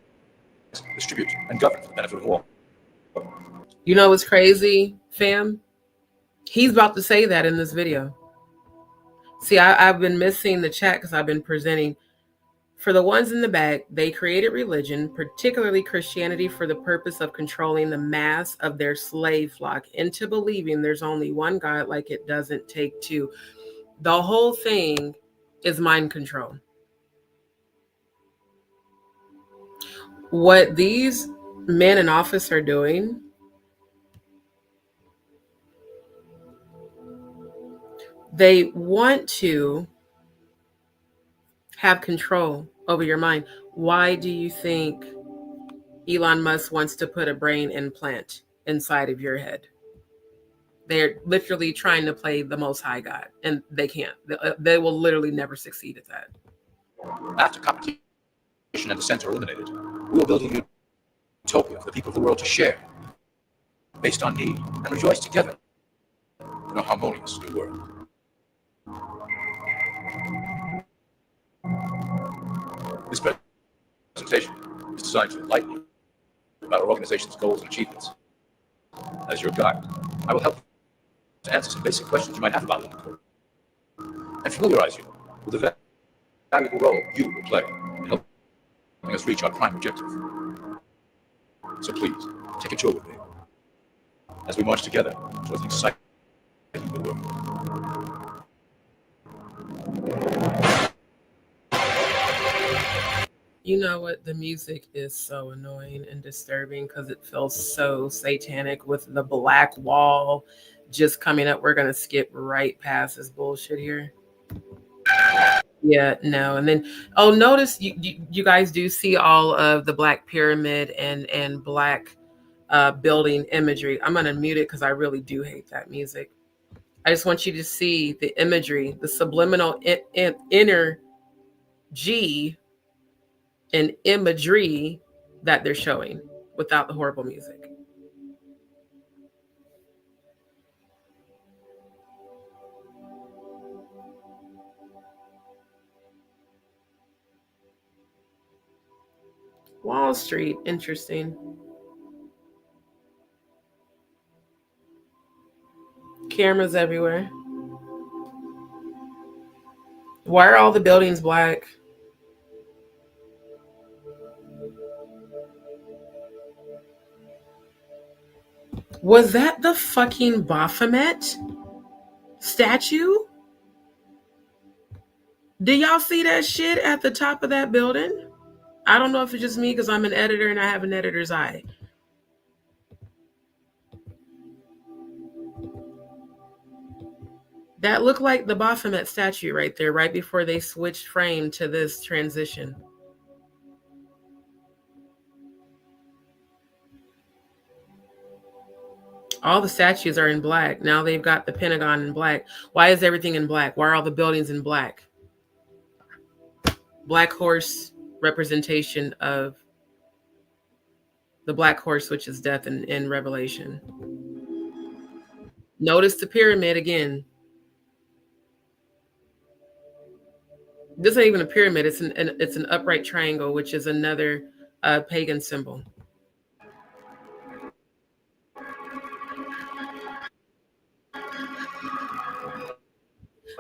distribute, and govern for the benefit of all. You know what's crazy, fam? He's about to say that in this video. See, I've been missing the chat because I've been presenting. For the ones in the back, they created religion, particularly Christianity, for the purpose of controlling the mass of their slave flock into believing there's only one God, like it doesn't take two. The whole thing is mind control. What these men in office are doing, they want to have control over your mind. Why do you think Elon Musk wants to put a brain implant inside of your head? They're literally trying to play the Most High God, and they can't. They will literally never succeed at that. After competition and dissent are eliminated, we will build a new utopia for the people of the world to share, based on need, and rejoice together in a harmonious new world. This presentation is designed to enlighten you about our organization's goals and achievements. As your guide, I will help to answer some basic questions you might have about Lumacorp and familiarize you with the valuable role you will play in helping us reach our prime objective. So please, take a tour with me as we march together towards an exciting new world. You know what? The music is so annoying and disturbing because it feels so satanic with the black wall just coming up. We're going to skip right past this bullshit here. Yeah, no. And then, oh, notice you guys do see all of the black pyramid and black building imagery. I'm going to mute it because I really do hate that music. I just want you to see the imagery, the subliminal inner G and imagery that they're showing without the horrible music. Wall Street, interesting. Cameras everywhere. Why are all the buildings black? Was that the fucking Baphomet statue? Do y'all see that shit at the top of that building? I don't know if it's just me because I'm an editor and I have an editor's eye. That looked like the Baphomet statue right there, right before they switched frame to this transition. All the statues are in black. Now they've got the Pentagon in black. Why is everything in black? Why are all the buildings in black? Black horse representation of the black horse, which is death in Revelation. Notice the pyramid again. This ain't even a pyramid. It's an upright triangle, which is another pagan symbol.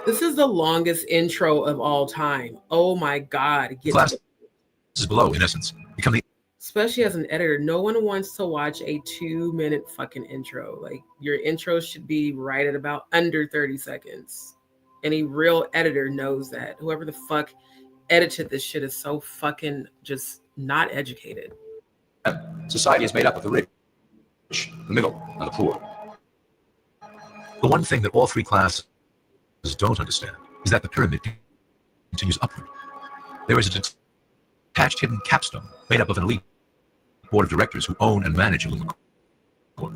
This is the longest intro of all time. Oh my God. Class is below, in essence, become the. Especially as an editor, no one wants to watch a 2-minute fucking intro. Like, your intro should be right at about under 30 seconds. Any real editor knows that. Whoever the fuck edited this shit is so fucking just not educated. Society is made up of the rich, the middle, and the poor. The one thing that all three classes don't understand is that the pyramid continues upward. There is a detached hidden capstone made up of an elite board of directors who own and manage Illumina Corp.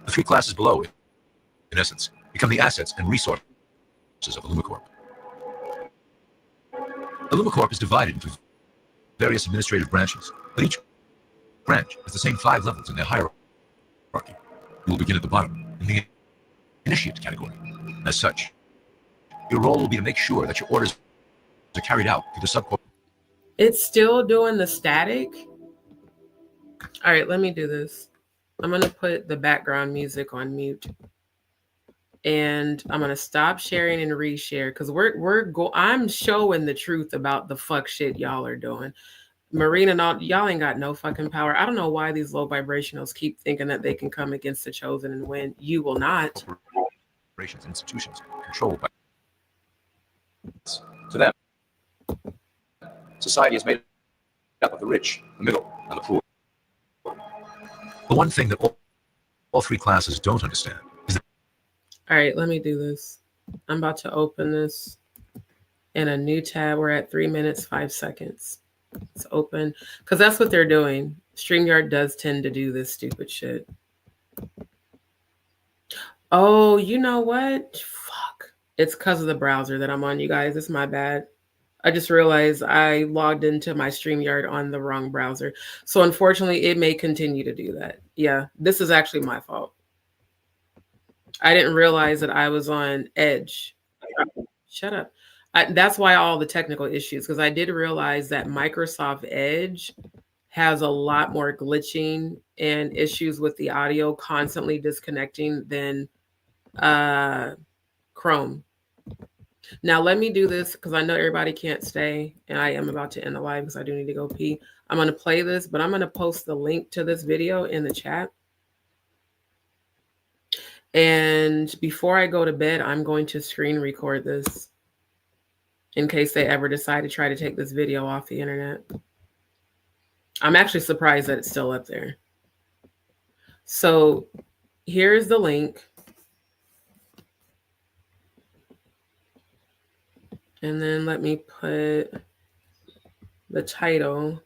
The three classes below, in essence, become the assets and resources of Illumina Corp. Illumina Corp is divided into various administrative branches, but each branch has the same 5 levels in their hierarchy. You will begin at the bottom, in the initiate category. As such, your role will be to make sure that your orders are carried out through the subcorp. It's still doing the static. All right, let me do this. I'm going to put the background music on mute. And I'm going to stop sharing and reshare because I'm showing the truth about the fuck shit y'all are doing. Marina, y'all ain't got no fucking power. I don't know why these low vibrationals keep thinking that they can come against the chosen and win. You will not. Corporations and institutions controlled by. To them, society is made up of the rich, the middle, and the poor. The one thing that all three classes don't understand is that. All right, let me do this. I'm about to open this in a new tab. We're at 3 minutes, 5 seconds. It's open because that's what they're doing. StreamYard does tend to do this stupid shit. Oh, you know what? Fuck. It's because of the browser that I'm on, you guys. It's my bad. I just realized I logged into my StreamYard on the wrong browser. So unfortunately, it may continue to do that. Yeah, this is actually my fault. I didn't realize that I was on Edge. Shut up. That's why all the technical issues, because I did realize that Microsoft Edge has a lot more glitching and issues with the audio constantly disconnecting than Chrome. Now, let me do this because I know everybody can't stay, and I am about to end the live because I do need to go pee. I'm going to play this, but I'm going to post the link to this video in the chat. And before I go to bed, I'm going to screen record this in case they ever decide to try to take this video off the internet. I'm actually surprised that it's still up there. So here's the link. And then let me put the title.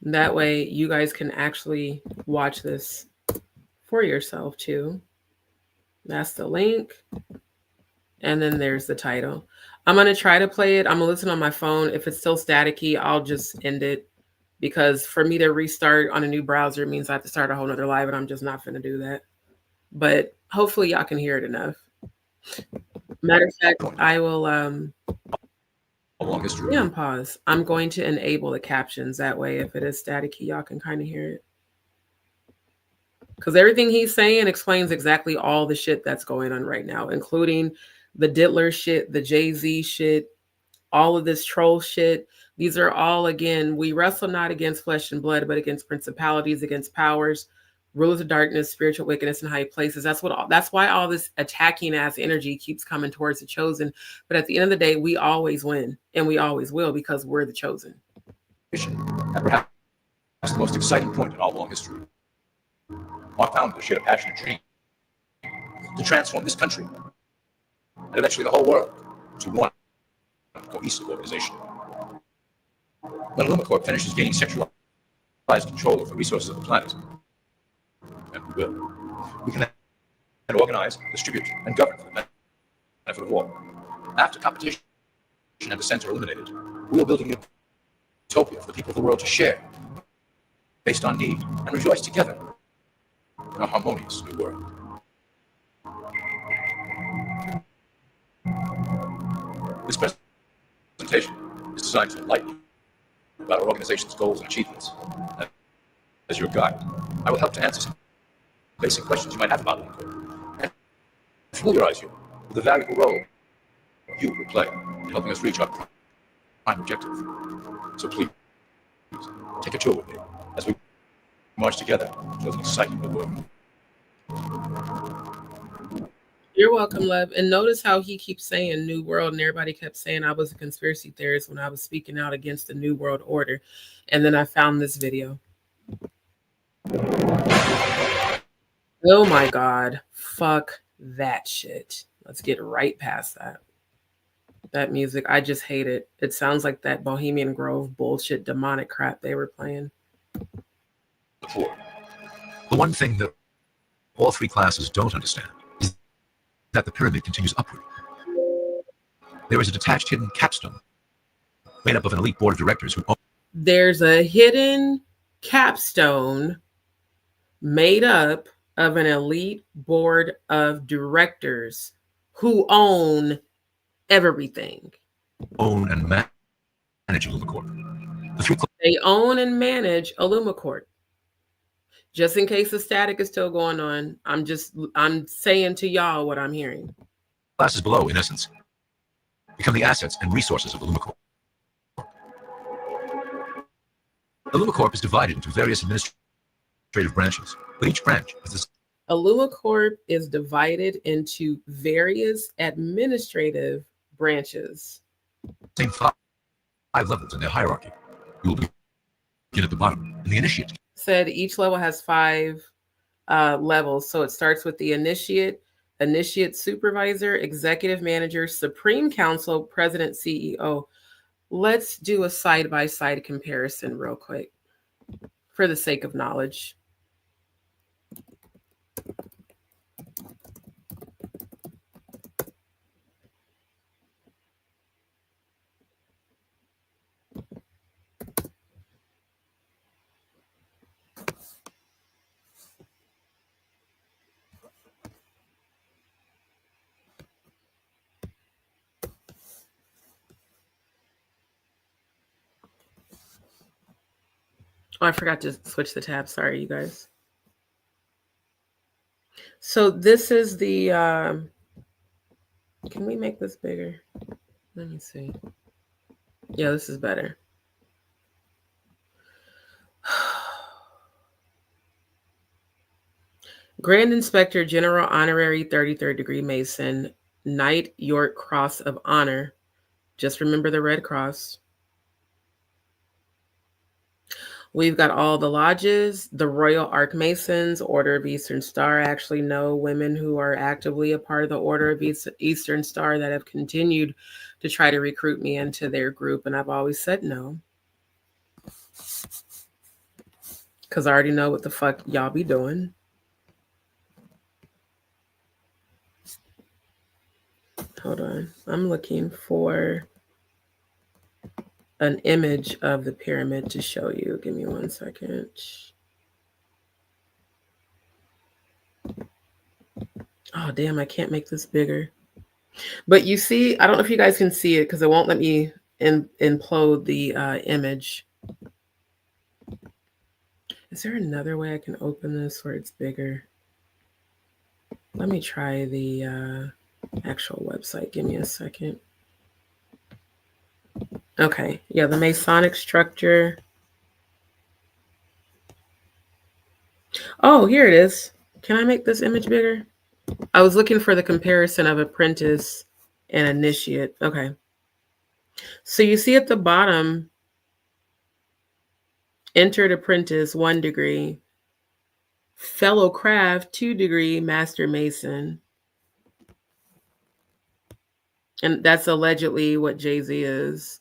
That way you guys can actually watch this for yourself too. That's the link. And then there's the title. I'm going to try to play it. I'm going to listen on my phone. If it's still staticky, I'll just end it. Because for me to restart on a new browser means I have to start a whole nother live, and I'm just not going to do that. But hopefully y'all can hear it enough. Matter of fact, I will yeah, on pause. I'm going to enable the captions. That way, if it is staticky, y'all can kind of hear it. Because everything he's saying explains exactly all the shit that's going on right now, including the Diddler shit, the Jay-Z shit, all of this troll shit. These are all, again, we wrestle not against flesh and blood, but against principalities, against powers, rulers of darkness, spiritual wickedness in high places. That's why all this attacking ass energy keeps coming towards the chosen. But at the end of the day, we always win, and we always will, because we're the chosen. And perhaps the most exciting point in our long history. Our founders shared a passionate dream to transform this country and eventually the whole world to one cohesive organization. When Lumicorp finishes gaining centralized control of the resources of the planet, and we will, we can then organize, distribute, and govern for the benefit of all. After competition and dissent are eliminated, we will build a new utopia for the people of the world to share, based on need, and rejoice together in a harmonious new world. This presentation is designed to enlighten you about our organization's goals and achievements. And as your guide, I will help to answer some basic questions you might have about Lumicorp and familiarize you with the valuable role you will play in helping us reach our prime objective. So please, take a tour with me as we march together towards an exciting new world. You're welcome, love. And notice how he keeps saying New World, and everybody kept saying I was a conspiracy theorist when I was speaking out against the New World Order. And then I found this video. Oh my God. Fuck that shit. Let's get right past that. That music, I just hate it. It sounds like that Bohemian Grove bullshit demonic crap they were playing. The one thing that all three classes don't understand is that the pyramid continues upward. There is a detached hidden capstone made up of an elite board of directors who own. There's a hidden capstone made up of an elite board of directors who own everything. Own and manage Lumicorp. They own and manage Lumicorp. Just in case the static is still going on, I'm saying to y'all what I'm hearing. Classes below, in essence, become the assets and resources of the Lumicorp. The Lumicorp is divided into various administrative branches, but each branch has this. Lumicorp is divided into various administrative branches. Same five levels in their hierarchy. You will begin at the bottom in the initiate. Said each level has 5 levels. So it starts with the initiate supervisor, executive manager, supreme council, president, CEO. Let's do a side-by-side comparison real quick for the sake of knowledge. Oh, I forgot to switch the tab. Sorry, you guys. So this is the, can we make this bigger? Let me see. Yeah, this is better. Grand Inspector General Honorary 33rd Degree Mason, Knight York Cross of Honor. Just remember the Red Cross. We've got all the lodges, the Royal Archmasons, Order of Eastern Star. I actually know women who are actively a part of the Order of Eastern Star that have continued to try to recruit me into their group, and I've always said no. Because I already know what the fuck y'all be doing. Hold on. I'm looking for an image of the pyramid to show you. Give me 1 second. Oh, damn, I can't make this bigger. But you see, I don't know if you guys can see it because it won't let me implode the image. Is there another way I can open this where it's bigger? Let me try the actual website. Give me a second. Okay, yeah, the Masonic structure. Oh, here it is. Can I make this image bigger? I was looking for the comparison of apprentice and initiate. Okay. So you see at the bottom, entered apprentice, 1 degree, fellow craft, 2 degree, master mason. And that's allegedly what Jay-Z is.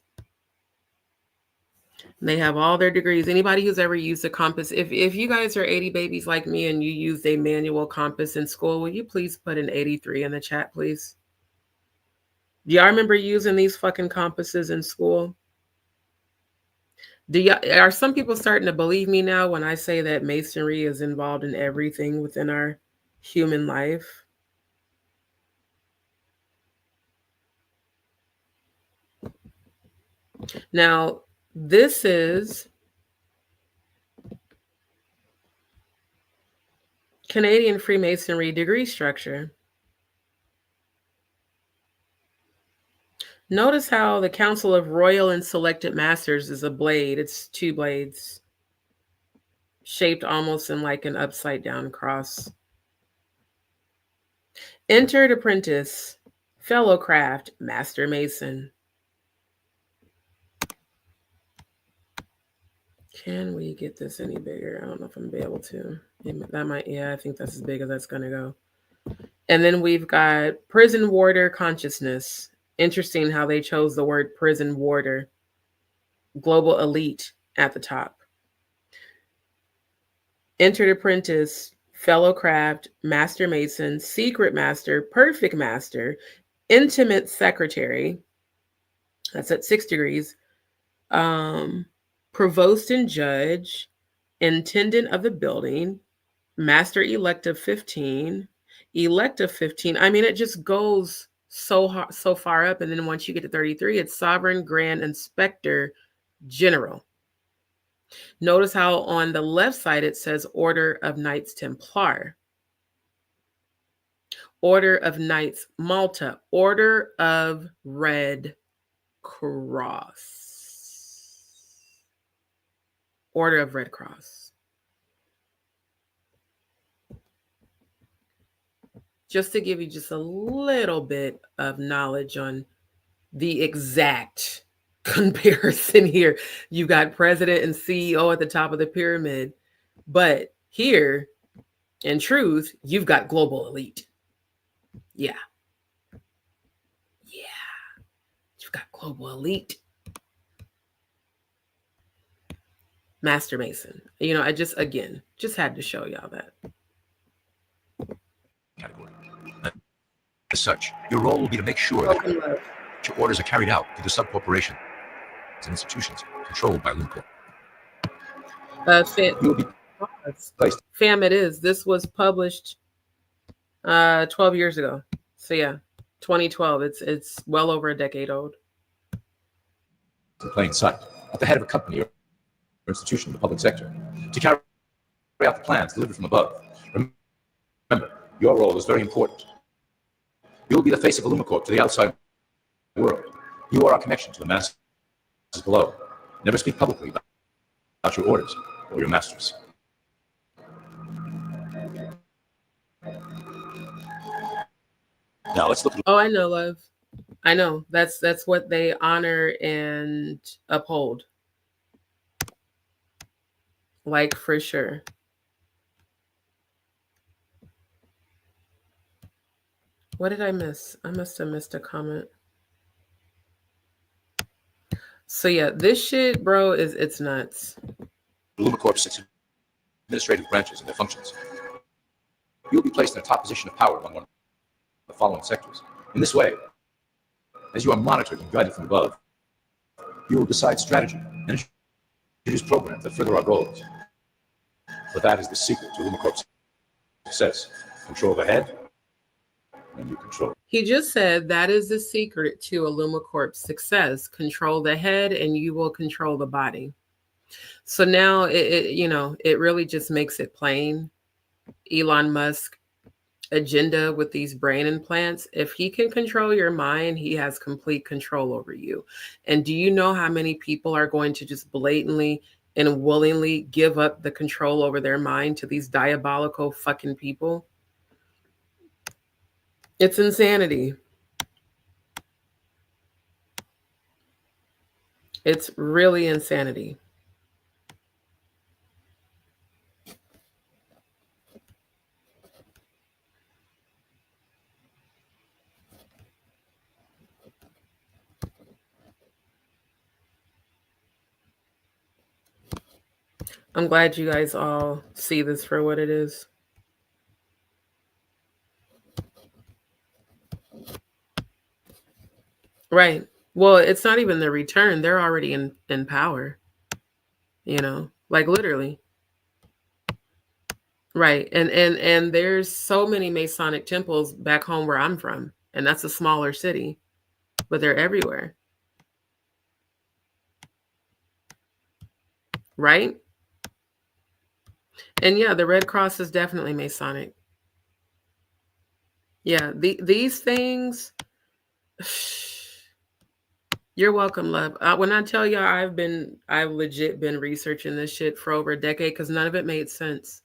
And they have all their degrees. Anybody who's ever used a compass, if you guys are 80 babies like me and you used a manual compass in school, will you please put an 83 in the chat, please? Do y'all remember using these fucking compasses in school? Are some people starting to believe me now when I say that masonry is involved in everything within our human life? Now, this is Canadian Freemasonry degree structure. Notice how the Council of Royal and Selected Masters is a blade. It's 2 blades shaped almost in like an upside down cross. Entered apprentice, fellow craft, master mason. Can we get this any bigger? I don't know if I'm gonna be able to. That might, yeah, I think that's as big as that's gonna go. And then we've got prison warder consciousness. Interesting how they chose the word prison warder. Global elite at the top. Entered apprentice, fellow craft, master mason, secret master, perfect master, intimate secretary. That's at 6 degrees. Provost and judge, intendant of the building, master elective 15, elective 15. I mean, it just goes so far up. And then once you get to 33, it's sovereign grand inspector general. Notice how on the left side it says Order of Knights Templar, Order of Knights Malta, Order of Red Cross. Order of Red Cross. Just to give you just a little bit of knowledge on the exact comparison here. You got president and CEO at the top of the pyramid, but here, in truth, you've got global elite. Yeah. You've got global elite. Master Mason. You know, I just had to show y'all that. Category. As such, your role will be to make sure that your orders are carried out through the subcorporation and institutions controlled by LUMCORP. Fam, it is. This was published 12 years ago. So yeah, 2012. It's well over a decade old. In plain sight, at the head of a company or institution in the public sector, to carry out the plans delivered from above. Remember, your role is very important. You will be the face of LumaCorp to the outside world. You are our connection to the masses below. Never speak publicly about your orders or your masters. Now let's look. Oh, I know, love. I know. That's what they honor and uphold. Like, for sure. What did I miss? I must have missed a comment. So yeah, this shit, bro, it's nuts. LumaCorp's 6 administrative branches and their functions. You will be placed in a top position of power among one of the following sectors. In this way, as you are monitored and guided from above, you will decide strategy and introduce programs that further our goals. But that is the secret to LumaCorp's success. Control the head, and you control. He just said that is the secret to LumaCorp's success. Control the head, and you will control the body. So now it really just makes it plain. Elon Musk agenda with these brain implants. If he can control your mind, he has complete control over you. And do you know how many people are going to just blatantly and willingly give up the control over their mind to these diabolical fucking people. It's insanity. It's really insanity. I'm glad you guys all see this for what it is. Right. Well, it's not even the return. They're already in power. You know, like literally. Right. And there's so many Masonic temples back home where I'm from, and that's a smaller city, but they're everywhere. Right? And yeah, the Red Cross is definitely Masonic. Yeah, these things. You're welcome, love. When I tell you I've legit been researching this shit for over a decade because none of it made sense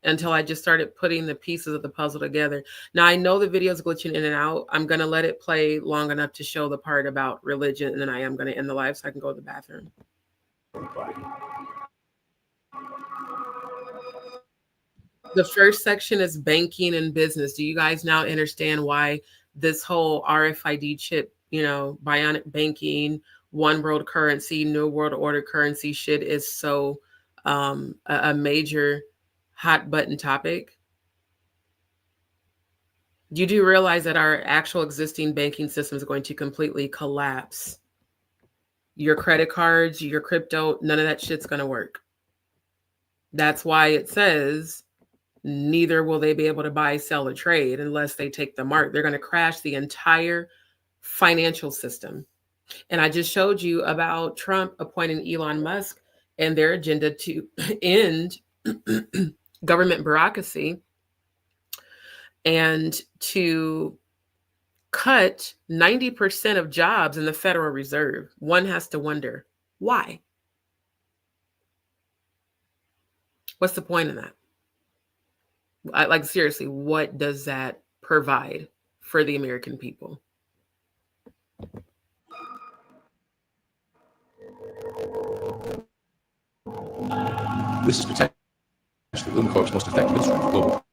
until I just started putting the pieces of the puzzle together. Now I know the video's glitching in and out. I'm gonna let it play long enough to show the part about religion, and then I am gonna end the live so I can go to the bathroom. The first section is banking and business. Do you guys now understand why this whole RFID chip, bionic banking, one world currency, new world order currency shit is so a major hot button topic? You do realize that our actual existing banking system is going to completely collapse. Your credit cards, your crypto, none of that shit's going to work. That's why it says neither will they be able to buy, sell, or trade unless they take the mark. They're going to crash the entire financial system. And I just showed you about Trump appointing Elon Musk and their agenda to end government bureaucracy and to cut 90% of jobs in the Federal Reserve. One has to wonder, why? What's the point in that? Like, seriously, what does that provide for the American people? This is potentially Lumacorp's most effective instrument for global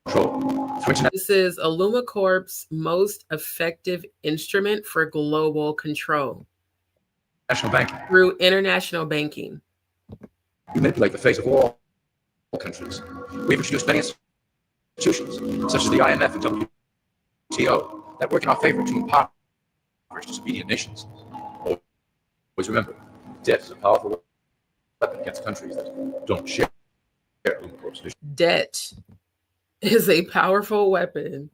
control. This is Lumacorp's most effective instrument for global control. National banking. Through international banking. You manipulate the face of all countries. We've introduced many institutions, such as the IMF and WTO, that work in our favor to impoverish disobedient nations. Always remember, debt is a powerful weapon against countries that don't share Lumacorp's vision. Debt is a powerful weapon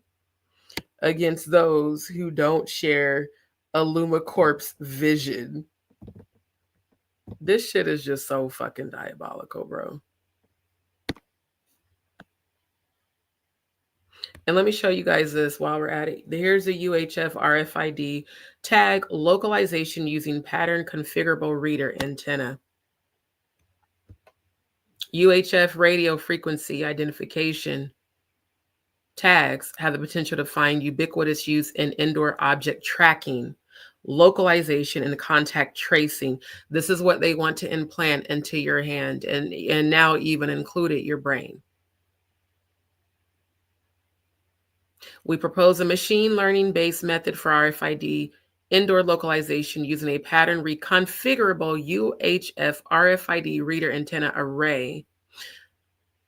against those who don't share a Lumacorp's vision. This shit is just so fucking diabolical, bro. And let me show you guys this while we're at it. Here's a UHF RFID tag localization using pattern configurable reader antenna. UHF radio frequency identification tags have the potential to find ubiquitous use in indoor object tracking, localization, and contact tracing. This is what they want to implant into your hand and now even included your brain. We propose a machine learning-based method for RFID indoor localization using a pattern reconfigurable UHF RFID reader antenna array.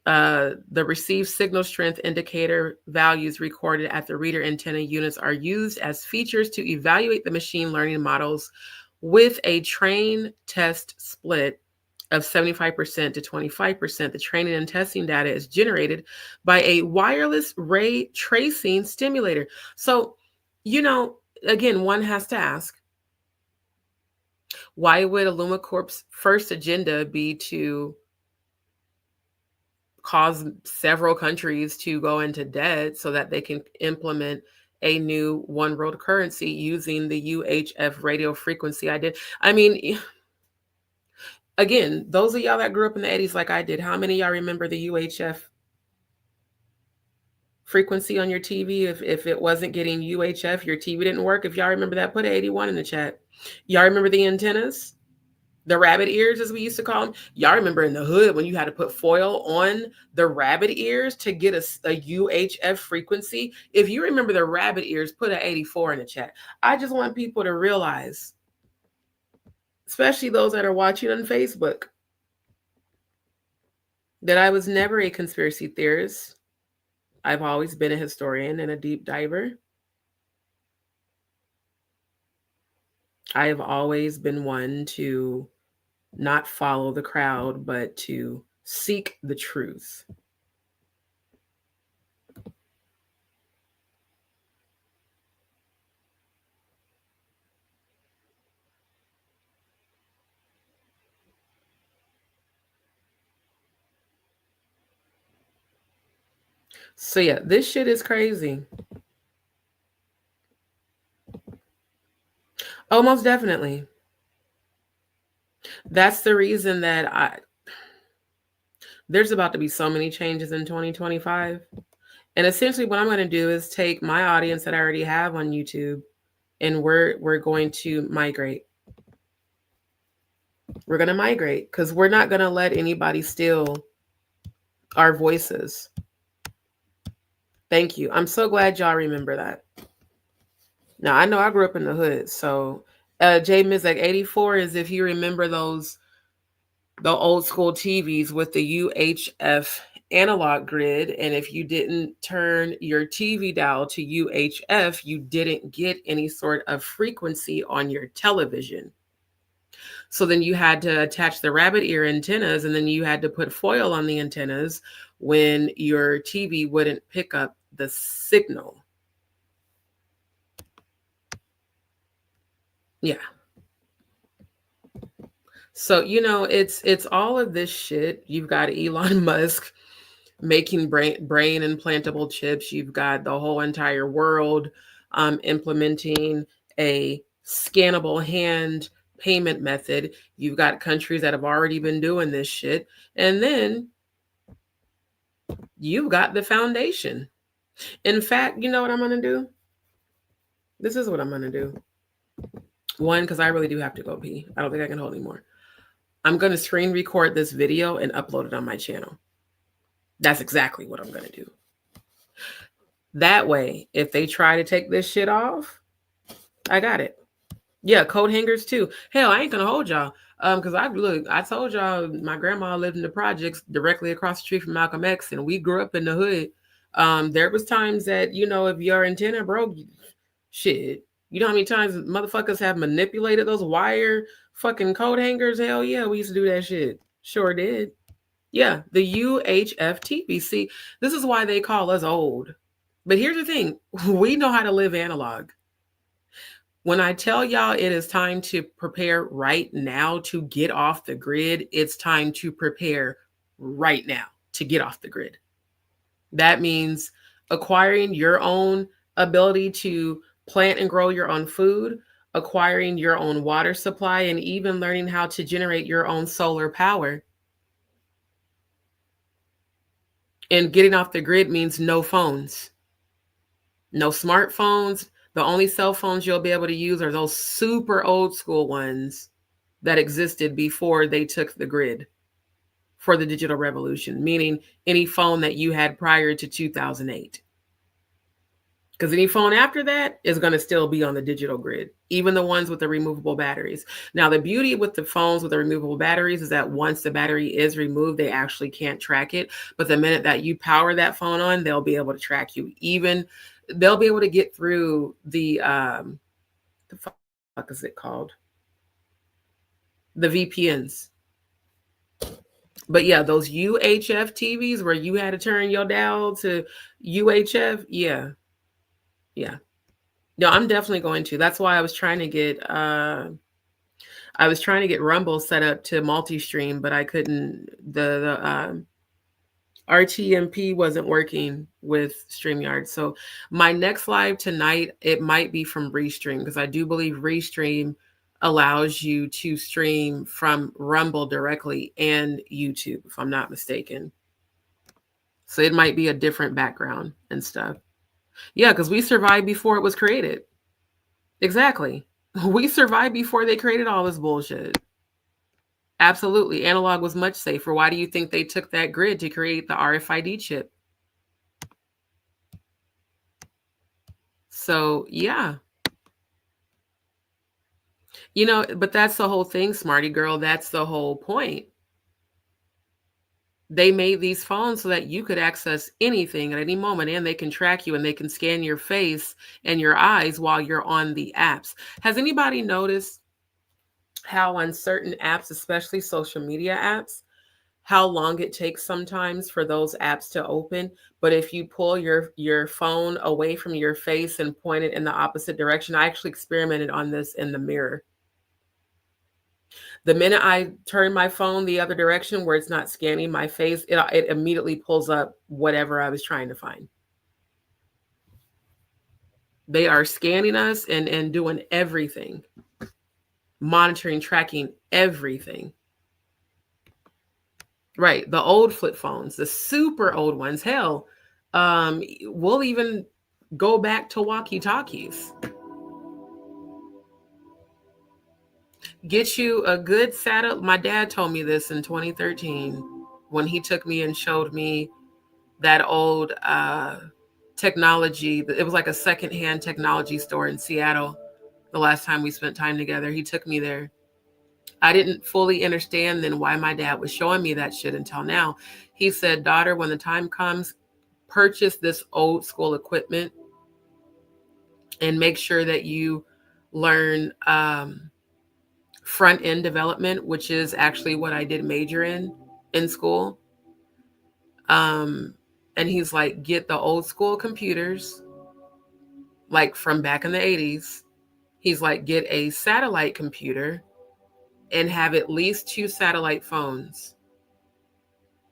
The received signal strength indicator values recorded at the reader antenna units are used as features to evaluate the machine learning models with a train test split of 75% to 25%. The training and testing data is generated by a wireless ray tracing stimulator. So, again, one has to ask, why would Lumacorp's first agenda be to cause several countries to go into debt so that they can implement a new one world currency using the UHF radio frequency? I mean, Again, those of y'all that grew up in the 80s like I did, how many of y'all remember the UHF frequency on your TV? If it wasn't getting UHF, your TV didn't work. If y'all remember that, put an 81 in the chat. Y'all remember the antennas? The rabbit ears, as we used to call them. Y'all remember in the hood when you had to put foil on the rabbit ears to get a UHF frequency? If you remember the rabbit ears, put an 84 in the chat. I just want people to realize, especially those that are watching on Facebook, that I was never a conspiracy theorist. I've always been a historian and a deep diver. I have always been one to not follow the crowd, but to seek the truth. So yeah, this shit is crazy. Oh, most definitely. That's the reason that there's about to be so many changes in 2025. And essentially what I'm going to do is take my audience that I already have on YouTube, and we're going to migrate. We're going to migrate because we're not going to let anybody steal our voices. Thank you. I'm so glad y'all remember that. Now, I know I grew up in the hood, so J Mizek 84 is if you remember the old school TVs with the UHF analog grid, and if you didn't turn your TV dial to UHF, you didn't get any sort of frequency on your television. So then you had to attach the rabbit ear antennas, and then you had to put foil on the antennas when your TV wouldn't pick up the signal. Yeah. So, you know, it's all of this shit. You've got Elon Musk making brain implantable chips. You've got the whole entire world implementing a scannable hand payment method. You've got countries that have already been doing this shit. And then you've got the foundation. In fact, you know what I'm going to do? This is what I'm going to do. One, because I really do have to go pee. I don't think I can hold anymore. I'm going to screen record this video and upload it on my channel. That's exactly what I'm going to do. That way, if they try to take this shit off, I got it. Yeah, coat hangers too. Hell, I ain't going to hold y'all. Because I told y'all my grandma lived in the projects directly across the street from Malcolm X, and we grew up in the hood. There was times that, you know, if your antenna broke, shit. You know how many times motherfuckers have manipulated those wire fucking coat hangers? Hell yeah, we used to do that shit. Sure did. Yeah, the UHF TV. See, this is why they call us old. But here's the thing. We know how to live analog. When I tell y'all it is time to prepare right now to get off the grid, it's time to prepare right now to get off the grid. That means acquiring your own ability to plant and grow your own food, acquiring your own water supply, and even learning how to generate your own solar power. And getting off the grid means no phones, no smartphones. The only cell phones you'll be able to use are those super old school ones that existed before they took the grid for the digital revolution, meaning any phone that you had prior to 2008. Because any phone after that is going to still be on the digital grid, even the ones with the removable batteries. Now, the beauty with the phones with the removable batteries is that once the battery is removed, they actually can't track it. But the minute that you power that phone on, they'll be able to track you. Even they'll be able to get through the fuck is it called? The VPNs. But yeah, those UHF TVs where you had to turn your dial to UHF, yeah. Yeah. No, I'm definitely going to. That's why I was trying to get Rumble set up to multi-stream, but I couldn't. The RTMP wasn't working with StreamYard. So my next live tonight, it might be from Restream, because I do believe Restream allows you to stream from Rumble directly and YouTube, if I'm not mistaken. So it might be a different background and stuff. Yeah, because we survived before it was created. Exactly. We survived before they created all this bullshit. Absolutely. Analog was much safer. Why do you think they took that grid to create the RFID chip? So, yeah. You know, but that's the whole thing, Smarty Girl. That's the whole point. They made these phones so that you could access anything at any moment, and they can track you and they can scan your face and your eyes while you're on the apps. Has anybody noticed how on certain apps, especially social media apps, how long it takes sometimes for those apps to open? But if you pull your phone away from your face and point it in the opposite direction, I actually experimented on this in the mirror. The minute I turn my phone the other direction where it's not scanning my face, it immediately pulls up whatever I was trying to find. They are scanning us and doing everything, monitoring, tracking everything. Right. The old flip phones, the super old ones, hell, we'll even go back to walkie-talkies. Get you a good satellite. My dad told me this in 2013 when he took me and showed me that old technology. It was like a secondhand technology store in Seattle. The last time we spent time together, he took me there. I didn't fully understand then why my dad was showing me that shit until now. He said, daughter, when the time comes, purchase this old school equipment and make sure that you learn front end development, which is actually what I did major in school. And he's like, get the old school computers, like from back in the 80s. He's like, get a satellite computer and have at least 2 satellite phones.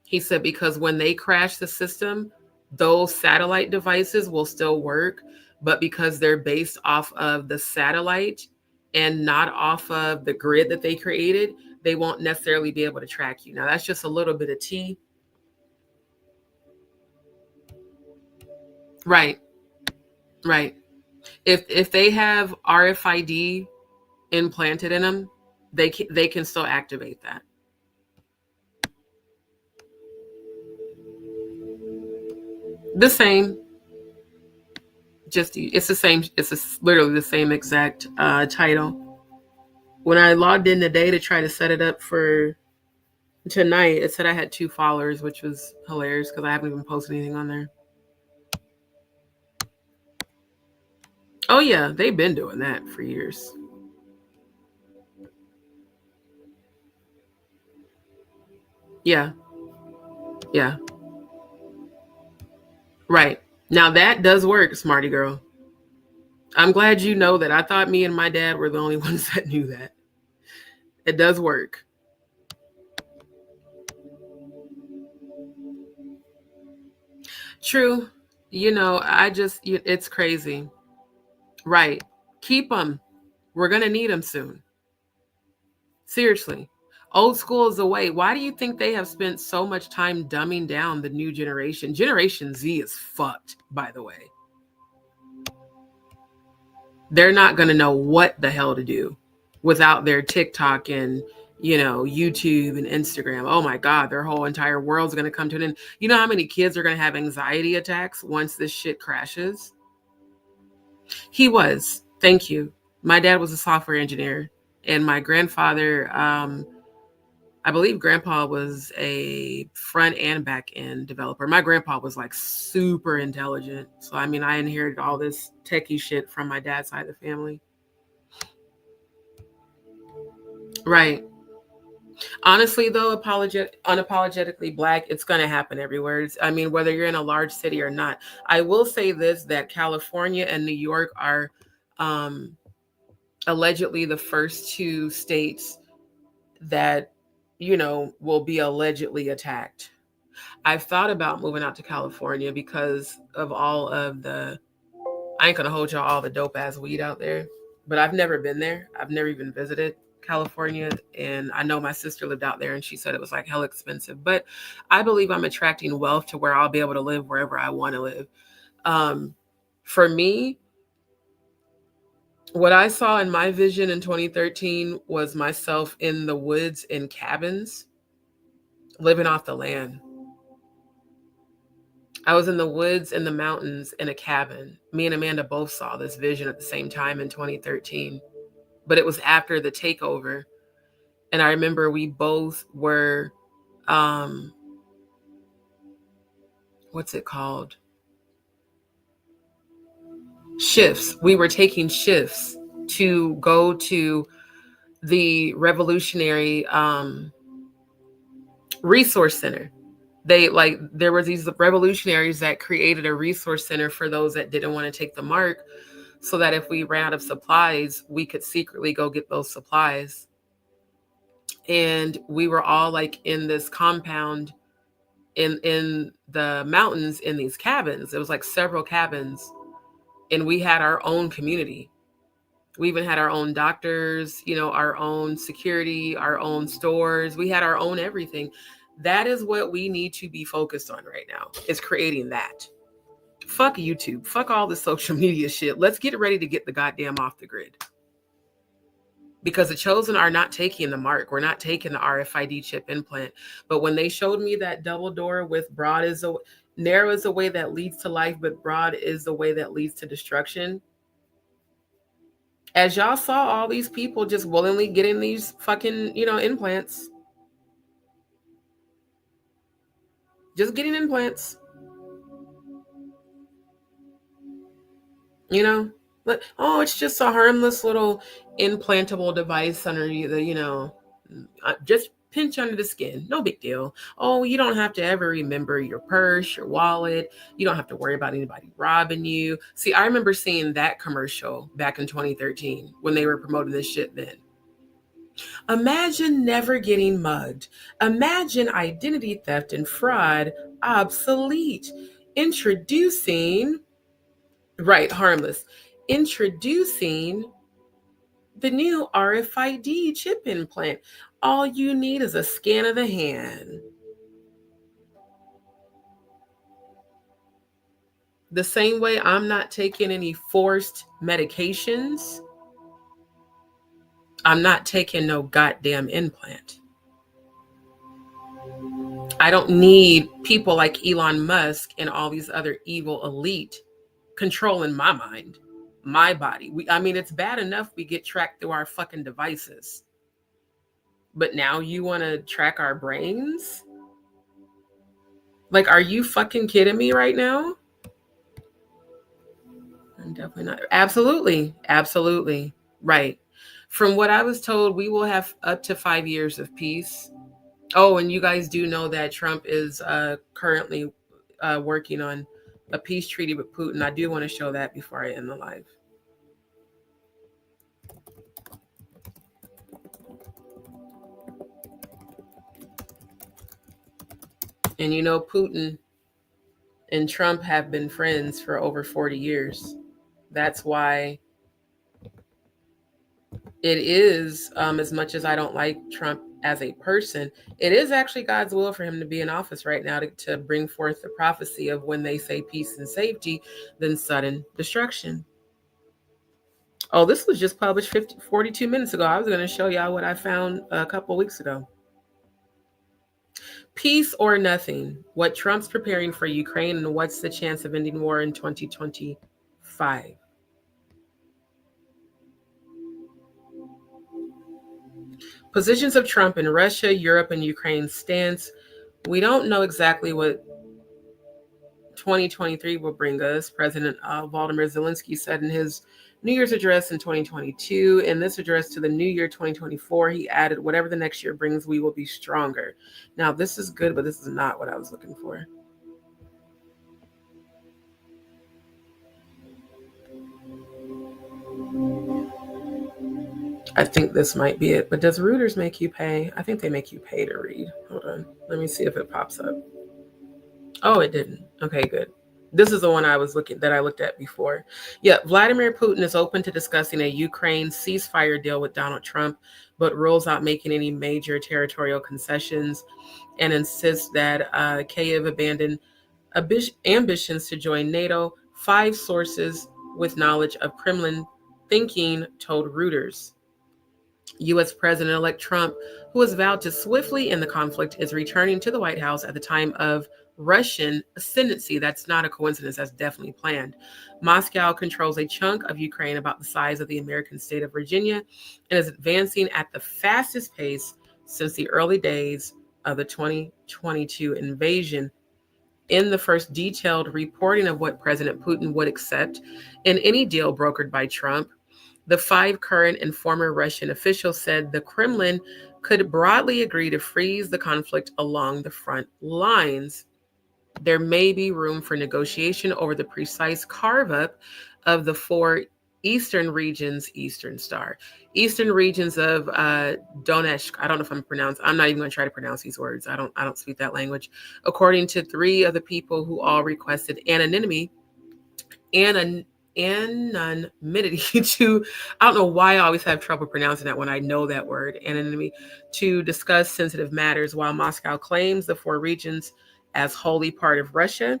He said, because when they crash the system, those satellite devices will still work, but because they're based off of the satellite and not off of the grid that they created, they won't necessarily be able to track you. Now, that's just a little bit of tea. Right. Right. If they have RFID implanted in them, they can still activate that. The same. It's the same. It's literally the same exact title. When I logged in today to try to set it up for tonight, it said I had 2 followers, which was hilarious because I haven't even posted anything on there. Oh yeah, they've been doing that for years. Yeah. Yeah. Right. Now that does work, Smarty Girl. I'm glad you know that. I thought me and my dad were the only ones that knew that. It does work. True. You know, it's crazy. Right. Keep them. We're going to need them soon. Seriously. Old school is the way. Why do you think they have spent so much time dumbing down the new generation? Generation Z is fucked, by the way. They're not going to know what the hell to do without their TikTok and, YouTube and Instagram. Oh my God, their whole entire world's going to come to an end. You know how many kids are going to have anxiety attacks once this shit crashes? He was. Thank you. My dad was a software engineer, and my grandfather, I believe grandpa was a front and back end developer. My grandpa was like super intelligent. So, I mean, I inherited all this techie shit from my dad's side of the family. Right. Honestly, though, unapologetically Black, it's going to happen everywhere. Whether you're in a large city or not. I will say this, that California and New York are allegedly the first 2 states that will be allegedly attacked. I've thought about moving out to California because of all of I ain't gonna hold y'all all the dope ass weed out there. but I've never been there. I've never even visited California. And I know my sister lived out there and she said it was like hell expensive. But I believe I'm attracting wealth to where I'll be able to live wherever I want to live. For me, what I saw in my vision in 2013 was myself in the woods in cabins, living off the land. I was in the woods in the mountains in a cabin. Me and Amanda both saw this vision at the same time in 2013, but it was after the takeover. And I remember we both were, what's it called? Shifts. We were taking shifts to go to the Revolutionary Resource Center. There were these revolutionaries that created a resource center for those that didn't want to take the mark, so that if we ran out of supplies, we could secretly go get those supplies. And we were all like in this compound in the mountains in these cabins. It was like several cabins, and we had our own community. We even had our own doctors, our own security, our own stores. We had our own everything. That is what we need to be focused on right now, is creating that. Fuck YouTube. Fuck all the social media shit. Let's get ready to get the goddamn off the grid. Because the chosen are not taking the mark. We're not taking the RFID chip implant. But when they showed me that double door with narrow is the way that leads to life, but broad is the way that leads to destruction. As y'all saw all these people just willingly getting these fucking, implants. Just getting implants. But, it's just a harmless little implantable device under the, just pinch under the skin. No big deal. Oh, you don't have to ever remember your purse, your wallet. You don't have to worry about anybody robbing you. See, I remember seeing that commercial back in 2013 when they were promoting this shit then. Imagine never getting mugged. Imagine identity theft and fraud obsolete. Harmless. Introducing the new RFID chip implant. All you need is a scan of the hand. The same way I'm not taking any forced medications, I'm not taking no goddamn implant. I don't need people like Elon Musk and all these other evil elite controlling my mind, my body. It's bad enough we get tracked through our fucking devices. But now you want to track our brains? Like, are you fucking kidding me right now? I'm definitely not. Absolutely. Absolutely. Right. From what I was told, we will have up to 5 years of peace. Oh, and you guys do know that Trump is currently working on a peace treaty with Putin. I do want to show that before I end the live. And Putin and Trump have been friends for over 40 years. That's why it is, as much as I don't like Trump as a person, it is actually God's will for him to be in office right now to bring forth the prophecy of when they say peace and safety, then sudden destruction. Oh, this was just published 42 minutes ago. I was going to show y'all what I found a couple weeks ago. Peace or nothing. What Trump's preparing for Ukraine and what's the chance of ending war in 2025. Positions of Trump in Russia, Europe, and Ukraine's stance. We don't know exactly what 2023 will bring us. President Volodymyr Zelensky said in his New Year's address in 2022. In this address to the New Year 2024, he added, whatever the next year brings, we will be stronger. Now, this is good, but this is not what I was looking for. I think this might be it, but does Reuters make you pay? I think they make you pay to read. Hold on. Let me see if it pops up. Oh, it didn't. Okay, good. This is the one I looked at before. Yeah, Vladimir Putin is open to discussing a Ukraine ceasefire deal with Donald Trump, but rules out making any major territorial concessions and insists that Kyiv abandon ambitions to join NATO. 5 sources with knowledge of Kremlin thinking told Reuters. U.S. President-elect Trump, who has vowed to swiftly end the conflict, is returning to the White House at the time of Russian ascendancy. That's not a coincidence. That's definitely planned. Moscow controls a chunk of Ukraine about the size of the American state of Virginia and is advancing at the fastest pace since the early days of the 2022 invasion. In the first detailed reporting of what President Putin would accept in any deal brokered by Trump, the 5 current and former Russian officials said the Kremlin could broadly agree to freeze the conflict along the front lines. There may be room for negotiation over the precise carve-up of the 4 eastern regions of Donetsk. I don't know if I'm not even going to try to pronounce these words. I don't speak that language. According to 3 of the people who all requested anonymity to, I don't know why I always have trouble pronouncing that when I know that word, anonymity, to discuss sensitive matters, while Moscow claims the 4 regions as wholly part of Russia,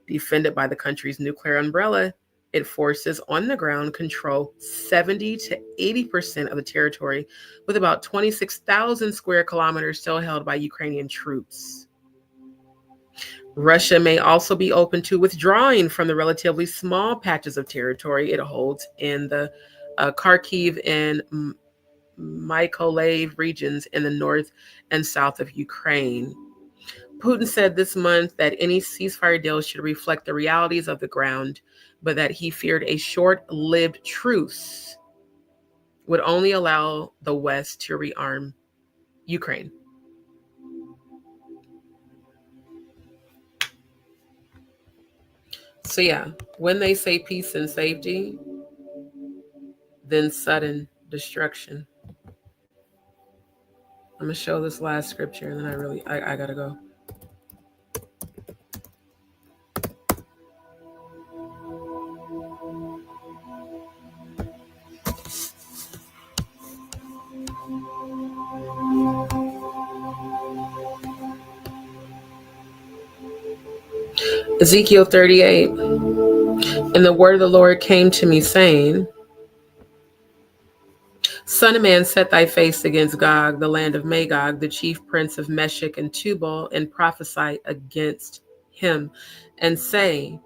defended by the country's nuclear umbrella. It forces on the ground control 70 to 80% of the territory, with about 26,000 square kilometers still held by Ukrainian troops. Russia may also be open to withdrawing from the relatively small patches of territory it holds in the Kharkiv and Mykolaiv regions in the north and south of Ukraine. Putin said this month that any ceasefire deal should reflect the realities of the ground, but that he feared a short-lived truce would only allow the West to rearm Ukraine. So yeah, when they say peace and safety, then sudden destruction. I'm going to show this last scripture and then I got to go. Ezekiel 38. And the word of the Lord came to me, saying, Son of man, set thy face against Gog, the land of Magog, the chief prince of Meshech and Tubal, and prophesy against him, and say,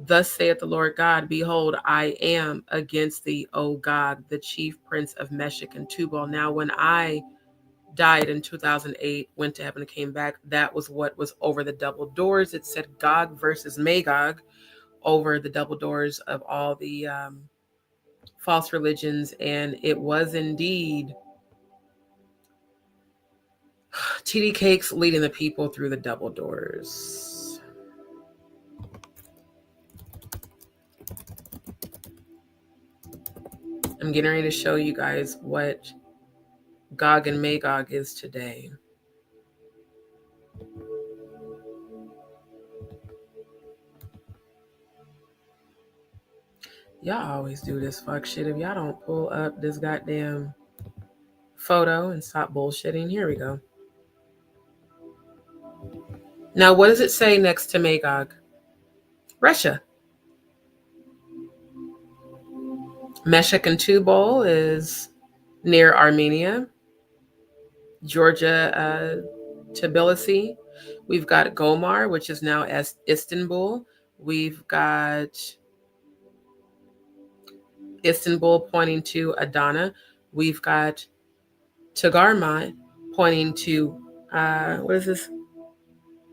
Thus saith the Lord God, Behold, I am against thee, O Gog, the chief prince of Meshech and Tubal. Now, when I died in 2008, went to heaven and came back, that was what was over the double doors. It said Gog versus Magog over the double doors of all the false religions, and it was indeed TD Cakes leading the people through the double doors. I'm getting ready to show you guys what Gog and Magog is today. Y'all always do this fuck shit. If y'all don't pull up this goddamn photo and stop bullshitting, here we go. Now, what does it say next to Magog? Russia. Meshech and Tubal is near Armenia. Georgia, Tbilisi. We've got Gomar, which is now Istanbul. We've got Istanbul pointing to Adana. We've got Togarmah pointing to, what is this?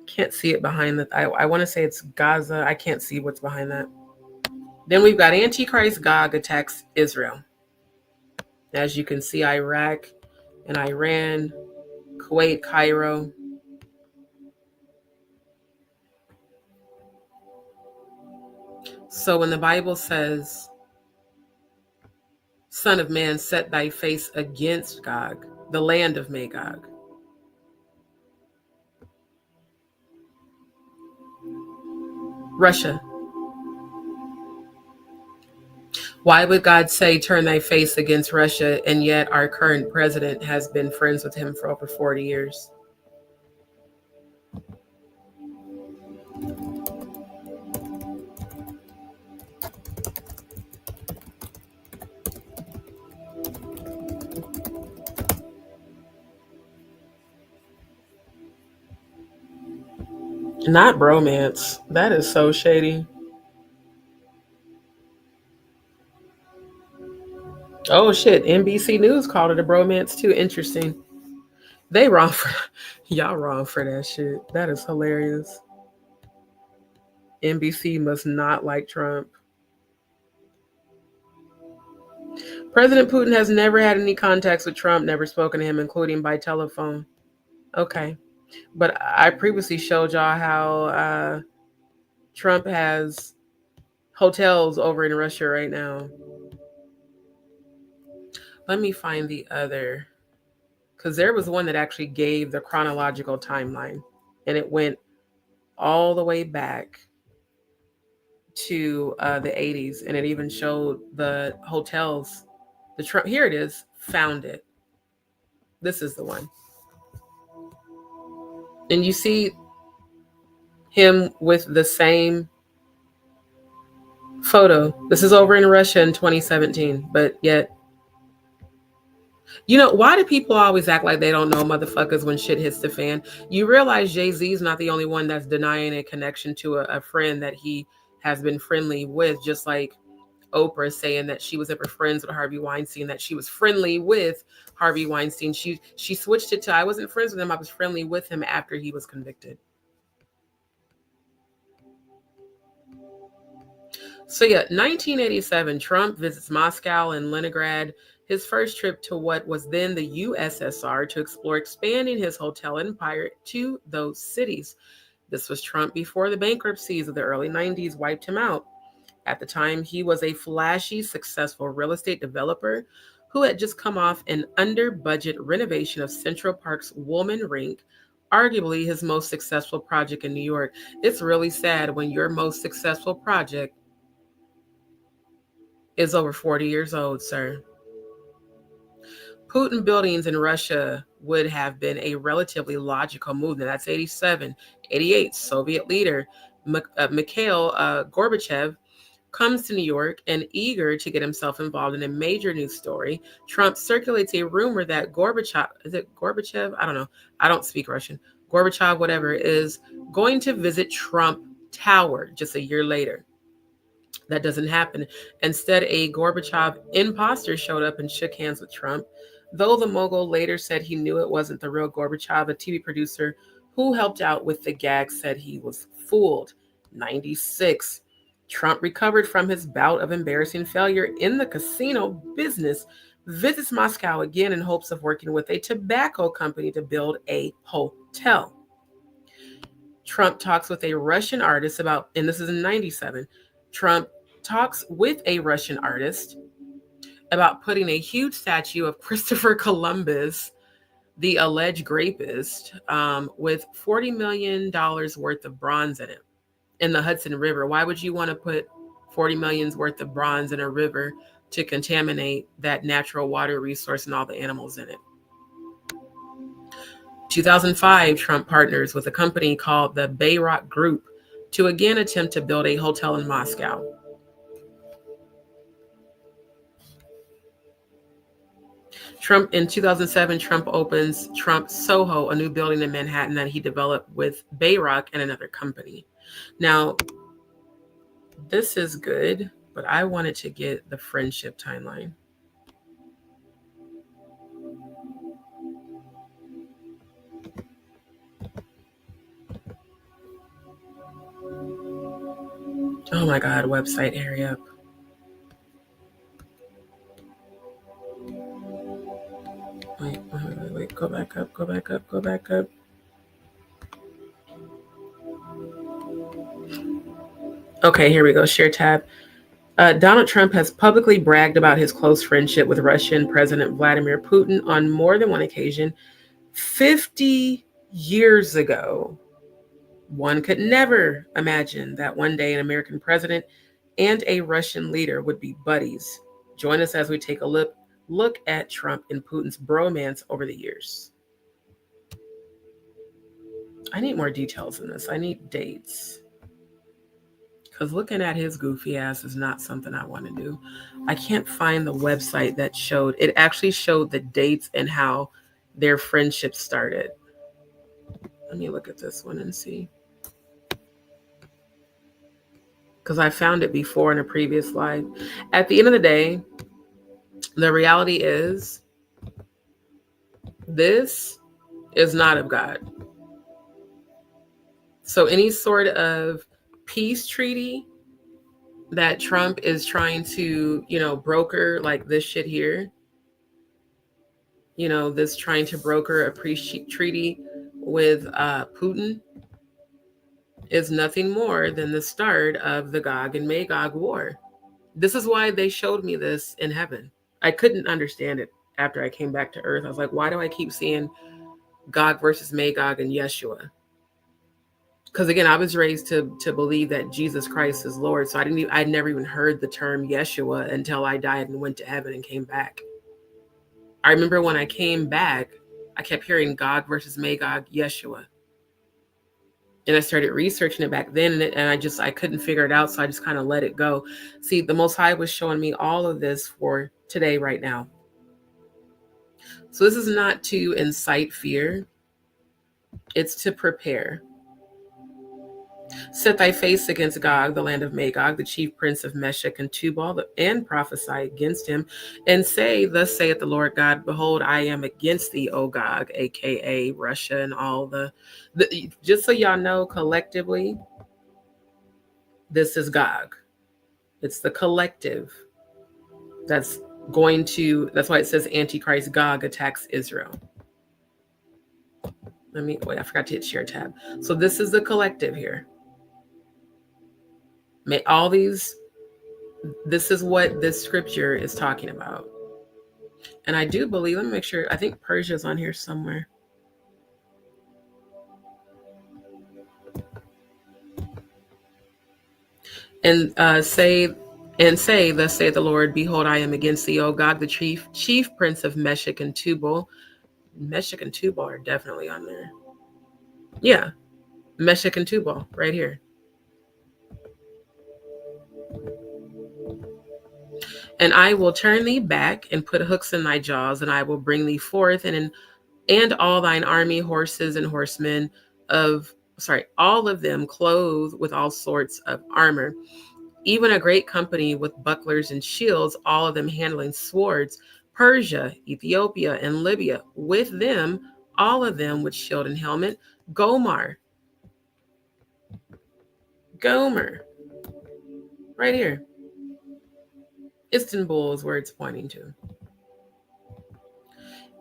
Can't see it behind that. I want to say it's Gaza. I can't see what's behind that. Then we've got Antichrist Gog attacks Israel. As you can see, Iraq and Iran, Kuwait, Cairo. So when the Bible says, Son of man, set thy face against Gog, the land of Magog. Russia. Why would God say, turn thy face against Russia, and yet our current president has been friends with him for over 40 years? Not bromance. That is so shady. Oh shit, NBC News called it a bromance too. Interesting. They wrong for y'all wrong for that shit. That is hilarious. NBC must not like Trump. President Putin has never had any contacts with Trump, never spoken to him, including by telephone. Okay. But I previously showed y'all how Trump has hotels over in Russia right now. Let me find the other, because there was one that actually gave the chronological timeline, and it went all the way back to the 80s, and it even showed the hotels. The Trump, here it is, found it. This is the one. And you see him with the same photo. This is over in Russia in 2017, but yet, you know, why do people always act like they don't know motherfuckers when shit hits the fan? You realize Jay-Z's not the only one that's denying a connection to a friend that he has been friendly with, just like Oprah saying that she was ever friends with Harvey Weinstein, that she was friendly with Harvey Weinstein. She switched it to, I wasn't friends with him, I was friendly with him after he was convicted. So yeah, 1987, Trump visits Moscow and Leningrad, his first trip to what was then the USSR, to explore expanding his hotel empire to those cities. This was Trump before the bankruptcies of the early 90s wiped him out. At the time, he was a flashy, successful real estate developer who had just come off an under-budget renovation of Central Park's Woolman Rink, arguably his most successful project in New York. It's really sad when your most successful project is over 40 years old, sir. Putin buildings in Russia would have been a relatively logical move. Now, that's 87. 88, Soviet leader Mikhail Gorbachev comes to New York and eager to get himself involved in a major news story. Trump circulates a rumor that Gorbachev, is it Gorbachev? I don't know. I don't speak Russian. Gorbachev, whatever, is going to visit Trump Tower just a year later. That doesn't happen. Instead, a Gorbachev imposter showed up and shook hands with Trump. Though the mogul later said he knew it wasn't the real Gorbachev, a TV producer who helped out with the gag said he was fooled. 96. Trump recovered from his bout of embarrassing failure in the casino business, visits Moscow again in hopes of working with a tobacco company to build a hotel. Trump talks with a Russian artist about, and this is in 97, Trump talks with a Russian artist about putting a huge statue of Christopher Columbus, the alleged rapist, with $40 million worth of bronze in it, in the Hudson River. Why would you want to put $40 million worth of bronze in a river to contaminate that natural water resource and all the animals in it? 2005, Trump partners with a company called the Bayrock Group to again attempt to build a hotel in Moscow. Trump, in 2007, Trump opens Trump Soho, a new building in Manhattan that he developed with Bayrock and another company. Now, this is good, but I wanted to get the friendship timeline. Oh my God, website, hurry up. Wait, go back up. Okay, here we go, share tab. Donald Trump has publicly bragged about his close friendship with Russian President Vladimir Putin on more than one occasion. 50 years ago, One could never imagine that one day an American president and a Russian leader would be buddies. Join us as we take a look at Trump and Putin's bromance over the years. I need more details in this. I need dates. Because looking at his goofy ass is not something I want to do. I can't find the website that showed, it actually showed the dates and how their friendship started. Let me look at this one and see. Because I found it before in a previous live. At the end of the day, the reality is this is not of God. So any sort of peace treaty that Trump is trying to, broker, like this shit here, this trying to broker a peace treaty with Putin is nothing more than the start of the Gog and Magog war. This is why they showed me this in heaven. I couldn't understand it after I came back to earth. I was like, why do I keep seeing Gog versus Magog and Yeshua? Because again, I was raised to believe that Jesus Christ is Lord. So I'd never even heard the term Yeshua until I died and went to heaven and came back. I remember when I came back, I kept hearing Gog versus Magog, Yeshua. And I started researching it back then, and I couldn't figure it out, so I just kind of let it go. See, the Most High was showing me all of this for today, right now. So this is not to incite fear. It's to prepare. Set thy face against Gog, the land of Magog, the chief prince of Meshech and Tubal, and prophesy against him, and say, thus saith the Lord God, behold, I am against thee, O Gog, aka Russia, and all the just so y'all know, collectively, this is Gog. It's the collective that's why it says Antichrist Gog attacks Israel. I forgot to hit share tab. So this is the collective here. This is what this scripture is talking about. And I do believe, let me make sure, I think Persia's on here somewhere. And say, thus saith the Lord, behold, I am against thee, O Gog, the chief prince of Meshech and Tubal. Meshech and Tubal are definitely on there. Yeah, Meshech and Tubal, right here. And I will turn thee back and put hooks in thy jaws, and I will bring thee forth, and all thine army, horses and horsemen all of them clothed with all sorts of armor, even a great company with bucklers and shields, all of them handling swords, Persia, Ethiopia, and Libya, with them, all of them with shield and helmet, Gomer, right here. Istanbul is where it's pointing to.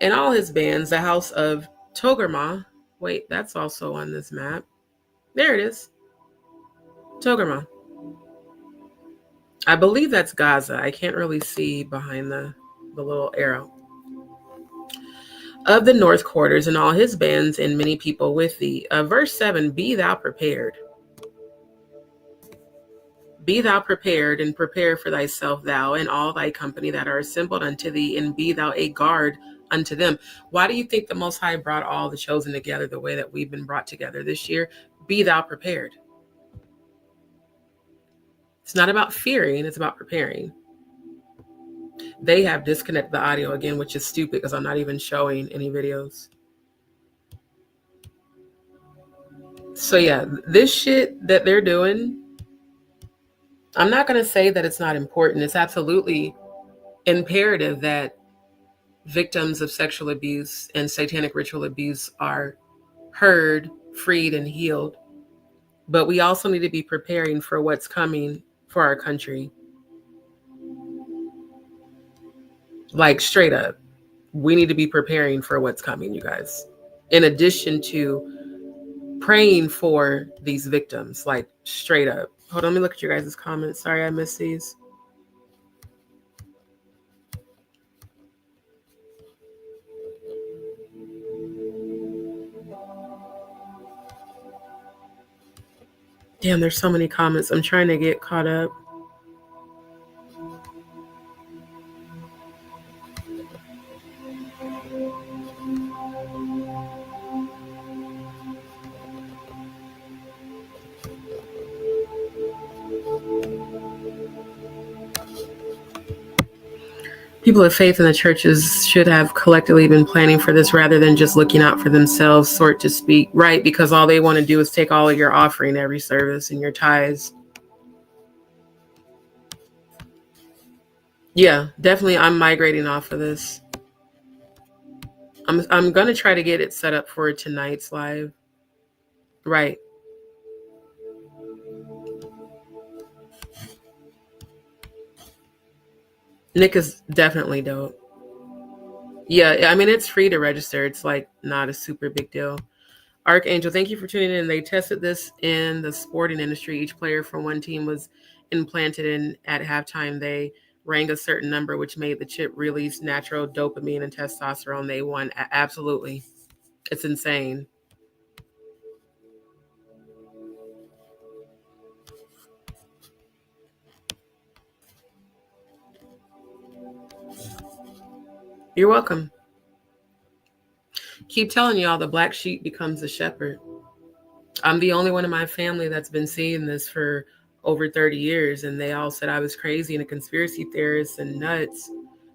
And all his bands, the house of Togarmah. Wait, that's also on this map. There it is. Togarmah. I believe that's Gaza. I can't really see behind the little arrow. Of the north quarters and all his bands and many people with thee. Verse 7, be thou prepared. Be thou prepared, and prepare for thyself, thou and all thy company that are assembled unto thee, and be thou a guard unto them. Why do you think the Most High brought all the chosen together the way that we've been brought together this year? Be thou prepared. It's not about fearing, it's about preparing. They have disconnected the audio again, which is stupid because I'm not even showing any videos. So yeah, this shit that they're doing, I'm not going to say that it's not important. It's absolutely imperative that victims of sexual abuse and satanic ritual abuse are heard, freed, and healed. But we also need to be preparing for what's coming for our country. Like straight up, we need to be preparing for what's coming, you guys. In addition to praying for these victims, like straight up. Hold on, let me look at your guys' comments. Sorry, I missed these. Damn, there's so many comments. I'm trying to get caught up. People of faith in the churches should have collectively been planning for this rather than just looking out for themselves, sort to speak. Right, because all they want to do is take all of your offering every service and your tithes. Yeah, definitely I'm migrating off of this. I'm going to try to get it set up for tonight's live. Right. Nick is definitely dope. Yeah, I mean, it's free to register. It's like not a super big deal. Archangel, thank you for tuning in. They tested this in the sporting industry. Each player from one team was implanted in at halftime. They rang a certain number, which made the chip release natural dopamine and testosterone. They won. Absolutely. It's insane. You're welcome. Keep telling y'all the black sheep becomes the shepherd. I'm the only one in my family that's been seeing this for over 30 years, and they all said I was crazy and a conspiracy theorist and nuts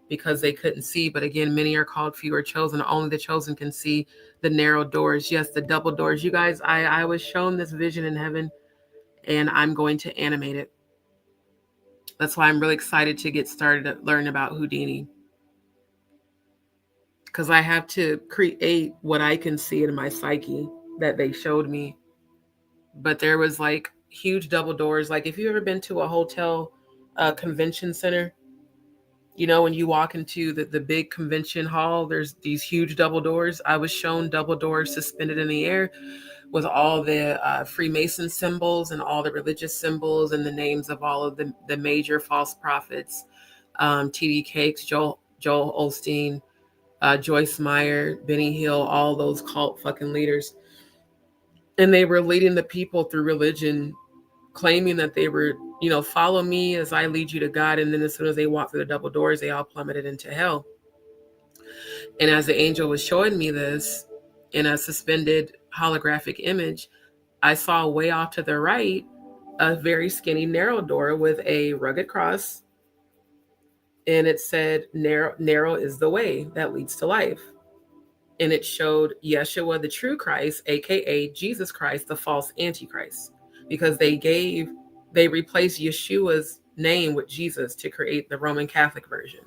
because they couldn't see. But again, many are called, few are chosen. Only the chosen can see the narrow doors. Yes, the double doors. You guys, I was shown this vision in heaven, and I'm going to animate it. That's why I'm really excited to get started to learn about Houdini. Because I have to create what I can see in my psyche that they showed me. But there was like huge double doors. Like if you've ever been to a hotel convention center, you know, when you walk into the big convention hall, there's these huge double doors. I was shown double doors suspended in the air with all the Freemason symbols and all the religious symbols and the names of all of the major false prophets, T.D. Cakes, Joel Osteen, Joyce Meyer, Benny Hill, all those cult fucking leaders. And they were leading the people through religion, claiming that they were, you know, follow me as I lead you to God. And then as soon as they walked through the double doors, they all plummeted into hell. And as the angel was showing me this in a suspended holographic image, I saw way off to the right a very skinny, narrow door with a rugged cross. And it said, narrow is the way that leads to life. And it showed Yeshua, the true Christ, aka Jesus Christ, the false Antichrist, because they replaced Yeshua's name with Jesus to create the Roman Catholic version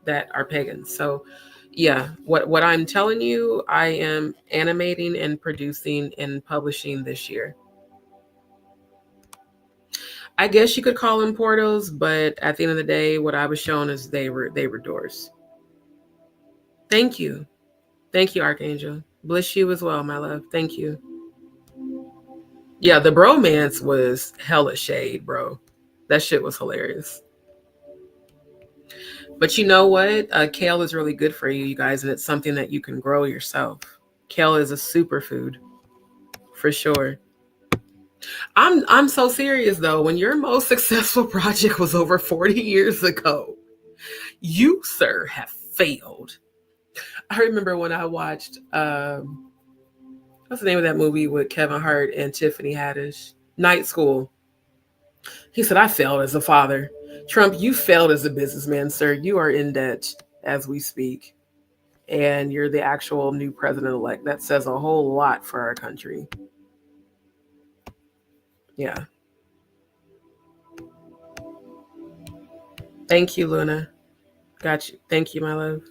that are pagans. So yeah, what I'm telling you, I am animating and producing and publishing this year. I guess you could call them portals, but at the end of the day, what I was shown is they were doors. Thank you. Thank you, Archangel. Bless you as well, my love. Thank you. Yeah, the bromance was hella shade, bro. That shit was hilarious. But you know what? Kale is really good for you, you guys, and it's something that you can grow yourself. Kale is a superfood, for sure. I'm so serious though. When your most successful project was over 40 years ago, you, sir, have failed. I remember when I watched what's the name of that movie with Kevin Hart and Tiffany Haddish? Night School. He said, I failed as a father. Trump, you failed as a businessman, sir. You are in debt as we speak. And you're the actual new president-elect. That says a whole lot for our country. Yeah. Thank you, Luna. Got you. Thank you, my love.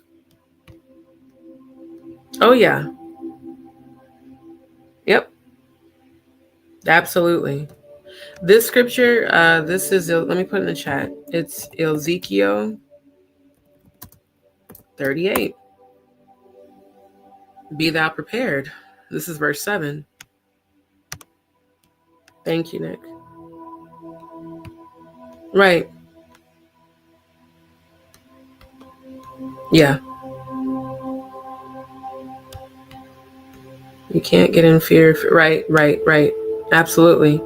Oh, yeah. Yep. Absolutely. This scripture, this is, let me put it in the chat. It's Ezekiel 38. Be thou prepared. This is verse 7. Thank you, Nick. Right. Yeah. You can't get in fear. Right. Absolutely.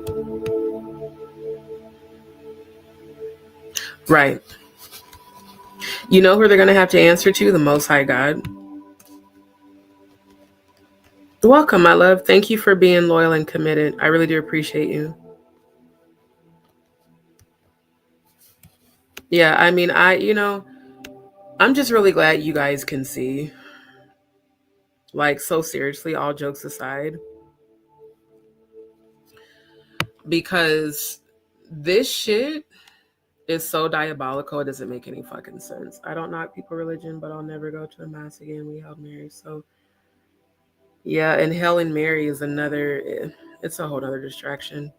Right. You know who they're going to have to answer to? The Most High God. Welcome, my love. Thank you for being loyal and committed. I really do appreciate you. Yeah, I mean, I'm just really glad you guys can see. Like, so seriously, all jokes aside. Because this shit is so diabolical, it doesn't make any fucking sense. I don't knock people religion, but I'll never go to a mass again. We held Mary. So, yeah, and Hell and Mary is it's a whole other distraction.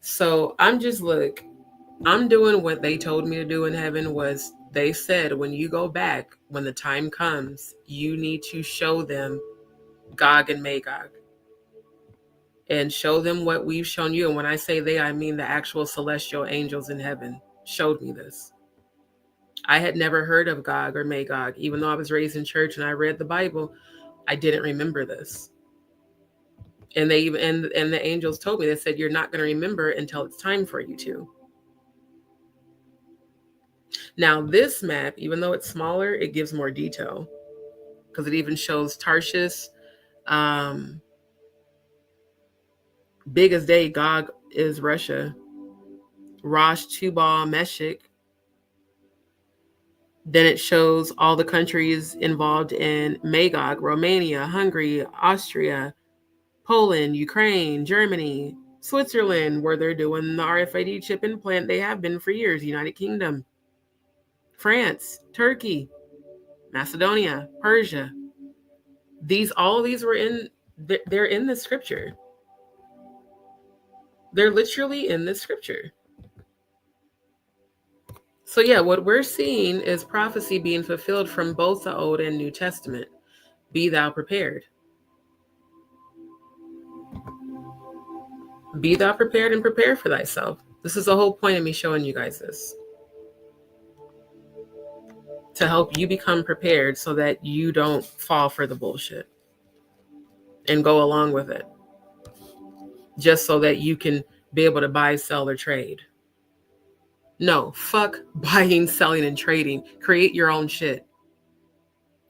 So I'm doing what they told me to do in heaven. Was they said, when you go back, when the time comes, you need to show them Gog and Magog and show them what we've shown you. And when I say they, I mean the actual celestial angels in heaven showed me this. I had never heard of Gog or Magog. Even though I was raised in church and I read the Bible, I didn't remember this. And they even and the angels told me, they said, you're not going to remember until it's time for you to. Now, this map, even though it's smaller, it gives more detail because it even shows Tarshish. Big as day, Gog is Russia. Rosh, Tubal, Meshech. Then it shows all the countries involved in Magog: Romania, Hungary, Austria, Poland, Ukraine, Germany, Switzerland, where they're doing the RFID chip implant. They have been for years. United Kingdom, France, Turkey, Macedonia, Persia. All of these they're in the scripture. They're literally in the scripture. So yeah, what we're seeing is prophecy being fulfilled from both the Old and New Testament. Be thou prepared. Be thou prepared and prepare for thyself. This is the whole point of me showing you guys this. To help you become prepared so that you don't fall for the bullshit and go along with it. Just so that you can be able to buy, sell, or trade. No, fuck buying, selling, and trading. Create your own shit.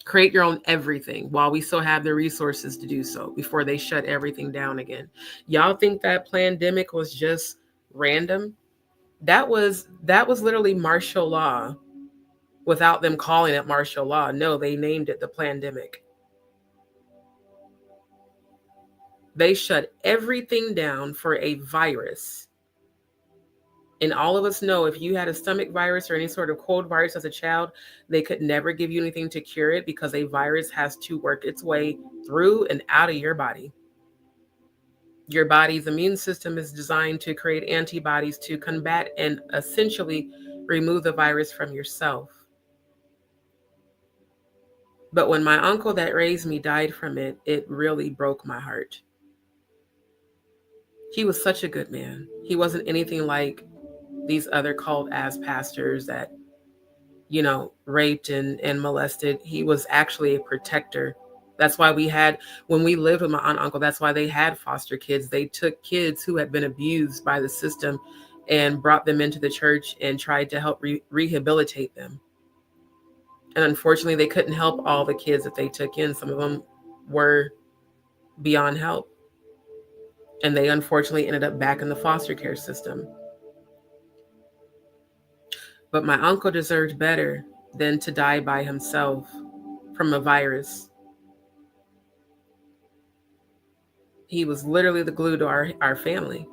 Create your own everything while we still have the resources to do so before they shut everything down again. Y'all think that pandemic was just random? That was literally martial law without them calling it martial law. No, they named it the pandemic. They shut everything down for a virus. And all of us know if you had a stomach virus or any sort of cold virus as a child, they could never give you anything to cure it because a virus has to work its way through and out of your body. Your body's immune system is designed to create antibodies to combat and essentially remove the virus from yourself. But when my uncle that raised me died from it, it really broke my heart. He was such a good man. He wasn't anything like these other cult ass pastors that, raped and molested. He was actually a protector. That's why when we lived with my aunt and uncle, that's why they had foster kids. They took kids who had been abused by the system and brought them into the church and tried to help rehabilitate them. And unfortunately, they couldn't help all the kids that they took in. Some of them were beyond help. And they unfortunately ended up back in the foster care system. But my uncle deserved better than to die by himself from a virus. He was literally the glue to our family.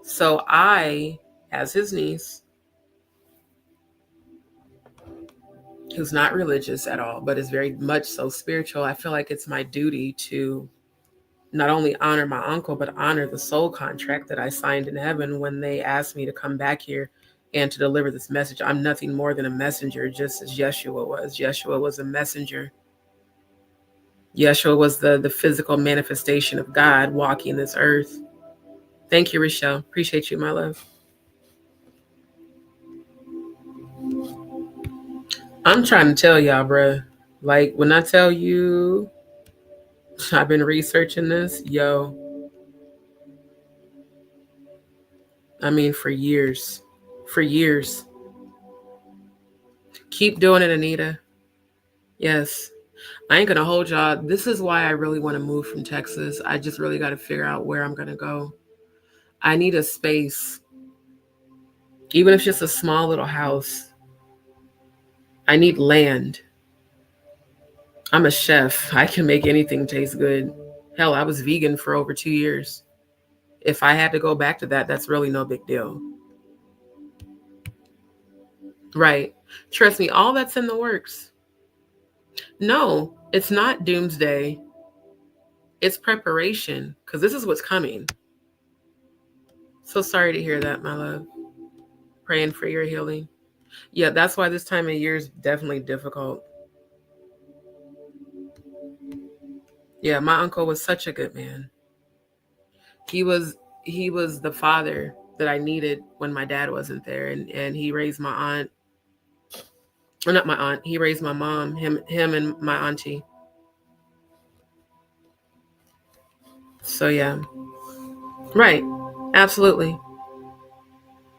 So I, as his niece, who's not religious at all, but is very much so spiritual, I feel like it's my duty to not only honor my uncle, but honor the soul contract that I signed in heaven when they asked me to come back here and to deliver this message. I'm nothing more than a messenger, just as Yeshua was. Yeshua was a messenger. Yeshua was the physical manifestation of God walking this earth. Thank you, Rochelle. Appreciate you, my love. I'm trying to tell y'all, bruh. Like, when I tell you I've been researching this, for years. for years. Keep doing it, Anita. Yes. I ain't gonna hold y'all. This is why I really want to move from Texas. I just really got to figure out where I'm gonna go. I need a space, even if it's just a small little house. I need land. I'm a chef. I can make anything taste good. Hell, I was vegan for over 2 years. If I had to go back to that, that's really no big deal. Right. Trust me, all that's in the works. No, it's not doomsday. It's preparation, because this is what's coming. So sorry to hear that, my love. Praying for your healing. Yeah, that's why this time of year is definitely difficult. Yeah, my uncle was such a good man. He was the father that I needed when my dad wasn't there, and he raised my aunt. Or not my aunt. He raised my mom, him and my auntie. So yeah. Right. Absolutely.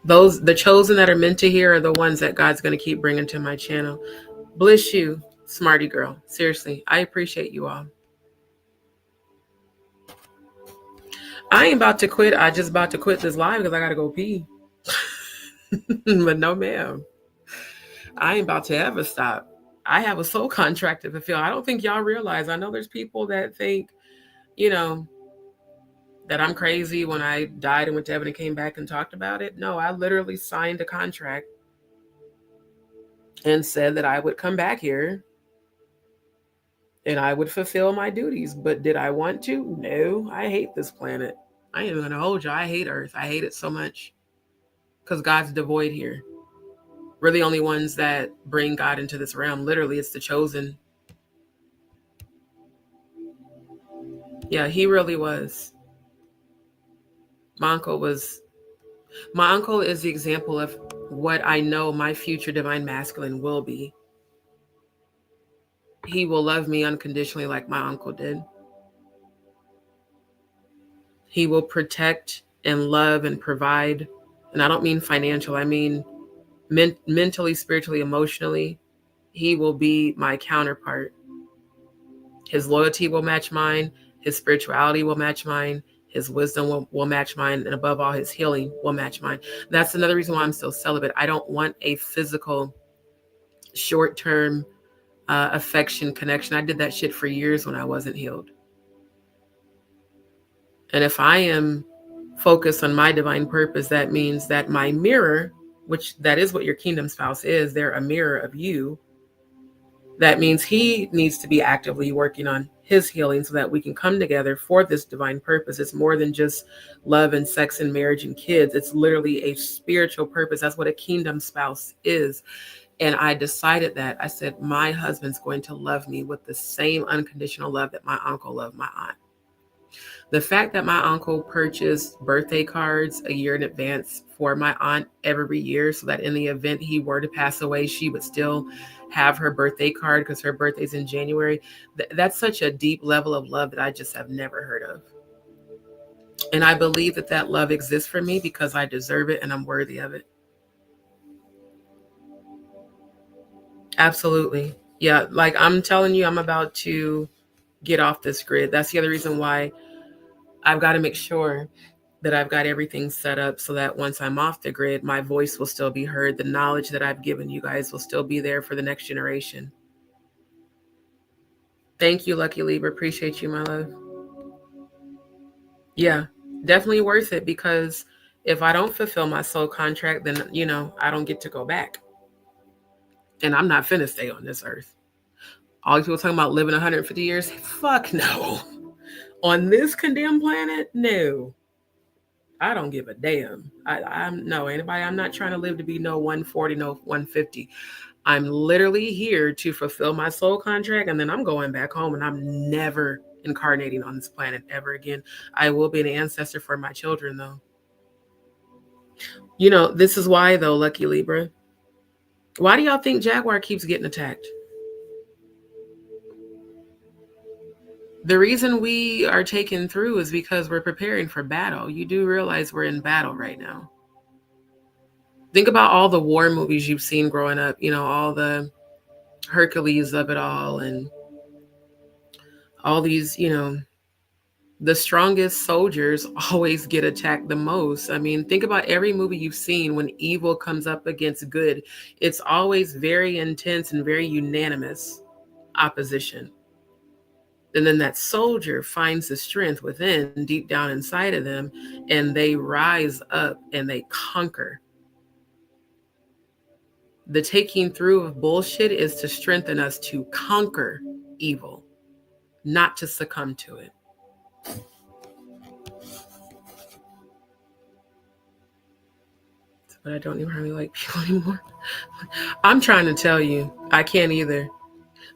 The chosen that are meant to hear are the ones that God's going to keep bringing to my channel. Bless you, smarty girl. Seriously, I appreciate you all. I ain't about to quit. I just about to quit this live because I got to go pee. But no, ma'am. I ain't about to ever stop. I have a soul contract to fulfill. I don't think y'all realize. I know there's people that think, that I'm crazy when I died and went to heaven and came back and talked about it. No, I literally signed a contract and said that I would come back here and I would fulfill my duties. But did I want to? No, I hate this planet. I ain't even gonna hold you. I hate Earth. I hate it so much because God's devoid here. We're the only ones that bring God into this realm. Literally, it's the chosen. Yeah, he really was. My uncle is the example of what I know my future divine masculine will be. He will love me unconditionally like my uncle did. He will protect and love and provide. And I don't mean financial. I mean mentally, spiritually, emotionally. He will be my counterpart. His loyalty will match mine. His spirituality will match mine. His wisdom will match mine. And above all, his healing will match mine. That's another reason why I'm still celibate. I don't want a physical, short-term affection connection. I did that shit for years when I wasn't healed. And if I am focused on my divine purpose, that means that my mirror, which that is what your kingdom spouse is, they're a mirror of you. That means he needs to be actively working on his healing so that we can come together for this divine purpose. It's more than just love and sex and marriage and kids. It's literally a spiritual purpose. That's what a kingdom spouse is. And I decided that. I said, my husband's going to love me with the same unconditional love that my uncle loved my aunt. The fact that my uncle purchased birthday cards a year in advance for my aunt every year so that in the event he were to pass away, she would still have her birthday card because her birthday's in January. That's such a deep level of love that I just have never heard of. And I believe that that love exists for me because I deserve it and I'm worthy of it. Absolutely. Yeah, like I'm telling you, I'm about to get off this grid. That's the other reason why I've got to make sure that I've got everything set up so that once I'm off the grid, my voice will still be heard. The knowledge that I've given you guys will still be there for the next generation. Thank you, Lucky Libra. Appreciate you, my love. Yeah, definitely worth it because if I don't fulfill my soul contract, then, I don't get to go back. And I'm not finna stay on this earth. All these people talking about living 150 years. Fuck no. On this condemned planet, no. I don't give a damn. I'm not trying to live to be no 140, no 150. I'm literally here to fulfill my soul contract, and then I'm going back home, and I'm never incarnating on this planet ever again. I will be an ancestor for my children, though. This is why, though, Lucky Libra. Why do y'all think Jaguar keeps getting attacked? The reason we are taken through is because we're preparing for battle. You do realize we're in battle right now. Think about all the war movies you've seen growing up, you know, all the Hercules of it all, and all these, you know, the strongest soldiers always get attacked the most. I mean, think about every movie you've seen when evil comes up against good. It's always very intense and very unanimous opposition. And then that soldier finds the strength within, deep down inside of them, and they rise up and they conquer. The taking through of bullshit is to strengthen us to conquer evil, not to succumb to it. But I don't even really like people anymore. I'm trying to tell you, I can't either.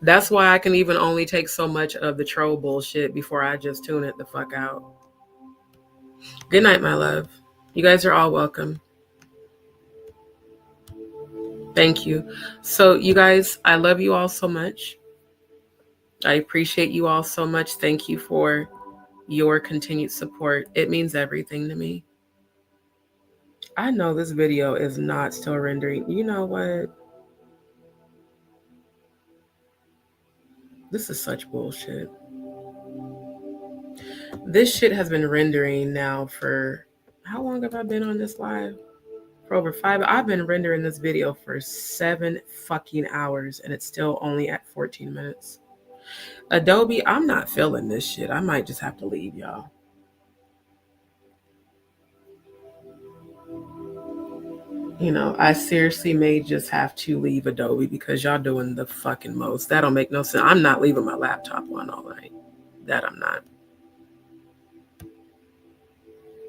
That's why I can even only take so much of the troll bullshit before I just tune it the fuck out. Good night, my love. You guys are all welcome. Thank you. So, you guys, I love you all so much. I appreciate you all so much. Thank you for your continued support. It means everything to me. I know this video is not still rendering. You know what? This is such bullshit. This shit has been rendering now for, how long have I been on this live? For over 5. I've been rendering this video for 7 fucking hours and it's still only at 14 minutes. Adobe, I'm not feeling this shit. I might just have to leave, y'all. You know, I seriously may just have to leave Adobe because y'all doing the fucking most. That don't make no sense. I'm not leaving my laptop on all night. That I'm not.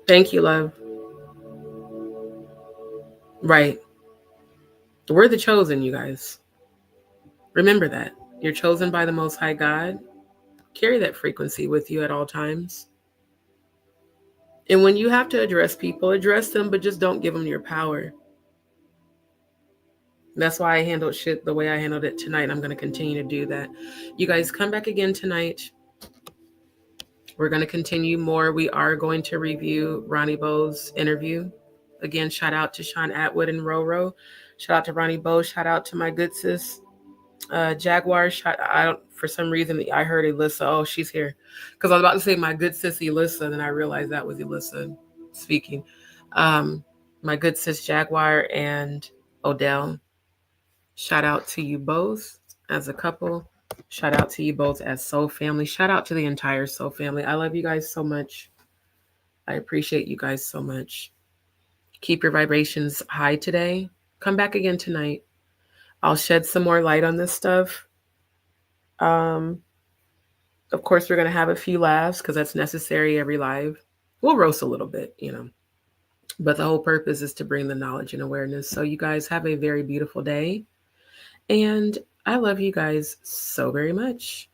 Thank you, love. Right. We're the chosen, you guys. Remember that. You're chosen by the Most High God. Carry that frequency with you at all times. And when you have to address people, address them, but just don't give them your power. That's why I handled shit the way I handled it tonight. I'm going to continue to do that. You guys come back again tonight. We're going to continue more. We are going to review Ronnie Bo's interview. Again, shout out to Sean Atwood and RoRo. Shout out to Ronnie Bo. Shout out to my good sis, Jaguar. For some reason, I heard Elissa. Oh, she's here. Because I was about to say my good sis Elissa, then I realized that was Elissa speaking. My good sis Jaguar and Odell. Shout out to you both as a couple. Shout out to you both as Soul Family. Shout out to the entire Soul Family. I love you guys so much. I appreciate you guys so much. Keep your vibrations high today. Come back again tonight. I'll shed some more light on this stuff. Of course, we're going to have a few laughs because that's necessary every live. We'll roast a little bit, you know. But the whole purpose is to bring the knowledge and awareness. So you guys have a very beautiful day. And I love you guys so very much.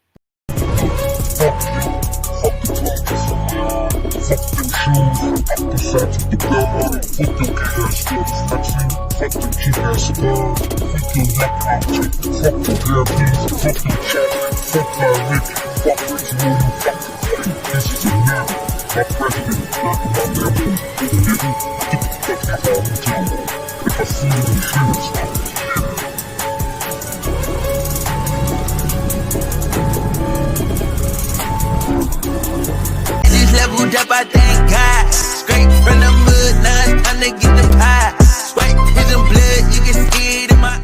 Leveled up, I thank God. Straight from the mud, now it's time to get the pie. Swipe, hit them blood, you can see it in my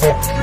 Yeah.